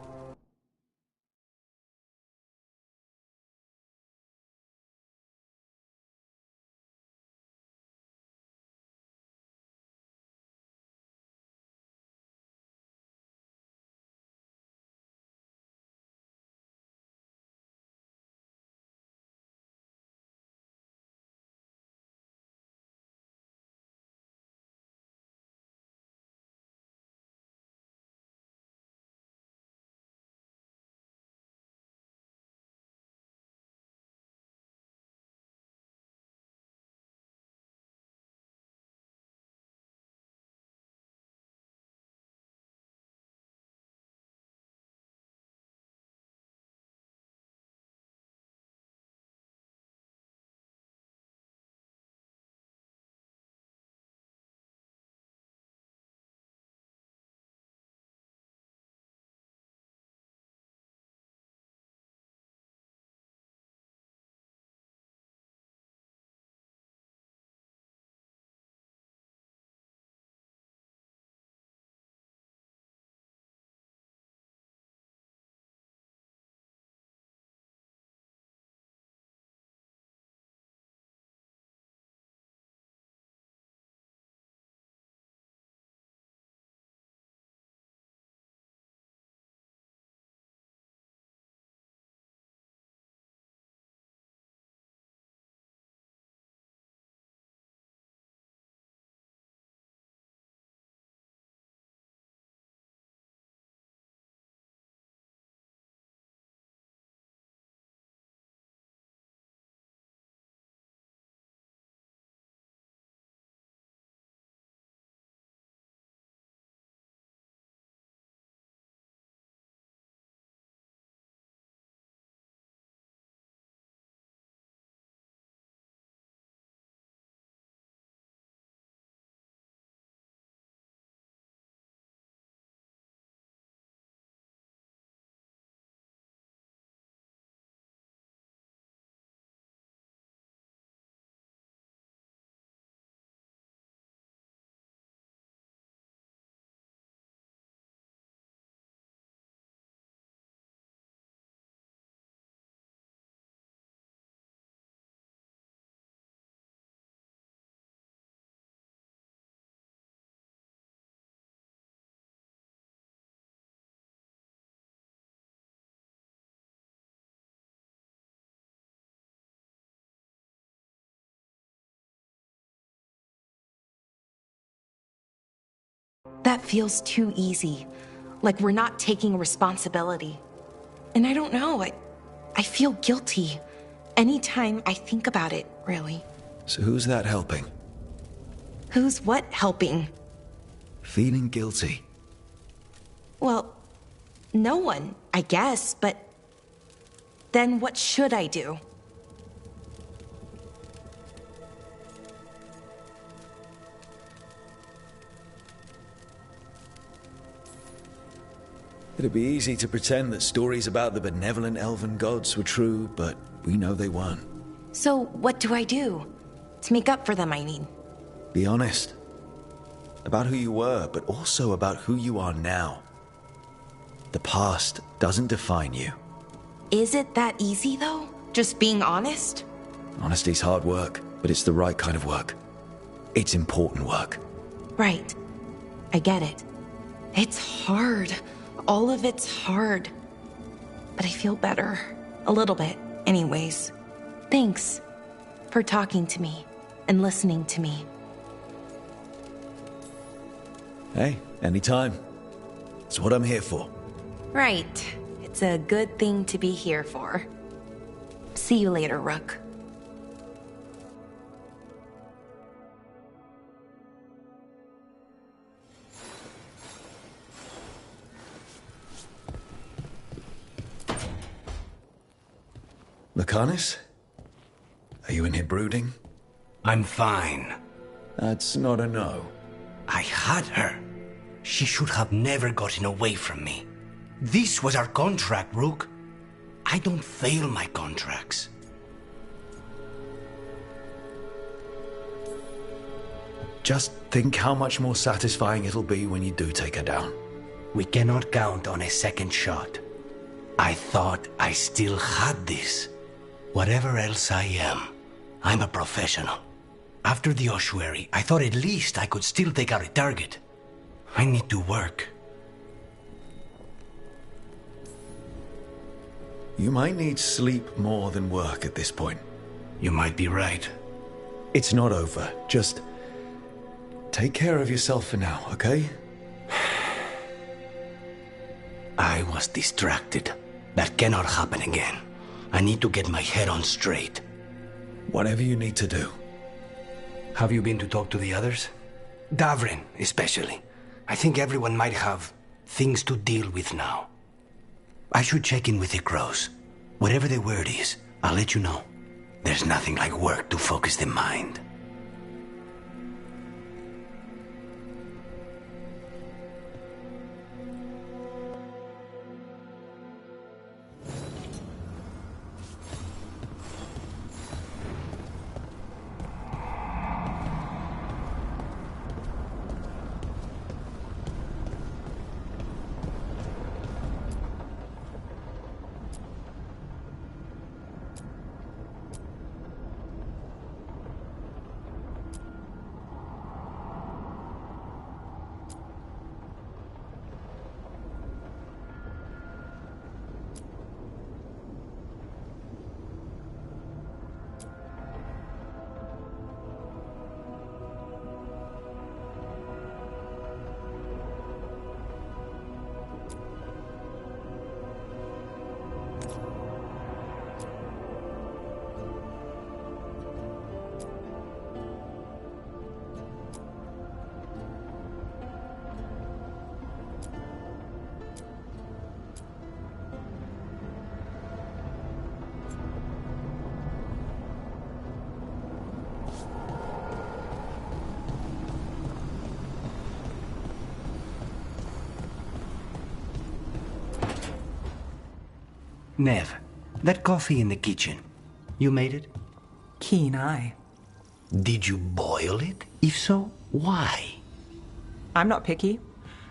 That feels too easy. Like we're not taking responsibility. And I don't know, I feel guilty. Anytime I think about it, really. So who's that helping? Who's what helping? Feeling guilty. Well, no one, I guess, but then what should I do? It'd be easy to pretend that stories about the benevolent elven gods were true, but we know they weren't. So what do I do? To make up for them, I mean. Be honest. About who you were, but also about who you are now. The past doesn't define you. Is it that easy, though? Just being honest? Honesty's hard work, but it's the right kind of work. It's important work. Right. I get it. It's hard. All of it's hard. But I feel better. A little bit, anyways. Thanks for talking to me and listening to me. Hey, anytime. It's what I'm here for. Right. It's a good thing to be here for. See you later, Rook. Lucanus? Are you in here brooding? I'm fine. That's not a no. I had her. She should have never gotten away from me. This was our contract, Rook. I don't fail my contracts. Just think how much more satisfying it'll be when you do take her down. We cannot count on a second shot. I thought I still had this. Whatever else I am, I'm a professional. After the ossuary, I thought at least I could still take out a target. I need to work. You might need sleep more than work at this point. You might be right. It's not over. Just take care of yourself for now, okay? I was distracted. That cannot happen again. I need to get my head on straight. Whatever you need to do. Have you been to talk to the others? Davrin, especially. I think everyone might have things to deal with now. I should check in with the crows. Whatever the word is, I'll let you know. There's nothing like work to focus the mind. Nev, that coffee in the kitchen, you made it? Keen eye. Did you boil it? If so, why? I'm not picky.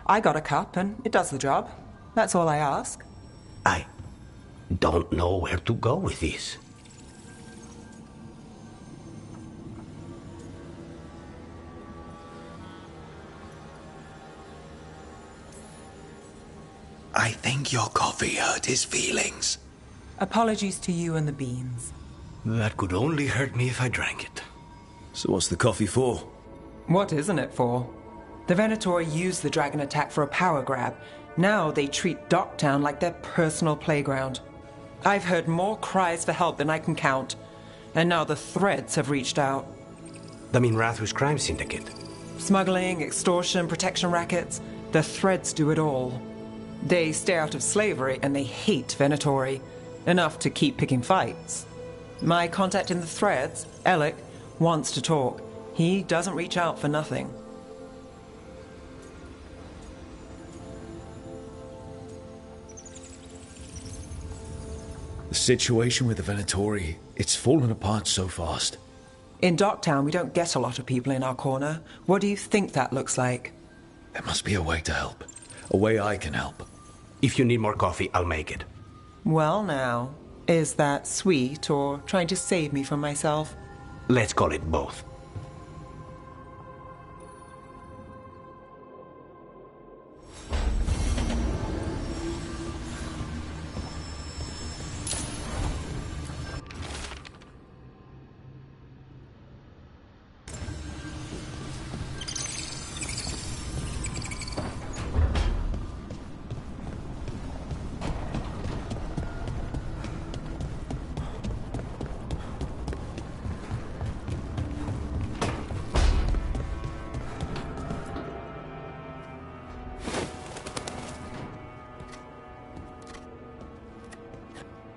I got a cup and it does the job. That's all I ask. I don't know where to go with this. I think your coffee hurt his feelings. Apologies to you and the beans. That could only hurt me if I drank it. So what's the coffee for? What isn't it for? The Venatori used the dragon attack for a power grab. Now they treat Docktown like their personal playground. I've heard more cries for help than I can count. And now the Threads have reached out. The Minrathu's crime syndicate. Smuggling, extortion, protection rackets. The Threads do it all. They stay out of slavery and they hate Venatori. Enough to keep picking fights. My contact in the Threads, Alec, wants to talk. He doesn't reach out for nothing. The situation with the Venatori, it's fallen apart so fast. In Docktown, we don't get a lot of people in our corner. What do you think that looks like? There must be a way to help. A way I can help. If you need more coffee, I'll make it. Well now, Is that sweet or trying to save me from myself? Let's call it both.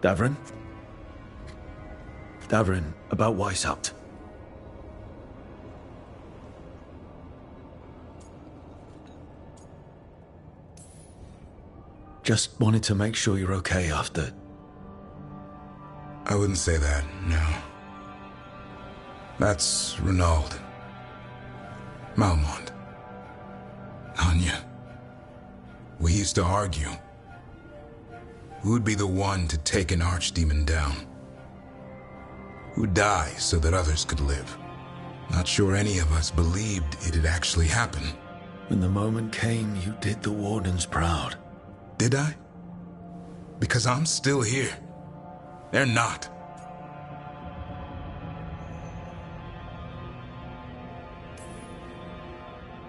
Davrin? Davrin, about Weishaupt. Just wanted to make sure you're okay after... I wouldn't say that, no. That's Renaud. Malmont. Anya. We used to argue. Who'd be the one to take an archdemon down? Who'd die so that others could live? Not sure any of us believed it'd actually happen. When the moment came, you did the Wardens proud. Did I? Because I'm still here. They're not.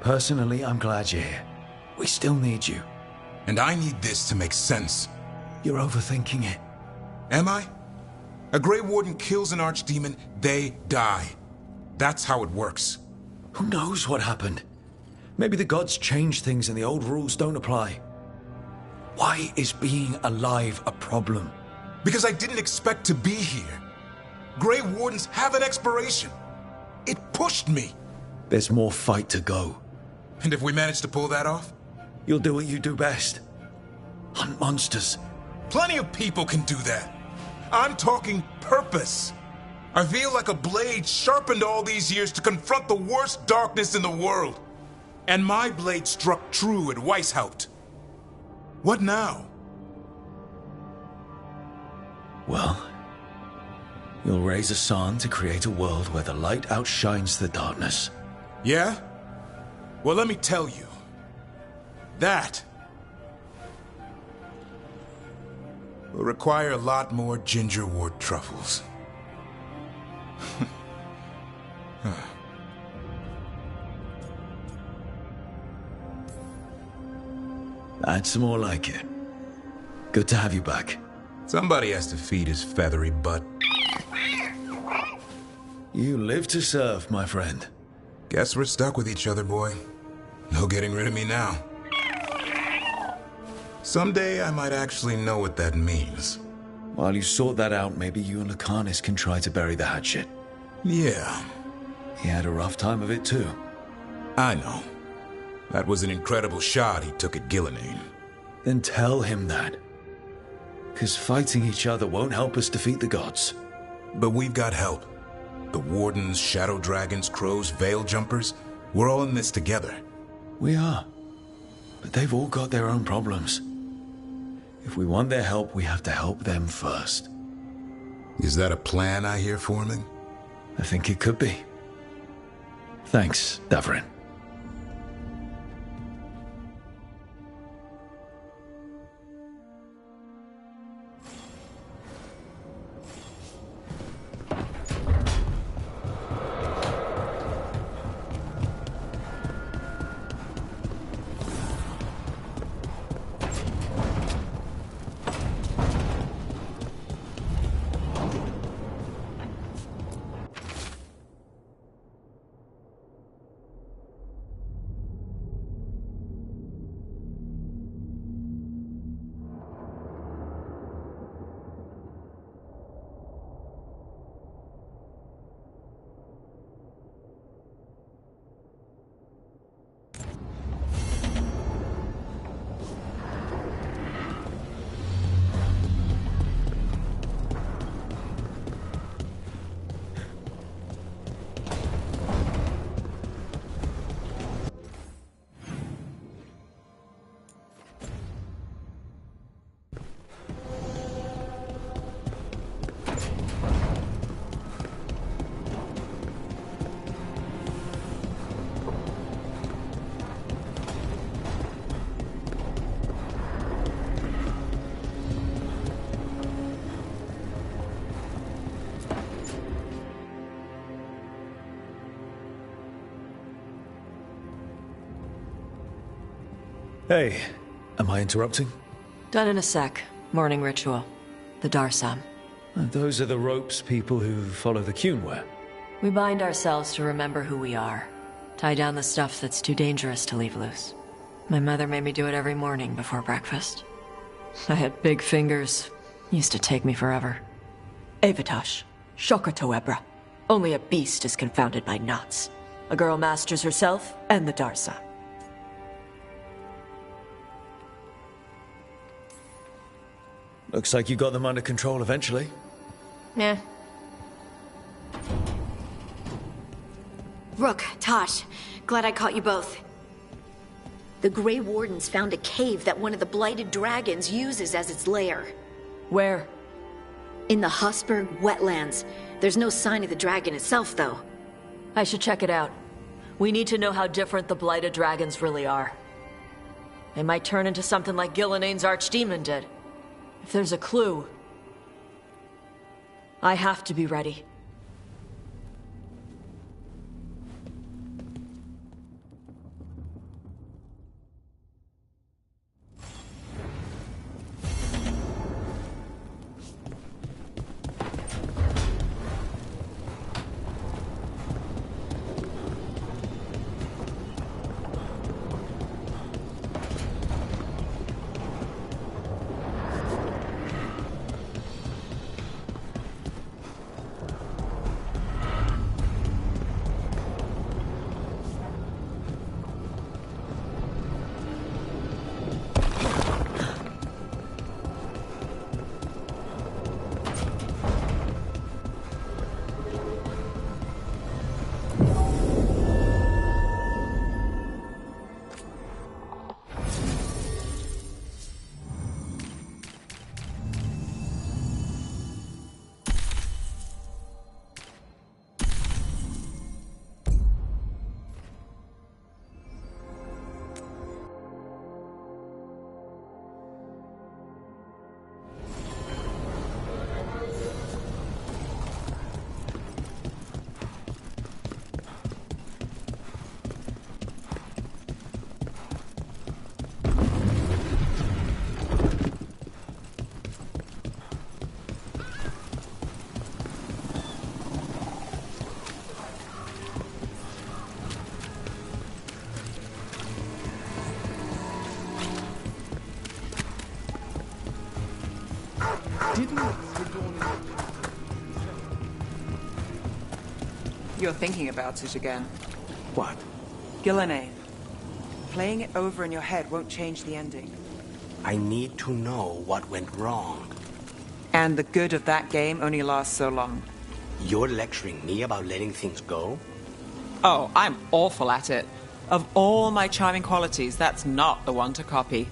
Personally, I'm glad you're here. We still need you. And I need this to make sense. You're overthinking it. Am I? A Grey Warden kills an archdemon, they die. That's how it works. Who knows what happened? Maybe the gods changed things and the old rules don't apply. Why is being alive a problem? Because I didn't expect to be here. Grey Wardens have an expiration. It pushed me. There's more fight to go. And if we manage to pull that off? You'll do what you do best. Hunt monsters. Plenty of people can do that. I'm talking purpose. I feel like a blade sharpened all these years to confront the worst darkness in the world. And my blade struck true at Weishaupt. What now? Well, you'll raise a sun to create a world where the light outshines the darkness. Yeah? Well, let me tell you. That will require a lot more gingerwort truffles. That's more like it. Good to have you back. Somebody has to feed his feathery butt. You live to serve, my friend. Guess we're stuck with each other, boy. No getting rid of me now. Someday I might actually know what that means. While you sort that out, maybe you and Lucanus can try to bury the hatchet. Yeah. He had a rough time of it too. I know. That was an incredible shot he took at Gillenane. Then tell him that. 'Cause fighting each other won't help us defeat the gods. But we've got help. The Wardens, Shadow Dragons, Crows, Veil Jumpers, we're all in this together. We are. But they've all got their own problems. If we want their help, we have to help them first. Is that a plan I hear forming? I think it could be. Thanks, Davrin. Hey, am I interrupting? Done in a sec. Morning ritual. The Darsam. Those are the ropes people who follow the Qun wear. We bind ourselves to remember who we are. Tie down the stuff that's too dangerous to leave loose. My mother made me do it every morning before breakfast. I had big fingers. Used to take me forever. Avatash. Shokratoebra. Only a beast is confounded by knots. A girl masters herself and the Darsa. Looks like you got them under control eventually. Yeah. Rook, Tosh, glad I caught you both. The Grey Wardens found a cave that one of the Blighted Dragons uses as its lair. Where? In the Hosberg wetlands. There's no sign of the dragon itself, though. I should check it out. We need to know how different the Blighted Dragons really are. They might turn into something like Gillenane's archdemon did. If there's a clue, I have to be ready. You're thinking about it again. What? Gillenane. Playing it over in your head won't change the ending. I need to know what went wrong. And the good of that game only lasts so long. You're lecturing me about letting things go? Oh, I'm awful at it. Of all my charming qualities, that's not the one to copy.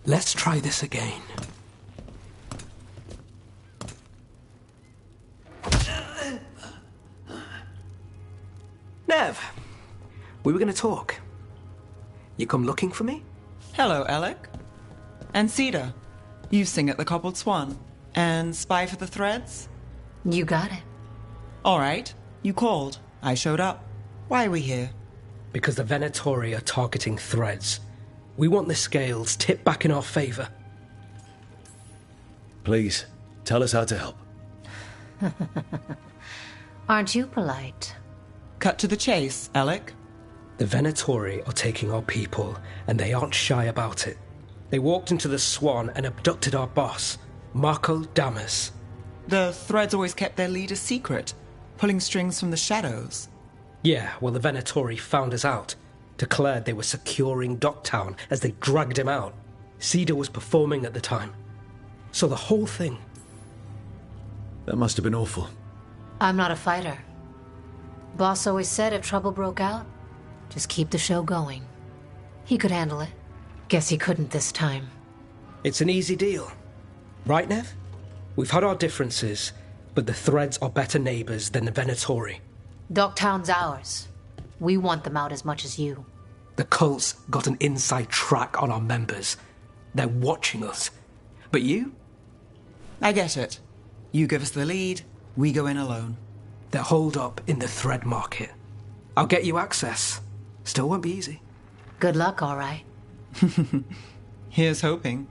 Let's try this again. Nev, we were going to talk. You come looking for me? Hello, Alec. And Cedar. You sing at the Cobbled Swan. And spy for the threads? You got it. All right. You called. I showed up. Why are we here? Because the Venatori are targeting threads. We want the scales tipped back in our favor. Please, tell us how to help. Aren't you polite? Cut to the chase, Alec. The Venatori are taking our people, and they aren't shy about it. They walked into the Swan and abducted our boss, Marco Damas. The threads always kept their leader secret, pulling strings from the shadows. Yeah, well, the Venatori found us out. Declared they were securing Docktown as they dragged him out. Cedar was performing at the time. So the whole thing... That must have been awful. I'm not a fighter. Boss always said if trouble broke out, just keep the show going. He could handle it. Guess he couldn't this time. It's an easy deal. Right, Nev? We've had our differences, but the Threads are better neighbors than the Venatori. Dogtown's ours. We want them out as much as you. The cult's got an inside track on our members. They're watching us. But you? I get it. You give us the lead, we go in alone. They're holed up in the Thread market. I'll get you access. Still won't be easy. Good luck, all right. Here's hoping.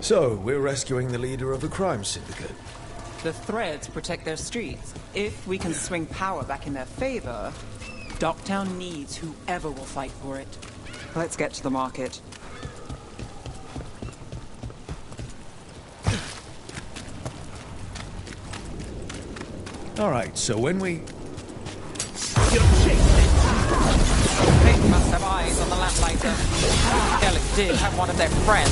So, we're rescuing the leader of a crime syndicate. The Threads protect their streets. If we can swing power back in their favor, Dogtown needs whoever will fight for it. Let's get to the market. Alright, so when we... They must have eyes on the lamplighter. Elliot did have one of their friends.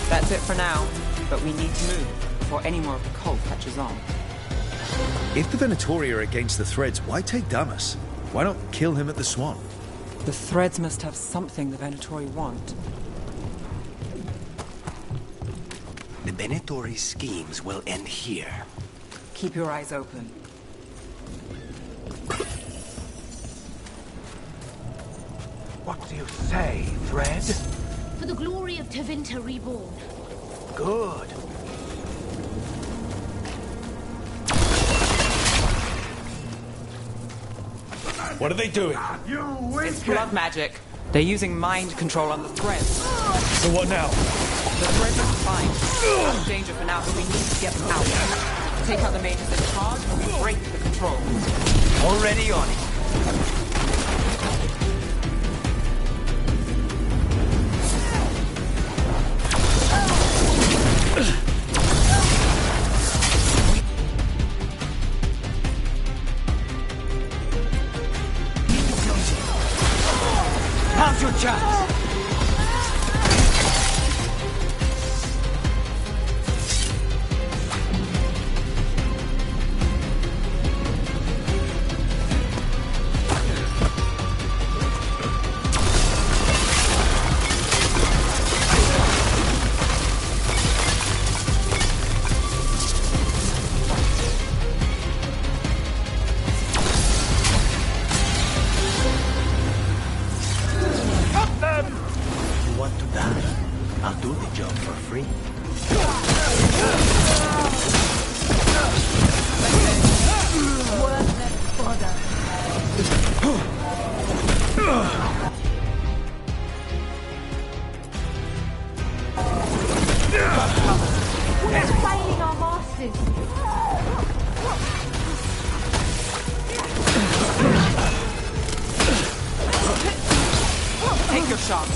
That's it for now, but we need to move before any more of the cult catches on. If the Venatori are against the Threads, why take Damas? Why not kill him at the Swan? The Threads must have something the Venatori want. The Venatori schemes will end here. Keep your eyes open. What do you say, Thread? For the glory of Tevinter reborn. Good. What are they doing? It's blood magic. They're using mind control on the Threads. So what now? The Threads are fine. Out of danger for now, but we need to get them out. Take out the mages in charge and we break the control. Already on it. Now's your chance! Take your shot.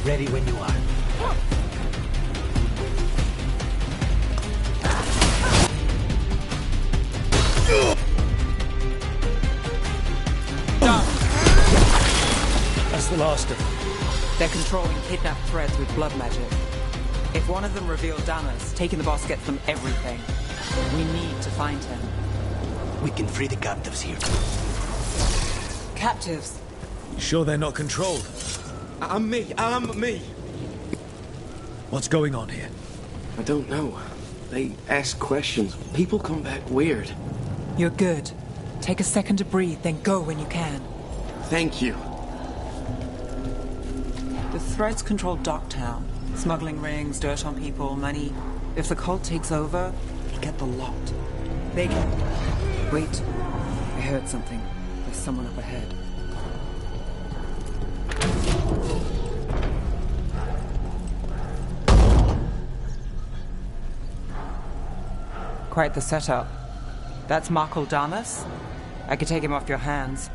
Ready when you are. last of them? They're controlling kidnapped threads with blood magic. If one of them revealed Damas, taking the boss gets them everything. We need to find him. We can free the captives here. Captives? You sure they're not controlled? I'm me. What's going on here? I don't know. They ask questions. People come back weird. You're good. Take a second to breathe, then go when you can. Thank you. The threads control Docktown. Smuggling rings, dirt on people, money. If the cult takes over, they get the lot. They can... Wait. I heard something. There's someone up ahead. Quite the setup. That's Markle Damas? I could take him off your hands.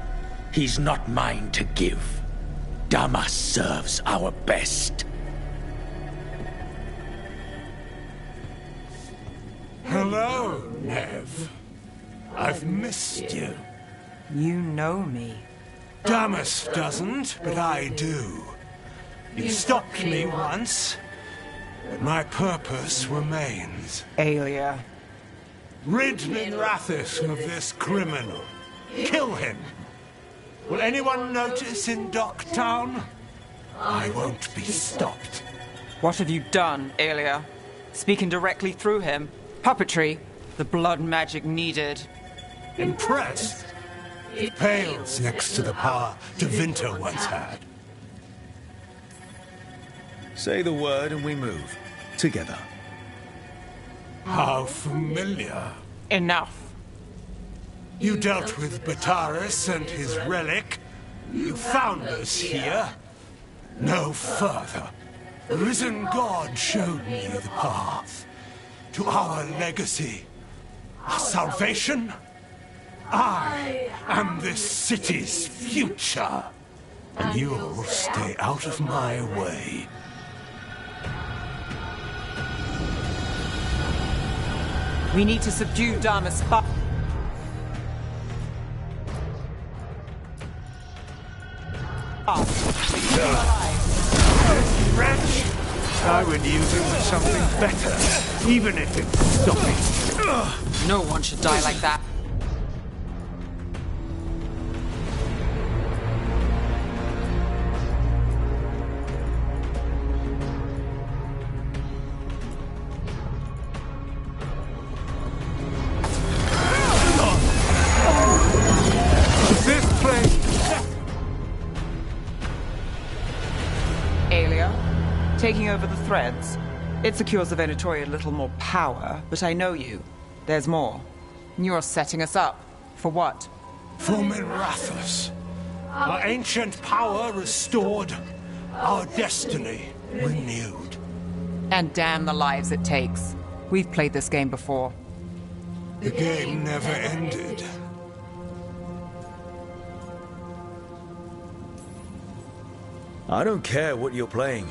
He's not mine to give. Damas serves our best. Hello, Nev. I've missed you. You know me. Damas doesn't, but I do. You stopped me once, but my purpose remains. Aelia. Rid Minrathus of this criminal. Kill him. Will anyone notice in Docktown? I won't be stopped. What have you done, Aelia? Speaking directly through him? Puppetry? The blood magic needed. Impressed? It pales next to the power Devinter once had. Say the word and we move. Together. How familiar. Enough. You dealt with Bataris and his relic. You found us here. No further. The risen God showed me the path. To our legacy. Our salvation. I am this city's future. And you'll stay out of my way. We need to subdue Damas. Wretch! I would use him for something better, even if it's stopping. No one should die like that. Taking over the threads. It secures the Venatori a little more power, but I know you. There's more. You're setting us up. For what? For Minrathus. Our ancient power restored. Our destiny renewed. And damn the lives it takes. We've played this game before. The game never ended. I don't care what you're playing.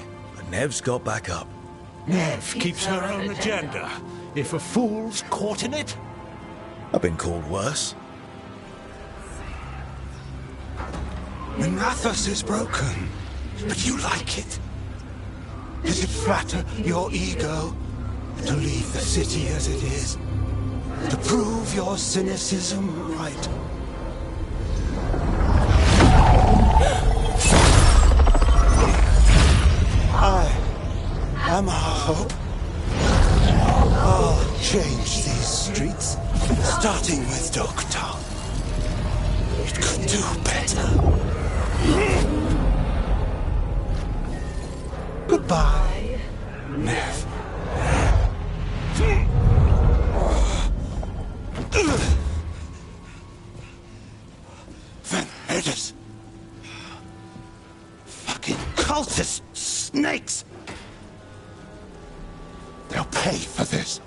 Nev's got back up. Nev keeps her own agenda. If a fool's caught in it... I've been called worse. Minrathus is broken, but you like it. Does it flatter your ego to leave the city as it is? To prove your cynicism right? I am our hope. I'll change these streets, starting with Docktown. It could do better. Goodbye, Nev. Venedis. Fucking cultist snakes. They'll pay for this.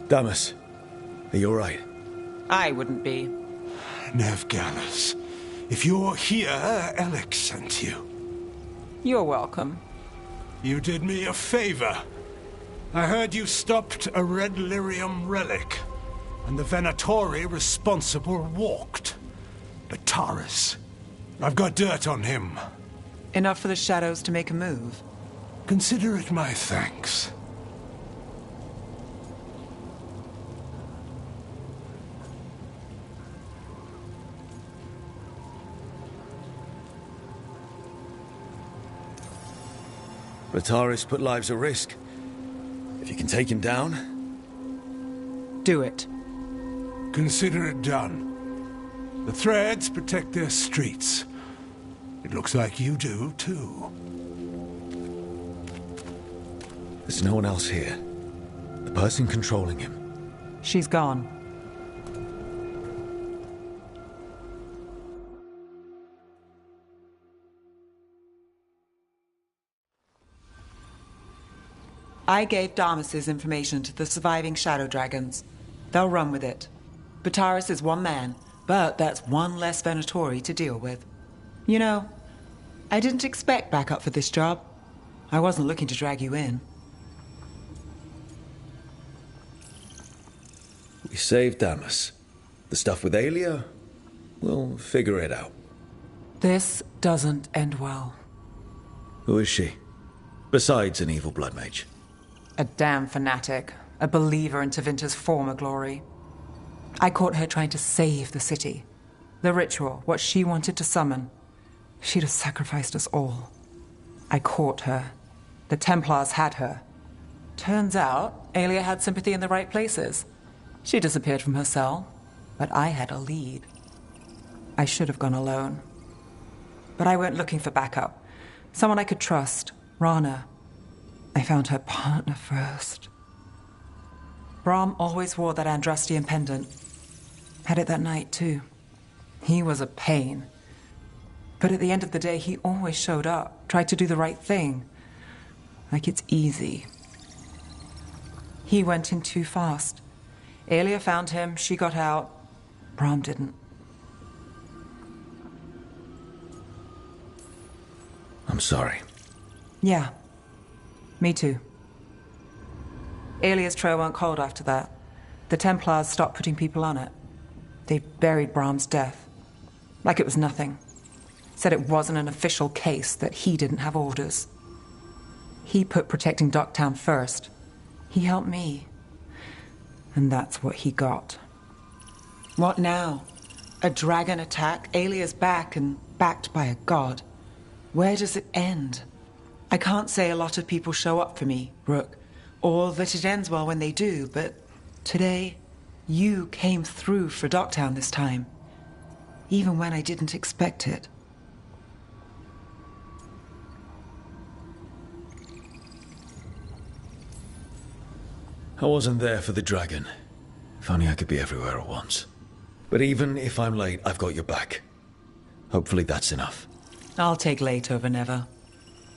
Damas, are you alright? I wouldn't be. Nev Gallus, if you're here, Alec sent you. You're welcome. You did me a favor. I heard you stopped a red lyrium relic. and the Venatori responsible walked. Bataris. I've got dirt on him. Enough for the shadows to make a move. Consider it my thanks. Bataris put lives at risk. If you can take him down... Do it. Consider it done. The Threads protect their streets. It looks like you do, too. There's no one else here. The person controlling him. She's gone. I gave Damas's information to the surviving Shadow Dragons. They'll run with it. Bataris is one man, but that's one less Venatori to deal with. You know, I didn't expect backup for this job. I wasn't looking to drag you in. We saved Damas. The stuff with Aelia, we'll figure it out. This doesn't end well. Who is she? Besides an evil blood mage. A damn fanatic. A believer in Tevinter's former glory. I caught her trying to save the city. The ritual, what she wanted to summon. She'd have sacrificed us all. I caught her. The Templars had her. Turns out, Aelia had sympathy in the right places. She disappeared from her cell, but I had a lead. I should have gone alone. But I went looking for backup. Someone I could trust. Rana. I found her partner first. Brahm always wore that Andrastian pendant. Had it that night, too. He was a pain. But at the end of the day, he always showed up, tried to do the right thing. Like it's easy. He went in too fast. Aelia found him, she got out. Brahm didn't. I'm sorry. Yeah. Me too. Aelia's trail went cold after that. The Templars stopped putting people on it. They buried Brahm's death. Like it was nothing. Said it wasn't an official case, that he didn't have orders. He put protecting Docktown first. He helped me. And that's what he got. What now? A dragon attack, Aelia's back, and backed by a god. Where does it end? I can't say a lot of people show up for me, Rook, or that it ends well when they do, but today, you came through for Docktown this time, even when I didn't expect it. I wasn't there for the dragon. If only I could be everywhere at once. But even if I'm late, I've got your back. Hopefully that's enough. I'll take late over never.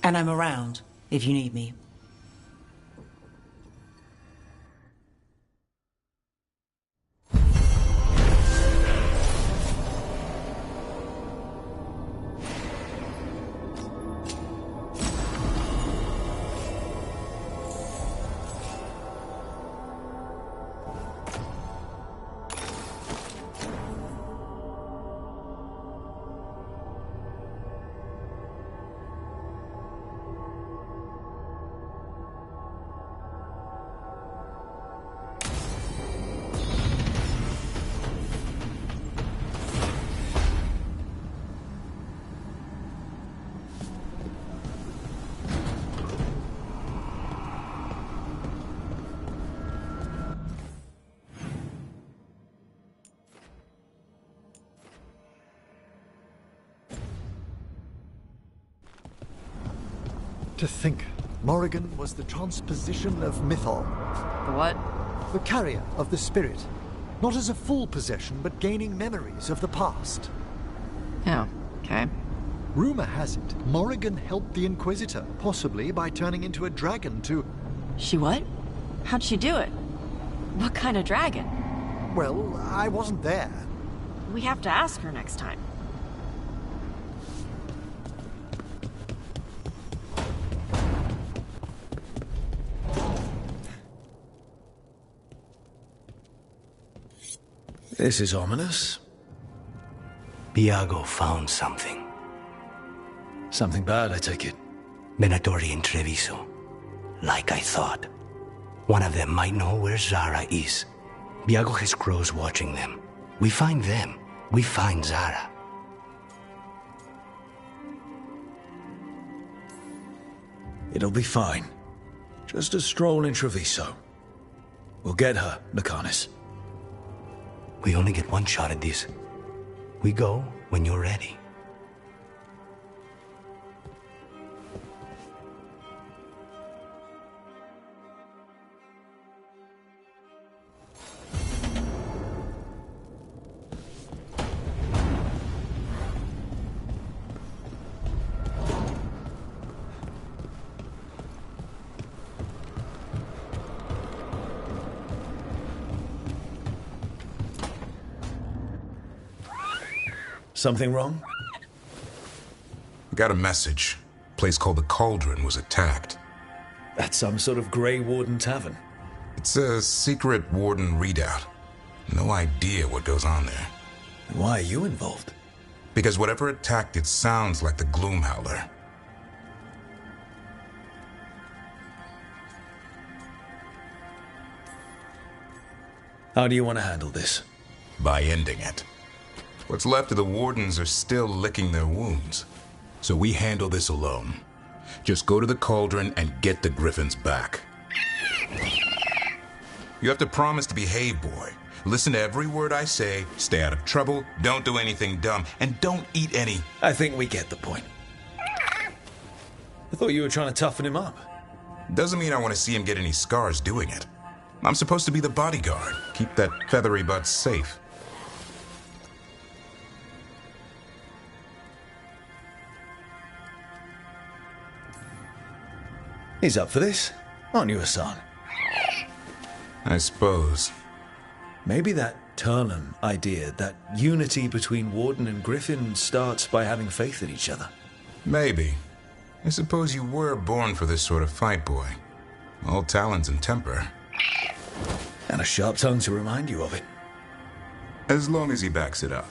And I'm around, if you need me. To think, Morrigan was the transposition of Mythol. The what? The carrier of the spirit. Not as a full possession, but gaining memories of the past. Oh, okay. Rumor has it, Morrigan helped the Inquisitor, possibly by turning into a dragon to... She what? How'd she do it? What kind of dragon? Well, I wasn't there. We have to ask her next time. This is ominous. Viago found something. Something bad, I take it. Venatori and Treviso. Like I thought. One of them might know where Zara is. Viago has crows watching them. We find them. We find Zara. It'll be fine. Just a stroll in Treviso. We'll get her, Lucanus. We only get one shot at this. We go when you're ready. Something wrong? Got a message. Place called the Cauldron was attacked. That's some sort of Grey Warden tavern. It's a secret Warden readout. No idea what goes on there. Why are you involved? Because whatever attacked it sounds like the Gloomhowler. How do you want to handle this? By ending it. What's left of the Wardens are still licking their wounds. So we handle this alone. Just go to the Cauldron and get the Griffins back. You have to promise to behave, boy. Listen to every word I say, stay out of trouble, don't do anything dumb, and don't eat any... I think we get the point. I thought you were trying to toughen him up. Doesn't mean I want to see him get any scars doing it. I'm supposed to be the bodyguard. Keep that feathery butt safe. He's up for this. Aren't you, Hassan? I suppose. Maybe that Turnham idea, that unity between Warden and Griffin, starts by having faith in each other. Maybe. I suppose you were born for this sort of fight, boy. All talents and temper. And a sharp tongue to remind you of it. As long as he backs it up.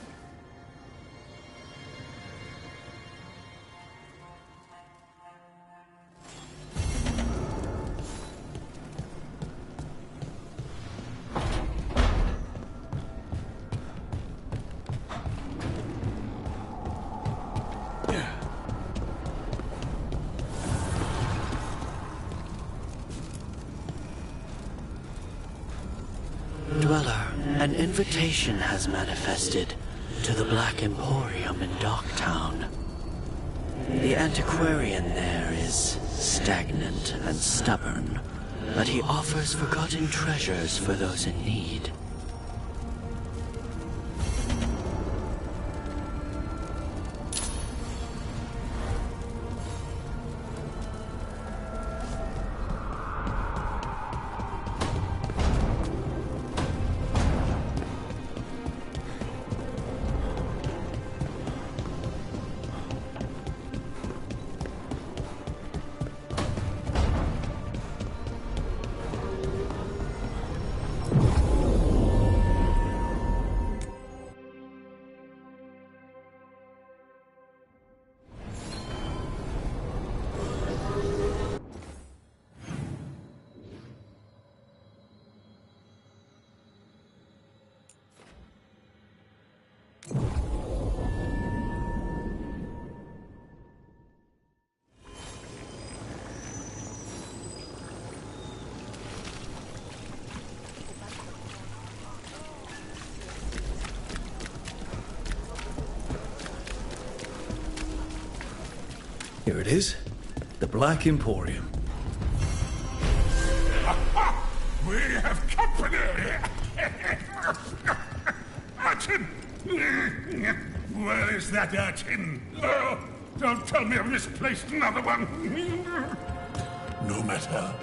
Dweller, an invitation has manifested to the Black Emporium in Docktown. The antiquarian there is stagnant and stubborn, but he offers forgotten treasures for those in need. Here it is. The Black Emporium. We have company! Urchin! Where is that urchin? Oh, don't tell me I've misplaced another one! No matter.